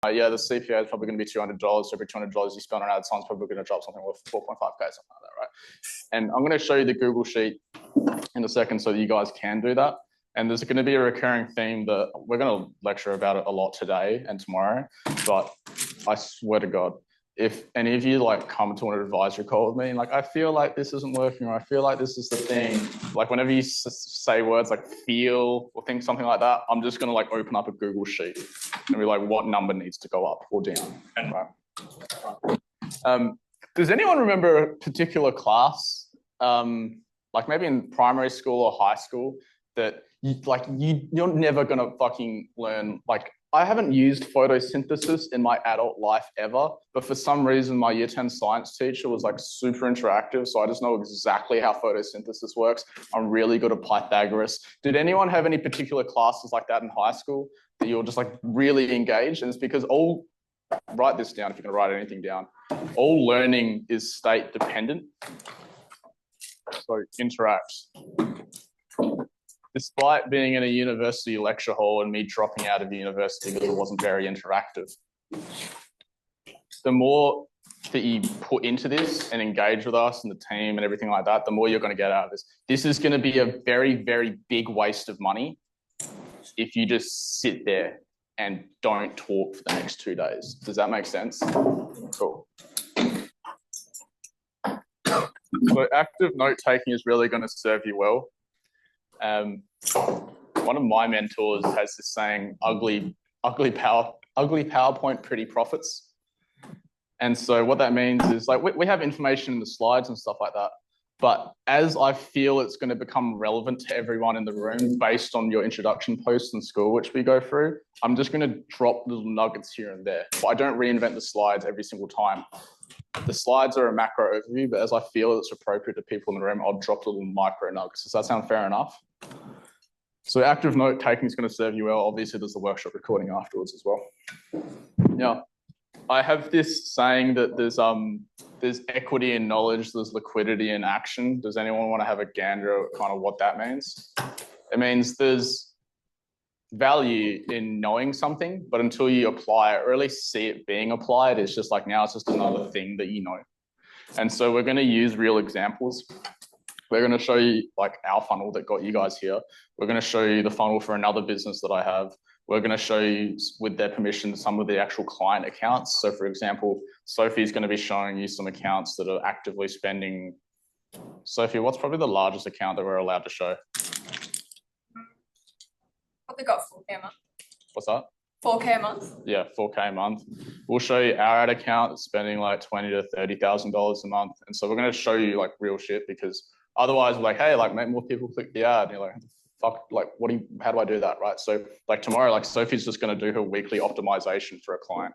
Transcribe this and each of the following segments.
yeah, the CPA is probably going to be $200. So every $200 you spend on AdSense is probably going to drop something worth 4.5K, something like that, right? And I'm going to show you the Google Sheet in a second so that you guys can do that. And there's going to be a recurring theme that we're going to lecture about it a lot today and tomorrow. But I swear to God, if any of you like come to an advisory call with me and like, I feel like this isn't working, or I feel like this is the thing, like whenever you say words like feel or think something like that, I'm just going to like open up a Google Sheet and be like, what number needs to go up or down? Right. Does anyone remember a particular class, like maybe in primary school or high school, that you're never going to fucking learn? Like, I haven't used photosynthesis in my adult life ever, but for some reason my year 10 science teacher was like super interactive, so I just know exactly how photosynthesis works. I'm really good at Pythagoras. Did anyone have any particular classes like that in high school that you were just like really engaged? And it's because write this down if you're going to write anything down. All learning is state dependent. So interact. Despite being in a university lecture hall and me dropping out of university because it wasn't very interactive, the more that you put into this and engage with us and the team and everything like that, the more you're going to get out of this. This is going to be a very, very big waste of money if you just sit there and don't talk for the next 2 days. Does that make sense? Cool. So active note-taking is really going to serve you well. One of my mentors has this saying, ugly PowerPoint, pretty profits. And so what that means is like we have information in the slides and stuff like that, but as I feel it's going to become relevant to everyone in the room based on your introduction posts in school, which we go through, I'm just going to drop little nuggets here and there. But I don't reinvent the slides every single time. The slides are a macro overview, but as I feel it's appropriate to people in the room, I'll drop little micro nuggets. Does that sound fair enough? So active note taking is going to serve you well. Obviously, there's the workshop recording afterwards as well. Now, I have this saying that there's equity in knowledge, there's liquidity in action. Does anyone want to have a gander at kind of what that means? It means there's value in knowing something, but until you apply it or at least see it being applied, it's just like now it's just another thing that you know. And so we're going to use real examples. We're going to show you like our funnel that got you guys here. We're going to show you the funnel for another business that I have. We're going to show you, with their permission, some of the actual client accounts. So for example, Sophie's going to be showing you some accounts that are actively spending. Sophie, what's probably the largest account that we're allowed to show? Probably got 4K a month. What's that? 4K a month. Yeah, 4K a month. We'll show you our ad account that's spending like $20,000 to $30,000 a month. And so we're going to show you like real shit, because otherwise we're like, hey, like make more people click the ad. And you're like, fuck, like how do I do that, right? So like tomorrow, like Sophie's just going to do her weekly optimization for a client,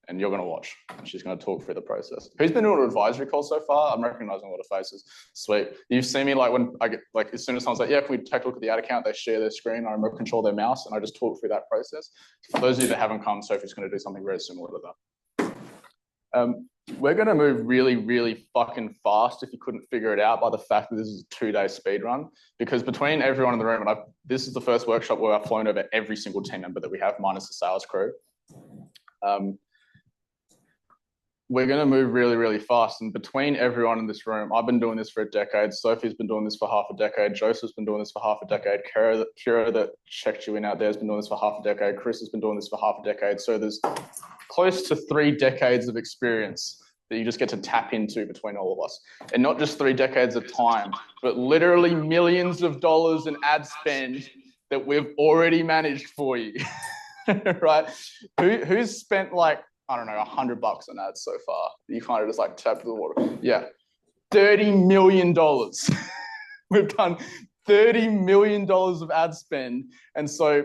and you're going to watch. And she's going to talk through the process. Who's been doing an advisory call so far? I'm recognizing a lot of faces. Sweet. You've seen me like when I get like, as soon as someone's like, yeah, can we take a look at the ad account? They share their screen, I remote control their mouse, and I just talk through that process. For those of you that haven't come, Sophie's going to do something very similar to that. We're going to move really, really fucking fast if you couldn't figure it out by the fact that this is a 2-day speed run, because between everyone in the room, and this is the first workshop where I've flown over every single team member that we have minus the sales crew. We're going to move really, really fast. And between everyone in this room, I've been doing this for a decade. Sophie's been doing this for half a decade. Joseph's been doing this for half a decade. Kira that checked you in out there has been doing this for half a decade. Chris has been doing this for half a decade. So there's close to 3 decades of experience that you just get to tap into between all of us. And not just 3 decades of time, but literally millions of dollars in ad spend that we've already managed for you, right? Who's spent like, I don't know, $100 on ads so far? You kind of just like tap the water. Yeah, $30 million. We've done $30 million of ad spend. And so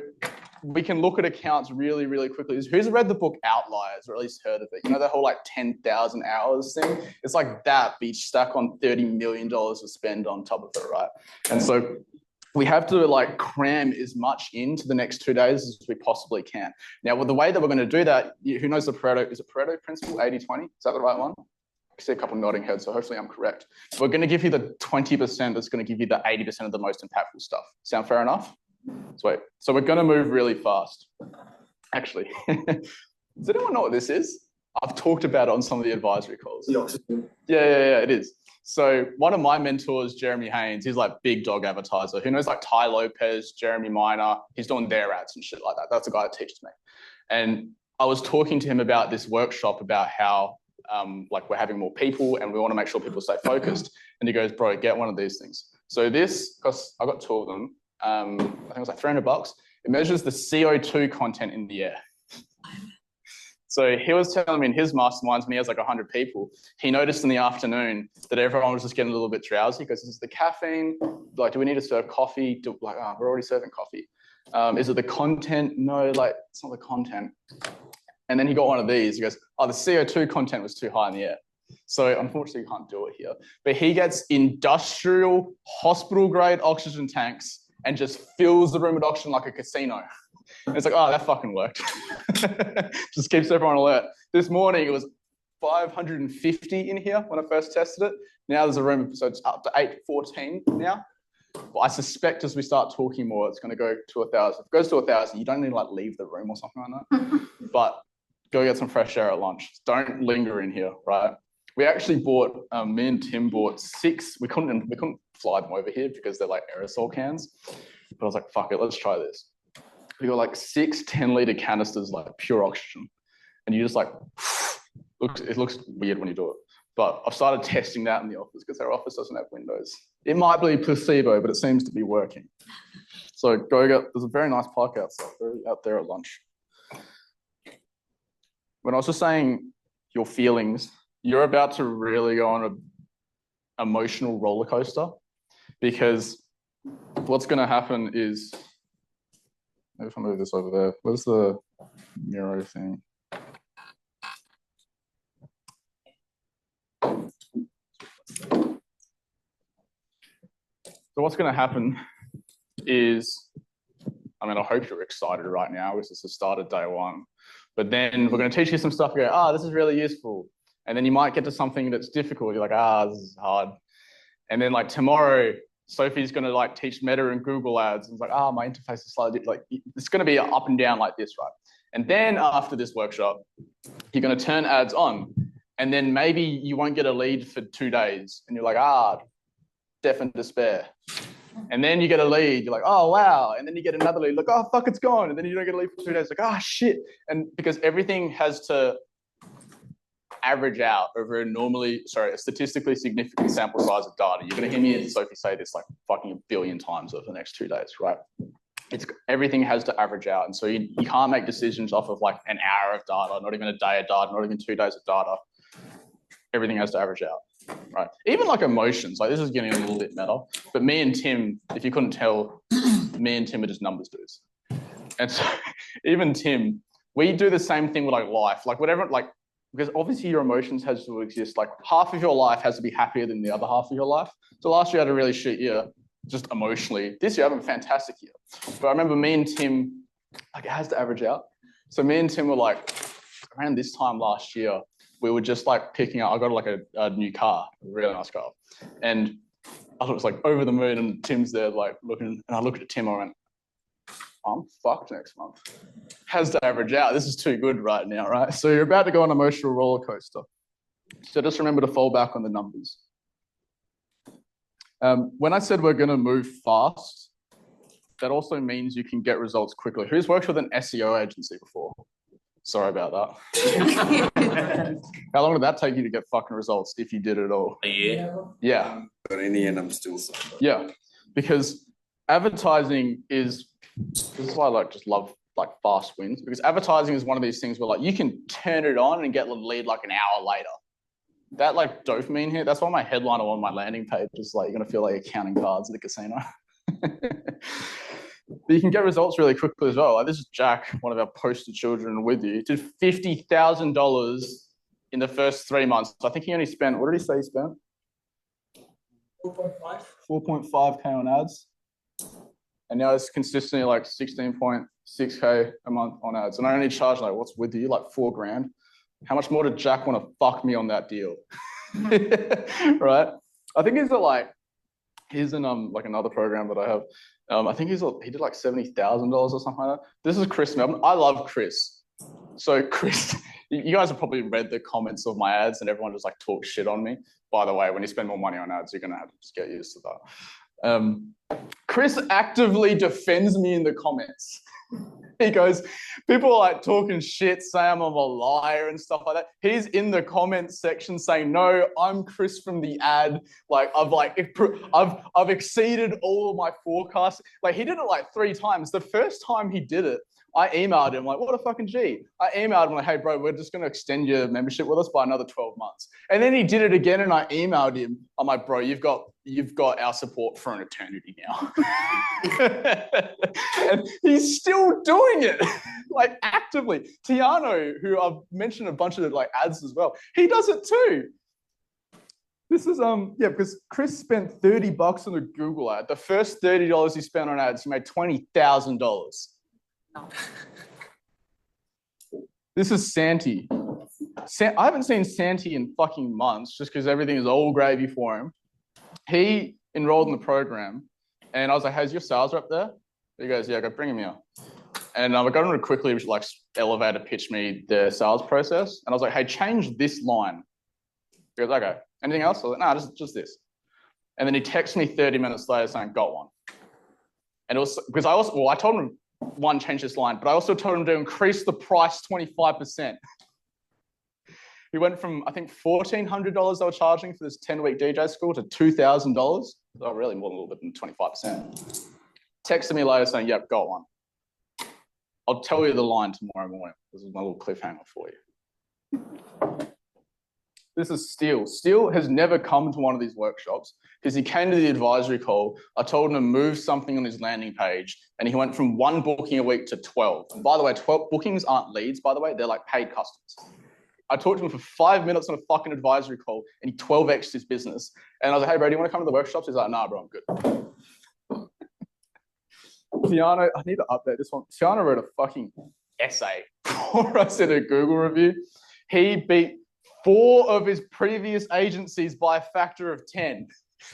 we can look at accounts really, really quickly. Who's read the book Outliers, or at least heard of it? You know, that whole like 10,000 hours thing? It's like that, but you stack on $30 million of spend on top of it, right? And so we have to like cram as much into the next 2 days as we possibly can. Now, with the way that we're going to do that, who knows the Pareto, is it Pareto principle, 80-20? Is that the right one? I see a couple nodding heads, so hopefully I'm correct. We're going to give you the 20% that's going to give you the 80% of the most impactful stuff. Sound fair enough? Sweet. So we're going to move really fast. Actually, Does anyone know what this is? I've talked about it on some of the advisory calls. The oxygen. Yeah, it is. So one of my mentors, Jeremy Haynes, he's like big dog advertiser. Who knows like Ty Lopez, Jeremy Minor? He's doing their ads and shit like that. That's the guy that teaches me. And I was talking to him about this workshop about how like we're having more people and we want to make sure people stay focused. And he goes, bro, get one of these things. So this, because I got two of them, I think it was like $300. It measures the CO2 content in the air. So he was telling me in his masterminds, when he has like 100 people, he noticed in the afternoon that everyone was just getting a little bit drowsy because is it the caffeine? Like, do we need to serve coffee? We're already serving coffee. Is it the content? No, like it's not the content. And then he got one of these. He goes, oh, the CO2 content was too high in the air. So unfortunately, you can't do it here. But he gets industrial hospital-grade oxygen tanks and just fills the room with oxygen like a casino. And it's like, oh, that fucking worked. Just keeps everyone alert. This morning, it was 550 in here when I first tested it. Now there's a room, so it's up to 814 now. But I suspect as we start talking more, it's going to go to 1,000. If it goes to 1,000, you don't need to like leave the room or something like that. But go get some fresh air at lunch. Don't linger in here, right? We actually bought, me and Tim bought 6. We couldn't fly them over here because they're like aerosol cans. But I was like, fuck it, let's try this. We got like 6 10-liter canisters, like pure oxygen. And you just like, it looks weird when you do it. But I've started testing that in the office because our office doesn't have windows. It might be placebo, but it seems to be working. So go get, there's a very nice park outside, out there at lunch. When I was just saying your feelings, you're about to really go on an emotional roller coaster because what's going to happen is, maybe if I move this over there, where's the mirror thing? So what's going to happen is, I mean, I hope you're excited right now because it's the start of day one. But then we're going to teach you some stuff. You go, this is really useful. And then you might get to something that's difficult. You're like, this is hard. And then like tomorrow, Sophie's going to like teach Meta and Google ads. And it's like, my interface is slightly like, it's going to be up and down like this, right? And then after this workshop, you're going to turn ads on. And then maybe you won't get a lead for 2 days. And you're like, deaf and despair. And then you get a lead, you're like, oh, wow. And then you get another lead, like, oh, fuck, it's gone. And then you don't get a lead for 2 days, like, shit. And because everything has to average out over a statistically significant sample size of data. You're going to hear me and Sophie say this like fucking 1 billion times over the next 2 days, right? Everything has to average out. And so you can't make decisions off of like an hour of data, not even a day of data, not even 2 days of data. Everything has to average out. Right. Even like emotions, like this is getting a little bit meta, but me and Tim, if you couldn't tell, me and Tim are just numbers dudes. And so even Tim, we do the same thing with like life, like whatever, like, because obviously your emotions has to exist. Like half of your life has to be happier than the other half of your life. So last year I had a really shit year, just emotionally. This year I have a fantastic year. But I remember me and Tim, like it has to average out. So me and Tim were like, around this time last year, we were just like picking up, I got like a new car, a really nice car. And I was like over the moon and Tim's there like looking, and I looked at Tim, I went, I'm fucked next month. Has to average out. This is too good right now, right? So you're about to go on an emotional roller coaster. So just remember to fall back on the numbers. When I said we're going to move fast, that also means you can get results quickly. Who's worked with an SEO agency before? Sorry about that. How long did that take you to get fucking results if you did it all? A year. Yeah. But in the end, I'm still. Yeah, because advertising is, this is why I like just love like fast wins, because advertising is one of these things where like you can turn it on and get a lead like an hour later. That like dopamine here, that's why my headliner on my landing page is like, you're gonna feel like you're counting cards at the casino. But you can get results really quickly as well. Like this is Jack, one of our poster children with you, did $50,000 in the first 3 months. So I think he only spent, what did he say he spent? 4.5K on ads. And now it's consistently like 16.6K a month on ads. And I only charge like, what's with you? Like $4,000. How much more did Jack want to fuck me on that deal? Right? I think he's in like another program that I have. I think he did like $70,000 or something like that. This is Chris Melbourne. I love Chris. So Chris, you guys have probably read the comments of my ads and everyone just like talks shit on me. By the way, when you spend more money on ads, you're gonna have to just get used to that. Chris actively defends me in the comments. He goes, people are like talking shit, saying I'm a liar and stuff like that. He's in the comments section saying, no, I'm Chris from the ad. Like I've exceeded all of my forecasts. Like he did it like 3 times. The first time he did it, I emailed him like, what a fucking G. I emailed him like, hey bro, we're just gonna extend your membership with us by another 12 months. And then he did it again and I emailed him. I'm like, bro, you've got our support for an eternity now. And he's still doing it, like actively. Tiano, who I've mentioned a bunch of like ads as well, he does it too. This is because Chris spent $30 on a Google ad. The first $30 he spent on ads, he made $20,000. This is Santi. I haven't seen Santi in fucking months just because everything is all gravy for him. He enrolled in the program and I was like, how's your sales rep there? He goes, yeah, go bring him here. And I got him to quickly like elevator pitch me the sales process. And I was like, hey, change this line. He goes, okay. Anything else? I was like, no, just this. And then he texted me 30 minutes later saying, got one. And it was because I told him, one, change this line, but I also told him to increase the price 25%. He went from, I think, $1,400 they were charging for this 10-week DJ school to $2,000. Oh, really more than a little bit than 25%. Texted me later saying, yep, got one. I'll tell you the line tomorrow morning. This is my little cliffhanger for you. This is Steele. Steele has never come to one of these workshops because he came to the advisory call. I told him to move something on his landing page and he went from 1 booking a week to 12. And by the way, 12 bookings aren't leads, by the way. They're like paid customers. I talked to him for 5 minutes on a fucking advisory call and he 12x'd his business. And I was like, hey, bro, do you want to come to the workshops? He's like, nah, bro, I'm good. Tiano, I need to update this one. Tiano wrote a fucking essay for us in a Google review. He beat 4 of his previous agencies by a factor of 10.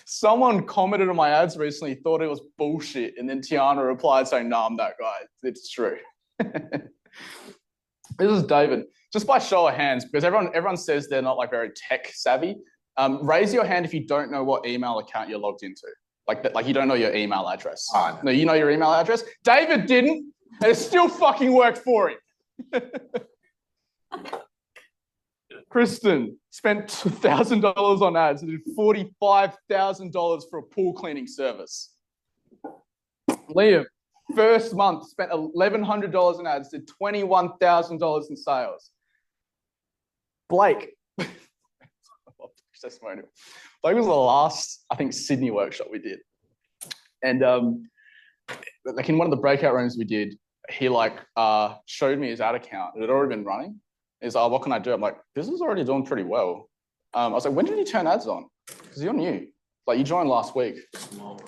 Someone commented on my ads recently, thought it was bullshit, and then Tiana replied saying, no, I'm that guy. It's true. This is David. Just by show of hands, because everyone says they're not like very tech savvy. Raise your hand if you don't know what email account you're logged into. Like you don't know your email address. Oh, no, you know your email address? David didn't, and it still fucking worked for him. Kristen spent $1,000 on ads and did $45,000 for a pool cleaning service. Liam, first month, spent $1,100 in ads, did $21,000 in sales. Blake, testimonial. Blake was the last, I think, Sydney workshop we did. And like in one of the breakout rooms we did, he like showed me his ad account. It had already been running. He's like, oh, what can I do? I'm like, this is already doing pretty well. I was like, when did you turn ads on? Because you're new. Like you joined last week.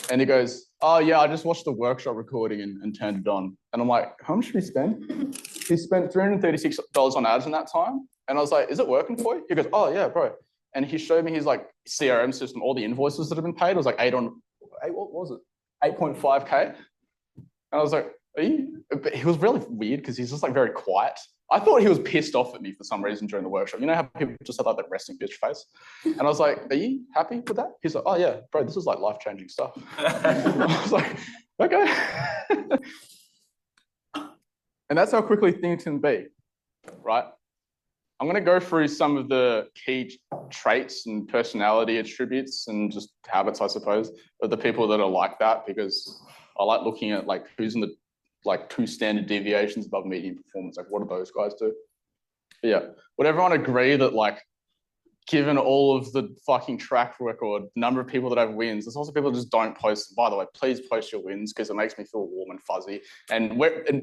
And he goes, oh yeah, I just watched the workshop recording and turned it on. And I'm like, how much did he spend? He spent $336 on ads in that time. And I was like, is it working for you? He goes, oh yeah, bro. And he showed me his like CRM system, all the invoices that have been paid. It was like what was it? 8.5K. And I was like, he was really weird because he's just like very quiet. I thought he was pissed off at me for some reason during the workshop. You know how people just have like that resting bitch face? And I was like, are you happy with that? He's like, oh yeah, bro, this is like life-changing stuff. I was like, okay. And that's how quickly things can be, right? I'm going to go through some of the key traits and personality attributes and just habits, I suppose, of the people that are like that, because I like looking at like who's in the like 2 standard deviations above median performance. Like, what do those guys do? But yeah, would everyone agree that like, given all of the fucking track record, number of people that have wins, there's also people that just don't post. By the way, please post your wins because it makes me feel warm and fuzzy. And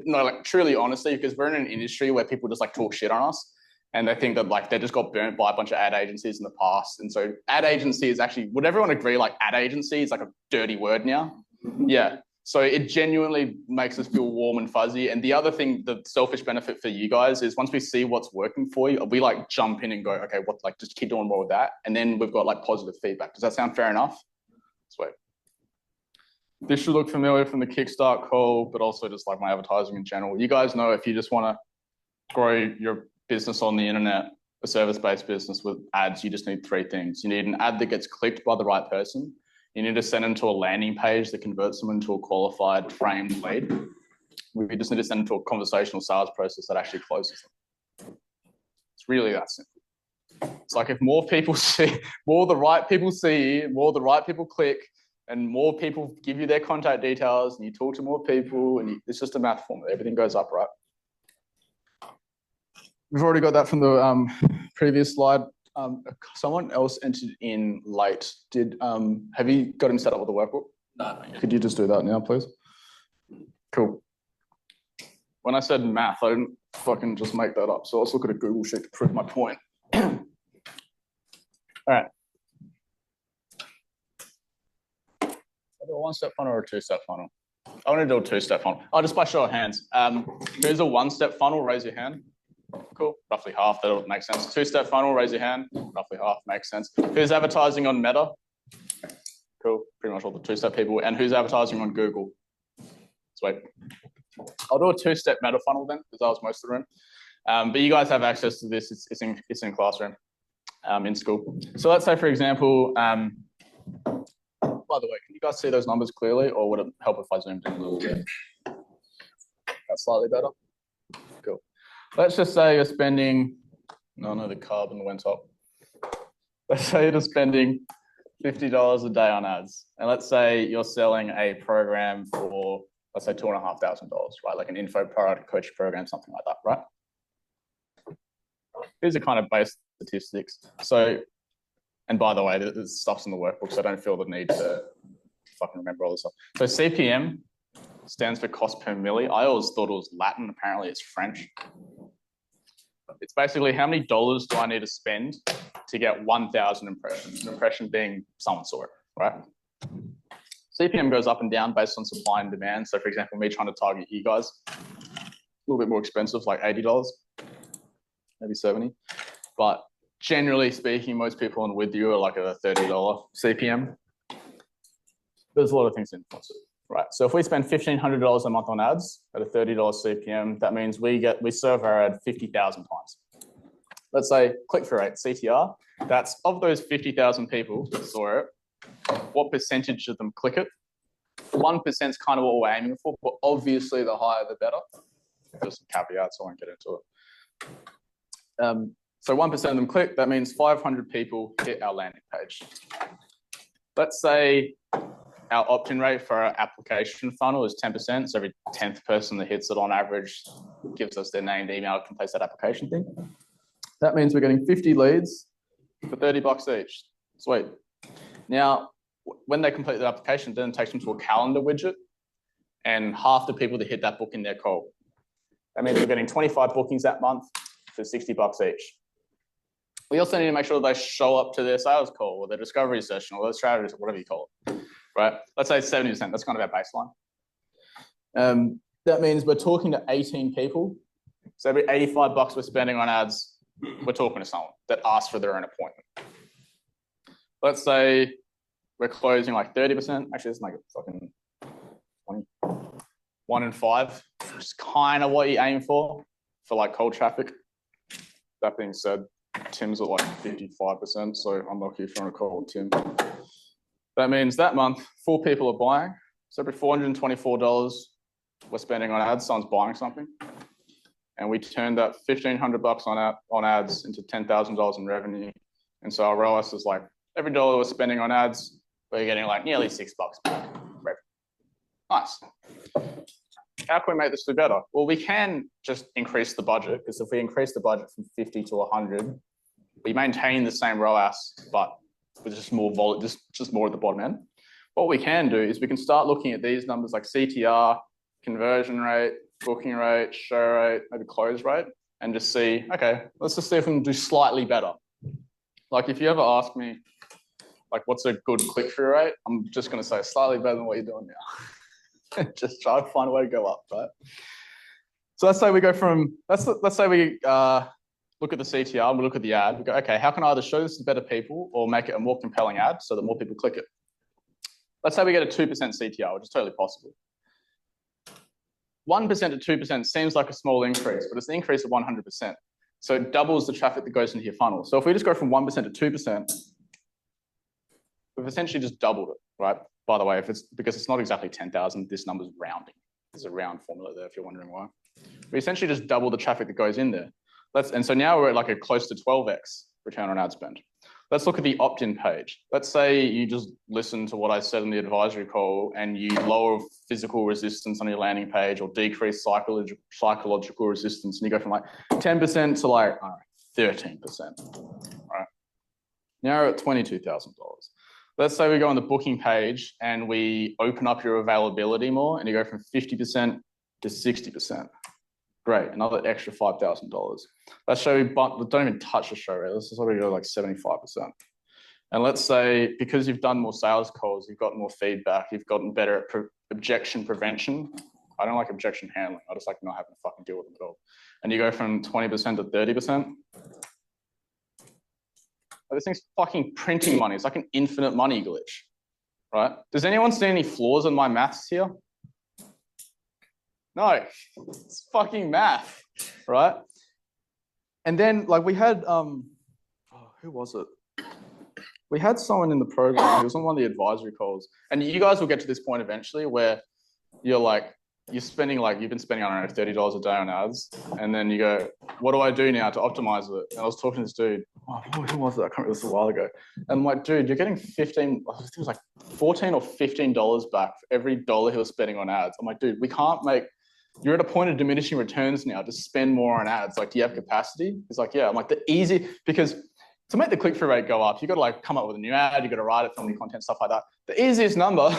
like truly, honestly, because we're in an industry where people just like talk shit on us. And they think that like they just got burnt by a bunch of ad agencies in the past. And so ad agency is actually, would everyone agree like ad agency is like a dirty word now? Yeah. So it genuinely makes us feel warm and fuzzy. And the other thing, the selfish benefit for you guys is once we see what's working for you, we like jump in and go, okay, what, like just keep doing more with that. And then we've got like positive feedback. Does that sound fair enough? Sweet. This should look familiar from the Kickstart call, but also just like my advertising in general. You guys know if you just want to grow your business on the internet, a service-based business with ads, you just need three things. You need an ad that gets clicked by the right person. You need to send them to a landing page that converts them into a qualified framed lead. We just need to send them to a conversational sales process that actually closes them. It's really that simple. It's like if more people see, more the right people see, more the right people click, and more people give you their contact details, and you talk to more people, and it's just a math formula. Everything goes up, right? We've already got that from the previous slide. Someone else entered in late. Have you got him set up with the workbook? No. Could you just do that now, please? Cool. When I said math, I didn't fucking just make that up. So let's look at a Google sheet to prove my point. All right. I do a one-step funnel or a two-step funnel? I want to do a two-step funnel. Oh, just by show of hands. Who's a one-step funnel? Raise your hand. Cool. Roughly half. That'll make sense. Two-step funnel. Raise your hand. Roughly half. Makes sense. Who's advertising on Meta? Cool. Pretty much all the two-step people. And who's advertising on Google? Sweet. I'll do a two-step Meta funnel then, because that was most of the room. But you guys have access to this. It's in classroom, in school. So let's say, for example, by the way, can you guys see those numbers clearly, or would it help if I zoomed in a little bit? That's slightly better. Cool. Let's just say you're spending. No, the carbon went up. Let's say you're spending $50 a day on ads, and let's say you're selling a program for, let's say $2,500, right? Like an info product coach program, something like that, right? These are kind of base statistics. So, and by the way, this stuff's in the workbook, so I don't feel the need to fucking remember all this stuff. So CPM stands for cost per milli. I always thought it was Latin. Apparently it's French. It's basically how many dollars do I need to spend to get 1,000 impressions? An impression being someone saw it, right? CPM goes up and down based on supply and demand. So for example, me trying to target you guys, a little bit more expensive, like $80, maybe 70. But generally speaking, most people on with you are like at a $30 CPM. There's a lot of things to influence it, right? So if we spend $1,500 a month on ads at a $30 CPM, that means we serve our ad 50,000 times. Let's say click-through rate, CTR, that's of those 50,000 people that saw it, what percentage of them click it? 1% is kind of what we're aiming for, but obviously the higher the better. There's some caveats, I won't get into it. So 1% of them click, that means 500 people hit our landing page. Let's say our opt-in rate for our application funnel is 10%. So every 10th person that hits it on average gives us their name, email, can place that application thing. That means we're getting 50 leads for $30 each. Sweet. Now, when they complete the application, then it takes them to a calendar widget, and half the people that hit that booking, they're cold. That means we're getting 25 bookings that month for $60 each. We also need to make sure that they show up to their sales call or their discovery session or their strategy, whatever you call it, right? Let's say 70%, that's kind of our baseline. That means we're talking to 18 people. So every $85 we're spending on ads, we're talking to someone that asked for their own appointment. Let's say we're closing like 30%. Actually, let's make it fucking 20. 1 in 5, which is kind of what you aim for like cold traffic. That being said, Tim's at like 55%, so I'm lucky if you want to call Tim. That means that month, 4 people are buying. So every $424 we're spending on ads, someone's buying something. And we turned that $1,500 on ads into $10,000 in revenue. And so our ROAS is like, every dollar we're spending on ads, we're getting like nearly $6 back. Nice. How can we make this do better? Well, we can just increase the budget, because if we increase the budget from 50 to 100, we maintain the same ROAS, but with just more volume, just more at the bottom end. What we can do is we can start looking at these numbers like CTR, conversion rate, booking rate, show rate, maybe close rate, and just see, okay, let's just see if we can do slightly better. Like if you ever ask me, like, what's a good click-through rate? I'm just going to say slightly better than what you're doing now. Just try to find a way to go up, right? So let's say we go from, let's say we look at the CTR and we look at the ad. We go, okay, how can I either show this to better people or make it a more compelling ad so that more people click it? Let's say we get a 2% CTR, which is totally possible. 1% to 2% seems like a small increase, but it's an increase of 100%. So it doubles the traffic that goes into your funnel. So if we just go from 1% to 2%, we've essentially just doubled it, right? By the way, because it's not exactly 10,000, this number's rounding. There's a round formula there if you're wondering why. We essentially just double the traffic that goes in there. And so now we're at like a close to 12x return on ad spend. Let's look at the opt-in page. Let's say you just listen to what I said in the advisory call and you lower physical resistance on your landing page or decrease psychological resistance, and you go from like 10% to like 13%. Right? Now we're at $22,000. Let's say we go on the booking page and we open up your availability more and you go from 50% to 60%. Great, another extra $5,000. Let's show you, but don't even touch the show rate. Let's just go like 75%. And let's say because you've done more sales calls, you've gotten more feedback, you've gotten better at objection prevention. I don't like objection handling. I just like not having to fucking deal with them at all. And you go from 20% to 30%. This thing's fucking printing money. It's like an infinite money glitch, right? Does anyone see any flaws in my maths here? No, it's fucking math, right? And then like we had, who was it? We had someone in the program, he was on one of the advisory calls, and you guys will get to this point eventually where you've been spending, I don't know, $30 a day on ads. And then you go, what do I do now to optimize it? And I was talking to this dude, who was it? I can't remember, this was a while ago. And I'm like, dude, you're getting I think it was like $14 or $15 back for every dollar he was spending on ads. I'm like, dude, you're at a point of diminishing returns now to spend more on ads. Like, do you have capacity? He's like, yeah. I'm like, because to make the click-through rate go up, you got to like come up with a new ad, you got to write it, film new content, stuff like that. The easiest number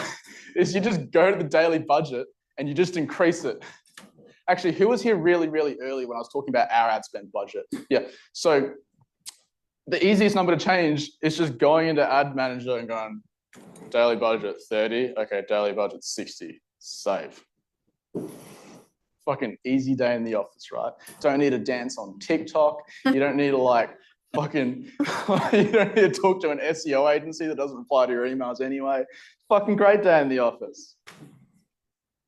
is you just go to the daily budget and you just increase it. Actually, who was here really, really early when I was talking about our ad spend budget? Yeah. So the easiest number to change is just going into ad manager and going, daily budget 30. Okay, daily budget 60. Save. Fucking easy day in the office, right? Don't need to dance on TikTok. You don't need to you don't need to talk to an SEO agency that doesn't reply to your emails anyway. Fucking great day in the office.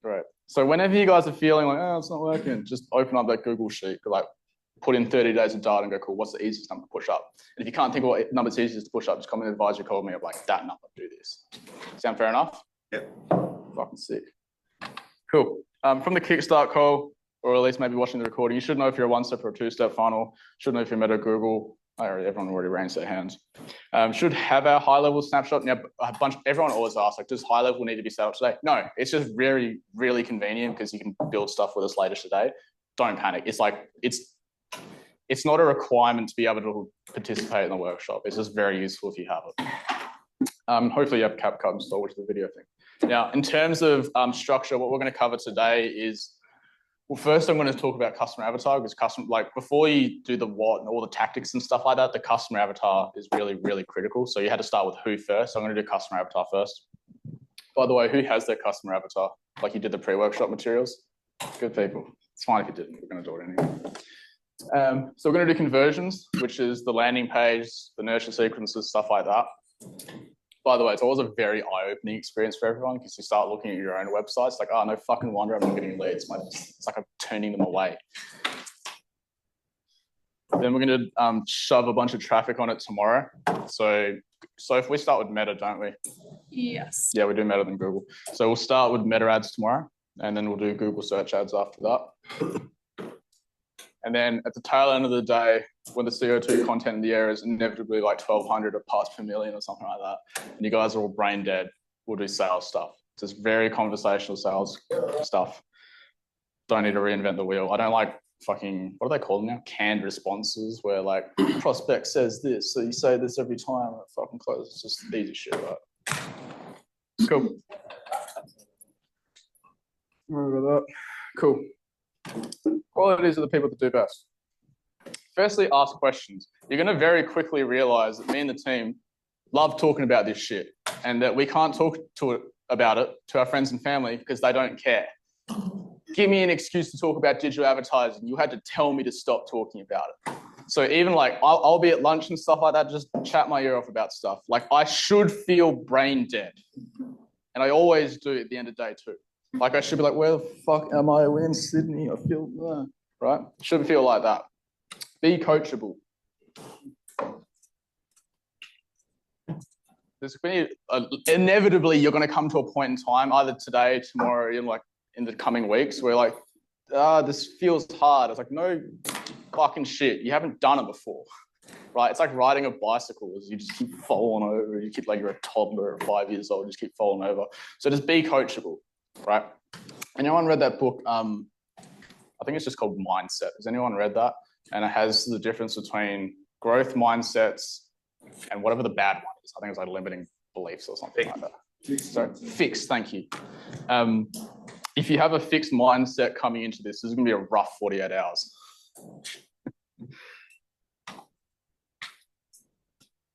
Great. So whenever you guys are feeling like, oh, it's not working, just open up that Google sheet, like put in 30 days of data and go, cool, what's the easiest number to push up? And if you can't think of what number's easiest to push up, just come in and advise your call me of like, that number, do this. Sound fair enough? Yeah. Fucking sick. Cool. From the Kickstart call, or at least maybe watching the recording, you should know if you're a one-step or a two-step funnel. Should know if you're Meta, Google. Everyone already raised their hands. Should have our high-level snapshot. Now, everyone always asks, like, does high-level need to be set up today? No, it's just very, really convenient because you can build stuff with us later today. Don't panic. It's like, it's not a requirement to be able to participate in the workshop. It's just very useful if you have it. Hopefully you have CapCut installed, which is the video thing. Now, in terms of structure, what we're going to cover today is, well, first I'm going to talk about customer avatar, because before you do the what and all the tactics and stuff like that, the customer avatar is really, really critical. So you had to start with who first. So I'm going to do customer avatar first. By the way, who has their customer avatar? Like you did the pre-workshop materials? Good people. It's fine if you didn't. We're going to do it anyway. So we're going to do conversions, which is the landing page, the nurture sequences, stuff like that. By the way, it's always a very eye-opening experience for everyone because you start looking at your own website. It's like, oh, no fucking wonder I'm not getting leads. It's like I'm turning them away. Then we're going to shove a bunch of traffic on it tomorrow. So if we start with Meta, don't we? Yes. Yeah, we do Meta than Google. So we'll start with Meta ads tomorrow, and then we'll do Google search ads after that. And then at the tail end of the day, when the CO2 content in the air is inevitably like 1,200 or parts per million or something like that, and you guys are all brain dead, we'll do sales stuff. It's just very conversational sales stuff. Don't need to reinvent the wheel. I don't like fucking, what do they call them now? Canned responses where like prospect says this, so you say this every time and it fucking closes. It's just easy shit, right? Cool. Remember that. Cool. Qualities of the people that do best. Firstly, ask questions. You're going to very quickly realize that me and the team love talking about this shit and that we can't talk about it to our friends and family because they don't care. Give me an excuse to talk about digital advertising. You had to tell me to stop talking about it. So even like I'll be at lunch and stuff like that, just chat my ear off about stuff. Like I should feel brain dead. And I always do at the end of day two. Like I should be like, where the fuck am I? We're in Sydney. I feel, right? Shouldn't feel like that. Be coachable. There's going to be, inevitably, you're going to come to a point in time, either today, tomorrow, in the coming weeks, where like, this feels hard. It's like, no fucking shit. You haven't done it before, right? It's like riding a bicycle. You just keep falling over. You keep like you're a toddler at 5 years old, just keep falling over. So just be coachable, right? Anyone read that book? I think it's just called Mindset. Has anyone read that? And it has the difference between growth mindsets and whatever the bad one is. I think it's like limiting beliefs or something like that. So fixed, thank you. If you have a fixed mindset coming into this is going to be a rough 48 hours.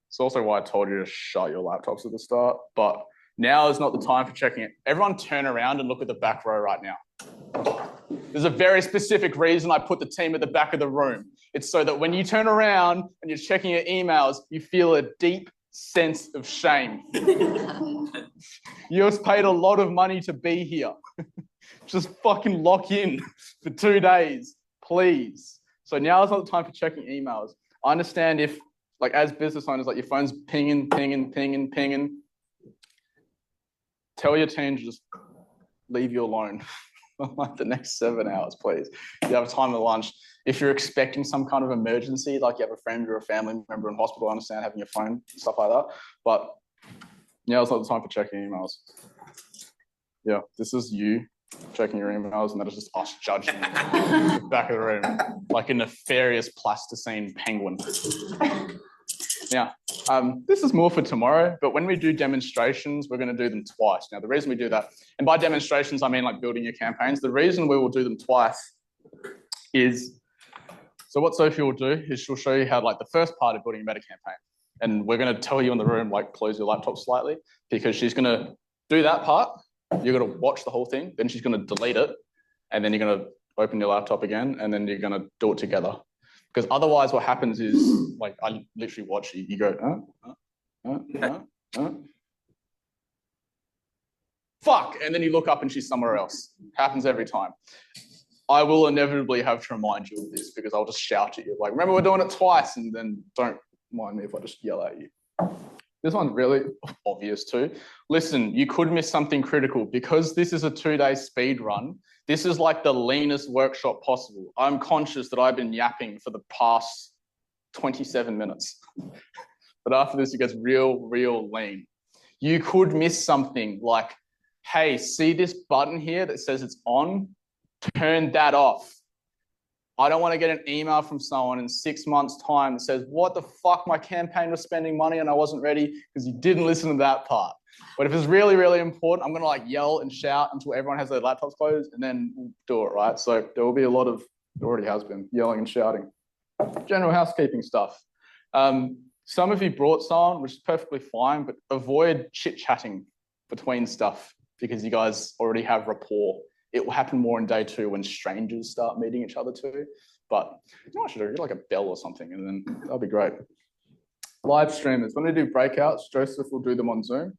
It's also why I told you to shut your laptops at the start, but now is not the time for checking it. Everyone turn around and look at the back row right now. There's a very specific reason I put the team at the back of the room. It's so that when you turn around and you're checking your emails, you feel a deep sense of shame. You've paid a lot of money to be here. Just fucking lock in for 2 days, please. So now is not the time for checking emails. I understand if, like, as business owners, like your phone's pinging. Tell your team to just leave you alone for like the next 7 hours, please. If you have time at lunch. If you're expecting some kind of emergency, like you have a friend or a family member in hospital, I understand having your phone, stuff like that. But now it's not the time for checking emails. Yeah, this is you checking your emails, and that is just us judging you back of the room like a nefarious plasticine penguin. Now, this is more for tomorrow, but when we do demonstrations, we're going to do them twice. Now, the reason we do that, and by demonstrations, I mean like building your campaigns. The reason we will do them twice is, so what Sophie will do is she'll show you how, like, the first part of building a meta campaign, and we're going to tell you in the room, like, close your laptop slightly, because she's going to do that part. You're going to watch the whole thing, then she's going to delete it, and then you're going to open your laptop again, and then you're going to do it together. Because otherwise what happens is, like, I literally watch you, you go, fuck, and then you look up and she's somewhere else. Happens every time. I will inevitably have to remind you of this because I'll just shout at you, like, remember we're doing it twice, and then don't mind me if I just yell at you. This one's really obvious too. Listen, you could miss something critical because this is a 2-day speed run. This is like the leanest workshop possible. I'm conscious that I've been yapping for the past 27 minutes. But after this, it gets real lean. You could miss something like, hey, see this button here that says it's on? Turn that off. I don't want to get an email from someone in 6 months' time that says, what the fuck, my campaign was spending money and I wasn't ready because you didn't listen to that part. But if it's really important, I'm going to like yell and shout until everyone has their laptops closed and then we'll do it, right? So there will be a lot of, there already has been, yelling and shouting. General housekeeping stuff. Some of you brought someone, which is perfectly fine, but avoid chit-chatting between stuff because you guys already have rapport. It will happen more in day 2 when strangers start meeting each other too. But you know what I should do? Get like a bell or something, and then that'll be great. Live streamers. When we do breakouts, Joseph will do them on Zoom.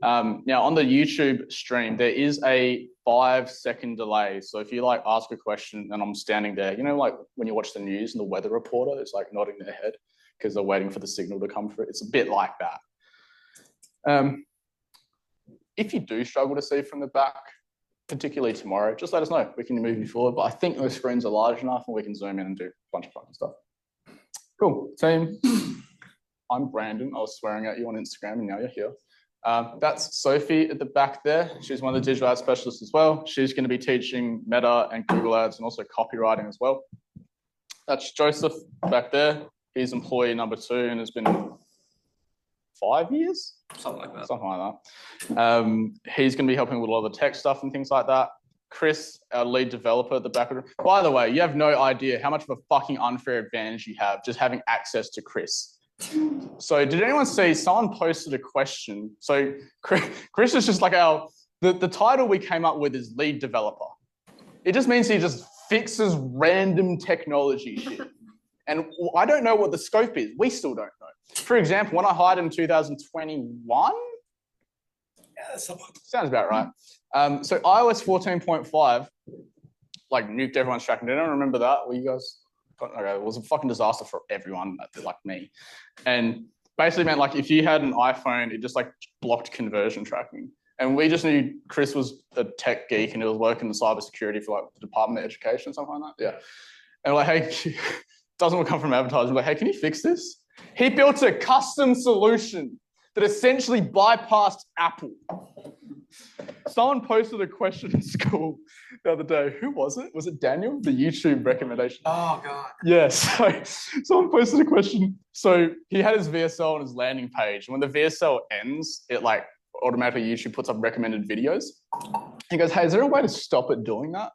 Now on the YouTube stream, there is a 5-second delay. So if you like ask a question and I'm standing there, you know, like when you watch the news and the weather reporter is like nodding their head because they're waiting for the signal to come through. It's a bit like that. If you do struggle to see from the back, particularly tomorrow, just let us know. We can move you forward. But I think those screens are large enough and we can zoom in and do a bunch of fucking stuff. Cool. Team, I'm Brandon. I was swearing at you on Instagram and now you're here. That's Sophie at the back there. She's one of the digital ad specialists as well. She's going to be teaching Meta and Google Ads and also copywriting as well. That's Joseph back there. He's employee number 2 and has been 5 years? Something like that. Something like that. He's going to be helping with a lot of the tech stuff and things like that. Chris, our lead developer at the back of the room. By the way, you have no idea how much of a fucking unfair advantage you have just having access to Chris. So did anyone see someone posted a question? So Chris is just like the title we came up with is lead developer. It just means he just fixes random technology shit. And I don't know what the scope is. We still don't know. For example, when I hired in 2021, Yeah, sounds about right. So iOS 14.5, like nuked everyone's tracking. Did anyone remember that? Were you guys? Okay, it was a fucking disaster for everyone, like me. And basically meant like if you had an iPhone, it just like blocked conversion tracking. And we just knew Chris was a tech geek and he was working in cybersecurity for like the Department of Education, something like that. Yeah. And we're like, hey, doesn't come from advertising. We're like, hey, can you fix this? He built a custom solution that essentially bypassed Apple. Someone posted a question in school the other day. Who was it? Was it Daniel? The YouTube recommendation. Oh, God. Yes. So someone posted a question. So he had his VSL on his landing page. When the VSL ends, it like automatically YouTube puts up recommended videos. He goes, hey, is there a way to stop it doing that?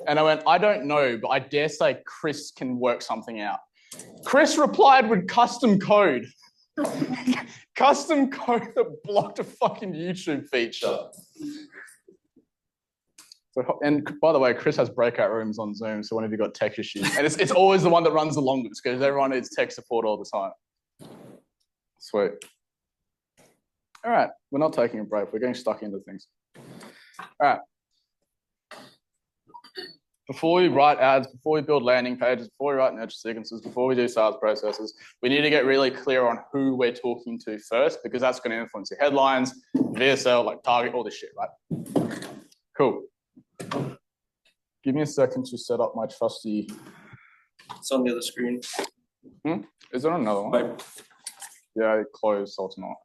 And I went, I don't know, but I dare say Chris can work something out. Chris replied with custom code. Custom code that blocked a fucking YouTube feature. So, and by the way, Chris has breakout rooms on Zoom, so whenever you've got tech issues, and it's always the one that runs the longest because everyone needs tech support all the time. Sweet. All right, we're not taking a break. We're getting stuck into things. All right. Before we write ads, before we build landing pages, before we write nurture sequences, before we do sales processes, we need to get really clear on who we're talking to first because that's going to influence your headlines, VSL, like target, all this shit, right? Cool. Give me a second to set up my trusty. It's on the other screen. Is there another one? Like, yeah, it closed, so it's not.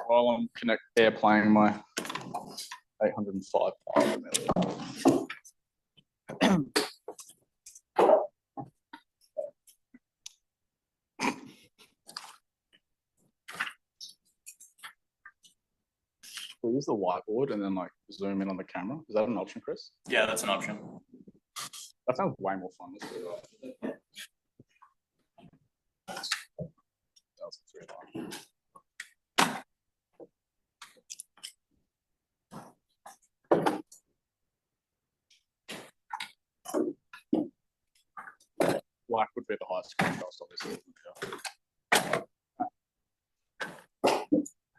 While I'm airplaying my 805 We'll use the whiteboard and then like zoom in on the camera. Is that an option, Chris? Yeah, that's an option. That sounds way more fun. Let's do that. Black would be the highest contrast, obviously.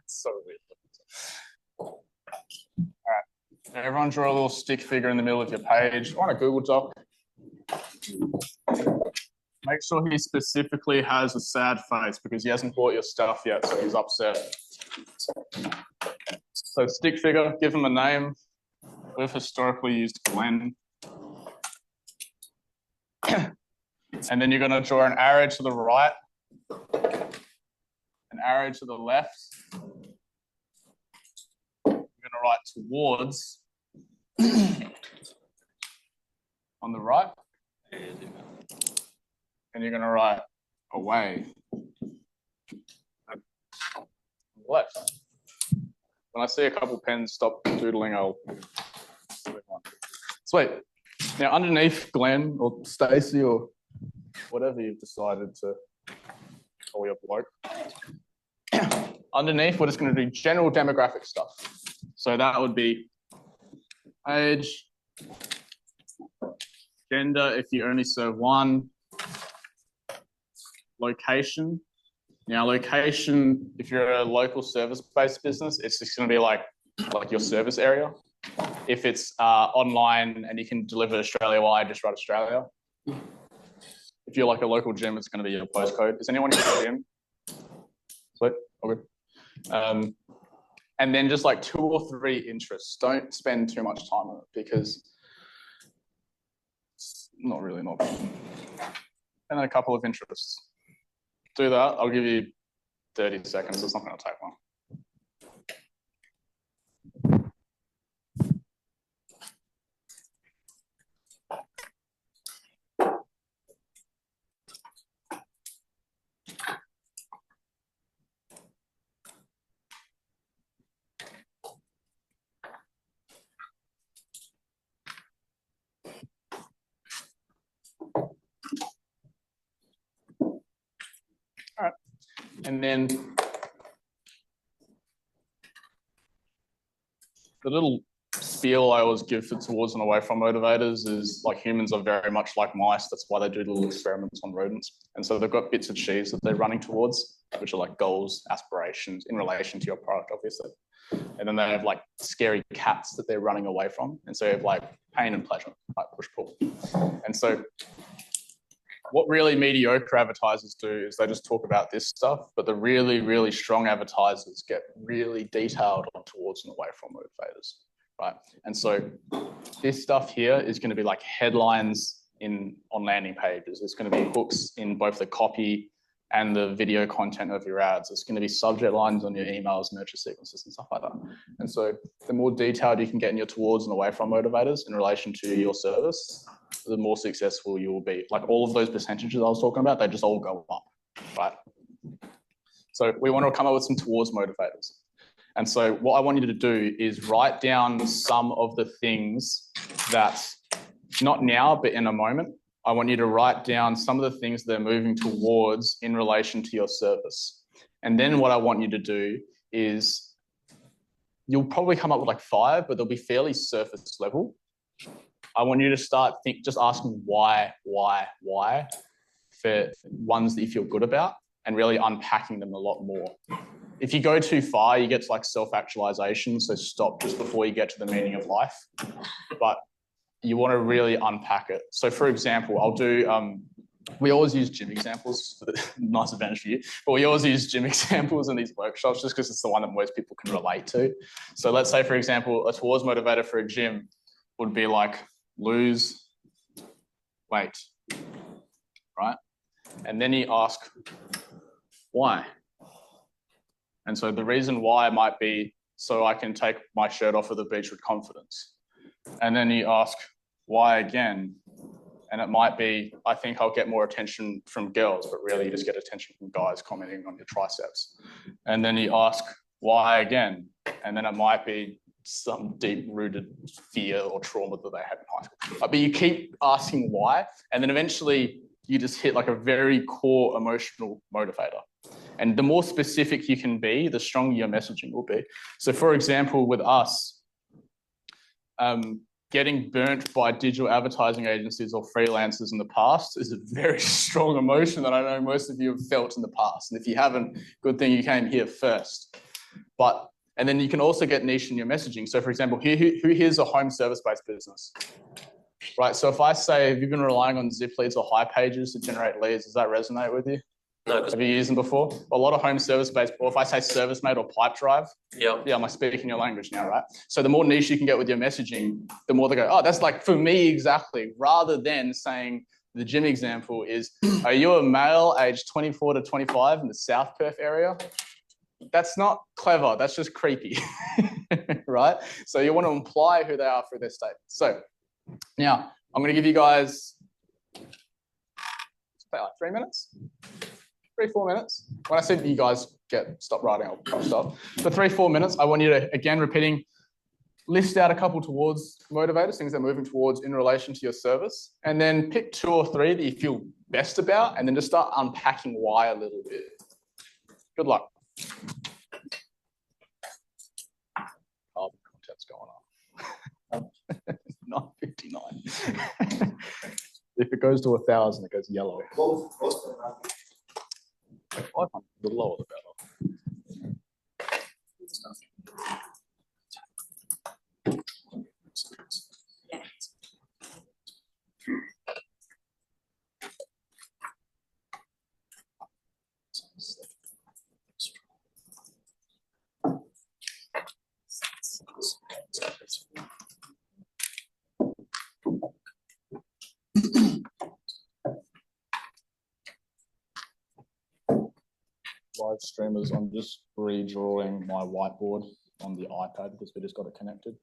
It's so weird. All right. Everyone draw a little stick figure in the middle of your page on a Google Doc. Make sure he specifically has a sad face because he hasn't bought your stuff yet, so he's upset. So stick figure, give him a name. We've historically used Glenn. And then you're going to draw an arrow to the right, an arrow to the left. You're going to write towards on the right. And you're going to write away on the left. When I see a couple pens stop doodling, I'll move on. Sweet. Now, underneath Glenn or Stacey or whatever you've decided to call your bloke, underneath, we're just going to do general demographic stuff. So that would be age, gender if you only serve one, location. Now, location, if you're a local service-based business, it's just going to be like your service area. If it's online and you can deliver Australia-wide, just write Australia. If you're like a local gym, it's going to be your postcode. Is anyone here at the gym? Sweet, all good. And then just like 2 or 3 interests. Don't spend too much time on it because it's not really an option. And then a couple of interests. Do that. I'll give you 30 seconds. It's not going to take long. All right. And then the little spiel I always give for towards and away from motivators is like humans are very much like mice. That's why they do little experiments on rodents. And so they've got bits of cheese that they're running towards, which are like goals, aspirations in relation to your product, obviously. And then they have like scary cats that they're running away from. And so you have like pain and pleasure, like push-pull. And so what really mediocre advertisers do is they just talk about this stuff, but the really, really strong advertisers get really detailed on towards and away from motivators, right? And so this stuff here is going to be like headlines on landing pages. It's going to be hooks in both the copy and the video content of your ads. It's going to be subject lines on your emails, nurture sequences and stuff like that. And so the more detailed you can get in your towards and away from motivators in relation to your service, the more successful you will be. Like all of those percentages I was talking about, they just all go up, right? So we want to come up with some towards motivators. And so what I want you to do is write down some of the things that, not now, but in a moment, I want you to write down some of the things they're moving towards in relation to your service. And then what I want you to do is you'll probably come up with like 5, but they'll be fairly surface level. I want you to start just asking why for ones that you feel good about and really unpacking them a lot more. If you go too far, you get to like self-actualization. So stop just before you get to the meaning of life. But you want to really unpack it. So for example, I'll do, we always use gym examples for the nice advantage for you, but we always use gym examples in these workshops just because it's the one that most people can relate to. So let's say, for example, a towards motivator for a gym would be like lose weight, right? And then you ask why. And so the reason why might be so I can take my shirt off at the beach with confidence. And then you ask why again, and it might be, I think I'll get more attention from girls, but really you just get attention from guys commenting on your triceps. And then you ask why again, and then it might be some deep-rooted fear or trauma that they had in high school. But you keep asking why, and then eventually you just hit like a very core emotional motivator. And the more specific you can be, the stronger your messaging will be. So for example, with us, getting burnt by digital advertising agencies or freelancers in the past is a very strong emotion that I know most of you have felt in the past. And if you haven't, good thing you came here first. And then you can also get niche in your messaging. So for example, who here's a home service-based business, right? So if I say, have you been relying on zip leads or high pages to generate leads, does that resonate with you? No. Have you used them before? A lot of home service-based, or if I say service-mate or pipe drive, yeah, am I speaking your language now, right? So the more niche you can get with your messaging, the more they go, oh, that's like for me exactly, rather than saying the gym example is, are you a male aged 24 to 25 in the South Perth area? That's not clever, that's just creepy, right? So you want to imply who they are through their statement. So now I'm going to give you guys like 3 minutes. 3-4 minutes. When I said you guys stop writing, I'll stop. For 3-4 minutes, I want you to, again, repeating, list out a couple towards motivators, things they're moving towards in relation to your service, and then pick 2 or 3 that you feel best about, and then just start unpacking why a little bit. Good luck. Carbon content's going on. 959. If it goes to 1,000, it goes yellow. 500, the lower the better. Live streamers, I'm just redrawing my whiteboard on the iPad because we just got it connected.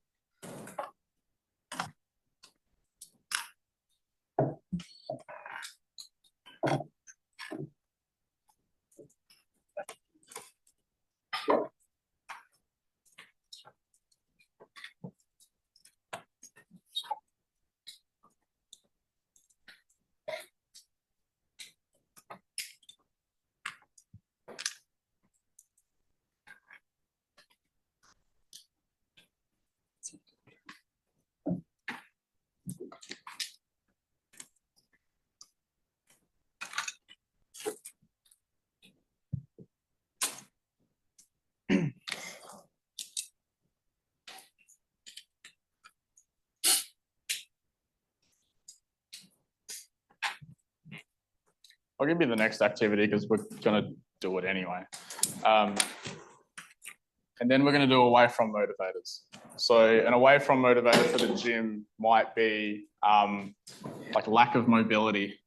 I'll give you the next activity because we're gonna do it anyway. And then we're gonna do away from motivators. So an away from motivator for the gym might be like lack of mobility.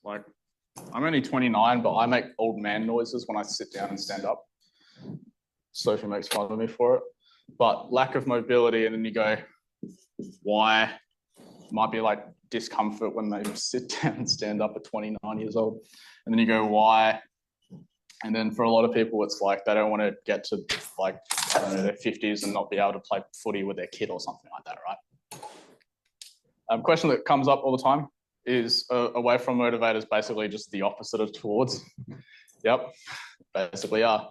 Like, I'm only 29, but I make old man noises when I sit down and stand up. Sophie makes fun of me for it. But lack of mobility, and then you go, why? Might be like discomfort when they sit down and stand up at 29 years old. And then you go, why? And then for a lot of people, it's like they don't want to get to like, I don't know, their 50s and not be able to play footy with their kid or something like that, right? Question that comes up all the time is away from motivators basically just the opposite of towards. Yep, basically are.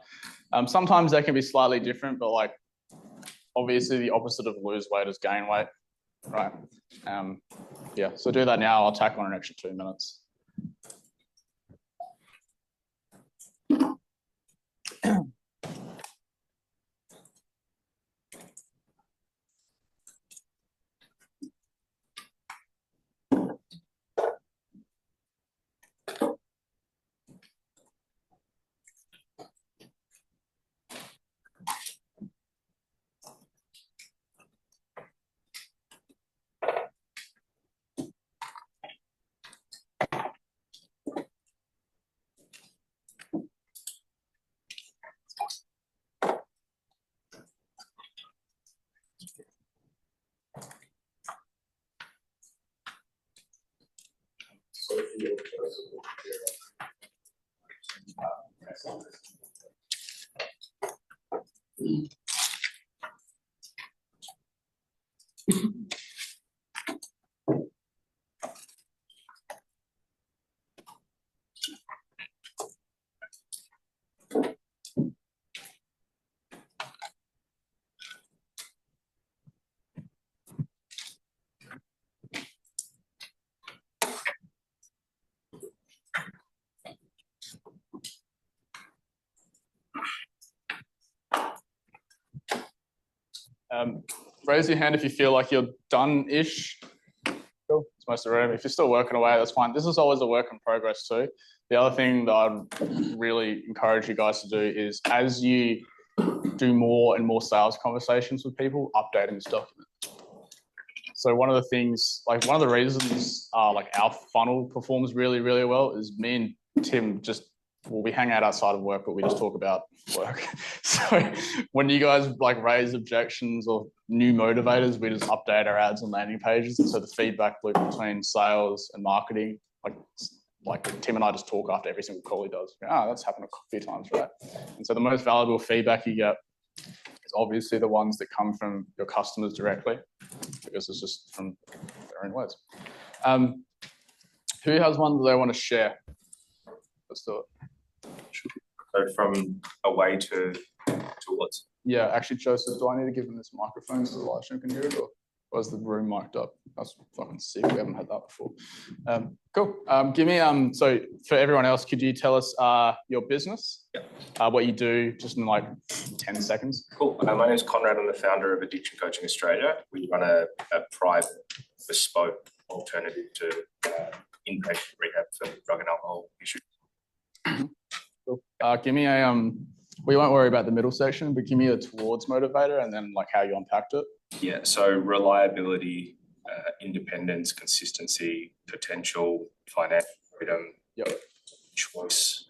Sometimes they can be slightly different, but like obviously the opposite of lose weight is gain weight, right? Yeah, so do that now. I'll tack on an extra 2 minutes. Raise your hand if you feel like you're done-ish. Cool. It's most of the room. If you're still working away, that's fine. This is always a work in progress too. The other thing that I'd really encourage you guys to do is as you do more and more sales conversations with people, updating this document. So one of the things, like one of the reasons like our funnel performs really, really well is me and Tim just, well, we hang out outside of work, but we just talk about work. So when you guys like raise objections or new motivators, we just update our ads and landing pages. And so the feedback loop between sales and marketing, like Tim and I just talk after every single call he does. That's happened a few times, right? And so the most valuable feedback you get is obviously the ones that come from your customers directly, because it's just from their own words. Who has one that they want to share? Let's do it. So from away to towards. Yeah, actually, Joseph, do I need to give them this microphone so the live stream can hear it, or is the room mic'd up? That's fucking sick. We haven't had that before. Cool. Give me so for everyone else, could you tell us your business? Yeah. What you do, just in like 10 seconds. Cool. My name is Conrad. I'm the founder of Addiction Coaching Australia. We run a private, bespoke alternative to inpatient rehab for drug and alcohol issues. Cool. Give me a we won't worry about the middle section, but give me a towards motivator and then like how you unpacked it. Yeah. So reliability, independence, consistency, potential, financial freedom, Yep. choice,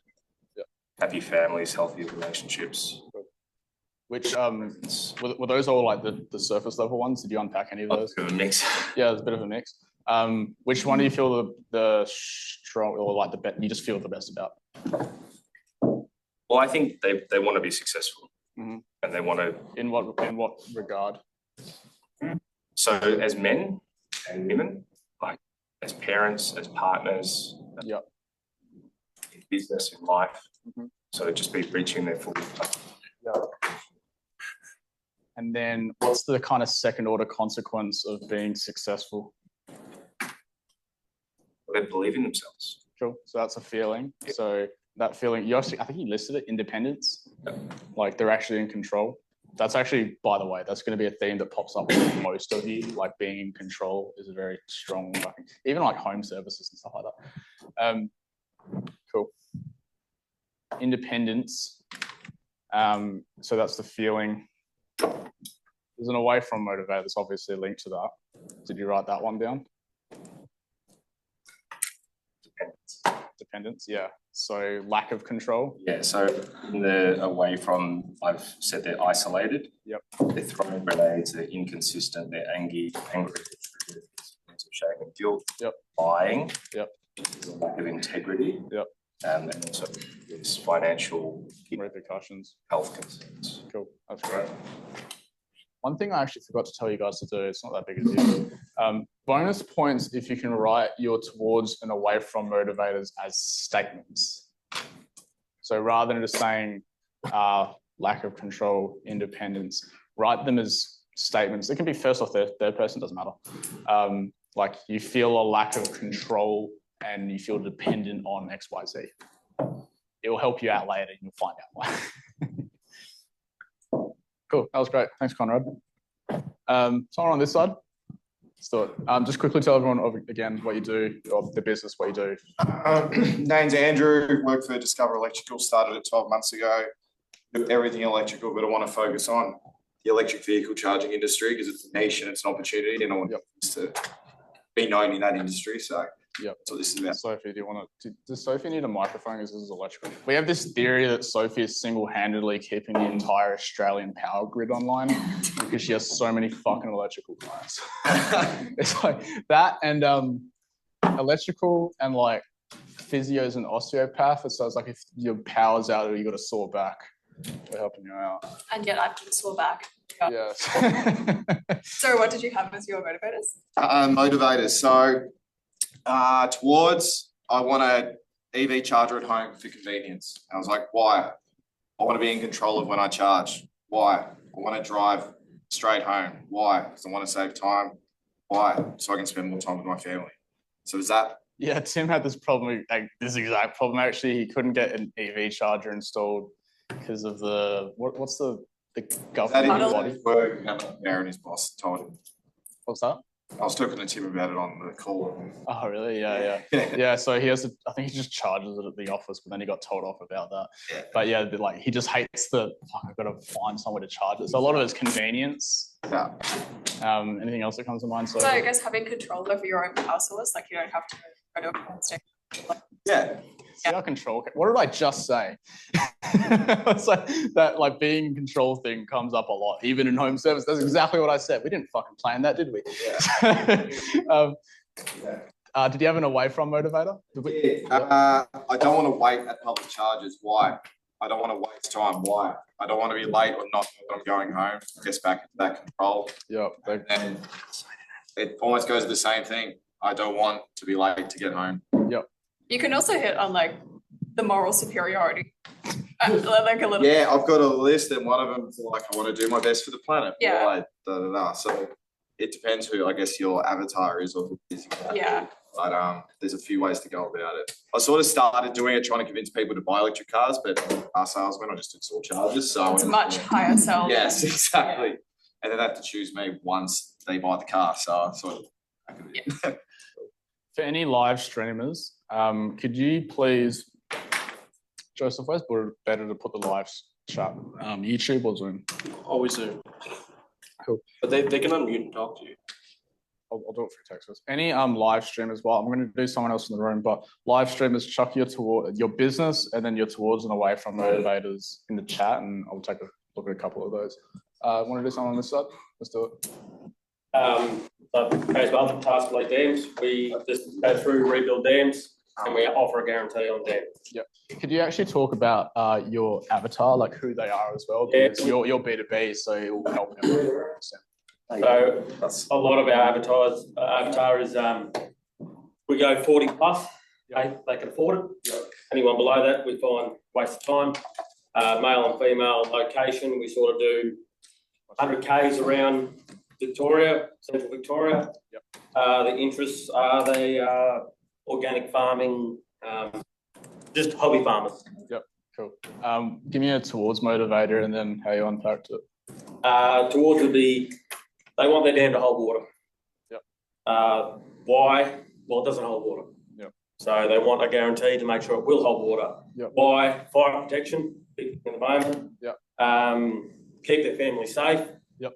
yep. Happy families, healthy relationships. Cool. Which were those all like the surface level ones? Did you unpack any of those? A bit of a mix. Yeah, there's a bit of a mix. Which one do you feel the strong or like the best? You just feel the best about? Well, I think they want to be successful, mm-hmm. and they want to. In what regard? So, as men and women, like as parents, as partners, yep. in business, in life. Mm-hmm. So, just be reaching their full. Yep. And then, what's the kind of second order consequence of being successful? They believe in themselves. Cool. So that's a feeling. Yep. So that feeling, I think you listed it, independence. Yep. Like they're actually in control. that's actually, by the way, that's going to be a theme that pops up with most of you. Like being in control is a very strong, even like home services and stuff like that. Cool. Independence. So that's the feeling. There's an away from motivator that's obviously linked to that. Did you write that one down? Dependence, yeah. So lack of control. Yeah, so in the away from, I've said they're isolated. Yep. They're throwing grenades, they're inconsistent, they're angry, shame and guilt. Yep. Lying. Yep. Lack of integrity. Yep. And also there's financial repercussions, health concerns. Cool, that's great. One thing I actually forgot to tell you guys to do, it's not that big a deal. Bonus points if you can write your towards and away from motivators as statements. So rather than just saying lack of control, independence, write them as statements. It can be first or third person, doesn't matter. Like you feel a lack of control and you feel dependent on X, Y, Z. It will help you out later and you'll find out why. Cool, that was great. Thanks, Conrad. Someone on this side? Let's do it. Just quickly tell everyone again what you do, or the business, what you do. Name's Andrew, work for Discover Electrical, started it 12 months ago. Do everything electrical, but I want to focus on the electric vehicle charging industry because it's a niche and it's an opportunity and I want to be known in that industry. So that's what this is about. Sophie, does Sophie need a microphone because this is electrical? We have this theory that Sophie is single-handedly keeping the entire Australian power grid online because she has so many fucking electrical clients. It's like that and electrical and like physios and osteopath. So it's like if your power's out or you got a sore back, we're helping you out. And yet I've got sore back. Yes. So what did you have as your motivators? Motivators. So towards, I want an EV charger at home for convenience. I was like, why? I want to be in control of when I charge. Why? I want to drive straight home. Why? Because I want to save time. Why? So I can spend more time with my family. So is that? Yeah, Tim had this problem, like this exact problem. Actually, he couldn't get an EV charger installed because of the what's the government body? Aaron, his boss, told him. What's that? I was talking to Tim about it on the call. Oh, really? Yeah. Yeah, so he has to, I think he just charges it at the office, but then he got told off about that. Yeah. But yeah, like he just hates I've got to find somewhere to charge it. So a lot of it's convenience. Yeah. Anything else that comes to mind? So I guess having control over your own power source, like you don't have to go to a power station. Yeah. See our control. What did I just say? It's like that, like being in control thing comes up a lot, even in home service. That's exactly what I said. We didn't fucking plan that, did we? Yeah. Did you have an away from motivator? I don't want to wait at public charges. Why? I don't want to waste time. Why? I don't want to be late or not when I'm going home. I guess back into that control. Yeah. And it almost goes to the same thing. I don't want to be late to get home. Yep. You can also hit on like the moral superiority. Like a little. Yeah, I've got a list, and one of them is like, I want to do my best for the planet. Yeah. Why, So it depends who, I guess, your avatar is or who is. Yeah. But there's a few ways to go about it. I sort of started doing it, trying to convince people to buy electric cars, but our salesmen, I just install chargers. So It's a much higher sell. Yes, exactly. Yeah. And then they have to choose me once they buy the car. So I sort of. For any live streamers, could you please, Joseph, where's better to put the live chat? YouTube or Zoom? Always Zoom. Cool. But they can unmute and talk to you. I'll do it through text. Any live streamers, well, I'm going to do someone else in the room, but live streamers, chuck your business and then your towards and away from motivators in the chat, and I'll take a look at a couple of those. Want to do something on this side? Let's do it. As well for task like dams, we just go through, rebuild dams, and we offer a guarantee on dams. Yep. Could you actually talk about your avatar, like who they are as well? Yeah. Because you're B2B, so it will help them. So a lot of our avatar is we go 40 plus. They can afford it. Anyone below that, we find waste of time. Male and female location, we sort of do 100 Ks around Victoria, central Victoria. Yep. The interests are organic farming, just hobby farmers. Yep, cool. Give me a towards motivator and then how you unpacked it. Towards would be, they want their dam to hold water. Yep. Why? Well, it doesn't hold water. Yep. So they want a guarantee to make sure it will hold water. Yep. Why? Fire protection, big in the moment. Yep. Keep their family safe. Yep.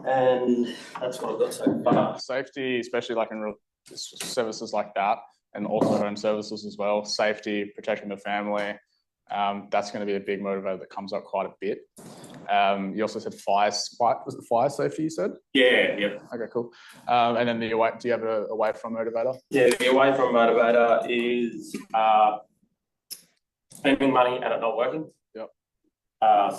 And that's what I've got so far. Safety, especially like in services like that, and also home services as well. Safety, protecting the family. That's going to be a big motivator that comes up quite a bit. You also said fire. Was it fire safety? You said. Yeah. Okay, cool. And then do you have a away from motivator? Yeah, the away from motivator is spending money and it not working. Yep.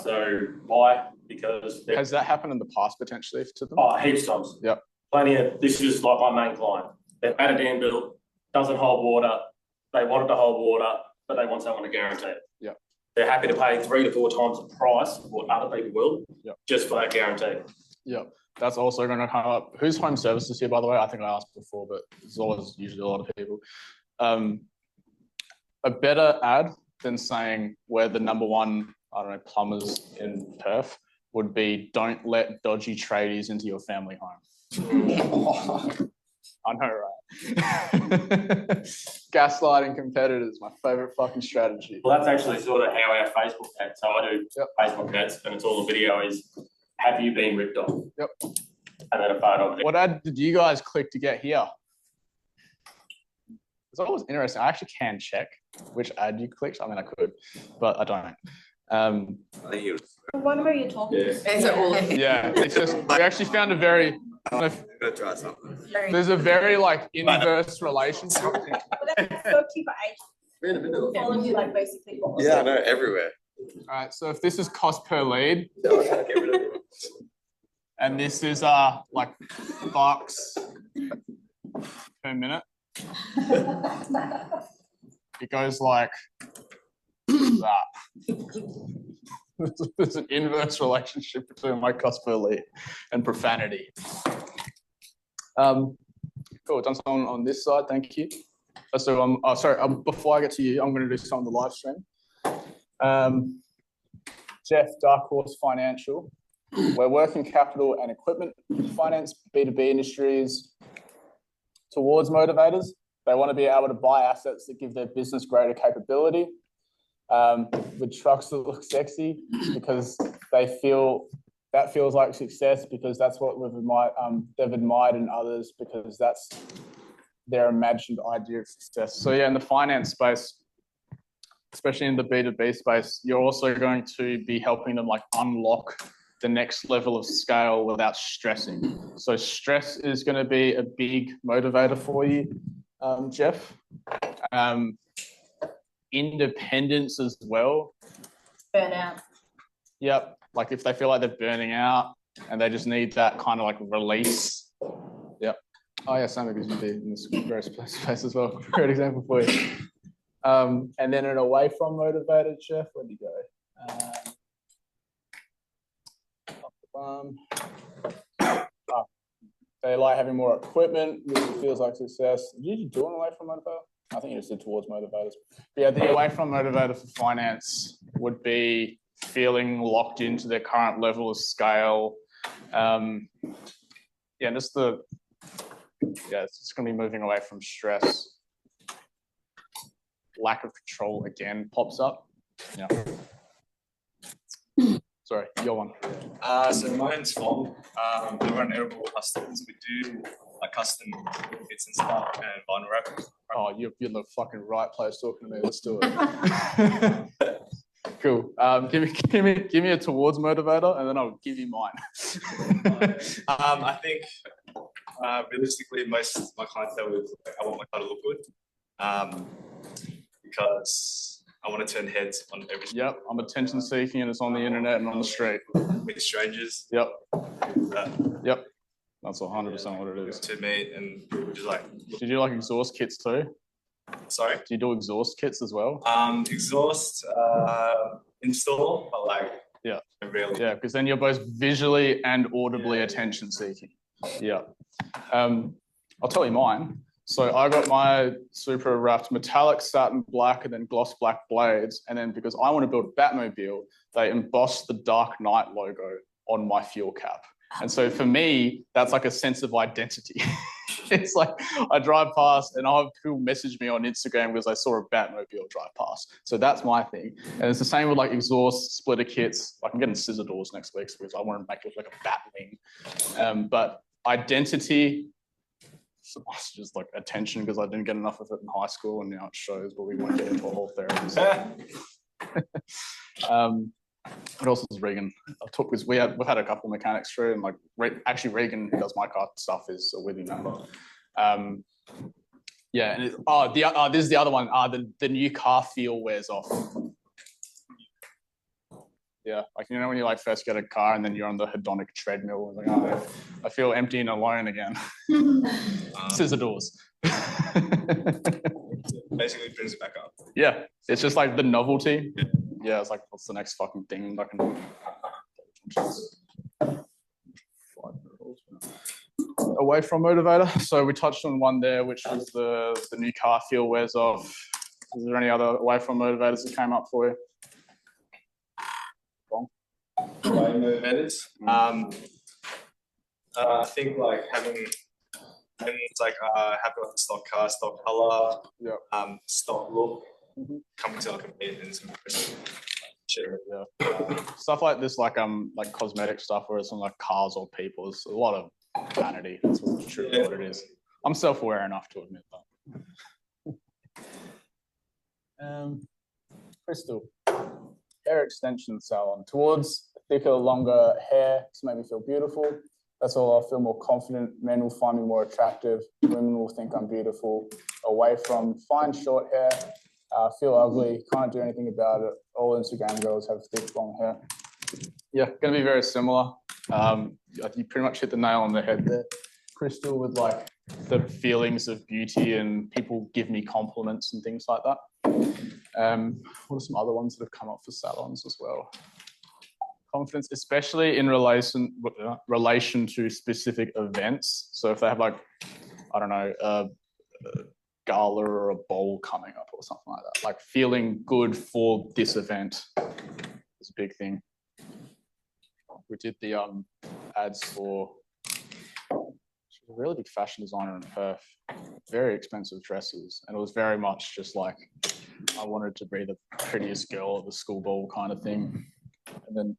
So why? Because Has that happened in the past potentially to them? heaps of times. Yep. Plenty of. This is like my main client. They've had a dam built, doesn't hold water. They want it to hold water, but they want someone to guarantee it. Yep. They're happy to pay 3 to 4 times the price of what other people will. Yep. Just for that guarantee. Yep. That's also going to come up. Who's home services here, by the way? I think I asked before, but there's always usually a lot of people. A better ad than saying we're the number one, I don't know, plumbers in Perth would be don't let dodgy tradies into your family home. I know, right? Gaslighting competitors, my favorite fucking strategy. Well, that's actually sort of how our Facebook ad. So I do Facebook ads, and it's all the video is, have you been ripped off? Yep. And then a photo of it. What ad did you guys click to get here? It's always interesting. I actually can check which ad you clicked. I mean, I could, but I don't. What are you talking? Yeah. Is it all? Yeah, it's just we actually found a very. Try something. There's a very like inverse relationship. Follow you like basically. Yeah, I know, everywhere. All right, so if this is cost per lead, and this is like bucks per minute, it goes like that. There's an inverse relationship between my cost per lead and profanity. Cool, done something on this side, thank you. So before I get to you, I'm going to do some on the live stream. Jeff, Dark Horse Financial. We're working capital and equipment finance, B2B industries towards motivators. They want to be able to buy assets that give their business greater capability. With trucks that look sexy because they feel that feels like success because that's what they've admired in others because that's their imagined idea of success. So yeah, in the finance space, especially in the B2B space, you're also going to be helping them like unlock the next level of scale without stressing. So stress is going to be a big motivator for you, Jeff. Independence as well. Burnout. Yep. Like if they feel like they're burning out and they just need that kind of like release. Yep. Oh yeah, Sam, because you'd be in this very space as well. Great example for you. And then an away from motivated, Jeff, where'd you go? They like having more equipment, which feels like success. Did you do an away from motivator? I think you just did towards motivators. But yeah, the away from motivator for finance would be feeling locked into their current level of scale. It's just going to be moving away from stress. Lack of control again pops up. Yeah. Sorry, your one. So mine's Fong. We run edible customs. We do like custom bits and stuff and vinyl wrap. Oh, you're in the fucking right place talking to me. Let's do it. Cool. Give me a towards motivator, and then I'll give you mine. I think realistically, most of my clientele is I want my car to look good, because I want to turn heads on everything. Yep, I'm attention seeking, and it's on the internet and on the street. With strangers. Yep. Yep. That's 100% what it is. To me, and people just like. Do you do like exhaust kits too? Sorry? Do you do exhaust kits as well? Exhaust install, but like. Yeah. Really. Yeah, because then you're both visually and audibly attention seeking. Yeah. I'll tell you mine. So I got my super wrapped metallic satin black and then gloss black blades. And then because I want to build a Batmobile, they embossed the Dark Knight logo on my fuel cap. And so for me, that's like a sense of identity. It's like I drive past and I'll have people message me on Instagram because I saw a Batmobile drive past. So that's my thing. And it's the same with like exhaust splitter kits. Like I'm getting scissor doors next week because I want to make it look like a bat wing. But identity, it's just like attention because I didn't get enough of it in high school and now it shows, but we won't get into a whole therapy. What else is Regan? We've had a couple of mechanics through, and like actually Regan, who does my car stuff, is a Withy member. Yeah, and this is the other one. The new car feel wears off. Yeah, like you know when you like first get a car and then you're on the hedonic treadmill, like oh, I feel empty and alone again. Scissor doors. Basically brings it back up. Yeah, it's just like the novelty. Yeah, it's like, what's the next fucking thing I can do? Away from motivator. So we touched on one there, which was the new car feel wears off. Is there any other away from motivators that came up for you? Away motivators. I think like having like happy with the stock car, stock color, stock look, coming to like a bit and some shit. Yeah. Stuff like this, like cosmetic stuff, where it's on like cars or people, it's a lot of vanity. That's what it is. I'm self-aware enough to admit that. Crystal, hair extension salon. Towards thicker, longer hair to make me feel beautiful. That's all. I'll feel more confident. Men will find me more attractive. Women will think I'm beautiful. Away from fine short hair. Feel ugly. Can't do anything about it. All Instagram girls have thick, long hair. Yeah, going to be very similar. You pretty much hit the nail on the head there, Crystal, with like the feelings of beauty and people give me compliments and things like that. What are some other ones that have come up for salons as well? Confidence, especially in relation to specific events. So if they have like, I don't know, a gala or a ball coming up or something like that, like feeling good for this event is a big thing. We did the ads for a really big fashion designer in Perth, very expensive dresses, and it was very much just like I wanted to be the prettiest girl at the school ball kind of thing, and then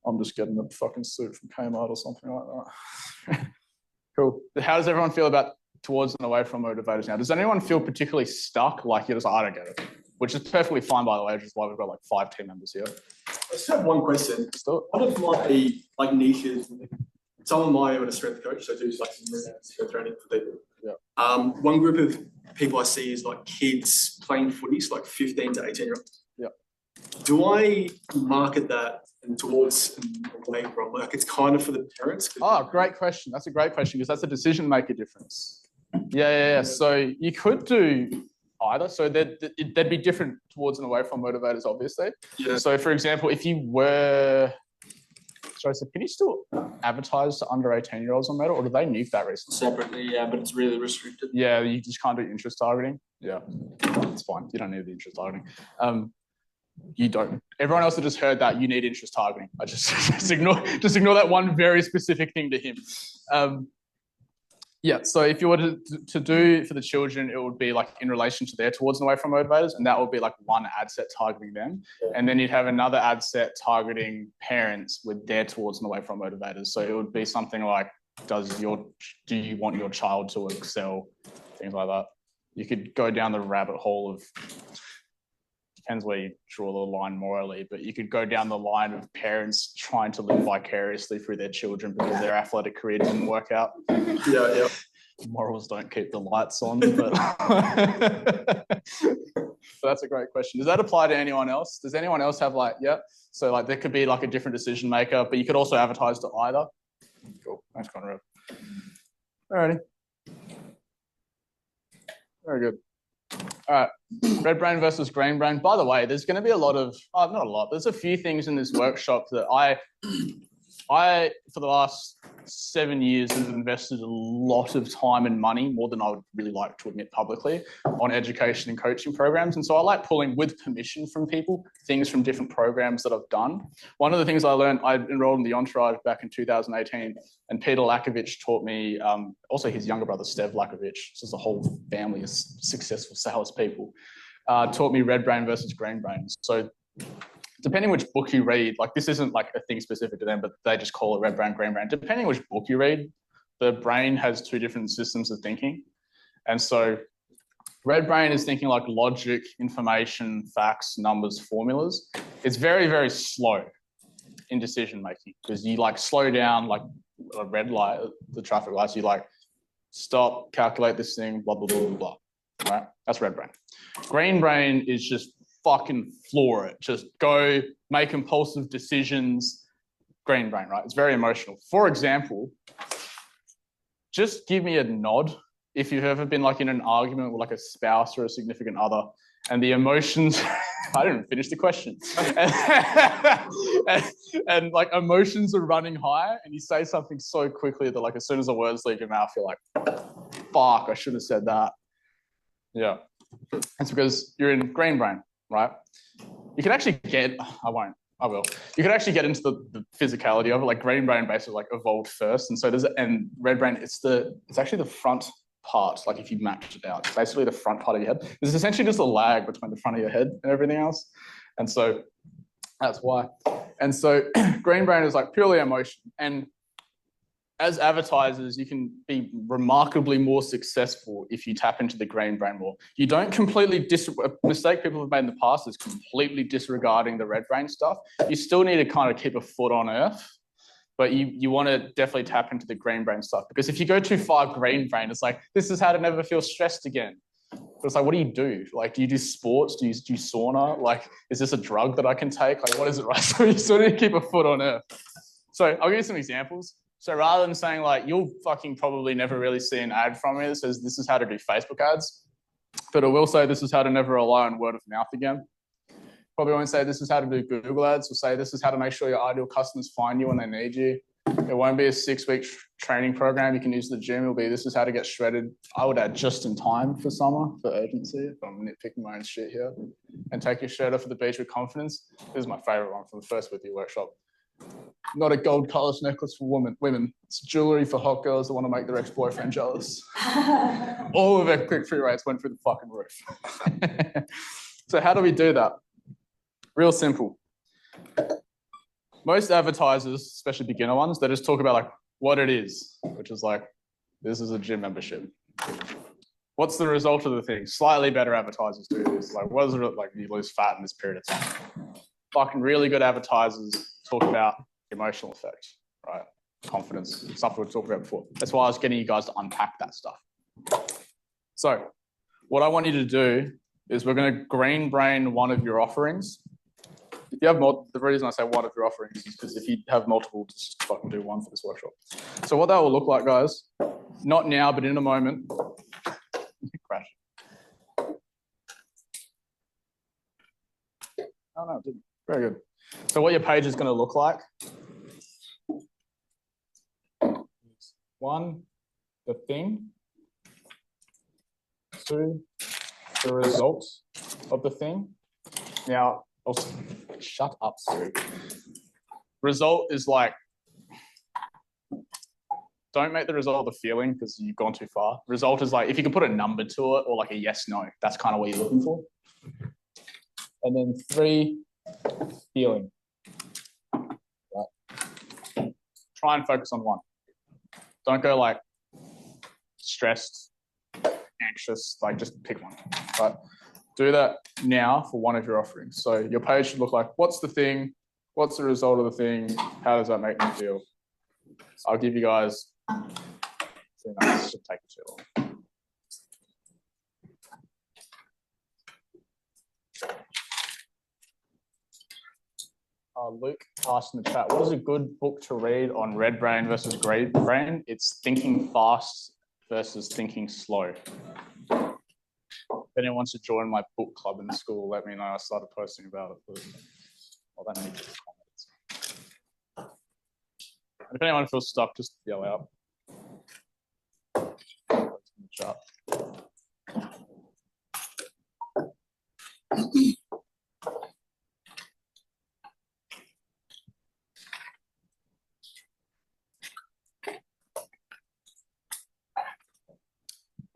I'm just getting a fucking suit from Kmart or something like that. Cool. How does everyone feel about towards and away from motivators now? Does anyone feel particularly stuck? Like you're just, I don't get it. Which is perfectly fine, by the way, which is why we've got like 5 team members here. I just have one question. Still? One of my like niches, some of my own a strength coach, so I do like some strength training for people. Yeah. One group of people I see is like kids playing footy, so like 15 to 18 year olds. Yeah. Do I market that and towards and away from? Like it's kind of for the parents. Oh, great question. That's a great question because that's a decision maker difference. Yeah. So you could do either. So there'd be different towards and away from motivators, obviously. Yeah. So for example, if you were, so can you still advertise to under 18-year-olds on Meta, or did they nuke that recently? Separately, yeah, but it's really restricted. Yeah, you just can't do interest targeting. Yeah, it's fine. You don't need the interest targeting. You don't. Everyone else that just heard that, you need interest targeting. I just ignore that one very specific thing to him. Yeah, so if you were to do for the children, it would be like in relation to their towards and away from motivators, and that would be like one ad set targeting them. Yeah. And then you'd have another ad set targeting parents with their towards and away from motivators. So it would be something like, do you want your child to excel? Things like that. You could go down the rabbit hole of, depends where you draw the line morally, but you could go down the line of parents trying to live vicariously through their children because their athletic career didn't work out. Yeah. Morals don't keep the lights on, but so that's a great question. Does that apply to anyone else? Does anyone else have like, so like there could be like a different decision maker, but you could also advertise to either. Cool, thanks, Conrad. Alrighty. Very good. All right, red brain versus green brain. By the way, there's going to be a lot of, not a lot, there's a few things in this workshop that I for the last 7 years and have invested a lot of time and money, more than I would really like to admit publicly, on education and coaching programs. And so I like pulling, with permission from people, things from different programs that I've done. One of the things I learned, I enrolled in the Entourage back in 2018, and Peter Lakovich taught me, also his younger brother, Stev Lakovich, so the whole family of successful sales people, taught me red brain versus green brain. So depending which book you read, like this isn't like a thing specific to them, but they just call it red brain, green brain. Depending which book you read, the brain has two different systems of thinking. And so red brain is thinking like logic, information, facts, numbers, formulas. It's very, very slow in decision making because you like slow down like a red light, the traffic lights, you like stop, calculate this thing, blah, blah, blah, blah, blah. Right? That's red brain. Green brain is just fucking floor it. Just go make impulsive decisions. Green brain, right? It's very emotional. For example, just give me a nod if you've ever been like in an argument with like a spouse or a significant other and the emotions, I didn't finish the question. And like emotions are running high and you say something so quickly that like as soon as the words leave your mouth, you're like, fuck, I should have said that. Yeah. It's because you're in green brain, right? You can actually get, I will. You can actually get into the physicality of it. Like green brain basically like evolved first. And so does it, and red brain, it's actually the front part. Like if you match it out, it's basically the front part of your head. There's essentially just a lag between the front of your head and everything else. And so that's why. And so green brain is like purely emotion. And as advertisers, you can be remarkably more successful if you tap into the green brain more. You don't completely a mistake people have made in the past is completely disregarding the red brain stuff. You still need to kind of keep a foot on earth, but you want to definitely tap into the green brain stuff because if you go too far green brain, it's like, this is how to never feel stressed again. But it's like, what do you do? Like, do you do sports? Do you sauna? Like, is this a drug that I can take? Like, what is it, right? So you sort of keep a foot on earth. So I'll give you some examples. So rather than saying like, you'll fucking probably never really see an ad from me that says this is how to do Facebook ads, but I will say this is how to never rely on word of mouth again. Probably won't say this is how to do Google ads. We'll say this is how to make sure your ideal customers find you when they need you. It won't be a 6-week training program. You can use the gym. It'll be this is how to get shredded. I would add just in time for summer for urgency if I'm nitpicking my own shit here. And take your shirt off at the beach with confidence. This is my favorite one from the first with your workshop. Not a gold collar necklace for women. It's jewelry for hot girls that want to make their ex-boyfriend jealous. All of their click-through rates went through the fucking roof. So how do we do that? Real simple. Most advertisers, especially beginner ones, they just talk about like what it is, which is like, this is a gym membership. What's the result of the thing? Slightly better advertisers do this. Like, what is it like? You lose fat in this period of time. Fucking really good advertisers talk about emotional effect, right? Confidence, stuff we talked about before. That's why I was getting you guys to unpack that stuff. So what I want you to do is we're going to green brain one of your offerings. If you have the reason I say one of your offerings is because if you have multiple, just fucking do one for this workshop. So what that will look like, guys, not now, but in a moment. Crash. Oh, no, it didn't. Very good. So what your page is going to look like. 1, the thing. 2, the results of the thing. Now, also, shut up, Siri. Result is like, don't make the result a feeling because you've gone too far. Result is like, if you can put a number to it or like a yes, no, that's kind of what you're looking for. And then 3, feeling. Right. Try and focus on 1. Don't go like stressed, anxious, like just pick 1. Right. Do that now for one of your offerings. So your page should look like, what's the thing? What's the result of the thing? How does that make me feel? I'll give you guys, this should take too long. Luke asked in the chat, what is a good book to read on red brain versus grey brain? It's Thinking Fast versus Thinking Slow. If anyone wants to join my book club in school, let me know. I started posting about it. Well, that needs comments. If anyone feels stuck, just yell out. Chat.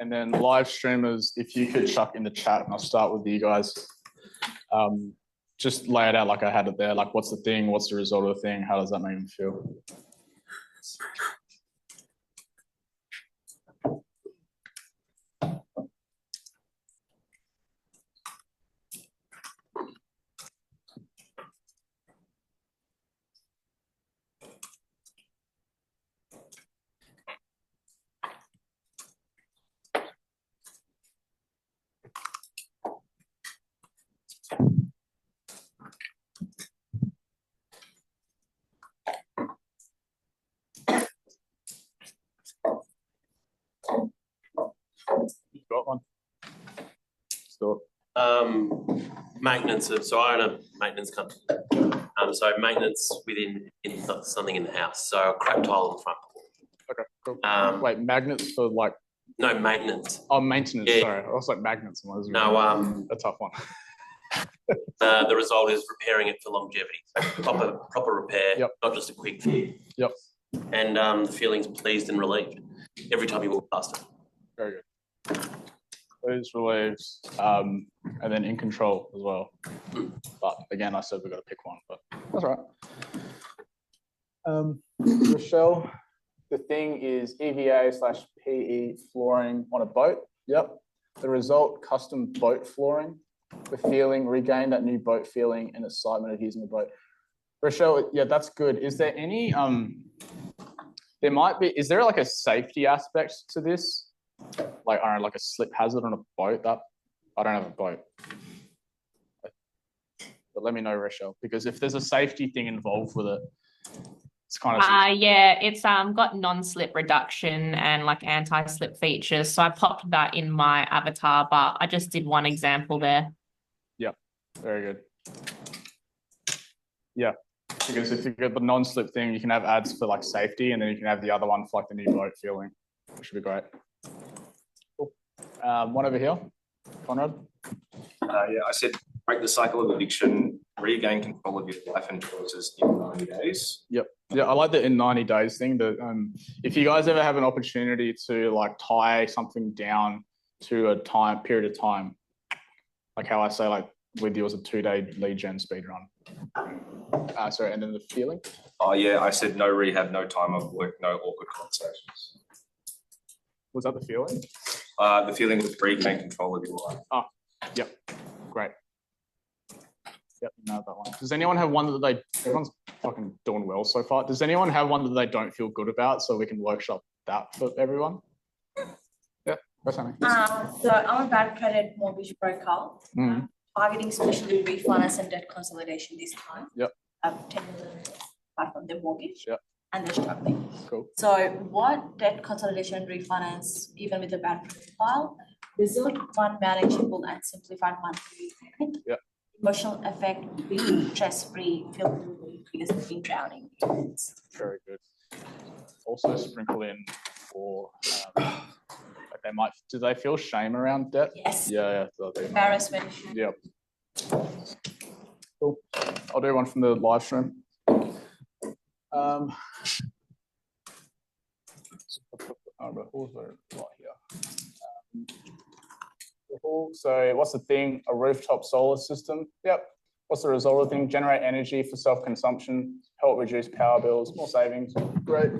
And then live streamers, if you could chuck in the chat, and I'll start with you guys. Just lay it out like I had it there. Like, what's the thing? What's the result of the thing? How does that make them feel? You've got one. Still. Maintenance of, so I own a maintenance company. So maintenance within something in the house. So a crack tile on the front. Okay, cool. Wait, magnets for like? No, maintenance. Oh, maintenance. Yeah. Sorry, I was like magnets. No, a tough one. The result is repairing it for longevity. So proper repair, Yep. not just a quick fix. Yep. And the feeling's pleased and relieved every time you walk past it. Very good. Pleased, relieved, and then in control as well. But again, I said we've got to pick one, but that's all right. Rochelle, the thing is EVA/PE flooring on a boat. Yep. The result, custom boat flooring. The feeling, regain that new boat feeling and excitement of using the boat. Rochelle, yeah, that's good. Is there any, there might be, is there like a safety aspect to this? Like, I don't know, like a slip hazard on a boat? That I don't have a boat. But let me know, Rochelle, because if there's a safety thing involved with it, it's kind of... Yeah, it's got non-slip reduction and like anti-slip features. So I popped that in my avatar, but I just did one example there. Yeah, very good. Yeah, because if you get the non-slip thing, you can have ads for like safety, and then you can have the other one for like the new boat feeling, which would be great. Cool. One over here, Conrad. Yeah, I said break the cycle of addiction, regain control of your life and choices in 90 days. Yep. Yeah, I like the in 90 days thing. That if you guys ever have an opportunity to like tie something down to a period of time, like how I say, like with you was a 2-day lead gen speed run. Sorry, and then the feeling. Oh yeah, I said no rehab, no time off work, no awkward conversations. Was that the feeling? The feeling was regain control of your life. Oh, yep, great. Yep, you know that one. Does anyone have one that they? Everyone's fucking doing well so far. Does anyone have one that they don't feel good about, so we can workshop that for everyone? Yeah, that's something. So I'm a bad credit mortgage broker. Targeting especially refinance and debt consolidation this time. Yep. 10 million apart from their mortgage. Yep. And they're struggling. Cool. So what debt consolidation and refinance, even with a bad profile, result one manageable and simplified monthly repayment. Yep. Emotional effect, be stress-free, feel really because they've been drowning. Very good. Also sprinkle in for like they might. Do they feel shame around debt? Yes. Yeah. Embarrassment. Yep. Cool. I'll do one from the live stream. Right here. So what's the thing? A rooftop solar system. Yep. What's the result of the thing? Generate energy for self-consumption, help reduce power bills, more savings. Great.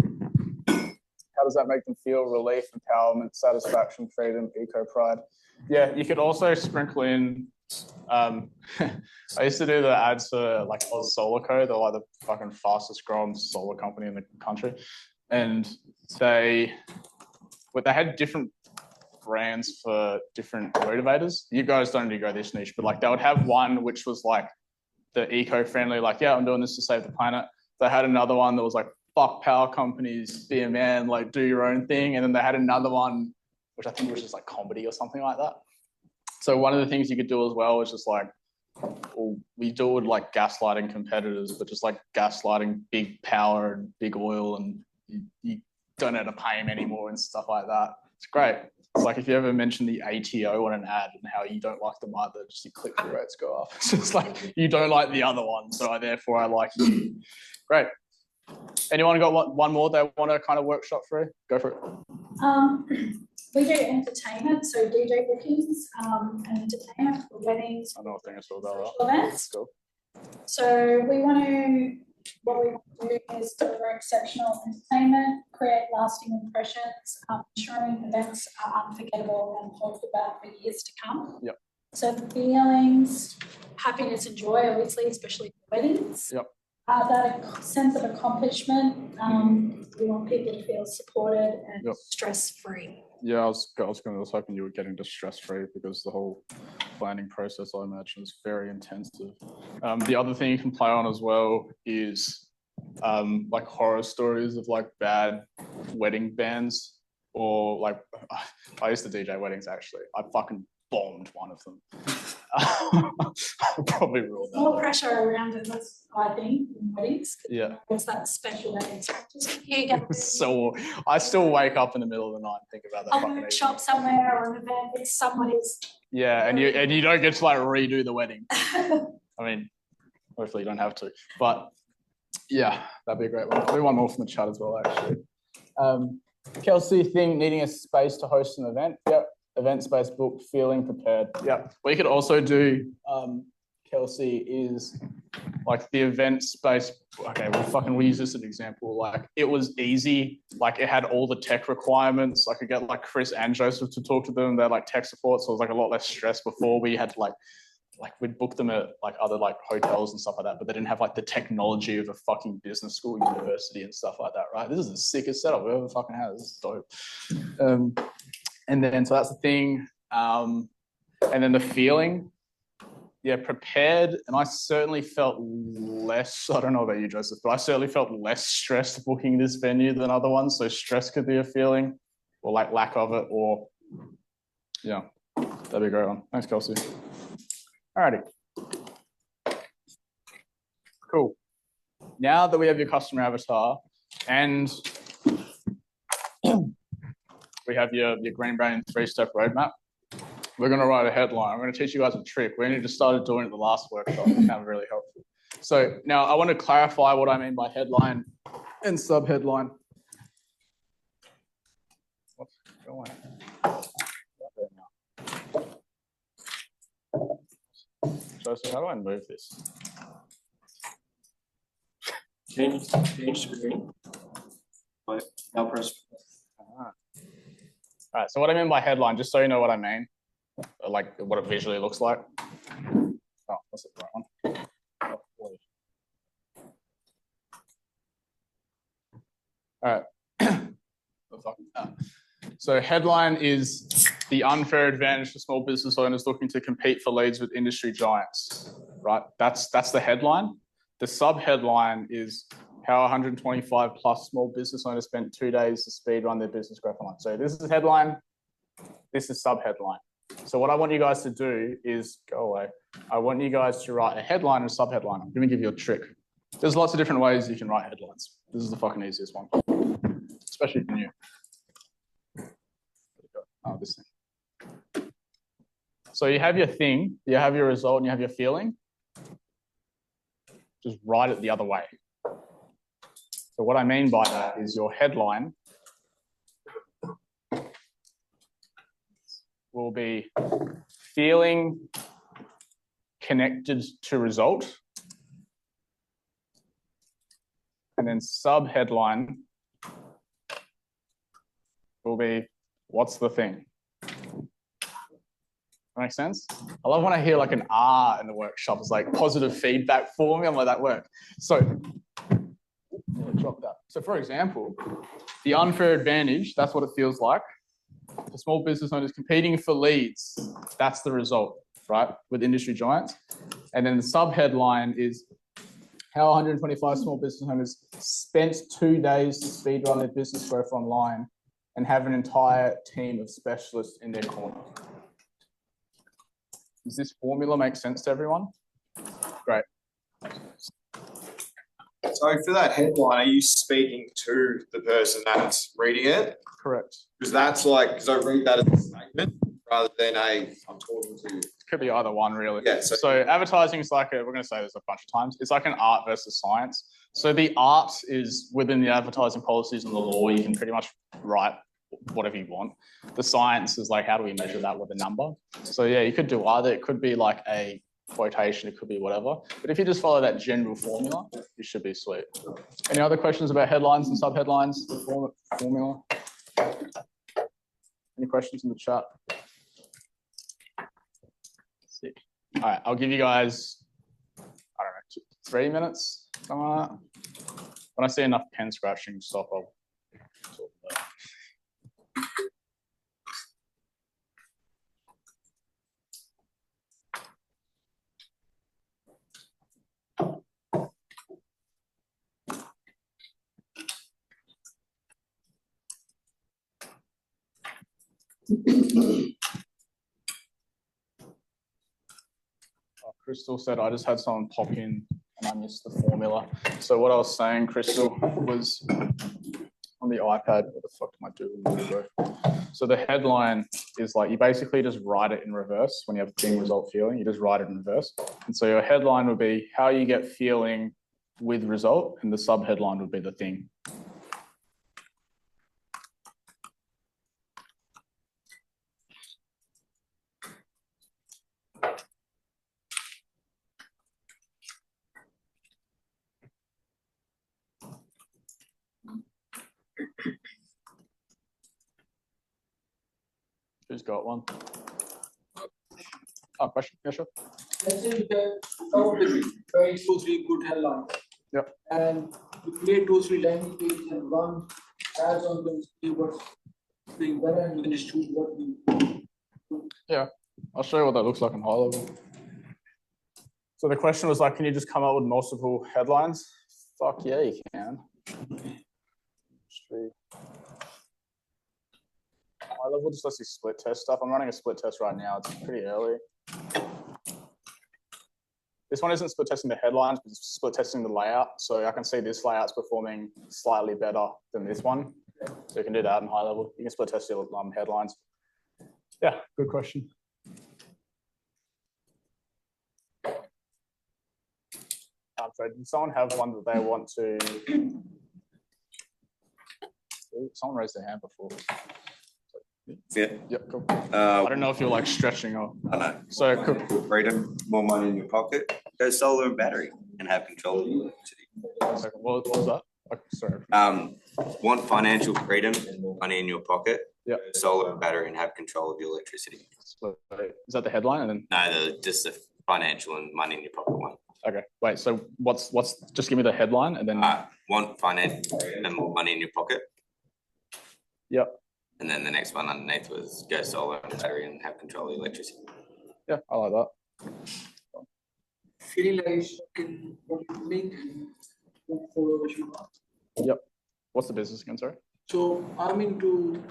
How does that make them feel? Relief, empowerment, satisfaction, freedom, eco-pride. Yeah, you could also sprinkle in, I used to do the ads for like Oz Solar Co. They're like the fucking fastest growing solar company in the country. And they had different brands for different motivators. You guys don't need to go this niche, but like they would have one which was like the eco-friendly, like, yeah, I'm doing this to save the planet. They had another one that was like, fuck power companies, be a man, like do your own thing. And then they had another one, which I think was just like comedy or something like that. So one of the things you could do as well is just like or we do it with like gaslighting competitors, but just like gaslighting big power and big oil, and you don't know how to pay them anymore and stuff like that. It's great. It's like if you ever mention the ATO on an ad and how you don't like them either, just your click-through rates go up. It's just like you don't like the other one, so therefore I like you. Great. Anyone got one more they want to kind of workshop through? Go for it. We do entertainment, so DJ bookings and entertainment for weddings. I know a thing or two about that. Events. Cool. So what we want to do is deliver exceptional entertainment, create lasting impressions, ensuring events are unforgettable and talked about for years to come. Yep. So the feelings, happiness and joy, obviously, especially for weddings. Yep. That sense of accomplishment, we want people to feel supported and stress-free. Yeah, I was hoping you were getting to stress-free because the whole planning process, I imagine, is very intensive. The other thing you can play on as well is like horror stories of like bad wedding bands, or like I used to DJ weddings actually. I fucking bombed one of them. I probably ruled that. More pressure around it, that's, I think, in weddings. Yeah. What's that special day? Just here you go. So I still wake up in the middle of the night and think about that. A workshop somewhere or an event, it's somebody's. Yeah, and you don't get to like redo the wedding. I mean, hopefully you don't have to. But yeah, that'd be a great one. I'll do one more from the chat as well, actually. Kelsey, needing a space to host an event. Yep. Event space booked, feeling prepared. Yeah. What you could also do, Kelsey, is like the event space. Okay, we use this as an example. Like it was easy. Like it had all the tech requirements. I could get like Chris and Joseph to talk to them. They're like tech support, so it was like a lot less stress before. We had to like we'd book them at like other like hotels and stuff like that, but they didn't have like the technology of a fucking business school, university and stuff like that, right? This is the sickest setup we've ever fucking had. This is dope. And then, so that's the thing. And then the feeling, yeah, prepared. And I certainly felt less, I don't know about you, Joseph, but I certainly felt less stressed booking this venue than other ones. So stress could be a feeling, or like lack of it, or yeah, that'd be a great one. Thanks, Kelsey. Alrighty. Cool. Now that we have your customer avatar and we have your Green Brain 3-step roadmap, we're going to write a headline. I'm going to teach you guys a trick. We only just started doing it at the last workshop. It's kind of really helpful. So now I want to clarify what I mean by headline and sub-headline. What's going on? Joseph, how do I move this? Change screen. Now press. All right, so what I mean by headline, just so you know what I mean, like what it visually looks like. Oh, that's the right one. All right. So headline is the unfair advantage for small business owners looking to compete for leads with industry giants, right? That's the headline. The sub-headline is how 125 plus small business owners spent 2 days to speed run their business growth online. So this is the headline, this is sub-headline. So what I want you guys to do is, go away. I want you guys to write a headline and a sub-headline. I'm gonna give you a trick. There's lots of different ways you can write headlines. This is the fucking easiest one, especially for you. Oh, this thing. So you have your thing, you have your result, and you have your feeling. Just write it the other way. So what I mean by that is your headline will be feeling connected to result. And then sub-headline will be what's the thing? That makes sense? I love when I hear like an R in the workshop. It's like positive feedback for me. I'm like, that worked. So, drop that. So for example, the unfair advantage, that's what it feels like. For small business owners competing for leads, that's the result, right? With industry giants. And then the sub-headline is how 125 small business owners spent 2 days to speed run their business growth online and have an entire team of specialists in their corner. Does this formula make sense to everyone? great. So for that headline, are you speaking to the person that's reading it? Correct. Because that's like, because I read that as a statement rather than I'm talking to you. Could be either one, really. Yeah. So advertising is like we're going to say this a bunch of times. It's like an art versus science. So the art is within the advertising policies and the law. You can pretty much write whatever you want. The science is like, how do we measure that with a number? So yeah, you could do either. It could be like a quotation, it could be whatever. But if you just follow that general formula, you should be sweet. Any other questions about headlines and subheadlines? The formula? Any questions in the chat? Sick. All right, I'll give you guys, I don't know, 3 minutes, something like that. When I see enough pen scratching, stop. I'll talk about it. Crystal said, I just had someone pop in and I missed the formula. So what I was saying, Crystal, was on the iPad, what the fuck am I doing? So the headline is like, you basically just write it in reverse when you have thing result feeling, you just write it in reverse. And so your headline would be how you get feeling with result, and the subheadline would be the thing. Who's got one? Oh, question? Yeah, sure. Let's say you have very 2-3 good headlines. Yep. And you create 2-3 landing pages and run ads on them, see what's doing better, and you can just choose what you. Yeah, I'll show you what that looks like in high level. So the question was like, can you just come up with multiple headlines? Fuck yeah, you can. High level just lets you split test stuff. I'm running a split test right now. It's pretty early. This one isn't split testing the headlines, but it's split testing the layout. So I can see this layout's performing slightly better than this one. So you can do that in high level. You can split test your headlines. Yeah, good question. So did someone have one that they want to? Someone raised their hand before. Yeah. Yep, cool. I don't know if you're like stretching or. I know. So cool. Freedom, more money in your pocket. Go solar and battery and have control of your electricity. What was that? Oh, sorry. Want financial freedom and more money in your pocket. Yeah. Solar and battery and have control of your electricity. Is that the headline? And then no, just the financial and money in your pocket one. Okay. Wait. So what's just give me the headline and then. Want financial freedom and more money in your pocket. Yep. And then the next one underneath was go solar and battery and have control of the electricity. Yeah, I like that. Feeling like you're stuck in what you think and follow what you want. Yep. What's the business again, sorry? So I'm into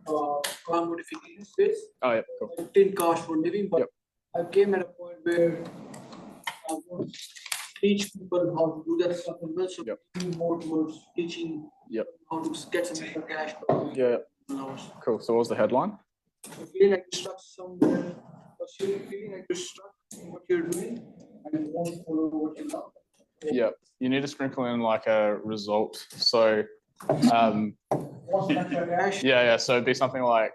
car modification space. Oh yeah, cool. I did cars for living, but I came at a point where I want to teach people how to do that stuff and well, so more towards teaching how to get some extra cash. Yeah. Cool. So what was the headline? So feeling like you're stuck somewhere, or feeling like you're stuck in what you're doing and you want to follow what you love. Yeah. You need to sprinkle in like a result. So yeah. So it'd be something like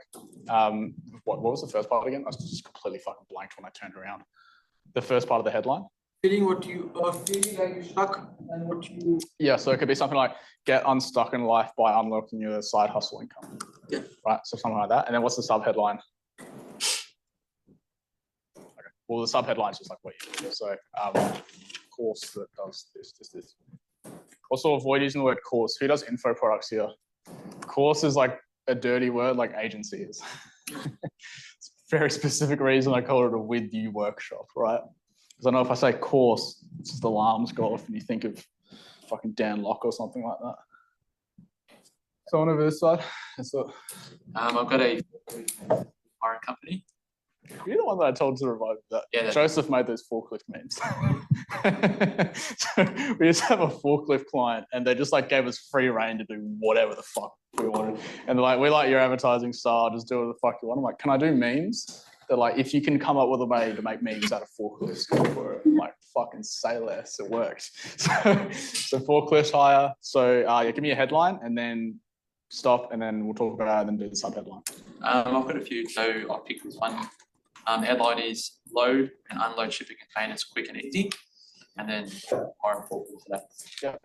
what was the first part again? I was just completely fucking blanked when I turned around. The first part of the headline. Feeling what you feeling like you're stuck and what you. Yeah, so it could be something like get unstuck in life by unlocking your side hustle income. Yeah. Right. So something like that. And then what's the subheadline? Okay. Well, the subheadline is just like what you do. So course that does this. Also avoid using the word course. Who does info products here? Course is like a dirty word like agency is. It's a very specific reason I call it a with you workshop, right? Because I know if I say course, it's just alarms go off and you think of fucking Dan Locke or something like that. Someone over this side? I've got a hiring company. You're the one that I told to revive that. Yeah. Joseph made those forklift memes. So we used to have a forklift client and they just like gave us free reign to do whatever the fuck we wanted. And they're like, we like your advertising style, just do whatever the fuck you want. I'm like, can I do memes? They're like, if you can come up with a way to make memes out of forklifts, go for it. I'm like, fucking say less. It worked. So forklift hire. So yeah, give me a headline and then stop and then we'll talk about it and then do the sub headline. I've got a few, so I'll pick this one. The headline is load and unload shipping containers quick and easy. And then hire a forklift for that. Yep.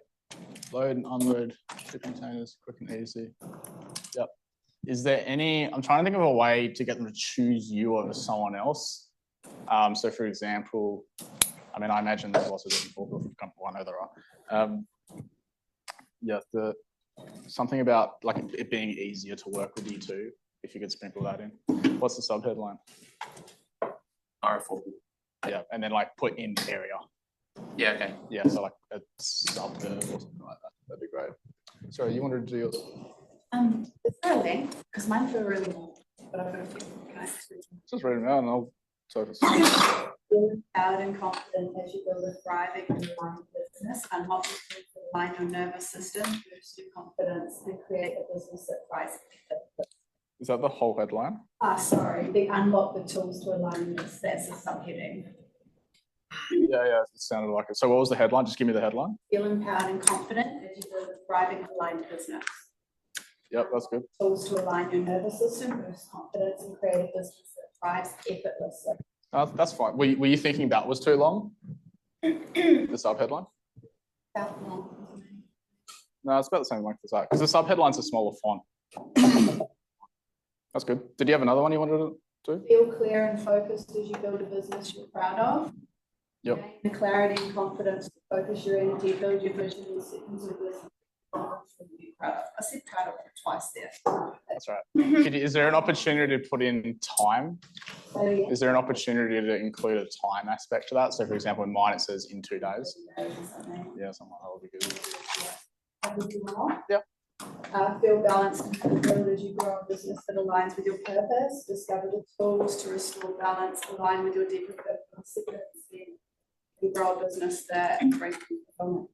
Load and unload shipping containers quick and easy. Yep. Is there any, I'm trying to think of a way to get them to choose you over someone else. So for example, I mean, I imagine there's lots of different forklift companies. I know there are. Yeah, something about like it being easier to work with you too, if you could sprinkle that in. What's the sub headline? RF4. Yeah, and then like put in area. Yeah, okay. Yeah, so like a suburb or something like that. That'd be great. Sorry, you wanted to do yours? Is there a link? Because mine feel really long, but I've got a few. Can I just read them out and I'll sort of. Feeling proud and confident as you build a thriving and aligned business, unlock the tools to align your nervous system, boost your confidence, and create a business that thrives. Is that the whole headline? Sorry, the unlock the tools to align this. That's a subheading. Yeah, it sounded like it. So what was the headline? Just give me the headline. Feel empowered and confident as you build a thriving aligned business. Yep, that's good. Tools to align your nervous system, boost confidence, and create a business that thrives effortlessly. That's fine. Were you thinking that was too long? The sub headline? No, it's about the same length as that because the sub headline's a smaller font. That's good. Did you have another one you wanted to do? Feel clear and focused as you build a business you're proud of. Yep. Gain the clarity and confidence to focus your energy, build your vision, and set into a business you're proud of. I said proud of it twice there. That's right. Is there an opportunity to put in time? Is there an opportunity to include a time aspect to that? So, for example, in mine it says in 2 days. Yeah, something like that would be good. Yeah. Feel balanced and fulfilled as you grow a business that aligns with your purpose. Discover the tools to restore balance, align with your deeper purpose, and grow a business that brings you fulfillment.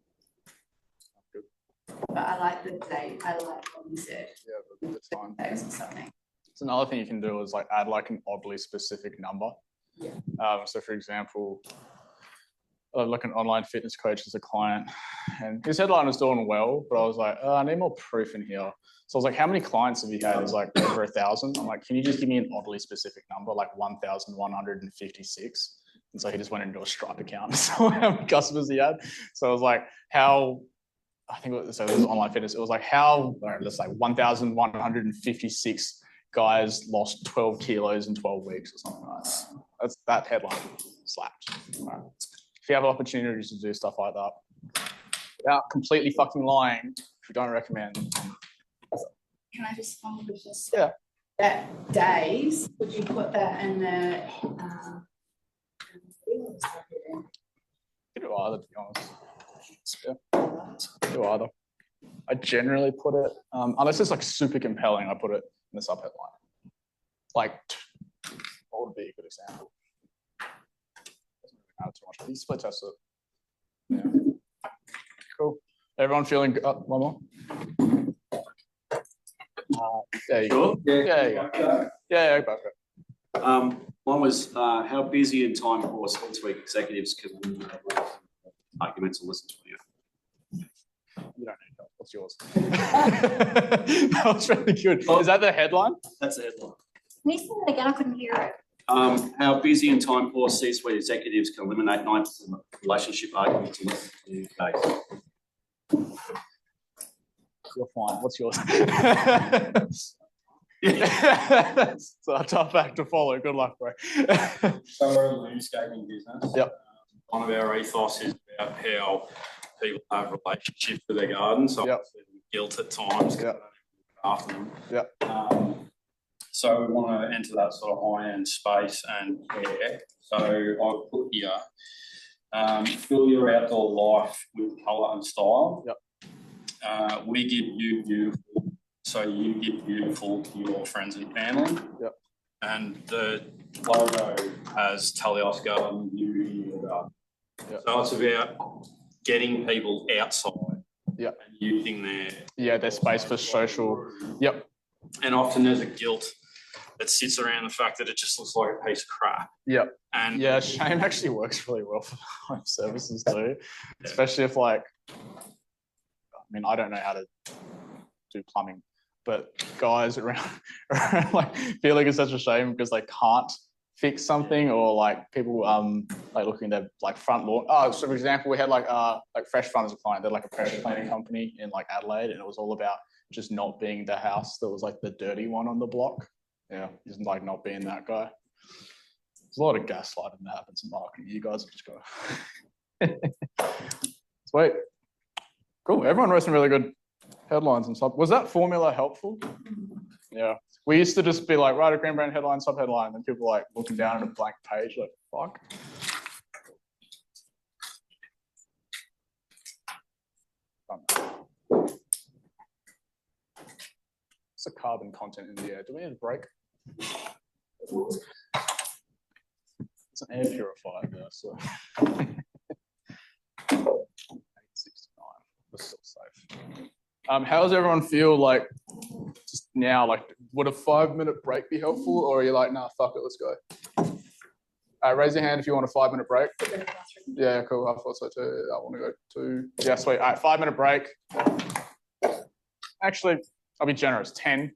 But I like the date. I like what you said. Yeah, the time. Days or something. So another thing you can do is like add like an oddly specific number. Yeah. So for example, like an online fitness coach as a client, and his headline was doing well, but I was like, I need more proof in here. So I was like, how many clients have you had? It was like over 1,000. I'm like, can you just give me an oddly specific number, like 1,156? And so he just went into a Stripe account and saw how many customers he had. So I was like, I think it was online fitness. It was like let's say 1,156 guys lost 12 kilos in 12 weeks or something like that. That headline slapped. Right. If you have opportunities to do stuff like that, without completely fucking lying, we don't recommend. Can I just follow this? Yeah. That days, would you put that in the do either, to be honest. Yeah. Do either. I generally put it, unless it's like super compelling, I put it in the sub headline. Like, what would be a good example? Doesn't really matter too much. You split test it. Yeah. Cool. Everyone feeling good? One more. There you go. Yeah, you go. Yeah, go. One was how busy and time poor C-suite executives can arguments and listen to you. You don't need help. What's yours? That was really good. Is that the headline? That's the headline. Can you say that again? I couldn't hear it. How busy and time poor C-suite executives can eliminate 9% of relationship arguments and listen to you guys. You're fine. What's yours? So a tough act to follow. Good luck, bro. So we're a landscaping business. Yep. One of our ethos is about how people have relationships with their gardens. So obviously guilt at times after them. Yep. So we want to enter that sort of high-end space and care. So I've put here, fill your outdoor life with colour and style. Yep. We give you beautiful, so you give beautiful to your friends and family. Yep. and the logo has Teleoscar and you. So it's about getting people outside. Yeah. And using their space for social. Yep. And often there's a guilt that sits around the fact that it just looks like a piece of crap. Yep. And yeah, shame actually works really well for home services too, especially if like, I mean, I don't know how to do plumbing, but guys around like feel like it's such a shame because they can't fix something, or like people like looking at their like front lawn. Oh, so for example, we had like Fresh Front as a client. They're like a pressure cleaning company in like Adelaide, and it was all about just not being the house that was like the dirty one on the block. Yeah, just like not being that guy. There's a lot of gaslighting that happens in marketing. You guys have just got sweet. Cool. Everyone wrote some really good headlines and stuff. Was that formula helpful? Yeah. We used to just be like, write a green brand headline, sub headline, and people like looking down at a blank page, like, fuck. What's the carbon content in the air? Do we need a break? It's an air purifier there, so. 869. We're still safe. How does everyone feel like just now? Like, would a 5-minute break be helpful, or are you like, nah, fuck it, let's go? Raise your hand if you want a 5-minute break. Yeah, cool. I thought so too. I want to go to. Yeah, sweet. All right, 5-minute break. Actually, I'll be generous. 10.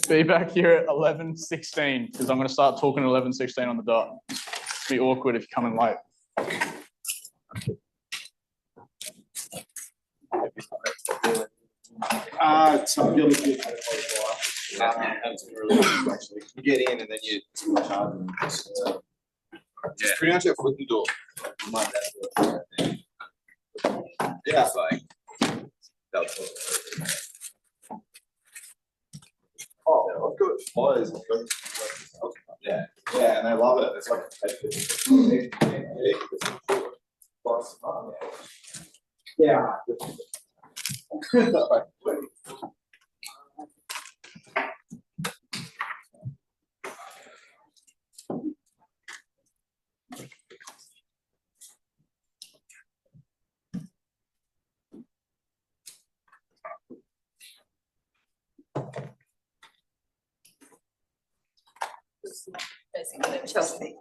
Be back here at 11:16 because I'm going to start talking at 11:16 on the dot. It'll be awkward if you come in late. So you're looking at actually. You get in and then you charge them. Just pretty much what we can do. Yeah, it's like oh, I've got flyers. Yeah, yeah, and they love it. It's like yeah. Chelsea.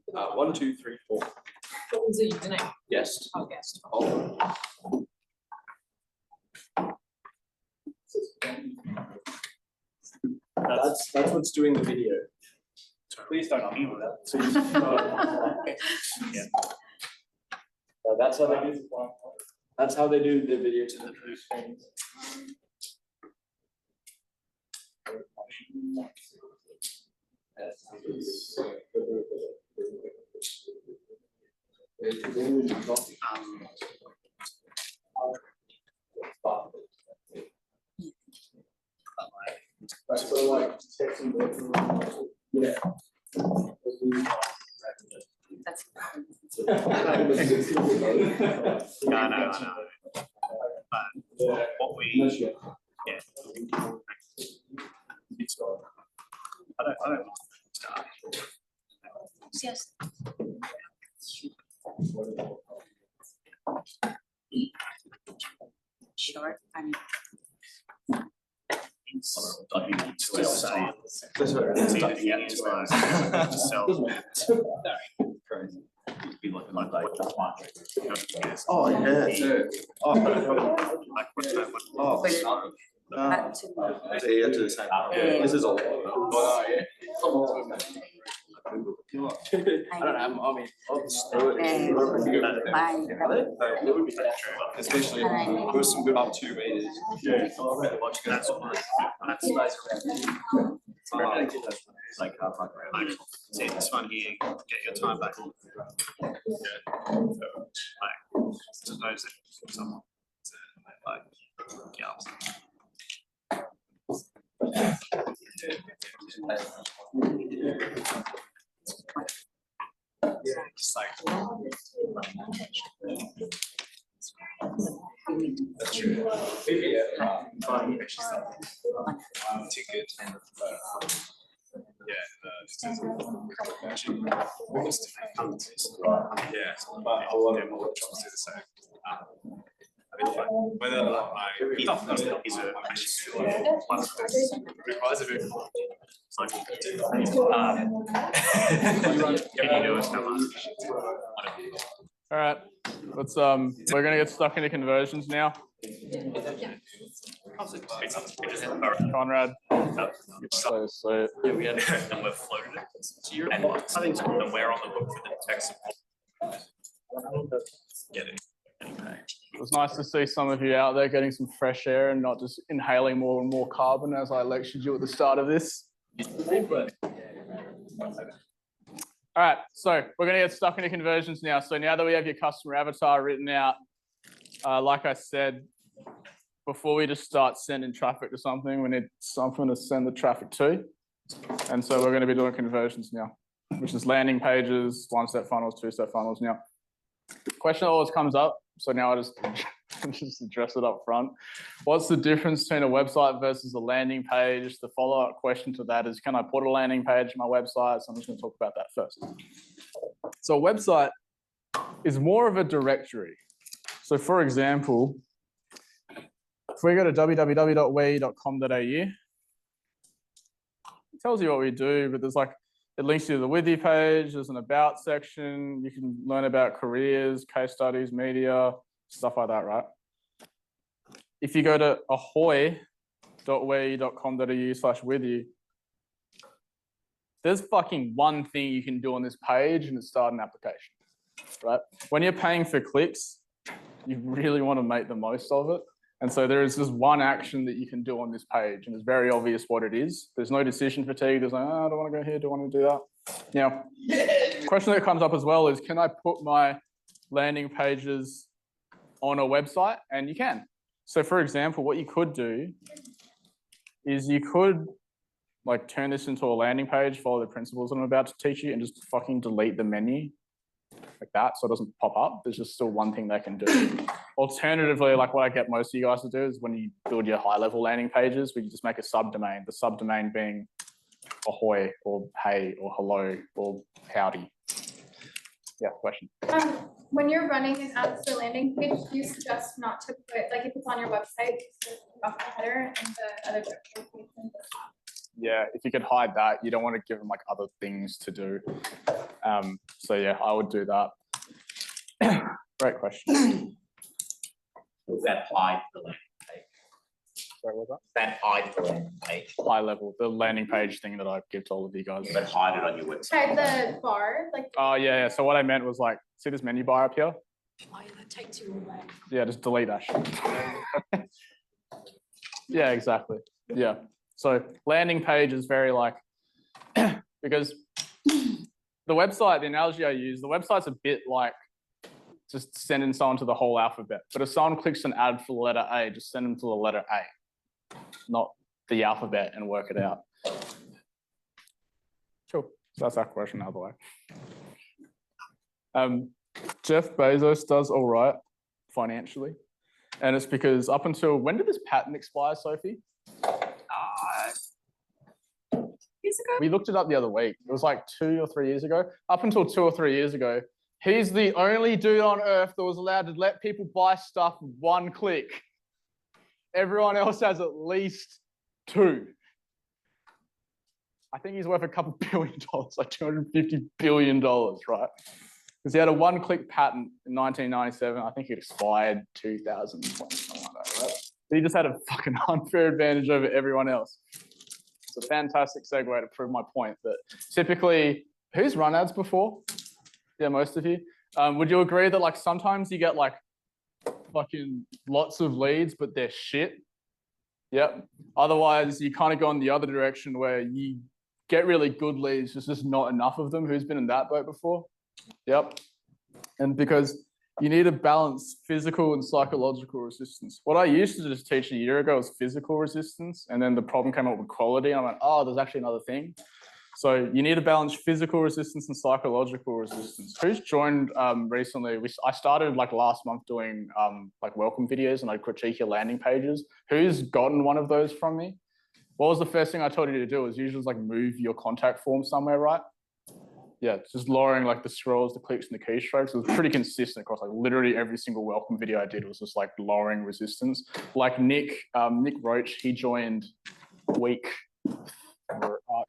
1, 2, 3, 4. What was the username? Guest. Oh, guest. That's what's doing the video. Please don't undo that. Yeah. So that's how they do. That's how they do the video to the screen. That's sort of like texting. Yeah. That's. No. But what we, yeah. I don't start. Yes. Sure. Oh, yeah. To the same. This is all. I don't have. I mean, Especially with some good up 2 meters. Like see this one here, get your time back. To those that someone like just like that's true. Too good. Yeah, but a lot of jobs do the same. Whether my is a requires a bit more. All right, let's we're gonna get stuck into conversions now. Conrad. So Yeah, we had and we've floated it. So you're and I think so. And we're on the hook for the tech support. Get it. it was nice to see some of you out there getting some fresh air and not just inhaling more and more carbon as I lectured you at the start of this. All right, so we're going to get stuck into conversions now. So now that we have your customer avatar written out, like I said, before we just start sending traffic to something, we need something to send the traffic to. And so we're going to be doing conversions now, which is landing pages, 1-step funnels, 2-step funnels now. Question always comes up, so now I just address it up front. What's the difference between a website versus a landing page? The follow-up question to that is, can I put a landing page on my website? So I'm just going to talk about that first. So a website is more of a directory. So for example, if we go to www.we.com.au, it tells you what we do, but there's like, it links you to the with you page, there's an about section, you can learn about careers, case studies, media, stuff like that, right? If you go to ahoy.we.com.au/with you, there's fucking one thing you can do on this page and it's start an application, right? When you're paying for clicks, you really want to make the most of it. And so there is just one action that you can do on this page, and it's very obvious what it is. There's no decision fatigue. There's like, oh, I don't want to go here. Do I want to do that? Now, the question that comes up as well is, can I put my landing pages on a website? And you can. So for example, what you could do is you could like turn this into a landing page, follow the principles that I'm about to teach you, and just fucking delete the menu like that, so it doesn't pop up. There's just still one thing they can do. Alternatively, like what I get most of you guys to do is when you build your high-level landing pages, we just make a subdomain. The subdomain being ahoy or hey or hello or howdy. Yeah, question. When you're running an ads for landing page, do you suggest not to put, like if it's on your website, off the header and the other directory? yeah, if you could hide that, you don't want to give them like other things to do. So yeah, I would do that. Great question. Was that hide the landing page? Sorry, what was That hide the landing page. that? High level, the landing page thing that I give to all of you guys. But hide it on your website. Hide the bar, like. Oh yeah. So what I meant was like, see this menu bar up here? Oh, yeah, that takes you away. Yeah, just delete that shit. Yeah, exactly. Yeah. So landing page is very like, because the website, the analogy I use, the website's a bit like just sending someone to the whole alphabet. But if someone clicks an ad for the letter A, just send them to the letter A, not the alphabet, and work it out. Cool. So that's that question out of the way. Jeff Bezos does all right financially. And it's because up until, when did this patent expire, Sophie? Years ago? We looked it up the other week. It was like 2 or 3 years ago. Up until 2 or 3 years ago, he's the only dude on earth that was allowed to let people buy stuff with 1 click. Everyone else has at least 2. I think he's worth a couple $1 billion, like $250 billion, right? Because he had a 1-click patent in 1997. I think it expired 2020, something like that, right? But he just had a fucking unfair advantage over everyone else. It's a fantastic segue to prove my point that typically, who's run ads before? Yeah, most of you. Would you agree that like sometimes you get like fucking lots of leads, but they're shit? Yep. Otherwise, you kind of go in the other direction where you get really good leads, there's just not enough of them. Who's been in that boat before? Yep. And because you need to balance physical and psychological resistance. What I used to just teach a year ago was physical resistance, and then the problem came up with quality, and I went, oh, there's actually another thing. So you need to balance physical resistance and psychological resistance. Who's joined recently? I started like last month doing like welcome videos, and I'd critique your landing pages. Who's gotten one of those from me? What was the first thing I told you to do? Was usually like move your contact form somewhere, right? Yeah, just lowering like the scrolls, the clicks, and the keystrokes. It was pretty consistent across like literally every single welcome video I did was just like lowering resistance. Like Nick Roach, he joined week,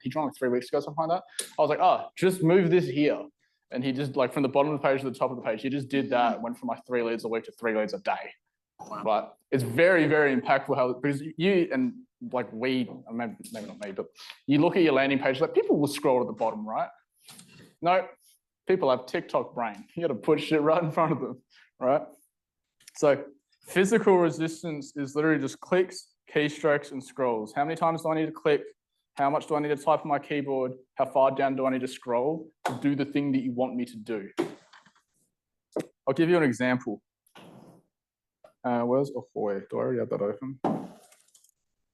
he joined like 3 weeks ago, something like that. I was like, oh, just move this here. And he just like from the bottom of the page to the top of the page, he just did that, went from like 3 leads a week to 3 leads a day. But it's very, very impactful how, because you and like maybe not me, but you look at your landing page, like people will scroll to the bottom, right? No, people have TikTok brain. You got to put shit right in front of them, right? So physical resistance is literally just clicks, keystrokes, and scrolls. How many times do I need to click? How much do I need to type on my keyboard? How far down do I need to scroll to do the thing that you want me to do? I'll give you an example. Where's Ahoy? Do I already have that open?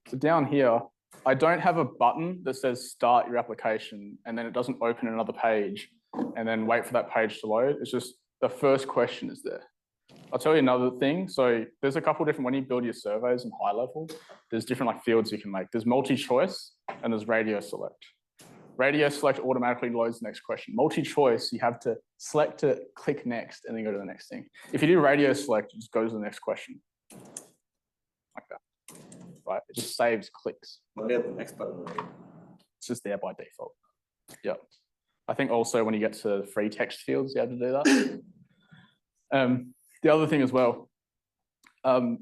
So down here, I don't have a button that says start your application and then it doesn't open another page and then wait for that page to load. It's just the first question is there. I'll tell you another thing. So there's a couple different, when you build your surveys in high level, there's different like fields you can make. There's multi-choice and there's radio select. Radio select automatically loads the next question. Multi-choice, you have to select it, click next, and then go to the next thing. If you do radio select, it just goes to the next question. Like that. Right? It just saves clicks. What about the next button? It's just there by default. Yep. I think also when you get to free text fields, you have to do that. The other thing as well, you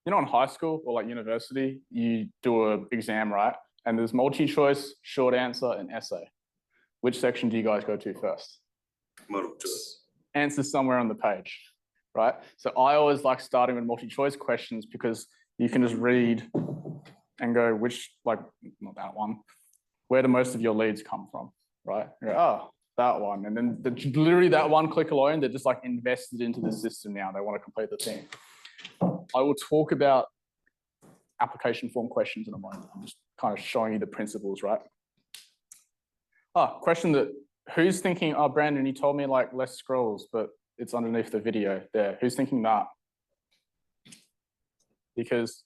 know, in high school or like university, you do an exam, right? And there's multi-choice, short answer, and essay. Which section do you guys go to first? Multiple choice. Answer somewhere on the page, right? So I always like starting with multi-choice questions because you can just read and go, which, like, not that one, where do most of your leads come from, right? You go, oh, that one. And then literally that one click alone, they're just like invested into the system now. They want to complete the thing. I will talk about application form questions in a moment. I'm just kind of showing you the principles, right? Question that, who's thinking, oh, Brandon, you told me like less scrolls, but it's underneath the video there. Who's thinking that? Because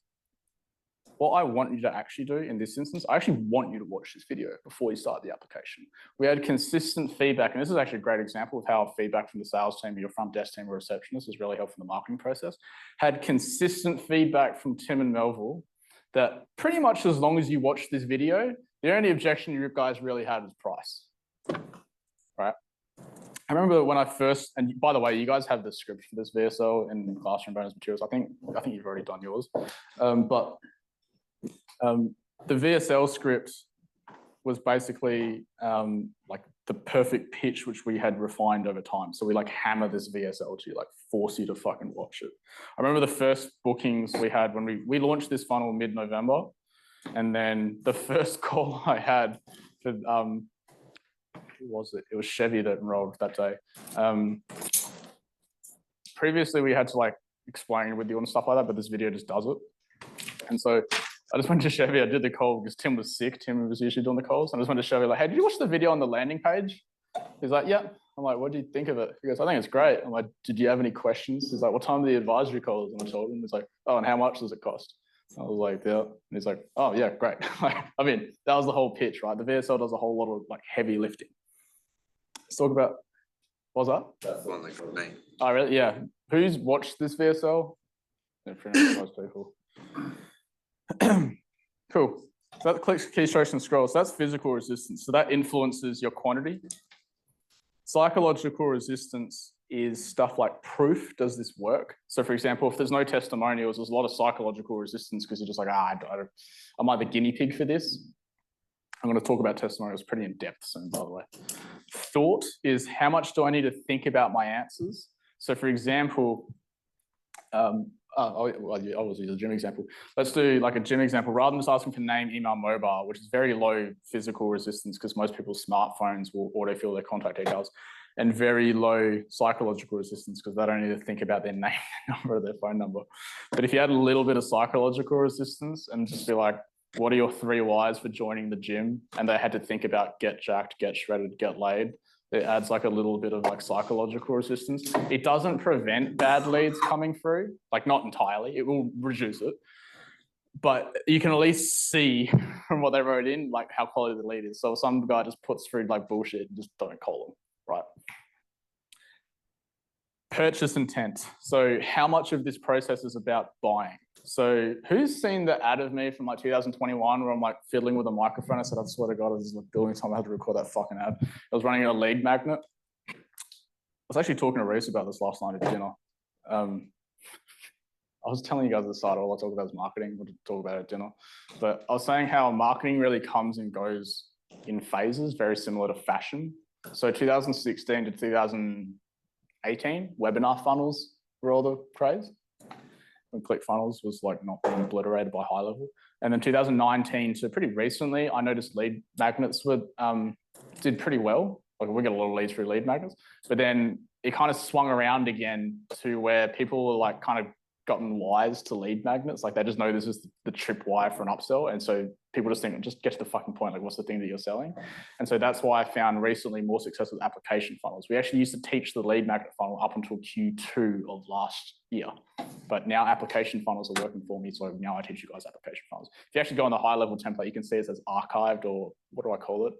what I want you to actually do in this instance, I actually want you to watch this video before you start the application. We had consistent feedback, and this is actually a great example of how feedback from the sales team or your front desk team or receptionist is really helpful in the marketing process. Had consistent feedback from Tim and Melville that pretty much as long as you watch this video, the only objection you guys really had was price, right? I remember when I first, and by the way, you guys have the script for this VSL in classroom bonus materials. I think you've already done yours, but the VSL script was basically like the perfect pitch, which we had refined over time. So we like hammer this VSL to like force you to fucking watch it. I remember the first bookings we had when we launched this funnel mid-November, and then the first call I had for who was it? It was Chevy that enrolled that day. Previously, we had to like explain with you and stuff like that, but this video just does it. And so I just went to Chevy. I did the call because Tim was sick. Tim was usually doing the calls. And I just went to Chevy like, hey, did you watch the video on the landing page? He's like, yeah. I'm like, what do you think of it? He goes, I think it's great. I'm like, did you have any questions? He's like, what time are the advisory calls? And I told him, he's like, oh, and how much does it cost? I was like, yeah. And he's like, oh, yeah, great. I mean, that was the whole pitch, right? The VSL does a whole lot of like heavy lifting. Let's talk about, what was that? That's the one that got me. Oh, really? Yeah. Who's watched this VSL? Yeah, pretty much most people. Cool. So that clicks, keystrokes, and scrolls. So that's physical resistance. So that influences your quantity. Psychological resistance is stuff like proof. Does this work? So for example, if there's no testimonials, there's a lot of psychological resistance because you're just like, am I the guinea pig for this? I'm going to talk about testimonials pretty in depth soon, by the way. Thought is how much do I need to think about my answers? So for example, I'll use a gym example. Let's do like a gym example. Rather than just asking for name, email, mobile, which is very low physical resistance because most people's smartphones will autofill their contact details, and very low psychological resistance because they don't need to think about their name, number, or their phone number. But if you had a little bit of psychological resistance and just be like, what are your 3 whys for joining the gym? And they had to think about get jacked, get shredded, get laid. It adds like a little bit of like psychological resistance. It doesn't prevent bad leads coming through, like not entirely. It will reduce it. But you can at least see from what they wrote in, like how quality the lead is. So if some guy just puts through like bullshit, just don't call them, right? Purchase intent. So how much of this process is about buying? So who's seen the ad of me from like 2021 where I'm like fiddling with a microphone? I said, I swear to God, this is like the only time I had to record that fucking ad. I was running a lead magnet. I was actually talking to Reese about this last night at dinner. I was telling you guys at the start, all I talk about is marketing. We'll talk about it at dinner. But I was saying how marketing really comes and goes in phases, very similar to fashion. So 2016 to 2018, webinar funnels were all the craze. When ClickFunnels was like not being obliterated by high level. And then 2019 to pretty recently, I noticed lead magnets were did pretty well. Like we get a lot of leads through lead magnets, but then it kind of swung around again to where people were like kind of gotten wise to lead magnets. Like they just know this is the tripwire for an upsell. And so people just think, just get to the fucking point. Like what's the thing that you're selling? And so that's why I found recently more success with application funnels. We actually used to teach the lead magnet funnel up until Q2 of last year. But now application funnels are working for me. So now I teach you guys application funnels. If you actually go on the high level template, you can see it says archived, or what do I call it?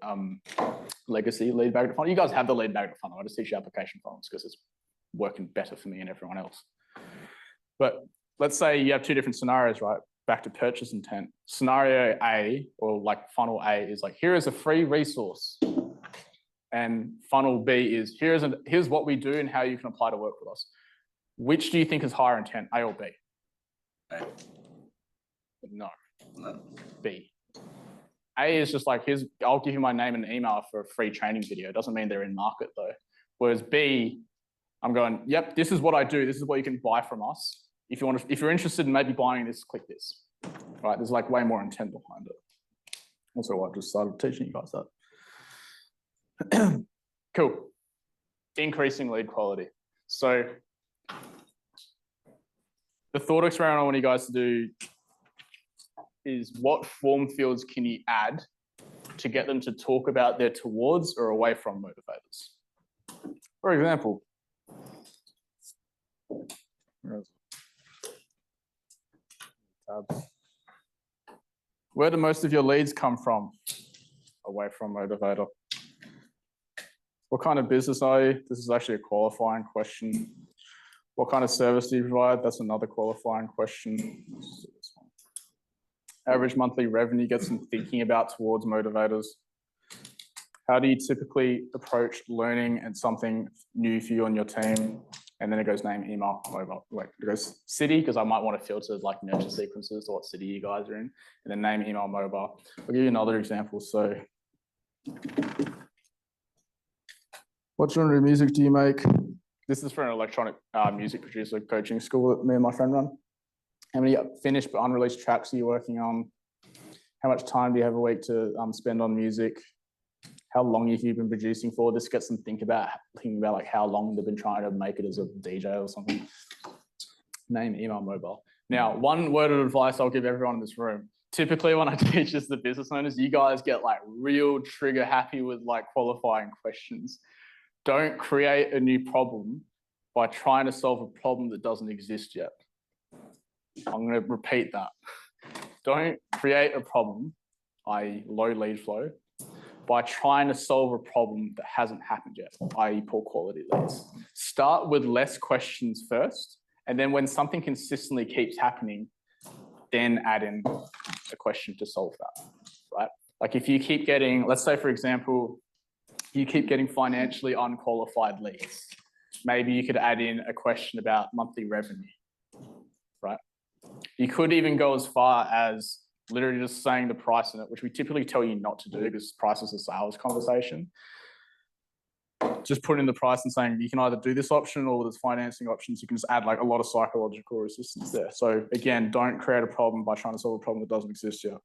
Legacy lead magnet funnel. You guys have the lead magnet funnel. I just teach you application funnels because it's working better for me and everyone else. But let's say you have 2 different scenarios, right? Back to purchase intent. Scenario A, or like funnel A, is like, here is a free resource. And funnel B is, here's what we do and how you can apply to work with us. Which do you think is higher intent, A or B? A. No. No. B. A is just like, I'll give you my name and email for a free training video. It doesn't mean they're in market though. Whereas B, I'm going, yep, this is what I do. This is what you can buy from us. If you're interested in maybe buying this, click this. Right? There's like way more intent behind it. Also, I just started teaching you guys that. Cool. Increasing lead quality. So the thought experiment I want you guys to do is what form fields can you add to get them to talk about their towards or away from motivators? For example, where do most of your leads come from? Away from motivator. What kind of business are you? This is actually a qualifying question. What kind of service do you provide? That's another qualifying question. Average monthly revenue, get some thinking about towards motivators. How do you typically approach learning and something new for you on your team? And then it goes name, email, mobile. Wait, it goes city, because I might want to filter like nurture sequences or what city you guys are in. And then name, email, mobile. I'll give you another example. So what genre of music do you make? This is for an electronic music producer coaching school that me and my friend run. How many finished but unreleased tracks are you working on? How much time do you have a week to spend on music? How long have you been producing for? This gets them thinking about like how long they've been trying to make it as a DJ or something. Name, email, mobile. Now, one word of advice I'll give everyone in this room. Typically when I teach this to business owners, you guys get like real trigger happy with like qualifying questions. Don't create a new problem by trying to solve a problem that doesn't exist yet. I'm going to repeat that. Don't create a problem, i.e. low lead flow, by trying to solve a problem that hasn't happened yet, i.e. poor quality leads. Start with less questions first, and then when something consistently keeps happening, then add in a question to solve that, right? Like if you keep getting, let's say for example, you keep getting financially unqualified leads. Maybe you could add in a question about monthly revenue, right? You could even go as far as literally just saying the price in it, which we typically tell you not to do because price is a sales conversation. Just put in the price and saying you can either do this option or there's financing options. You can just add like a lot of psychological resistance there. So again, don't create a problem by trying to solve a problem that doesn't exist yet.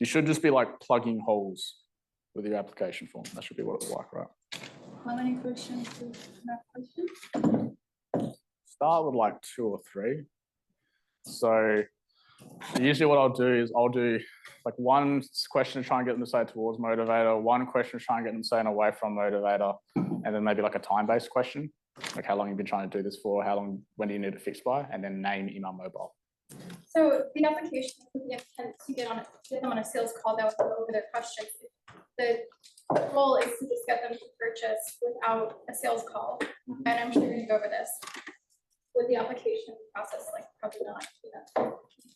You should just be like plugging holes with your application form. That should be what it's like, right? How many questions do you have? Start with like 2 or 3. So usually what I'll do is I'll do like one question to try and get them to say towards motivator, one question to try and get them saying away from motivator, and then maybe like a time-based question, like how long you've been trying to do this for, how long, when do you need it fixed by, and then name, email, mobile. So the application with the intent to get them on a sales call that would go over their questions. The goal is to just get them to purchase without a sales call. And I'm sure you're gonna go over this with the application process, like probably not.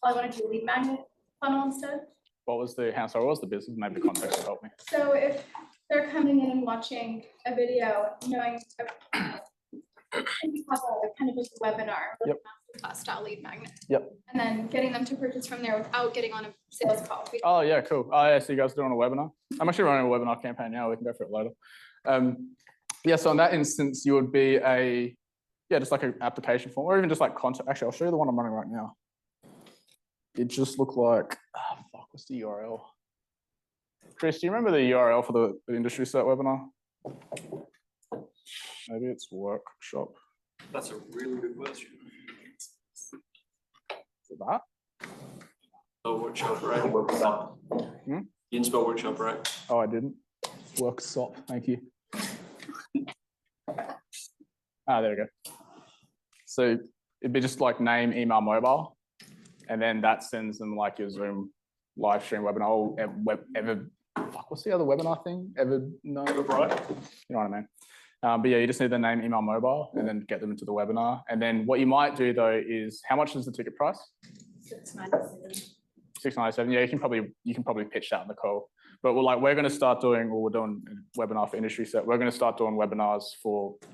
I want to do lead magnet funnel instead. What was the business? Maybe the context will help me. So if they're coming in and watching a video, knowing you have a kind of like a webinar, like masterclass style lead magnet. Yep. And then getting them to purchase from there without getting on a sales call. Oh yeah, cool. Oh yeah, so you guys are doing a webinar? I'm actually running a webinar campaign now. We can go for it later. Yeah, so in that instance, you would be just like an application form, or even just like content. Actually, I'll show you the one I'm running right now. It just looked like, what's the URL? Chris, do you remember the URL for the industry set webinar? Maybe it's workshop. That's a really good question. Is it that? Oh, workshop, right? Workshop. You didn't spell workshop, right? Oh, I didn't. Workshop, thank you. There we go. So it'd be just like name, email, mobile, and then that sends them like your Zoom live stream webinar. What's the other webinar thing? Right? You know what I mean? But yeah, you just need the name, email, mobile, and then get them into the webinar. And then what you might do though is, how much is the ticket price? $697. $697. Yeah, you can probably pitch that in the call. But we're going to start doing, we're doing a webinar for industry set. We're going to start doing webinars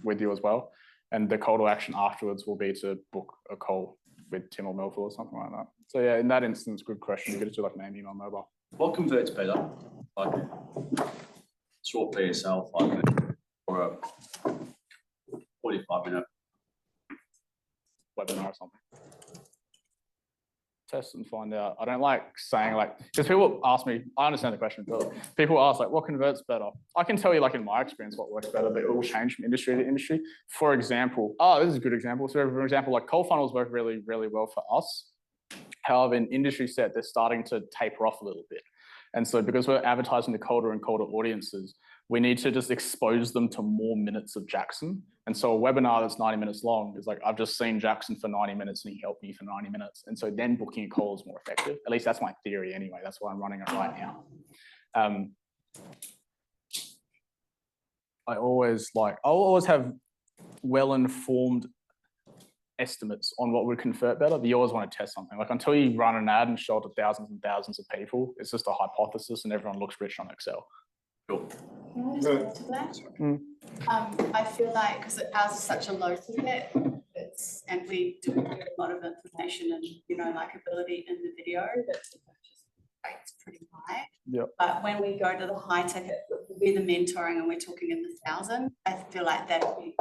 with you as well. And the call to action afterwards will be to book a call with Tim or Melville or something like that. So yeah, in that instance, good question. You get to do like name, email, mobile. What converts better? Like short PSL, 5 minutes, or a 45-minute webinar or something? Test and find out. I don't like saying because people ask me, I understand the question, but people ask what converts better? I can tell you in my experience what works better, but it will change from industry to industry. For example, this is a good example. So for example, cold funnels work really, really well for us. However, in industry set, they're starting to taper off a little bit. And so because we're advertising to colder and colder audiences, we need to just expose them to more minutes of Jackson. And so a webinar that's 90 minutes long is I've just seen Jackson for 90 minutes and he helped me for 90 minutes. And so then booking a call is more effective. At least that's my theory anyway. That's why I'm running it right now. I'll always have well-informed estimates on what would convert better, but you always want to test something. Like until you run an ad and show it to thousands and thousands of people, it's just a hypothesis and everyone looks rich on Excel. Cool. Can I just add to that? I feel like because ours is such a low ticket, and we do a lot of information and likability in the video, that the purchase rate's pretty high. Yep. But when we go to the high ticket, with the mentoring, and we're talking in the 1,000, I feel like that would be.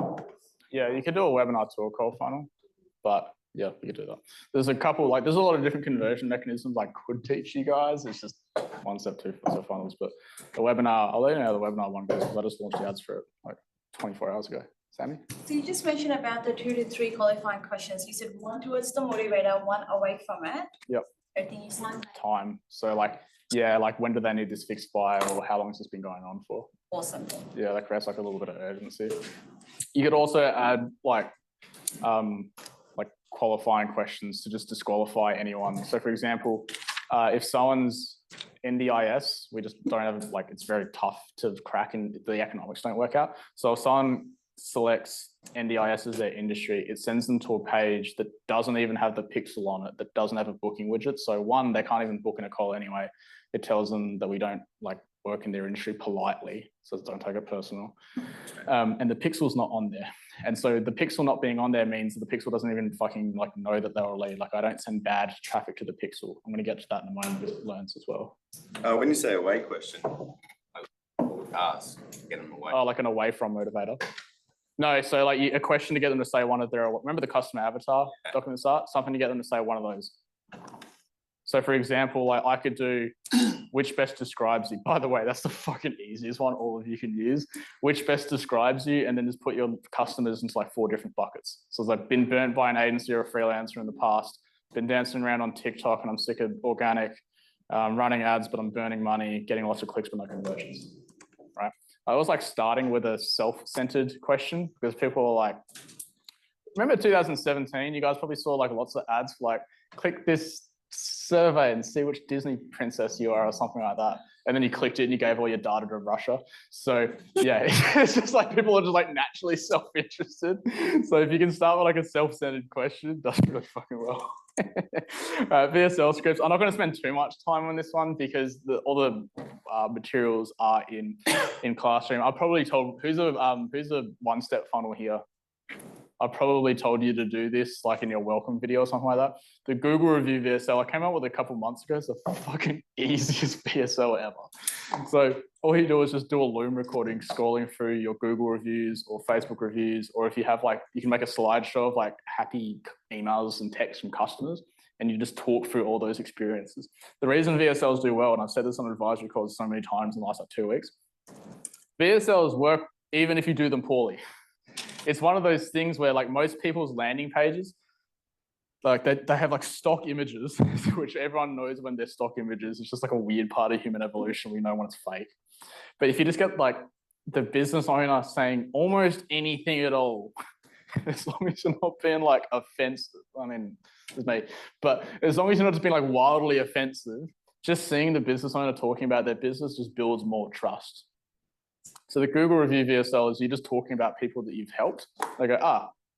Yeah, you could do a webinar to a call funnel, but yeah, you could do that. There's a couple, there's a lot of different conversion mechanisms I could teach you guys. It's just one step too for funnels, but the webinar, I'll let you know how the webinar one goes. I just launched the ads for it like 24 hours ago. Sammy? So you just mentioned about the 2 to 3 qualifying questions. You said 1 towards the motivator, 1 away from it. Yep. Everything you said. Time. So when do they need this fixed by, or how long has this been going on for? Awesome. Yeah, that creates like a little bit of urgency. You could also add like qualifying questions to just disqualify anyone. So for example, if someone's NDIS, we just don't have, it's very tough to crack and the economics don't work out. So if someone selects NDIS as their industry, it sends them to a page that doesn't even have the pixel on it, that doesn't have a booking widget. So one, they can't even book in a call anyway. It tells them that we don't work in their industry politely, so don't take it personal. And the pixel's not on there. And so the pixel not being on there means that the pixel doesn't even fucking know that they were lead. I don't send bad traffic to the pixel. I'm gonna get to that in a moment with learns as well. When you say away question, what would ask? Get them away. Oh, like an away from motivator. No, so a question to get them to say one of their, remember the customer avatar documents are? Something to get them to say one of those. So for example, I could do which best describes you. By the way, that's the fucking easiest one all of you can use. Which best describes you, and then just put your customers into 4 different buckets. So it's been burnt by an agency or a freelancer in the past, been dancing around on TikTok and I'm sick of organic, running ads, but I'm burning money, getting lots of clicks but no conversions, right? I was starting with a self-centered question because people are remember 2017, you guys probably saw lots of ads for click this survey and see which Disney princess you are or something like that. And then you clicked it and you gave all your data to Russia. So yeah, it's just people are just naturally self-interested. So if you can start with a self-centered question, it does really fucking well. VSL scripts. I'm not going to spend too much time on this one because all the materials are in Classroom. I probably told who's a one-step funnel here. I probably told you to do this in your welcome video or something like that. The Google review VSL, I came up with a couple months ago. It's the fucking easiest VSL ever. So all you do is just do a Loom recording, scrolling through your Google reviews or Facebook reviews, or if you have you can make a slideshow of happy emails and texts from customers, and you just talk through all those experiences. The reason VSLs do well, and I've said this on advisory calls so many times in the last 2 weeks, VSLs work even if you do them poorly. It's one of those things where most people's landing pages, they have stock images, which everyone knows when they're stock images. It's just a weird part of human evolution. We know when it's fake. But if you just get the business owner saying almost anything at all, as long as you're not being offensive, I mean, it's me, but as long as you're not just being wildly offensive, just seeing the business owner talking about their business just builds more trust. So the Google review VSL is you just talking about people that you've helped. They go,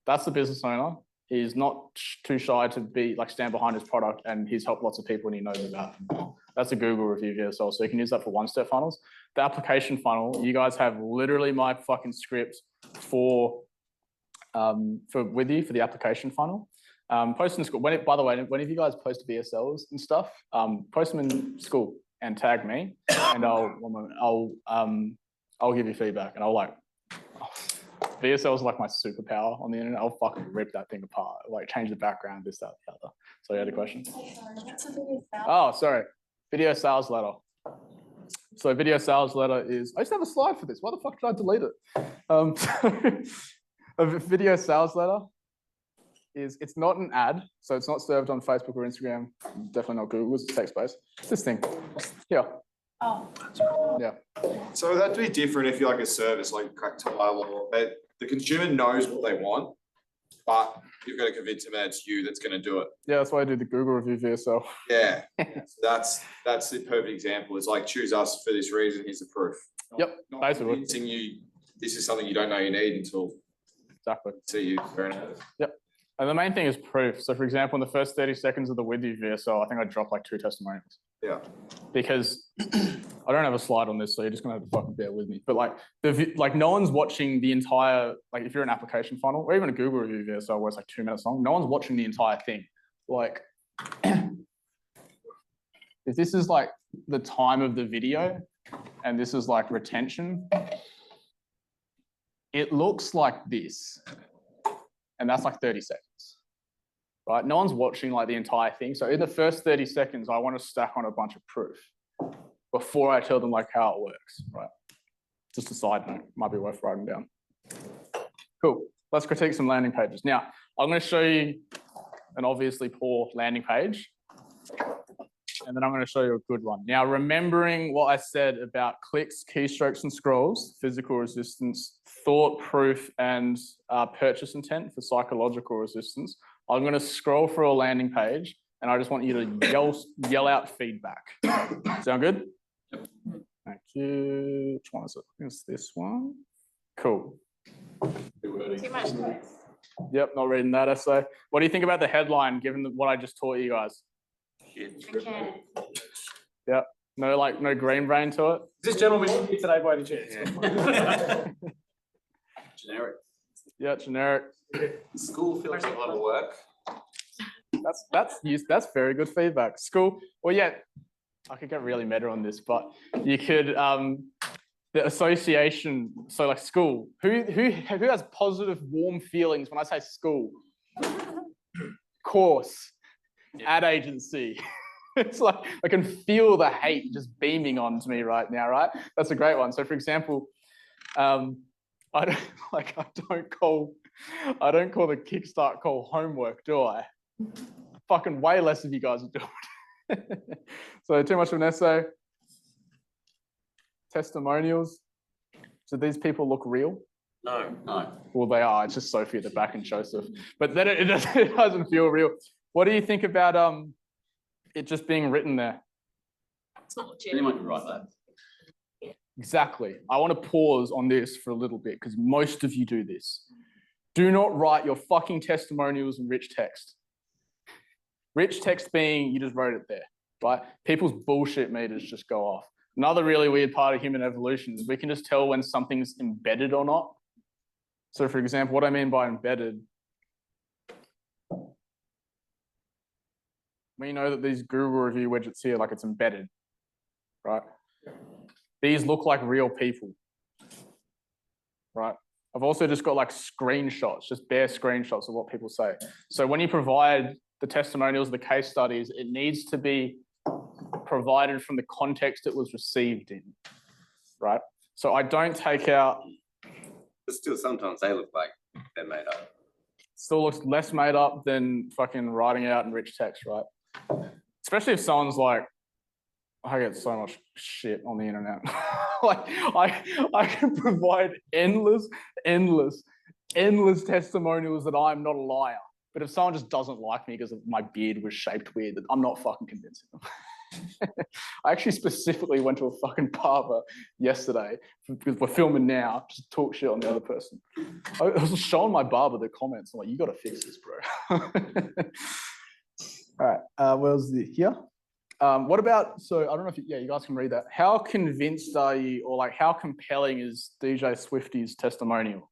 that's the business owner. He's not too shy to be stand behind his product, and he's helped lots of people and he knows about them. That's a Google review VSL. So you can use that for one-step funnels. The application funnel, you guys have literally my fucking script for the application funnel. Post in school. By the way, when you guys post VSLs and stuff, post them in school and tag me, and I'll give you feedback, and VSL is my superpower on the internet. I'll fucking rip that thing apart, change the background, this, that, the other. So you had a question? Oh, sorry. Video sales letter. So video sales letter is, I used to have a slide for this. Why the fuck did I delete it? A video sales letter is, it's not an ad, so it's not served on Facebook or Instagram. Definitely not Google, it's text-based. It's this thing. Here. Oh. Yeah. So that'd be different if you're a service like Crack Tile, or the consumer knows what they want, but you've got to convince them that it's you that's going to do it. Yeah, that's why I do the Google review VSL. Yeah. So that's the perfect example. It's choose us for this reason. Here's the proof. Yep. Basically. Convincing you this is something you don't know you need until exactly see you. Fair enough. Yep. And the main thing is proof. So for example, in the first 30 seconds of the with you VSL, I think I dropped like 2 testimonials. Yeah. Because I don't have a slide on this, so you're just gonna have to fucking bear with me. But like no one's watching the entire, like if you're an application funnel or even a Google review VSL where it's like 2 minutes long, no one's watching the entire thing. Like if this is like the time of the video and this is like retention, it looks like this. And that's like 30 seconds, right? No one's watching like the entire thing. So in the first 30 seconds, I want to stack on a bunch of proof before I tell them like how it works, right? Just a side note, might be worth writing down. Cool, let's critique some landing pages. Now, I'm going to show you an obviously poor landing page, and then I'm going to show you a good one. Now, remembering what I said about clicks, keystrokes, and scrolls, physical resistance, thought proof, and purchase intent for psychological resistance, I'm going to scroll through a landing page, and I just want you to yell out feedback. Sound good? Yep. Thank you. Which one is it? I think it's this one. Cool. Too much noise. Yep, not reading that essay. What do you think about the headline, given what I just taught you guys? Okay. Yep. No green brain to it. Is this gentleman here today by any chance? Generic. Yeah, generic. School feels like a lot of work. That's very good feedback. School. Well, yeah, I could get really meta on this, but you could the association. So like school. Who has positive, warm feelings when I say school? Course. Ad agency. It's like I can feel the hate just beaming onto me right now, right? That's a great one. So for example, I don't call the Kickstart call homework, do I? Fucking way less of you guys are doing it. So too much of an essay. Testimonials. Do these people look real? No. Well, they are. It's just Sophie at the back and Joseph. But then it doesn't feel real. What do you think about it just being written there? It's not legit. Anyone can write that. Exactly. I want to pause on this for a little bit because most of you do this. Do not write your fucking testimonials in rich text. Rich text being you just wrote it there, right? People's bullshit meters just go off. Another really weird part of human evolution is we can just tell when something's embedded or not. So for example, what I mean by embedded, we know that these Google review widgets here, like it's embedded, right? These look like real people, right? I've also just got like screenshots, just bare screenshots of what people say. So when you provide the testimonials, the case studies, it needs to be provided from the context it was received in, right? So I don't take out. But still, sometimes they look like they're made up. Still looks less made up than fucking writing it out in rich text, right? Especially if someone's like, I get so much shit on the internet. Like I can provide endless testimonials that I'm not a liar. But if someone just doesn't like me because my beard was shaped weird, I'm not fucking convincing them. I actually specifically went to a fucking barber yesterday because we're filming now, just to talk shit on the other person. I was showing my barber the comments. I'm like, you got to fix this, bro. All right, where's the here? What about, so I don't know if, you guys can read that. How convinced are you, or like how compelling is DJ Swifty's testimonial?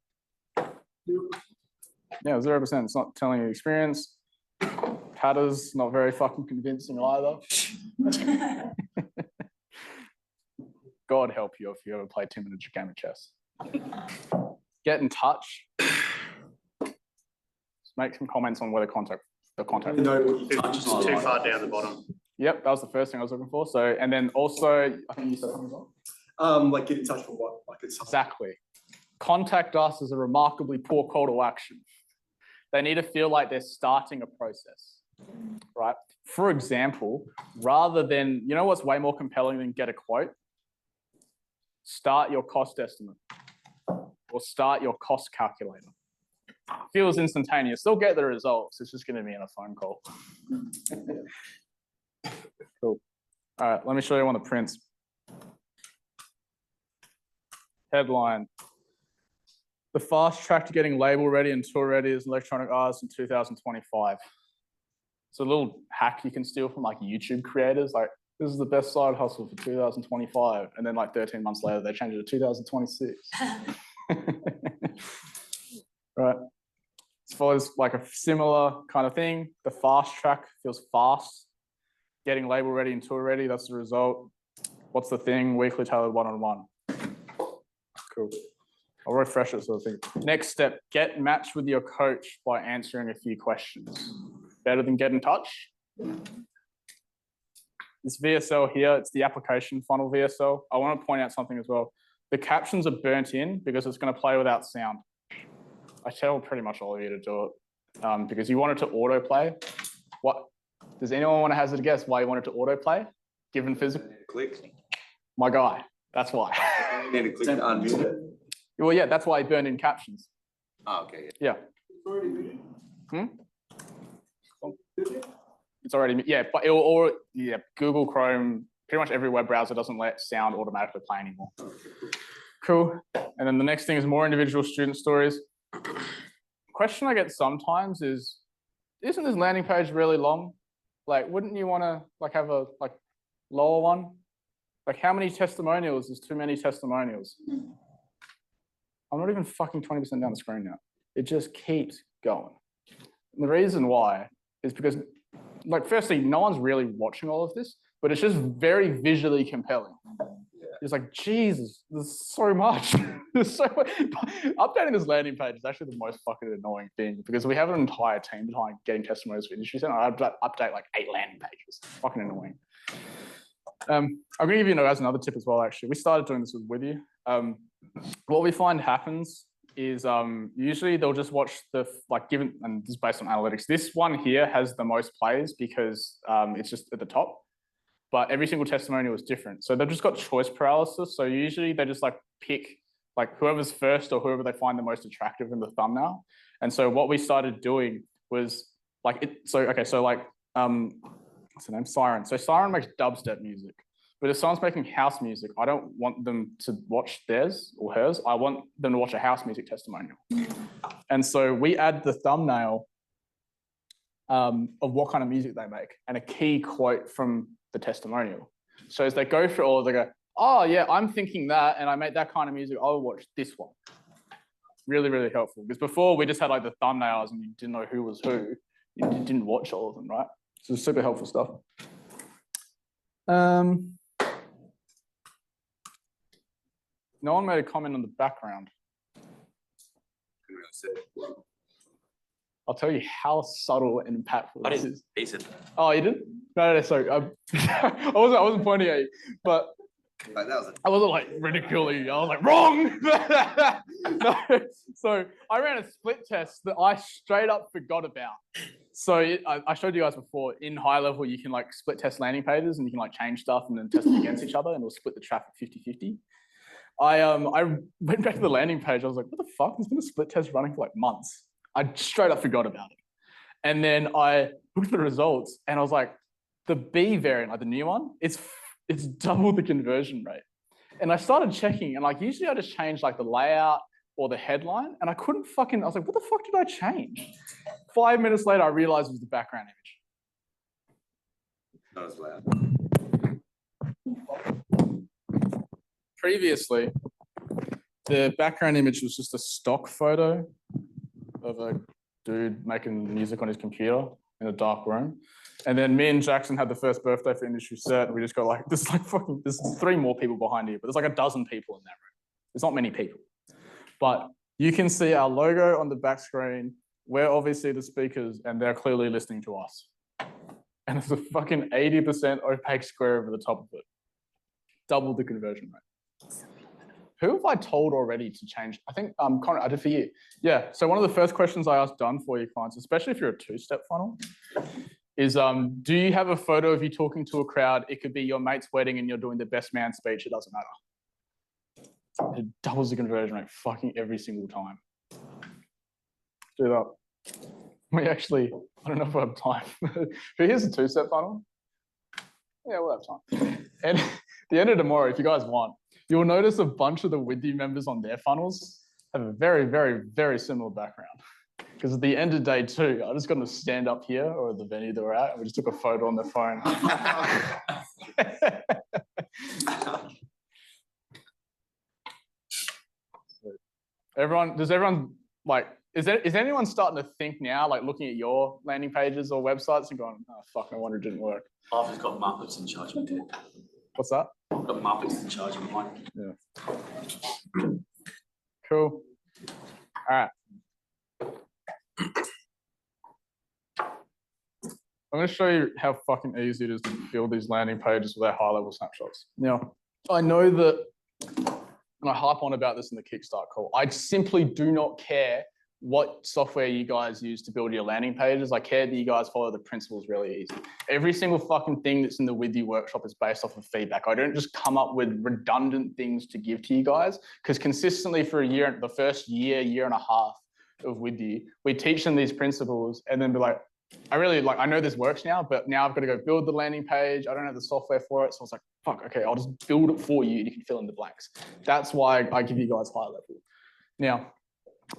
Yeah, 0%. It's not telling you experience. Patter's not very fucking convincing either. God help you if you ever play 2-minute game of chess. Get in touch. Just make some comments on where the contact. Just too far down the bottom. Yep, that was the first thing I was looking for. So, and then also, I think you said something as well. Like get in touch for what? Like it's exactly. Contact us is a remarkably poor call to action. They need to feel like they're starting a process, right? For example, rather than, you know what's way more compelling than get a quote? Start your cost estimate or start your cost calculator. Feels instantaneous. They'll get the results. It's just going to be in a phone call. Cool. All right, let me show you one of the prints. Headline. the fast track to getting label ready and tour ready as electronic artist in 2025. It's a little hack you can steal from like YouTube creators. Like, this is the best side hustle for 2025. And then like 13 months later, they change it to 2026. Right. As far as like a similar kind of thing, the fast track feels fast. Getting label ready and tour ready, that's the result. What's the thing? Weekly tailored one-on-one. Cool. I'll refresh it so I think. Next step, get matched with your coach by answering a few questions. Better than get in touch. This VSL here, it's the application funnel VSL. I want to point out something as well. The captions are burnt in because it's going to play without sound. I tell pretty much all of you to do it because you want it to autoplay. What? Does anyone want to hazard a guess why you want it to autoplay? Given physical? Click. My guy. That's why. You need to click to unmute it. Well, yeah, that's why I burned in captions. Oh, okay. Yeah. It's already, yeah, but it will, or yeah, Google Chrome, pretty much every web browser doesn't let sound automatically play anymore. Cool. And then the next thing is more individual student stories. Question I get sometimes is, isn't this landing page really long? Like, wouldn't you want to like have a like lower one? Like, how many testimonials is too many testimonials? I'm not even fucking 20% down the screen now. It just keeps going. And the reason why is because, like, firstly, no one's really watching all of this, but it's just very visually compelling. It's like, Jesus, there's so much. There's so much. Updating this landing page is actually the most fucking annoying thing because we have an entire team behind getting testimonials for industry center. I update like 8 landing pages. It's fucking annoying. I'm going to give you as another tip as well, actually. We started doing this with you. What we find happens is usually they'll just watch the, like, given, and this is based on analytics, this one here has the most plays because it's just at the top, but every single testimonial is different. So they've just got choice paralysis. So usually they just like pick like whoever's first or whoever they find the most attractive in the thumbnail. And so what we started doing was like, what's the name? Siren. So Siren makes dubstep music. But if someone's making house music, I don't want them to watch theirs or hers. I want them to watch a house music testimonial. And so we add the thumbnail of what kind of music they make and a key quote from the testimonial. So as they go through all, they go, oh yeah, I'm thinking that, and I make that kind of music, I'll watch this one. Really, really helpful. Because before we just had like the thumbnails and you didn't know who was who. You didn't watch all of them, right? So it's super helpful stuff. No one made a comment on the background. I'll tell you how subtle and impactful this is. Decent. Oh, you didn't? No, sorry. I wasn't pointing at you, but I wasn't like ridiculing you. I was like, wrong. No. So I ran a split test that I straight up forgot about. So I showed you guys before, in high level, you can like split test landing pages and you can like change stuff and then test them against each other and it'll split the traffic 50-50. I went back to the landing page. I was like, what the fuck? There's been a split test running for like months. I straight up forgot about it. And then I looked at the results and I was like, the B variant, like the new one, it's double the conversion rate. And I started checking and like, usually I just change like the layout or the headline and I couldn't fucking, I was like, what the fuck did I change? 5 minutes later, I realized it was the background image. Not as loud. Previously, the background image was just a stock photo of a dude making music on his computer in a dark room. And then me and Jackson had the first birthday for industry set. And we just got like, there's 3 more people behind here, but there's like a dozen people in that room. There's not many people. But you can see our logo on the back screen. We're obviously the speakers and they're clearly listening to us. And it's a fucking 80% opaque square over the top of it. Double the conversion rate. Who have I told already to change? I think Conrad, I did for you. Yeah, so one of the first questions I asked done for your clients, especially if you're a 2-step funnel, is do you have a photo of you talking to a crowd? It could be your mate's wedding and you're doing the best man speech, it doesn't matter. It doubles the conversion rate fucking every single time. Do that. We actually, I don't know if we have time. Here's a 2-step funnel. Yeah, we'll have time. And the end of tomorrow, if you guys want, you'll notice a bunch of the With You members on their funnels. have a very, very, very similar background. Because at the end of day 2, I just got to stand up here or the venue that we're at, and we just took a photo on the phone. Does everyone like, is anyone starting to think now, like looking at your landing pages or websites and going, oh, fuck, no wonder it didn't work? I've just got Muppets in charge of it. What's that? I've got Muppets in charge of mine. Yeah. Cool. All right. I'm going to show you how fucking easy it is to build these landing pages with our high-level snapshots. Now, I know that, and I harp on about this in the Kickstart call, I simply do not care what software you guys use to build your landing pages. I care that you guys follow the principles really easy. Every single fucking thing that's in the With You workshop is based off of feedback. I don't just come up with redundant things to give to you guys, because consistently for a year, the first year and a half of With You, we teach them these principles and then be like, I know this works now, but now I've got to go build the landing page. I don't have the software for it. So I was like, fuck, okay, I'll just build it for you and you can fill in the blanks. That's why I give you guys high level. Now,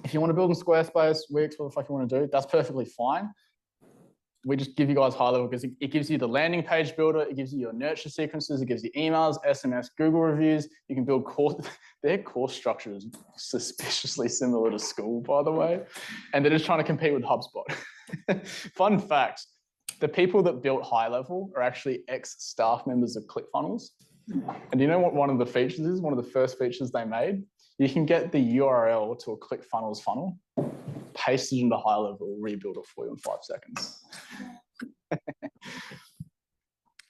if you want to build in Squarespace, Wix, what the fuck you want to do, that's perfectly fine. We just give you guys high level because it gives you the landing page builder, it gives you your nurture sequences, it gives you emails, SMS, Google reviews. You can build their course structure is suspiciously similar to school, by the way. And they're just trying to compete with HubSpot. Fun fact, the people that built high level are actually ex-staff members of ClickFunnels. And do you know what one of the features is? One of the first features they made? You can get the URL to a ClickFunnels funnel, paste it into high level, rebuild it for you in 5 seconds.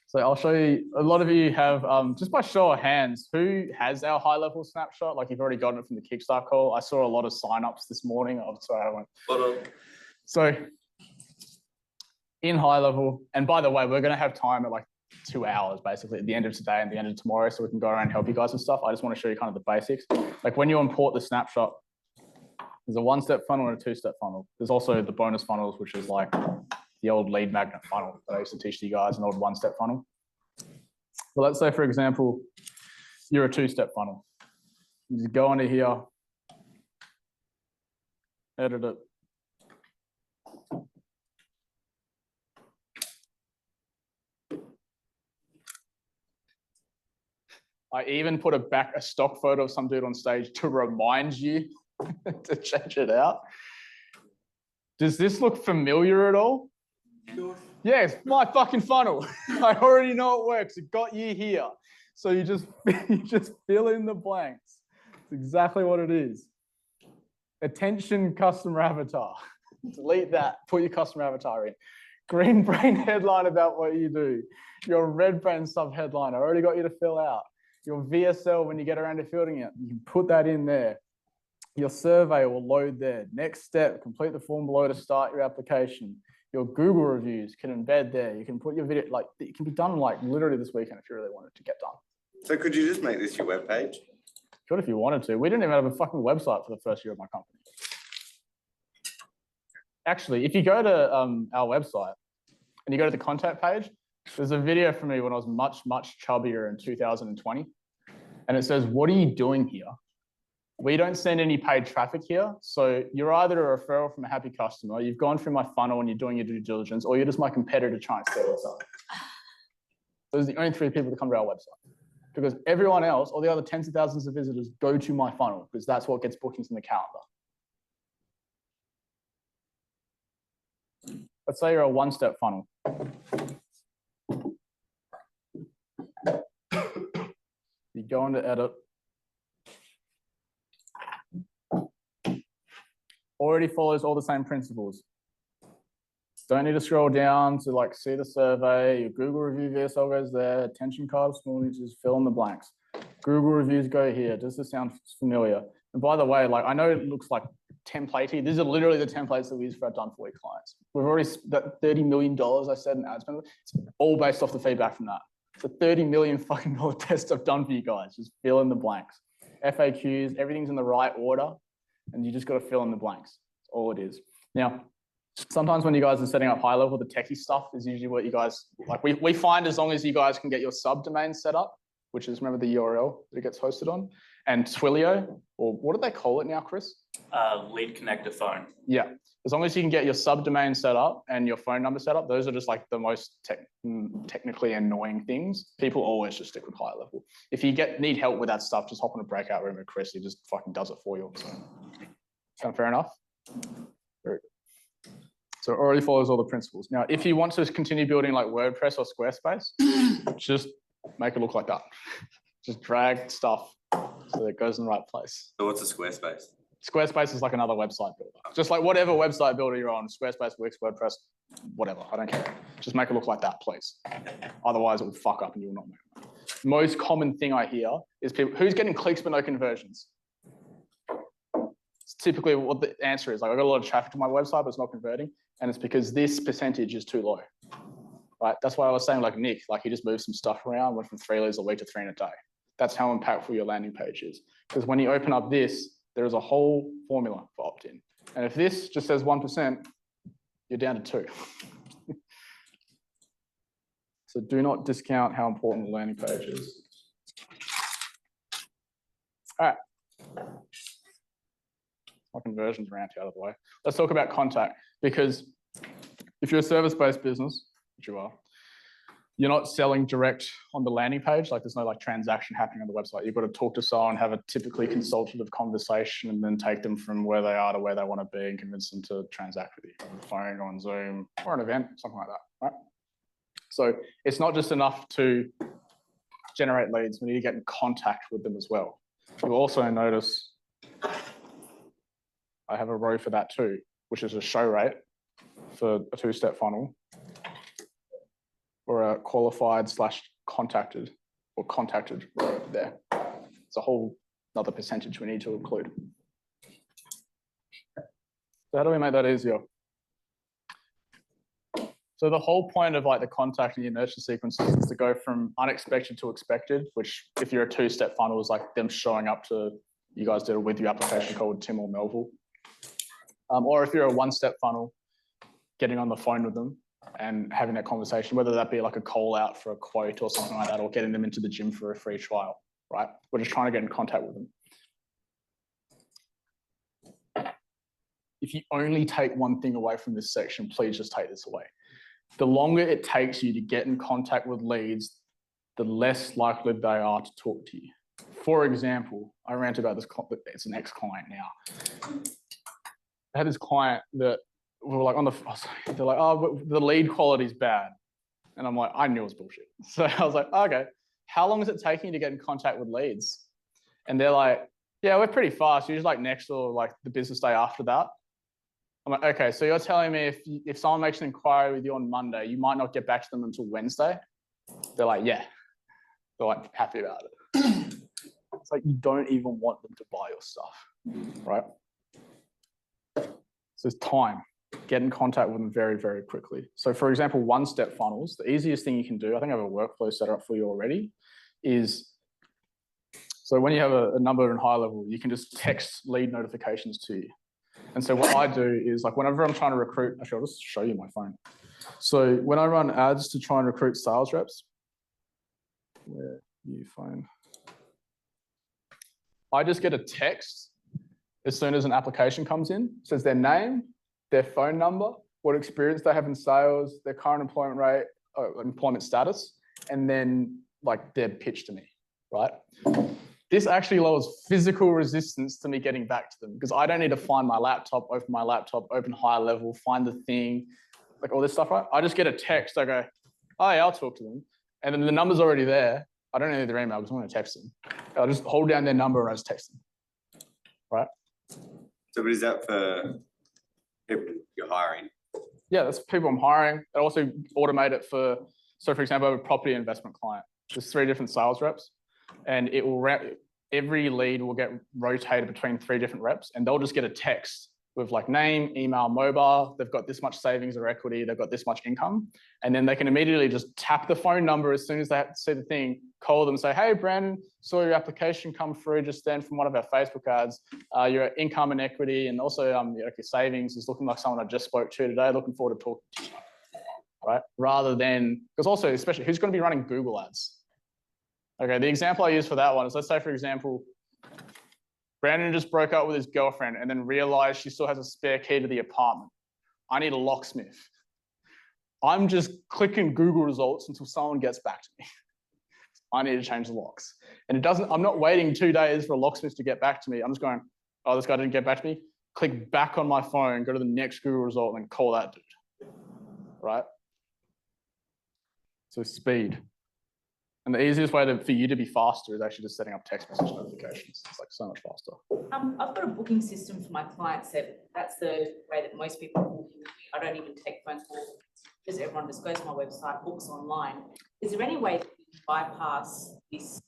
So I'll show you, a lot of you have, just by show of hands, who has our high level snapshot? Like you've already gotten it from the Kickstart call. I saw a lot of signups this morning. I'm sorry, I went. So in high level, and by the way, we're going to have time at like 2 hours basically at the end of today and the end of tomorrow, so we can go around and help you guys with stuff. I just want to show you kind of the basics. Like when you import the snapshot, there's a 1-step funnel and a 2-step funnel. There's also the bonus funnels, which is like the old lead magnet funnel that I used to teach you guys, an old 1-step funnel. But let's say, for example, you're a 2-step funnel. You just go under here, edit it. I even put a stock photo of some dude on stage to remind you to change it out. Does this look familiar at all? Yeah, it's my fucking funnel. I already know it works. It got you here. So you just fill in the blanks. It's exactly what it is. Attention customer avatar. Delete that. Put your customer avatar in. Green brain headline about what you do. Your red brain sub headline. I already got you to fill out. Your VSL, when you get around to filling it, you can put that in there. Your survey will load there. Next step, complete the form below to start your application. Your Google reviews can embed there. You can put your video, like it can be done like literally this weekend if you really wanted to get done. So could you just make this your web page? Could if you wanted to. We didn't even have a fucking website for the first year of my company. Actually, if you go to our website and you go to the contact page, there's a video from me when I was much, much chubbier in 2020. And it says, what are you doing here? We don't send any paid traffic here. So you're either a referral from a happy customer, you've gone through my funnel and you're doing your due diligence, or you're just my competitor trying to sell us up. Those are the only 3 people that come to our website. Because everyone else, all the other tens of thousands of visitors, go to my funnel because that's what gets bookings in the calendar. Let's say you're a 1-step funnel. You go into edit. Already follows all the same principles. Don't need to scroll down to like see the survey. Your Google review VSL goes there. Attention card, small niches, fill in the blanks. Google reviews go here. Does this sound familiar? And by the way, like I know it looks like templatey. These are literally the templates that we use for our done for you clients. We've already spent $30 million, I said, in ad spend. It's all based off the feedback from that. It's a $30 million fucking test I've done for you guys. Just fill in the blanks. FAQs, everything's in the right order, and you just got to fill in the blanks. That's all it is. Now, sometimes when you guys are setting up high level, the techie stuff is usually what you guys, like we find as long as you guys can get your subdomain set up, which is, remember the URL that it gets hosted on, And Twilio, or what do they call it now, Chris? Lead connector phone. Yeah, as long as you can get your subdomain set up and your phone number set up, those are just like the most technically annoying things. People always just stick with high level. If you need help with that stuff, just hop in a breakout room with Chris. He just fucking does it for you. So, sound fair enough? Very good. So it already follows all the principles. Now, if you want to continue building like WordPress or Squarespace, just make it look like that. Just drag stuff so that it goes in the right place. So what's a Squarespace? Squarespace is like another website builder. Just like whatever website builder you're on, Squarespace, Wix, WordPress, whatever, I don't care. Just make it look like that, please. Otherwise it will fuck up and you will not make money. Most common thing I hear is people, who's getting clicks but no conversions? It's typically what the answer is. Like, I've got a lot of traffic to my website, but it's not converting. And it's because this percentage is too low, right? That's why I was saying like Nick, like he just moved some stuff around, went from 3 leads a week to 3 in a day. That's how impactful your landing page is. Because when you open up this, there is a whole formula for opt-in. And if this just says 1%, you're down to 2. So do not discount how important the landing page is. All right. My conversions rant out of the way. Let's talk about contact, because if you're a service-based business, which you are, you're not selling direct on the landing page. Like there's no like transaction happening on the website. You've got to talk to someone, have a typically consultative conversation, and then take them from where they are to where they want to be and convince them to transact with you on the phone, on Zoom, or an event, something like that, right? So it's not just enough to generate leads. We need to get in contact with them as well. You'll also notice I have a row for that too, which is a show rate for a 2-step funnel, or a qualified / contacted or contacted row there. It's a whole another percentage we need to include. So how do we make that easier? So the whole point of like the contact and the inertia sequences is to go from unexpected to expected, which if you're a 2-step funnel is like them showing up to, you guys did a with you application called Tim or Melville. Or if you're a 1-step funnel, getting on the phone with them and having that conversation, whether that be like a call out for a quote or something like that, or getting them into the gym for a free trial, right? We're just trying to get in contact with them. If you only take one thing away from this section, please just take this away. The longer it takes you to get in contact with leads, the less likely they are to talk to you. For example, I rant about this, it's an ex-client now. I had this client that we were like on the, they're like, oh, the lead quality is bad. And I'm like, I knew it was bullshit. So I was like, okay, how long is it taking you to get in contact with leads? And they're like, yeah, we're pretty fast. Usually like next or like the business day after that. I'm like, okay, so you're telling me if someone makes an inquiry with you on Monday, you might not get back to them until Wednesday? They're like, yeah. They're like happy about it. It's like you don't even want them to buy your stuff, right? So it's time. Get in contact with them very, very quickly. So for example, 1-step funnels, the easiest thing you can do, I think I have a workflow set up for you already, is, so when you have a number in high level, you can just text lead notifications to you. And so what I do is like whenever I'm trying to recruit, actually I'll just show you my phone. So when I run ads to try and recruit sales reps, where you phone, I just get a text as soon as an application comes in. It says their name, their phone number, what experience they have in sales, their current employment rate, employment status, and then like their pitch to me, right? This actually lowers physical resistance to me getting back to them because I don't need to find my laptop, open high level, find the thing, like all this stuff, right? I just get a text, I go, oh yeah, I'll talk to them. And then the number's already there. I don't need their email because I'm going to text them. I'll just hold down their number and I just text them, right? So what is that for people you're hiring? Yeah, that's people I'm hiring. I also automate it for, so for example, I have a property investment client. There's 3 different sales reps and it will every lead will get rotated between 3 different reps and they'll just get a text with like name, email, mobile. They've got this much savings or equity. They've got this much income. And then they can immediately just tap the phone number as soon as they see the thing, call them, say, hey, Brandon, saw your application come through just then from one of our Facebook ads. Your income and equity and also your savings is looking like someone I just spoke to today. Looking forward to talking to you, right? Rather than, because also, especially, who's going to be running Google ads? Okay, the example I use for that one is, let's say, for example, Brandon just broke up with his girlfriend and then realized she still has a spare key to the apartment. I need a locksmith. I'm just clicking Google results until someone gets back to me. I need to change the locks. And it doesn't, I'm not waiting 2 days for a locksmith to get back to me. I'm just going, oh, this guy didn't get back to me. Click back on my phone, go to the next Google result and call that dude, right? So speed. And the easiest way for you to be faster is actually just setting up text message notifications. It's like so much faster. I've got a booking system for my clients that that's the way that most people book. I don't even take phone calls because everyone just goes to my website, books online. Is there any way that you can bypass this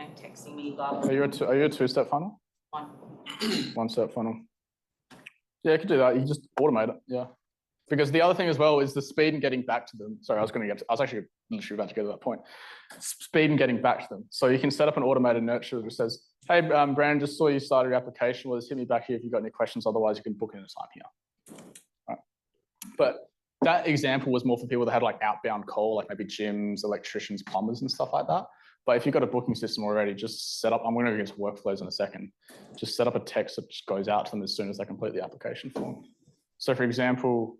texting me, blah, blah? Are you a two-step funnel? One. One-step funnel. Yeah, you could do that. You can just automate it. Yeah. Because the other thing as well is the speed and getting back to them. Sorry, I was actually literally about to go to that point. Speed and getting back to them. So you can set up an automated nurture that says, hey, Brandon, just saw you started your application. Well, just hit me back here if you've got any questions. Otherwise, you can book in a time here. Right. But that example was more for people that had like outbound call, like maybe gyms, electricians, plumbers, and stuff like that. But if you've got a booking system already, just set up, I'm going to go into workflows in a second. Just set up a text that just goes out to them as soon as they complete the application form. So for example,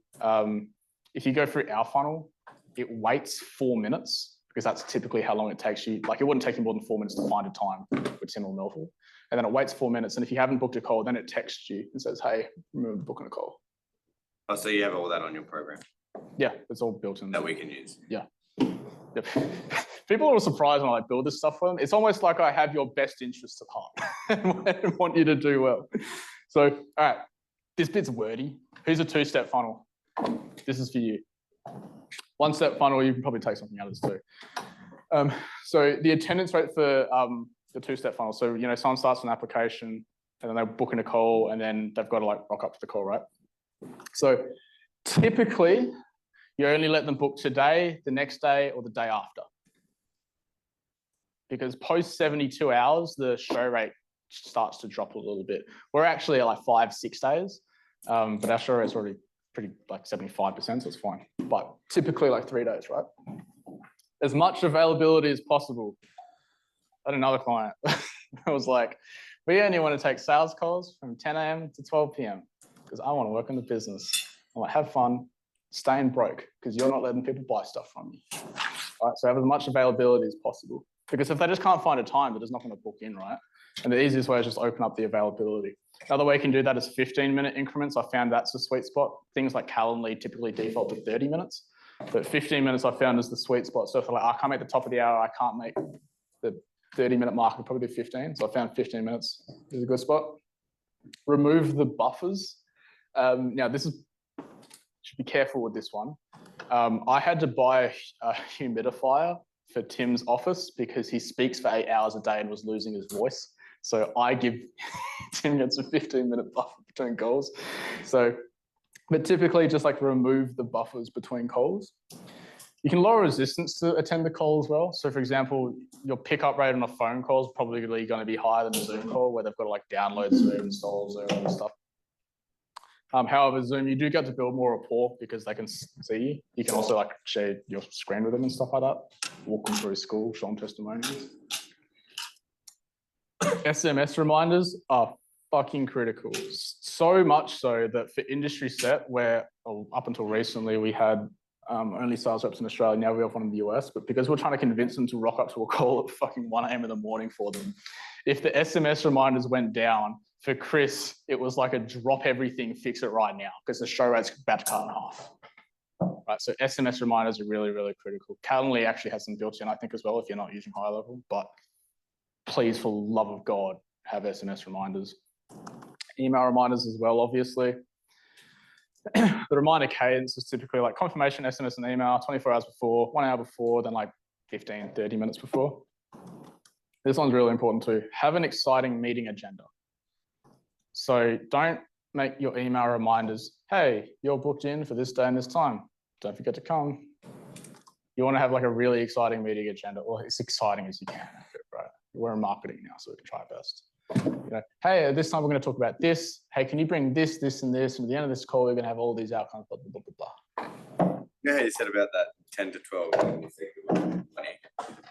if you go through our funnel, it waits 4 minutes because that's typically how long it takes you. Like it wouldn't take you more than 4 minutes to find a time with Tim or Melville. And then it waits 4 minutes. And if you haven't booked a call, then it texts you and says, hey, remember booking a call. Oh, so you have all that on your program? Yeah, it's all built in. That we can use? Yeah. Yep. People are surprised when I build this stuff for them. It's almost like I have your best interests at heart and want you to do well. So, all right, this bit's wordy. Who's a two-step funnel? This is for you. One-step funnel, you can probably take something out of this too. So the attendance rate for the two-step funnel. So, you know, someone starts an application and then they book in a call and then they've got to like rock up to the call, right? So typically, you only let them book today, the next day, or the day after. Because post 72 hours, the show rate starts to drop a little bit. We're actually at like 5-6 days, but our show rate's already pretty like 75%, so it's fine. But typically like 3 days, right? As much availability as possible. I had another client. I was like, we only want to take sales calls from 10 a.m. to 12 p.m. because I want to work in the business. I'm like, have fun. Staying broke because you're not letting people buy stuff from you. Right, so have as much availability as possible. Because if they just can't find a time, they're just not going to book in, right? And the easiest way is just open up the availability. Another way you can do that is 15-minute increments. I found that's the sweet spot. Things like Calendly typically default to 30 minutes, but 15 minutes I found is the sweet spot. So if like, I can't make the top of the hour, I can't make the 30-minute mark, I'll probably do 15. So I found 15 minutes is a good spot. Remove the buffers. Now this is, should be careful with this one. I had to buy a humidifier for Tim's office because he speaks for 8 hours a day and was losing his voice. So I give Tim gets a 15-minute buffer between calls. So, but typically just like remove the buffers between calls. You can lower resistance to attend the call as well. So for example, your pickup rate on a phone call is probably going to be higher than a Zoom call where they've got to like download Zoom, install Zoom, all this stuff. However, Zoom, you do get to build more rapport because they can see you. You can also like share your screen with them and stuff like that. Walk them through school, show them testimonials. SMS reminders are fucking critical. So much so that for industry set, where up until recently we had only sales reps in Australia, now we have one in the US, but because we're trying to convince them to rock up to a call at fucking 1 a.m. in the morning for them, if the SMS reminders went down, for Chris, it was like a drop everything, fix it right now, because the show rate's about to cut in half. Right, so SMS reminders are really, really critical. Calendly actually has some built in, I think, as well, if you're not using high level, but please, for the love of God, have SMS reminders. Email reminders as well, obviously. The reminder cadence is typically like confirmation, SMS and email, 24 hours before, 1 hour before, then like 15, 30 minutes before. This one's really important too. Have an exciting meeting agenda. So don't make your email reminders, hey, you're booked in for this day and this time. Don't forget to come. You want to have like a really exciting meeting agenda, or as exciting as you can, right? We're in marketing now, so we can try our best. You know, hey, at this time we're going to talk about this. Hey, can you bring this, this, and this? And at the end of this call, we're going to have all these outcomes, blah, blah, blah, blah, blah. You know how you said about that 10 to 12?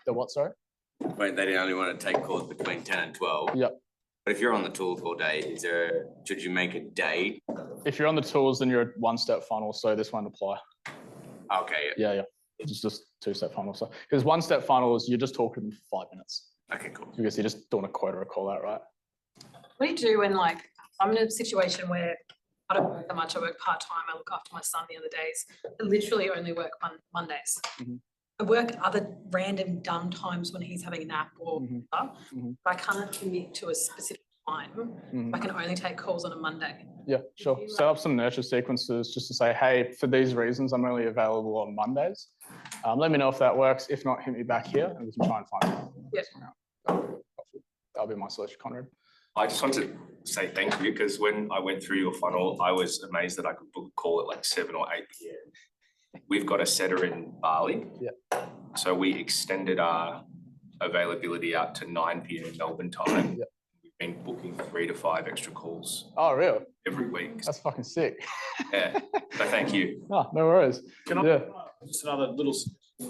The what, sorry? When they only want to take calls between 10 and 12. Yep. But if you're on the tools all day, should you make a day? If you're on the tools, then you're a one-step funnel, so this won't apply. Okay. Yeah. It's just two-step funnel. So because one-step funnels, you're just talking to them for 5 minutes. Okay, cool. Because you're just doing a quote or a call out, right? What do you do when, like, I'm in a situation where I don't work that much, I work part-time, I look after my son the other days. I literally only work Mondays. I work other random dumb times when he's having a nap or whatever, but I can't commit to a specific time. I can only take calls on a Monday. Yeah, sure. Set up some nurture sequences just to say, hey, for these reasons, I'm only available on Mondays. Let me know if that works. If not, hit me back here and we can try and find it. Yeah. That'll be my solution, Conrad. I just want to say thank you because when I went through your funnel, I was amazed that I could book a call at like 7 or 8 p.m. We've got a setter in Bali. Yeah. So we extended our availability out to 9 p.m. Melbourne time. Yeah. We've been booking 3 to 5 extra calls. Oh, really? Every week. That's fucking sick. Yeah. So thank you. No worries. Can I just another little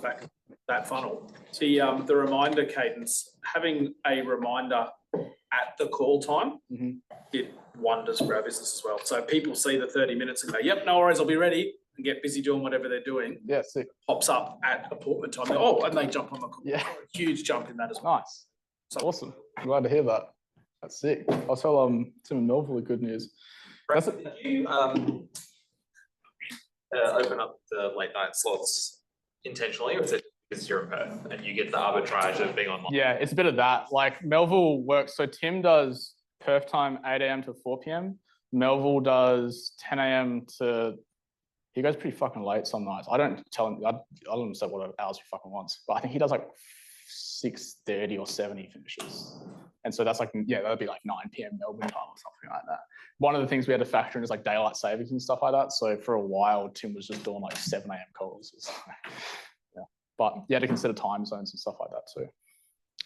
back that funnel? The reminder cadence, having a reminder at the call time did wonders for our business as well. So people see the 30 minutes and go, yep, no worries, I'll be ready, and get busy doing whatever they're doing. Yeah, sick. Pops up at appointment time. And they jump on the call. Yeah. Huge jump in that as well. Nice. Awesome. I'm glad to hear that. That's sick. I'll tell Tim and Melville the good news. Did you open up the late night slots intentionally, or is it because you're in Perth and you get the arbitrage of being online? Yeah, it's a bit of that. Like Melville works, so Tim does Perth time 8 a.m. to 4 p.m. Melville does 10 a.m. to, he goes pretty fucking late some nights. I don't tell him, I don't say what hours he fucking wants, but I think he does like 6:30 or 7 he finishes. And so that's like, yeah, that'd be like 9 p.m. Melbourne time or something like that. One of the things we had to factor in is like daylight savings and stuff like that. So for a while, Tim was just doing like 7 a.m. calls. Yeah. But you had to consider time zones and stuff like that too.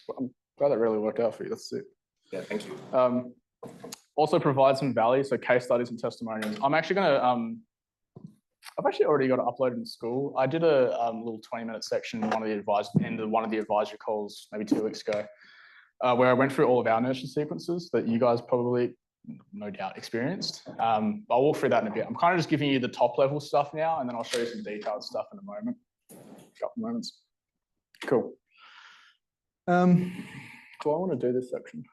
But I'm glad that really worked out for you. That's it. Yeah, thank you. Also provide some value, so case studies and testimonials. I'm actually going to, I've actually already got it uploaded in school. I did a little 20-minute section in one of the advisory calls maybe 2 weeks ago, where I went through all of our nurture sequences that you guys probably, no doubt, experienced. I'll walk through that in a bit. I'm kind of just giving you the top level stuff now, and then I'll show you some detailed stuff in a moment. A couple moments. Cool. Do I want to do this section?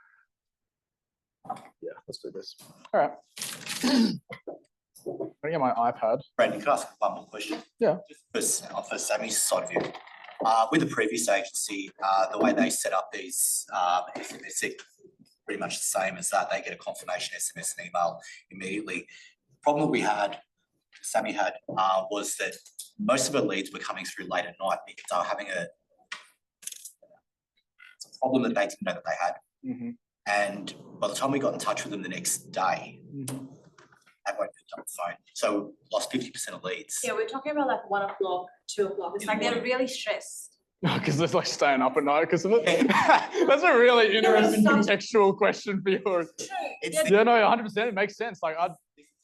Yeah, let's do this. All right. I'm gonna get my iPad. Brandon, can I ask one more question? Yeah. Just for Sammy's side of view. With the previous agency, the way they set up these SMS, pretty much the same as that. They get a confirmation SMS and email immediately. The problem that we had, Sammy had, was that most of the leads were coming through late at night because they were having it's a problem that they didn't know that they had. And by the time we got in touch with them the next day, they won't pick up the phone. So lost 50% of leads. Yeah, we're talking about like 1 o'clock, 2 o'clock. It's like they're really stressed. Because they're like staying up at night because of it. That's a really interesting contextual question for yours. Yeah, no, 100%. It makes sense. Like,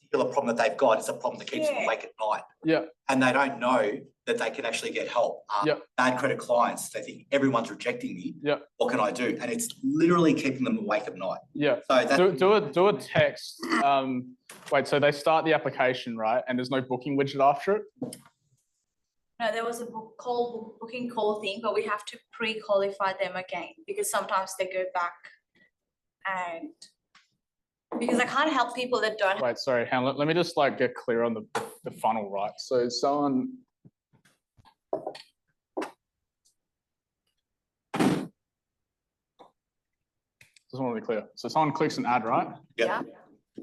particular problem that they've got is a problem that keeps them awake at night. Yeah. And they don't know that they can actually get help. Bad credit clients, they think everyone's rejecting me. Yeah. What can I do? And it's literally keeping them awake at night. Yeah. So do a text. Wait, so they start the application, right? And there's no booking widget after it? No, there was a booking call thing, but we have to pre-qualify them again because sometimes they go back and because I can't help people that don't. Wait, sorry, hang on. Let me just like get clear on the funnel, right? So someone. Just want to be clear. So someone clicks an ad, right? Yeah.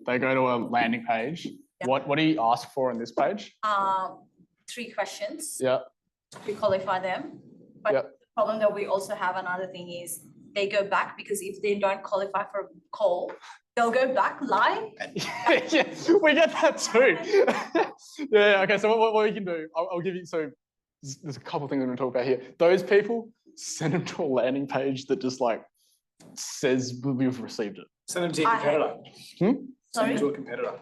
They go to a landing page. Yeah. What do you ask for on this page? 3 questions. Yeah. To pre-qualify them. But the problem that we also have, another thing is they go back because if they don't qualify for a call, they'll go back live. Yeah, we get that too. Yeah, okay, so what we can do, I'll give you, so there's a couple of things I'm going to talk about here. Those people, send them to a landing page that just like says we've received it. Send them to your competitor. Send them to a competitor.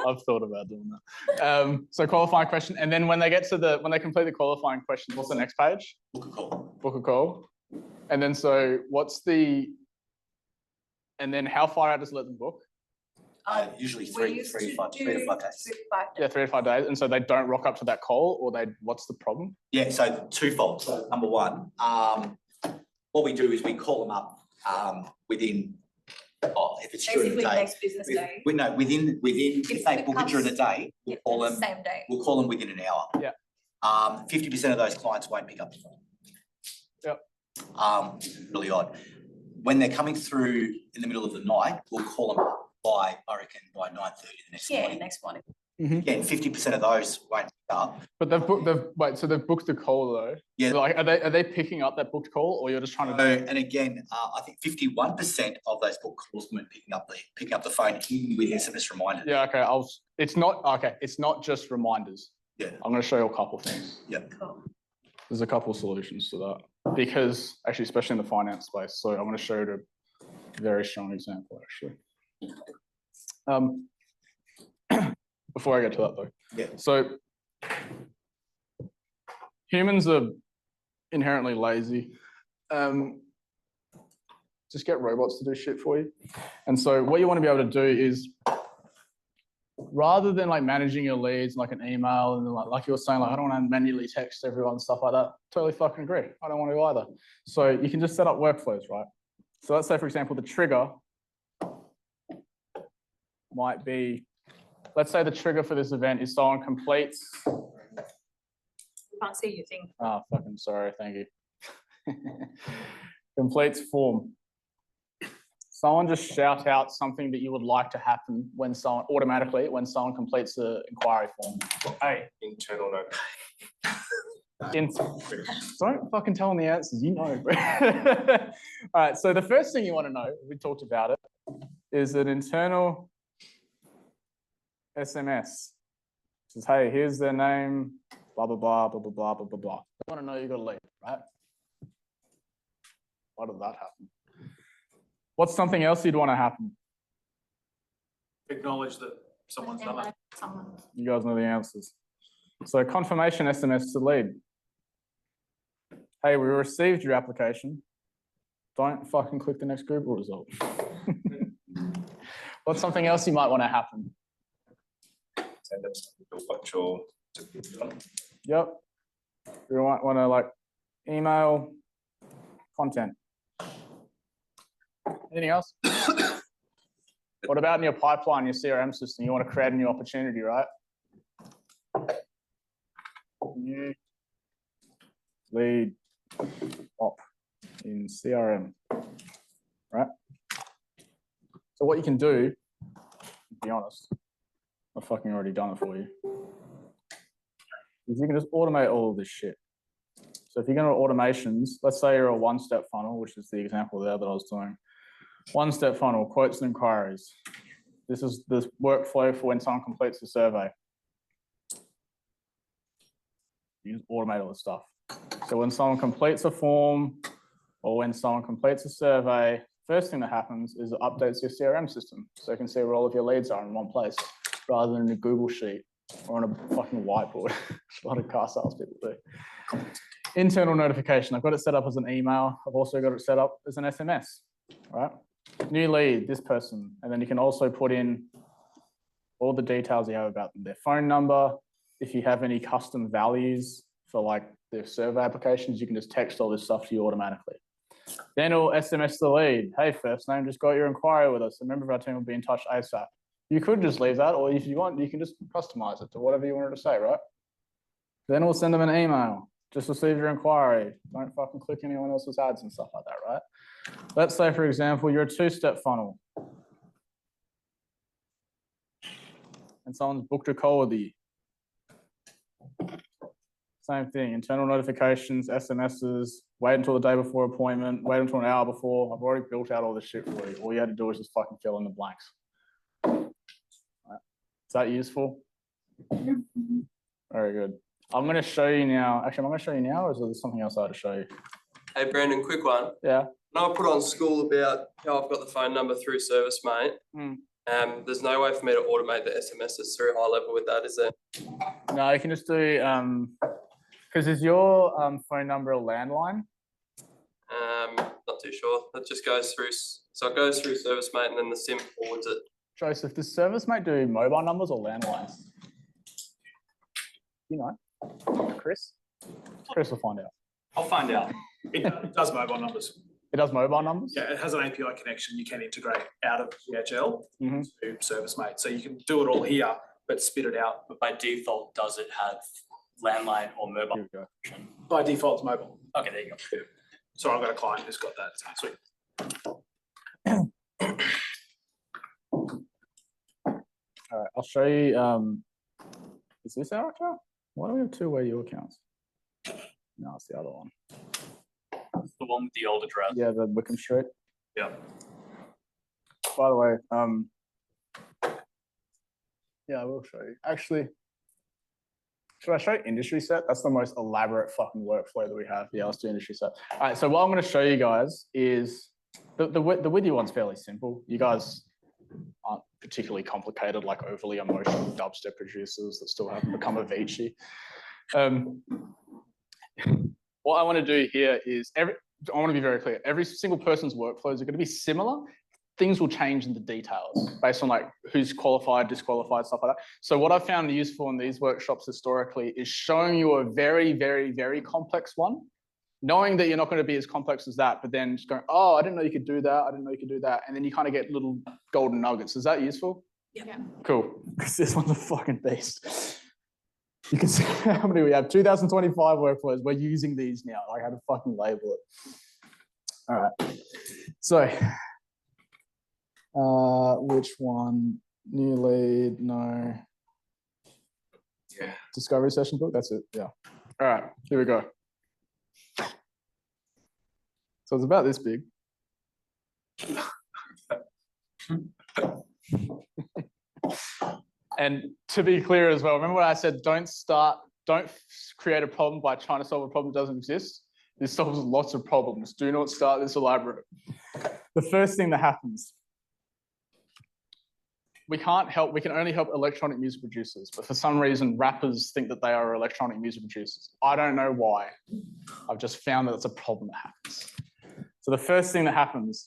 I've thought about doing that. So qualifying question, and then when they complete the qualifying question, what's the next page? Book a call. Book a call. And then so what's the And then how far out does it let them book? Usually We three used to 5 do days. 3 to 5 days. Yeah, 3 to 5 days. And so they don't rock up to that call, or what's the problem? Yeah, so twofold. So number one, what we do is we call them up within, if it's during the Basically day. next business day. Within, if they book it during the day, we'll call them. Same day. We'll call them within an hour. Yeah. 50% of those clients won't pick up the phone. Yep. Really odd. When they're coming through in the middle of the night, we'll call them up by, I reckon, by 9:30 the next morning. Next morning. Again, 50% of those won't pick up. But so they've booked the call though. Yeah. So like, are they picking up that booked call, or you're just trying to? And again, I think 51% of those booked calls weren't picking up the phone even with SMS reminders. Yeah. Okay. It's not just reminders. Yeah. I'm going to show you a couple of things. Yeah. Cool. There's a couple of solutions to that, because actually, especially in the finance space. So I'm going to show you a very strong example actually. Before I get to that though. Yeah. So humans are inherently lazy. Just get robots to do shit for you. And so what you want to be able to do is, rather than like managing your leads like an email and like you were saying, like I don't want to manually text everyone and stuff like that. Totally fucking agree. I don't want to either. So you can just set up workflows, right? So let's say, for example, the trigger might be, let's say the trigger for this event is someone completes. Can't see your thing. Oh, fucking sorry. Thank you. Completes form. Someone just shout out something that you would like to happen when someone completes the inquiry form. Hey. Internal note. Don't fucking tell them the answers, you know. All right, so the first thing you want to know, we talked about it, is an internal SMS. It says, hey, here's their name, blah, blah, blah, blah, blah, blah, blah, blah, blah. You want to know you got to leave, right? Why did that happen? What's something else you'd want to happen? Acknowledge that someone's done it. You guys know the answers. So confirmation SMS to lead. Hey, we received your application. Don't fucking click the next Google result. What's something else you might want to happen? Send them something what you're done. Yep. You might want to like email content. Anything else? What about in your pipeline, your CRM system? You want to create a new opportunity, right? New lead op in CRM, right? So what you can do, to be honest, I've fucking already done it for you, is you can just automate all of this shit. So if you're going to automations, let's say you're a one-step funnel, which is the example there that I was doing. One-step funnel, quotes and inquiries. This is the workflow for when someone completes the survey. You just automate all this stuff. So when someone completes a form or when someone completes a survey, first thing that happens is it updates your CRM system. So you can see where all of your leads are in one place rather than in a Google sheet or on a fucking whiteboard. A lot of car salespeople do. Internal notification. I've got it set up as an email. I've also got it set up as an SMS, right? New lead, this person. And then you can also put in all the details you have about them, their phone number. If you have any custom values for like their survey applications, you can just text all this stuff to you automatically. Then it'll SMS the lead. Hey, first name, just got your inquiry with us. A member of our team will be in touch ASAP. You could just leave that, or if you want, you can just customize it to whatever you wanted to say, right? Then we'll send them an email. Just received your inquiry. Don't fucking click anyone else's ads and stuff like that, right? Let's say, for example, you're a two-step funnel. And someone's booked a call with you. Same thing, internal notifications, SMSs, wait until the day before appointment, wait until an hour before. I've already built out all this shit for you. All you had to do is just fucking fill in the blanks. Right. Is that useful? Very good. I'm going to show you now. Actually, am I going to show you now, or is there something else I had to show you? Hey, Brandon, quick one. Yeah. When I put on school about how I've got the phone number through Service Mate, there's no way for me to automate the SMSs through high level with that, is there? No, you can just do, because is your phone number a landline? Not not too sure. That just goes through, so it goes through service mate and then the sim forwards it. Joseph, does service mate do mobile numbers or landlines? You know, Chris? Chris will find out. I'll find out. It does mobile numbers. It does mobile numbers? Yeah, it has an API connection you can integrate out of GHL Mm-hmm. to service mate. So you can do it all here, but spit it out. But by default, does it have landline or mobile? By default, it's mobile. Okay, there you go. So I've got a client who's got that. Sweet. All right, I'll show you. Is this our account? Why do we have two your accounts? No, it's the other one. The one with the old address. Yeah, the Wickham Street. Yeah. By the way, yeah, I will show you. Actually, should I show you industry set? That's the most elaborate fucking workflow that we have. Yeah, let's do industry set. All right, so what I'm going to show you guys is the with you one's fairly simple. You guys aren't particularly complicated, like overly emotional dubstep producers that still haven't become Avicii. What I want to do here is I want to be very clear. Every single person's workflows are going to be similar. Things will change in the details based on like who's qualified, disqualified, stuff like that. So what I've found useful in these workshops historically is showing you a very, very, very complex one, knowing that you're not going to be as complex as that, but then just going, oh, I didn't know you could do that. I didn't know you could do that. And then you kind of get little golden nuggets. Is that useful? Yeah. Cool. Because this one's a fucking beast. You can see how many we have. 2025 workflows. We're using these now. Like how to fucking label it. All right. So, which one? New lead? No. Yeah. Discovery session book. That's it. Yeah. All right. Here we go. So it's about this big. And to be clear as well, remember what I said, don't create a problem by trying to solve a problem that doesn't exist. This solves lots of problems. Do not start this elaborate. The first thing that happens, we can only help electronic music producers, but for some reason, rappers think that they are electronic music producers. I don't know why. I've just found that it's a problem that happens. So the first thing that happens,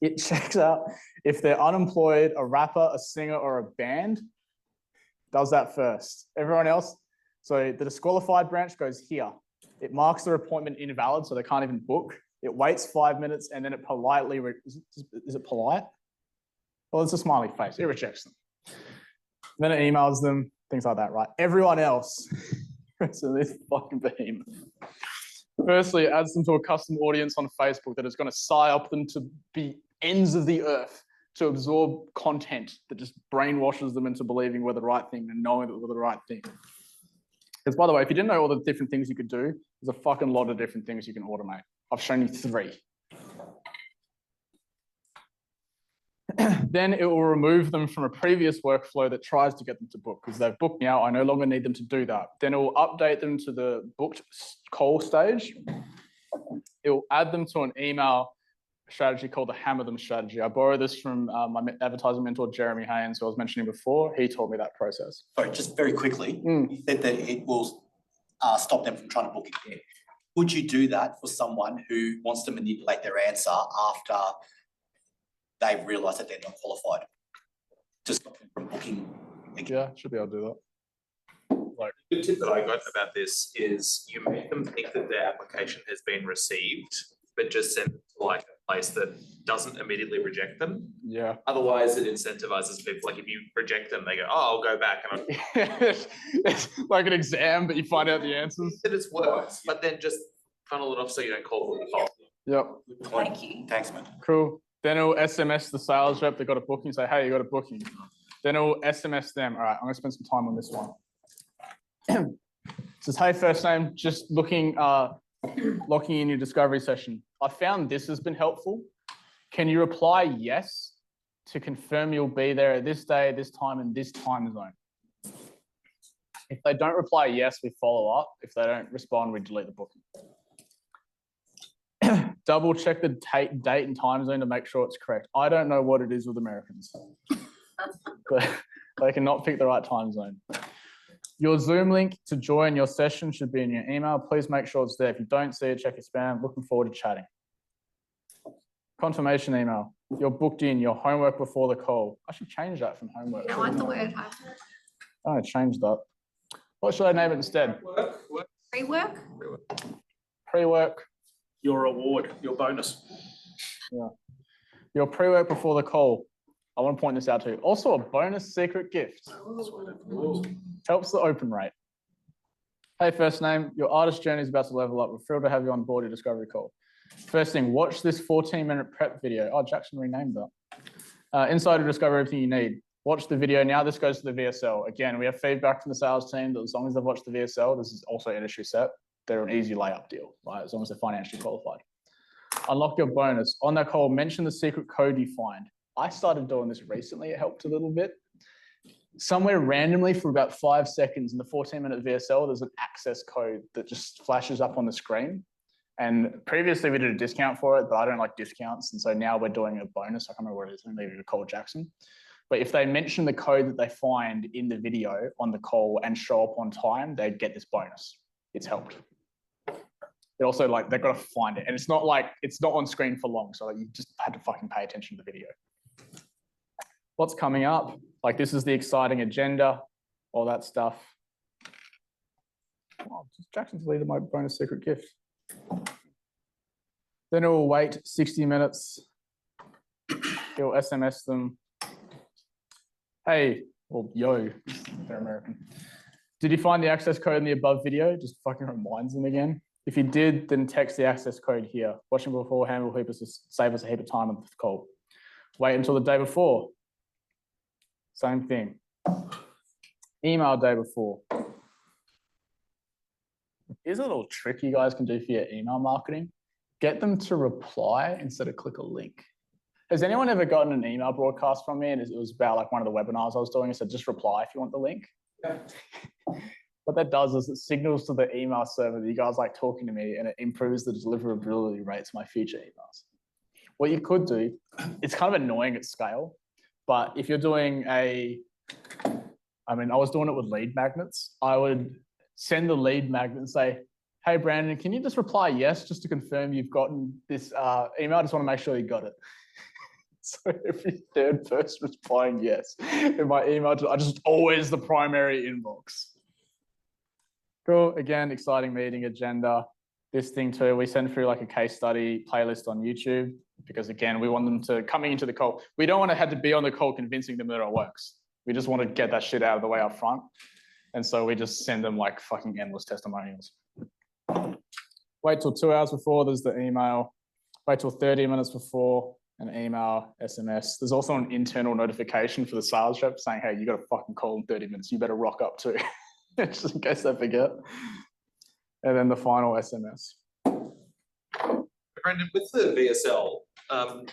it checks out if they're unemployed, a rapper, a singer, or a band, does that first. Everyone else, so the disqualified branch goes here. It marks their appointment invalid, so they can't even book. It waits 5 minutes, and then it politely, is it polite? Well, it's a smiley face. It rejects them. Then it emails them, things like that, right? Everyone else, so this fucking behemoth. Firstly, it adds them to a custom audience on Facebook that is going to sign up them to be ends of the earth to absorb content that just brainwashes them into believing we're the right thing and knowing that we're the right thing. Because by the way, if you didn't know all the different things you could do, there's a fucking lot of different things you can automate. I've shown you 3. Then it will remove them from a previous workflow that tries to get them to book because they've booked now. I no longer need them to do that. Then it will update them to the booked call stage. It will add them to an email strategy called the hammer them strategy. I borrowed this from my advertising mentor, Jeremy Haynes, who I was mentioning before. He taught me that process. Sorry, just very quickly, you said that it will stop them from trying to book again. Would you do that for someone who wants to manipulate their answer after they realise that they're not qualified? To stop them from booking again? Yeah, should be able to do that. Like, the tip that I got about this is you make them think that their application has been received, but just send it to like a place that doesn't immediately reject them. Yeah. Otherwise, it incentivizes people. Like if you reject them, they go, "Oh, I'll go back." And it's like an exam, but you find out the answers. It is worse, but then just funnel it off so you don't call them the fault. Yep. Thank you. Thanks, man. Cool. Then it'll SMS the sales rep that got a booking, say, hey, you got a booking. Then it'll SMS them. All right, I'm gonna spend some time on this one. Says, hey, first name, just locking in your discovery session. I found this has been helpful. Can you reply yes to confirm you'll be there at this day, this time, and this time zone? If they don't reply yes, we follow up. If they don't respond, we delete the booking. Double check the date and time zone to make sure it's correct. I don't know what it is with Americans. But they cannot pick the right time zone. Your Zoom link to join your session should be in your email. Please make sure it's there. If you don't see it, check your spam. Looking forward to chatting. Confirmation email. You're booked in. Your homework before the call. I should change that from homework. I like the word homework. I changed that. What should I name it instead? Pre-work? Pre-work. Your reward, your bonus. Yeah. Your pre-work before the call. I want to point this out to you. Also a bonus secret gift. Helps the open rate. Hey, first name, your artist journey is about to level up. We're thrilled to have you on board your discovery call. First thing, watch this 14-minute prep video. Oh, Jackson renamed that. Inside to discover everything you need. Watch the video. Now this goes to the VSL. Again, we have feedback from the sales team that as long as they've watched the VSL, this is also industry set. They're an easy layup deal, right? As long as they're financially qualified. Unlock your bonus. On that call, mention the secret code you find. I started doing this recently. It helped a little bit. Somewhere randomly for about 5 seconds in the 14-minute VSL, there's an access code that just flashes up on the screen. And previously we did a discount for it, but I don't like discounts. And so now we're doing a bonus. I can't remember what it is. Maybe we call Jackson. But if they mention the code that they find in the video on the call and show up on time, they get this bonus. It's helped. It also like they've got to find it. And it's not like, it's not on screen for long. So like, you just had to fucking pay attention to the video. What's coming up? Like this is the exciting agenda, all that stuff. Oh, Jackson's deleted my bonus secret gift. Then it will wait 60 minutes. He'll SMS them. Hey, or yo, they're American. Did you find the access code in the above video? Just fucking reminds them again. If you did, then text the access code here. Watching beforehand will save us a heap of time on the call. Wait until the day before. Same thing. Email day before. Here's a little trick you guys can do for your email marketing. Get them to reply instead of click a link. Has anyone ever gotten an email broadcast from me and it was about like one of the webinars I was doing? It said just reply if you want the link. Yeah. What that does is it signals to the email server that you guys like talking to me and it improves the deliverability rates of my future emails. What you could do, it's kind of annoying at scale, but if you're doing I was doing it with lead magnets. I would send the lead magnet and say, hey, Brandon, can you just reply yes, just to confirm you've gotten this email? I just want to make sure you got it. So every third person replying yes in my email, I just always the primary inbox. Cool, again, exciting meeting agenda. This thing too, we send through like a case study playlist on YouTube because again, we want them to, coming into the call, we don't want to have to be on the call convincing them that it works. We just want to get that shit out of the way up front. And so we just send them like fucking endless testimonials. Wait till 2 hours before, there's the email. Wait till 30 minutes before, an email, SMS. There's also an internal notification for the sales rep saying, hey, you got a fucking call in 30 minutes. You better rock up too, just in case they forget. And then the final SMS. Brendan, with the VSL,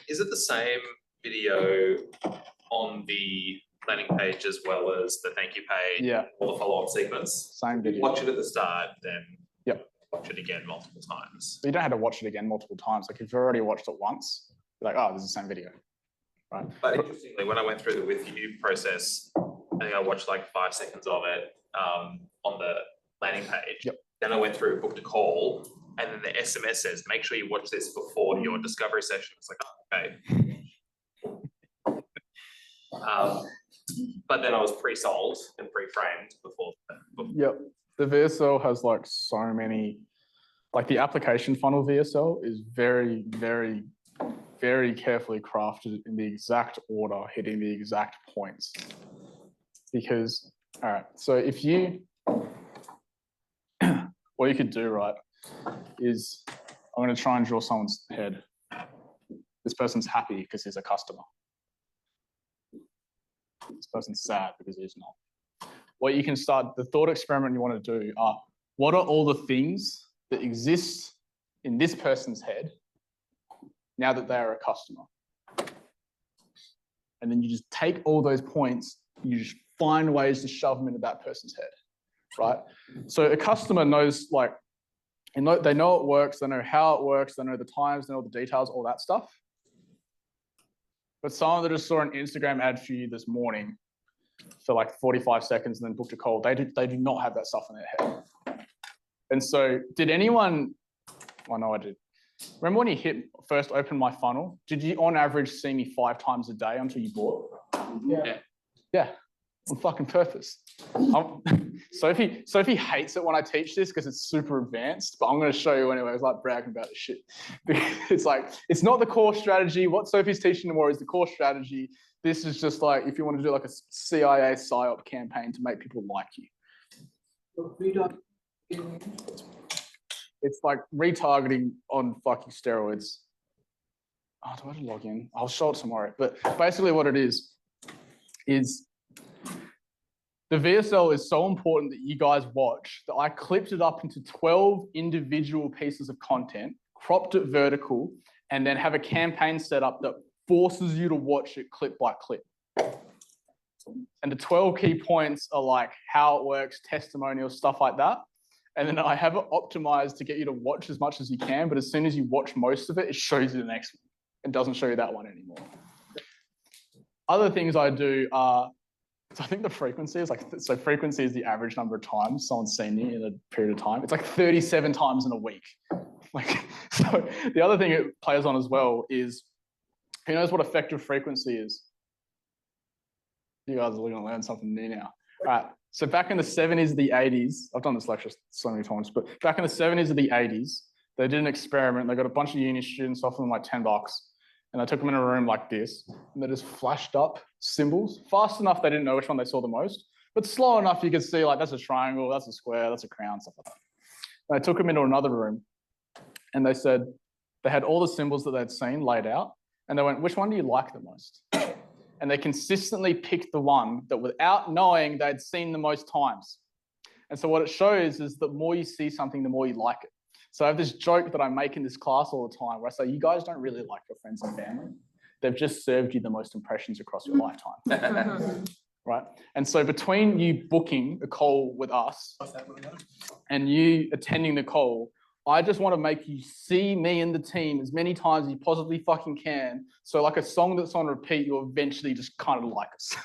is it the same video on the landing page as well as the thank you page? Yeah. Or the follow-up sequence? Same video. Watch it at the start, then yep. Watch it again multiple times. You don't have to watch it again multiple times. Like if you've already watched it once, you're like, oh, this is the same video, right? But interestingly, when I went through the with you process, I think I watched like 5 seconds of it on the landing page. Yep. Then I went through, booked a call, and then the SMS says, make sure you watch this before your discovery session. It's like, oh, okay. But then I was pre-sold and pre-framed before. Yep. The VSL has like so many, like the application funnel VSL is very, very, very carefully crafted in the exact order, hitting the exact points. Because, all right, so if you, what you could do, right, is I'm going to try and draw someone's head. This person's happy because he's a customer. This person's sad because he's not. What you can start, the thought experiment you want to do are, what are all the things that exist in this person's head now that they are a customer? And then you just take all those points, you just find ways to shove them into that person's head, right? So a customer knows, like, they know it works, they know how it works, they know the times, they know the details, all that stuff. But someone that just saw an Instagram ad for you this morning for like 45 seconds and then booked a call, they do not have that stuff in their head. And so did anyone, well, no, I did. Remember when you first opened my funnel? Did you on average see me 5 times a day until you bought? Yeah. On fucking purpose. Sophie hates it when I teach this because it's super advanced, but I'm going to show you anyway. It's like bragging about this shit. It's like, it's not the core strategy. What Sophie's teaching tomorrow is the core strategy. This is just like, if you want to do like a CIA PSYOP campaign to make people like you. It's like retargeting on fucking steroids. Oh, do I have to log in? I'll show it tomorrow. But basically what it is the VSL is so important that you guys watch that I clipped it up into 12 individual pieces of content, cropped it vertical, and then have a campaign set up that forces you to watch it clip by clip. And the 12 key points are like how it works, testimonials, stuff like that. And then I have it optimized to get you to watch as much as you can, but as soon as you watch most of it, it shows you the next one. It doesn't show you that one anymore. Other things I do are, so I think the frequency is like, so frequency is the average number of times someone's seen me in a period of time. It's like 37 times in a week. Like, so the other thing it plays on as well is, who knows what effective frequency is? You guys are going to learn something new now. All right. So back in the 70s, the 80s, I've done this lecture so many times, but back in the 70s or the 80s, they did an experiment. They got a bunch of uni students, offered them like $10, and they took them in a room like this, and they just flashed up symbols fast enough they didn't know which one they saw the most, but slow enough you could see like that's a triangle, that's a square, that's a crown, stuff like that. And they took them into another room, and they said they had all the symbols that they'd seen laid out, and they went, which one do you like the most? And they consistently picked the one that without knowing they'd seen the most times. And so what it shows is the more you see something, the more you like it. So I have this joke that I make in this class all the time where I say, you guys don't really like your friends and family. They've just served you the most impressions across your lifetime. Right? And so between you booking a call with us and you attending the call, I just want to make you see me and the team as many times as you possibly fucking can. So like a song that's on repeat, you'll eventually just kind of like us.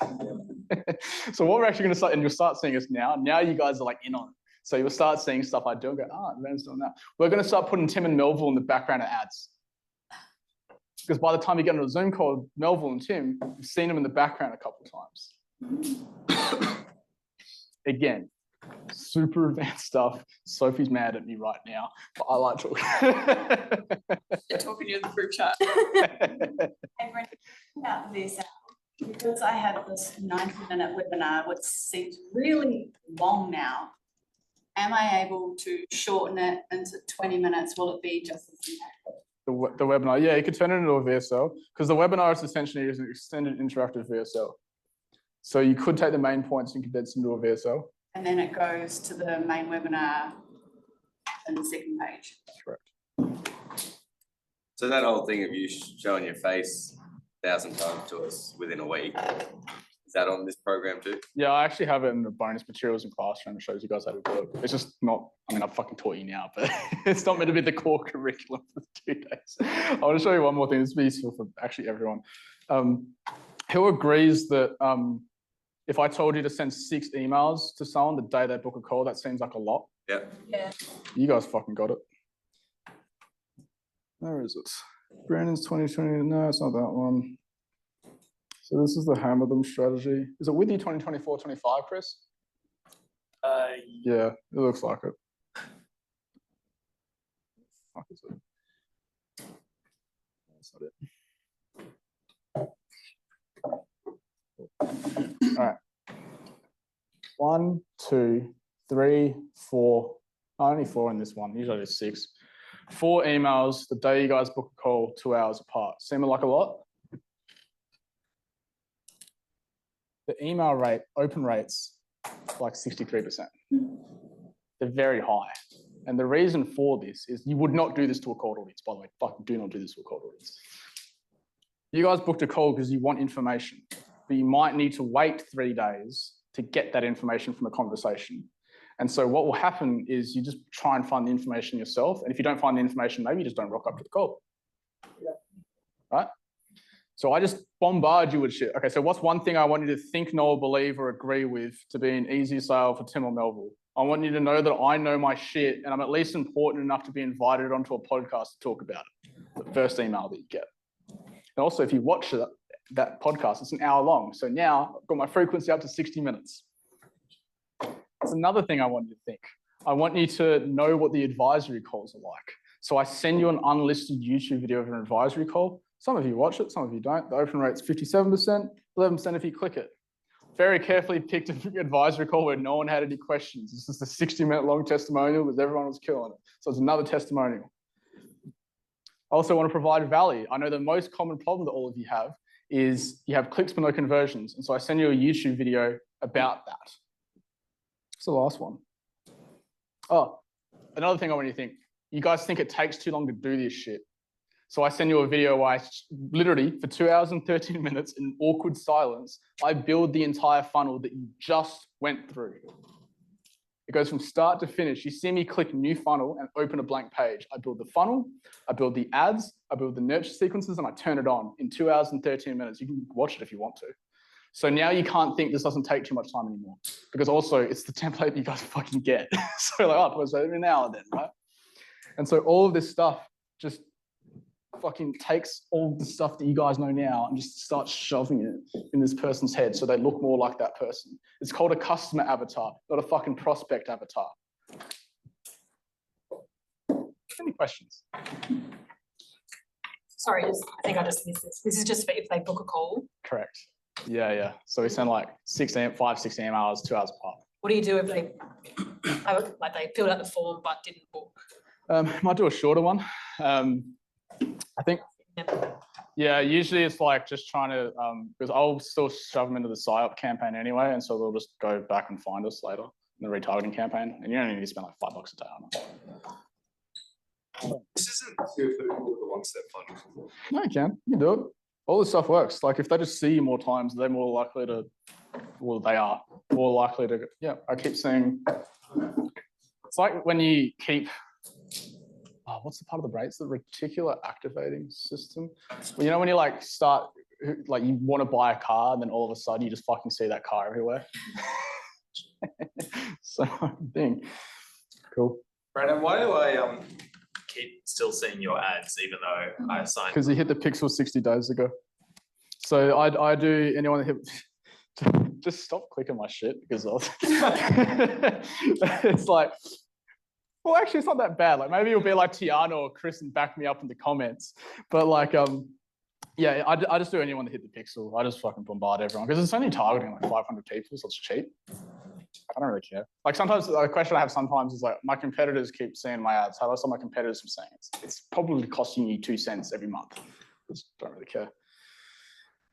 So what we're actually going to start, and you'll start seeing us now. Now you guys are like in on it. So you'll start seeing stuff I do and go, Ben's doing that. We're going to start putting Tim and Melville in the background of ads. Because by the time you get into a Zoom call with Melville and Tim, you've seen them in the background a couple of times. Again, super advanced stuff. Sophie's mad at me right now, but I like talking. You're talking in the group chat. About this, because I have this 90-minute webinar, which seems really long now, am I able to shorten it into 20 minutes? Will it be just as impactful? The webinar, yeah, you could turn it into a VSL because the webinar is essentially an extended interactive VSL. So you could take the main points and condense into a VSL. And then it goes to the main webinar and the second page. That's correct. So that whole thing of you showing your face 1,000 times to us within a week, is that on this program too? Yeah, I actually have it in the bonus materials in classroom. It shows you guys how to do it. It's just not, I mean, I've fucking taught you now, but it's not meant to be the core curriculum for the 2 days. I want to show you one more thing. This will be useful for actually everyone. Who agrees that if I told you to send 6 emails to someone the day they book a call, that seems like a lot? Yeah. Yeah. You guys fucking got it. Where is it? Brandon's 2020. No, it's not that one. So this is the hammer them strategy. Is it with you 2024-25, Chris? Yeah, it looks like it. Fuck is it? That's not it. All right. 1, 2, 3, 4. Only 4 in this one. Usually there's 6. 4 emails the day you guys book a call, 2 hours apart. Seem like a lot? The email rate, open rates, like 63%. They're very high. And the reason for this is you would not do this to a cold audience, by the way. Fucking do not do this to a cold audience. You guys booked a call because you want information, but you might need to wait 3 days to get that information from a conversation. And so what will happen is you just try and find the information yourself. And if you don't find the information, maybe you just don't rock up to the call. Right? So I just bombard you with shit. Okay, so what's one thing I want you to think, know, believe, or agree with to be an easy sale for Tim or Melville? I want you to know that I know my shit and I'm at least important enough to be invited onto a podcast to talk about it. The first email that you get. And also, if you watch that podcast, it's an hour long. So now I've got my frequency up to 60 minutes. That's another thing I want you to think. I want you to know what the advisory calls are like. So I send you an unlisted YouTube video of an advisory call. Some of you watch it, some of you don't. The open rate's 57%, 11% if you click it. Very carefully picked an advisory call where no one had any questions. This is a 60-minute long testimonial because everyone was killing it. So it's another testimonial. I also want to provide value. I know the most common problem that all of you have is you have clicks but no conversions. And so I send you a YouTube video about that. It's the last one. Oh, another thing I want you to think. You guys think it takes too long to do this shit. So I send you a video where I literally, for 2 hours and 13 minutes in awkward silence, I build the entire funnel that you just went through. It goes from start to finish. You see me click new funnel and open a blank page. I build the funnel, I build the ads, I build the nurture sequences, and I turn it on in 2 hours and 13 minutes. You can watch it if you want to. So now you can't think this doesn't take too much time anymore, because also it's the template you guys fucking get. So like, oh, so every now and then, right? And so all of this stuff just fucking takes all the stuff that you guys know now and just starts shoving it in this person's head so they look more like that person. It's called a customer avatar, not a fucking prospect avatar. Any questions? Sorry, I think I just missed this. This is just for if they book a call. Correct. Yeah. So we send like 5-6 hours, 2 hours apart. What do you do if they like they filled out the form but didn't book? Might do a shorter one. I think, yeah, usually it's like just trying to, because I'll still shove them into the PSYOP campaign anyway, and so they'll just go back and find us later in the retargeting campaign, and you only need to spend like $5 a day on it. This isn't too applicable to the one-step funnel. No, you can do it. All this stuff works. Like if they just see you more times, they're more likely to, well, they are more likely to, yeah, I keep saying, it's like when you keep, oh, what's the part of the brain? It's the reticular activating system. Well, you know, when you like start, like you want to buy a car and then all of a sudden you just fucking see that car everywhere. So I think, cool. Brandon, why do I keep still seeing your ads even though I signed? Because you hit the pixel 60 days ago. So I do, anyone that hit, just stop clicking my shit because it's like, well, actually, it's not that bad. Like maybe it'll be like Tiana or Chris and back me up in the comments. But like, yeah, I just do anyone that hit the pixel. I just fucking bombard everyone because it's only targeting like 500 people, so it's cheap. I don't really care. Like sometimes the question I have sometimes is like, my competitors keep seeing my ads. How do I stop my competitors from saying it? It's probably costing you 2 cents every month. Just don't really care.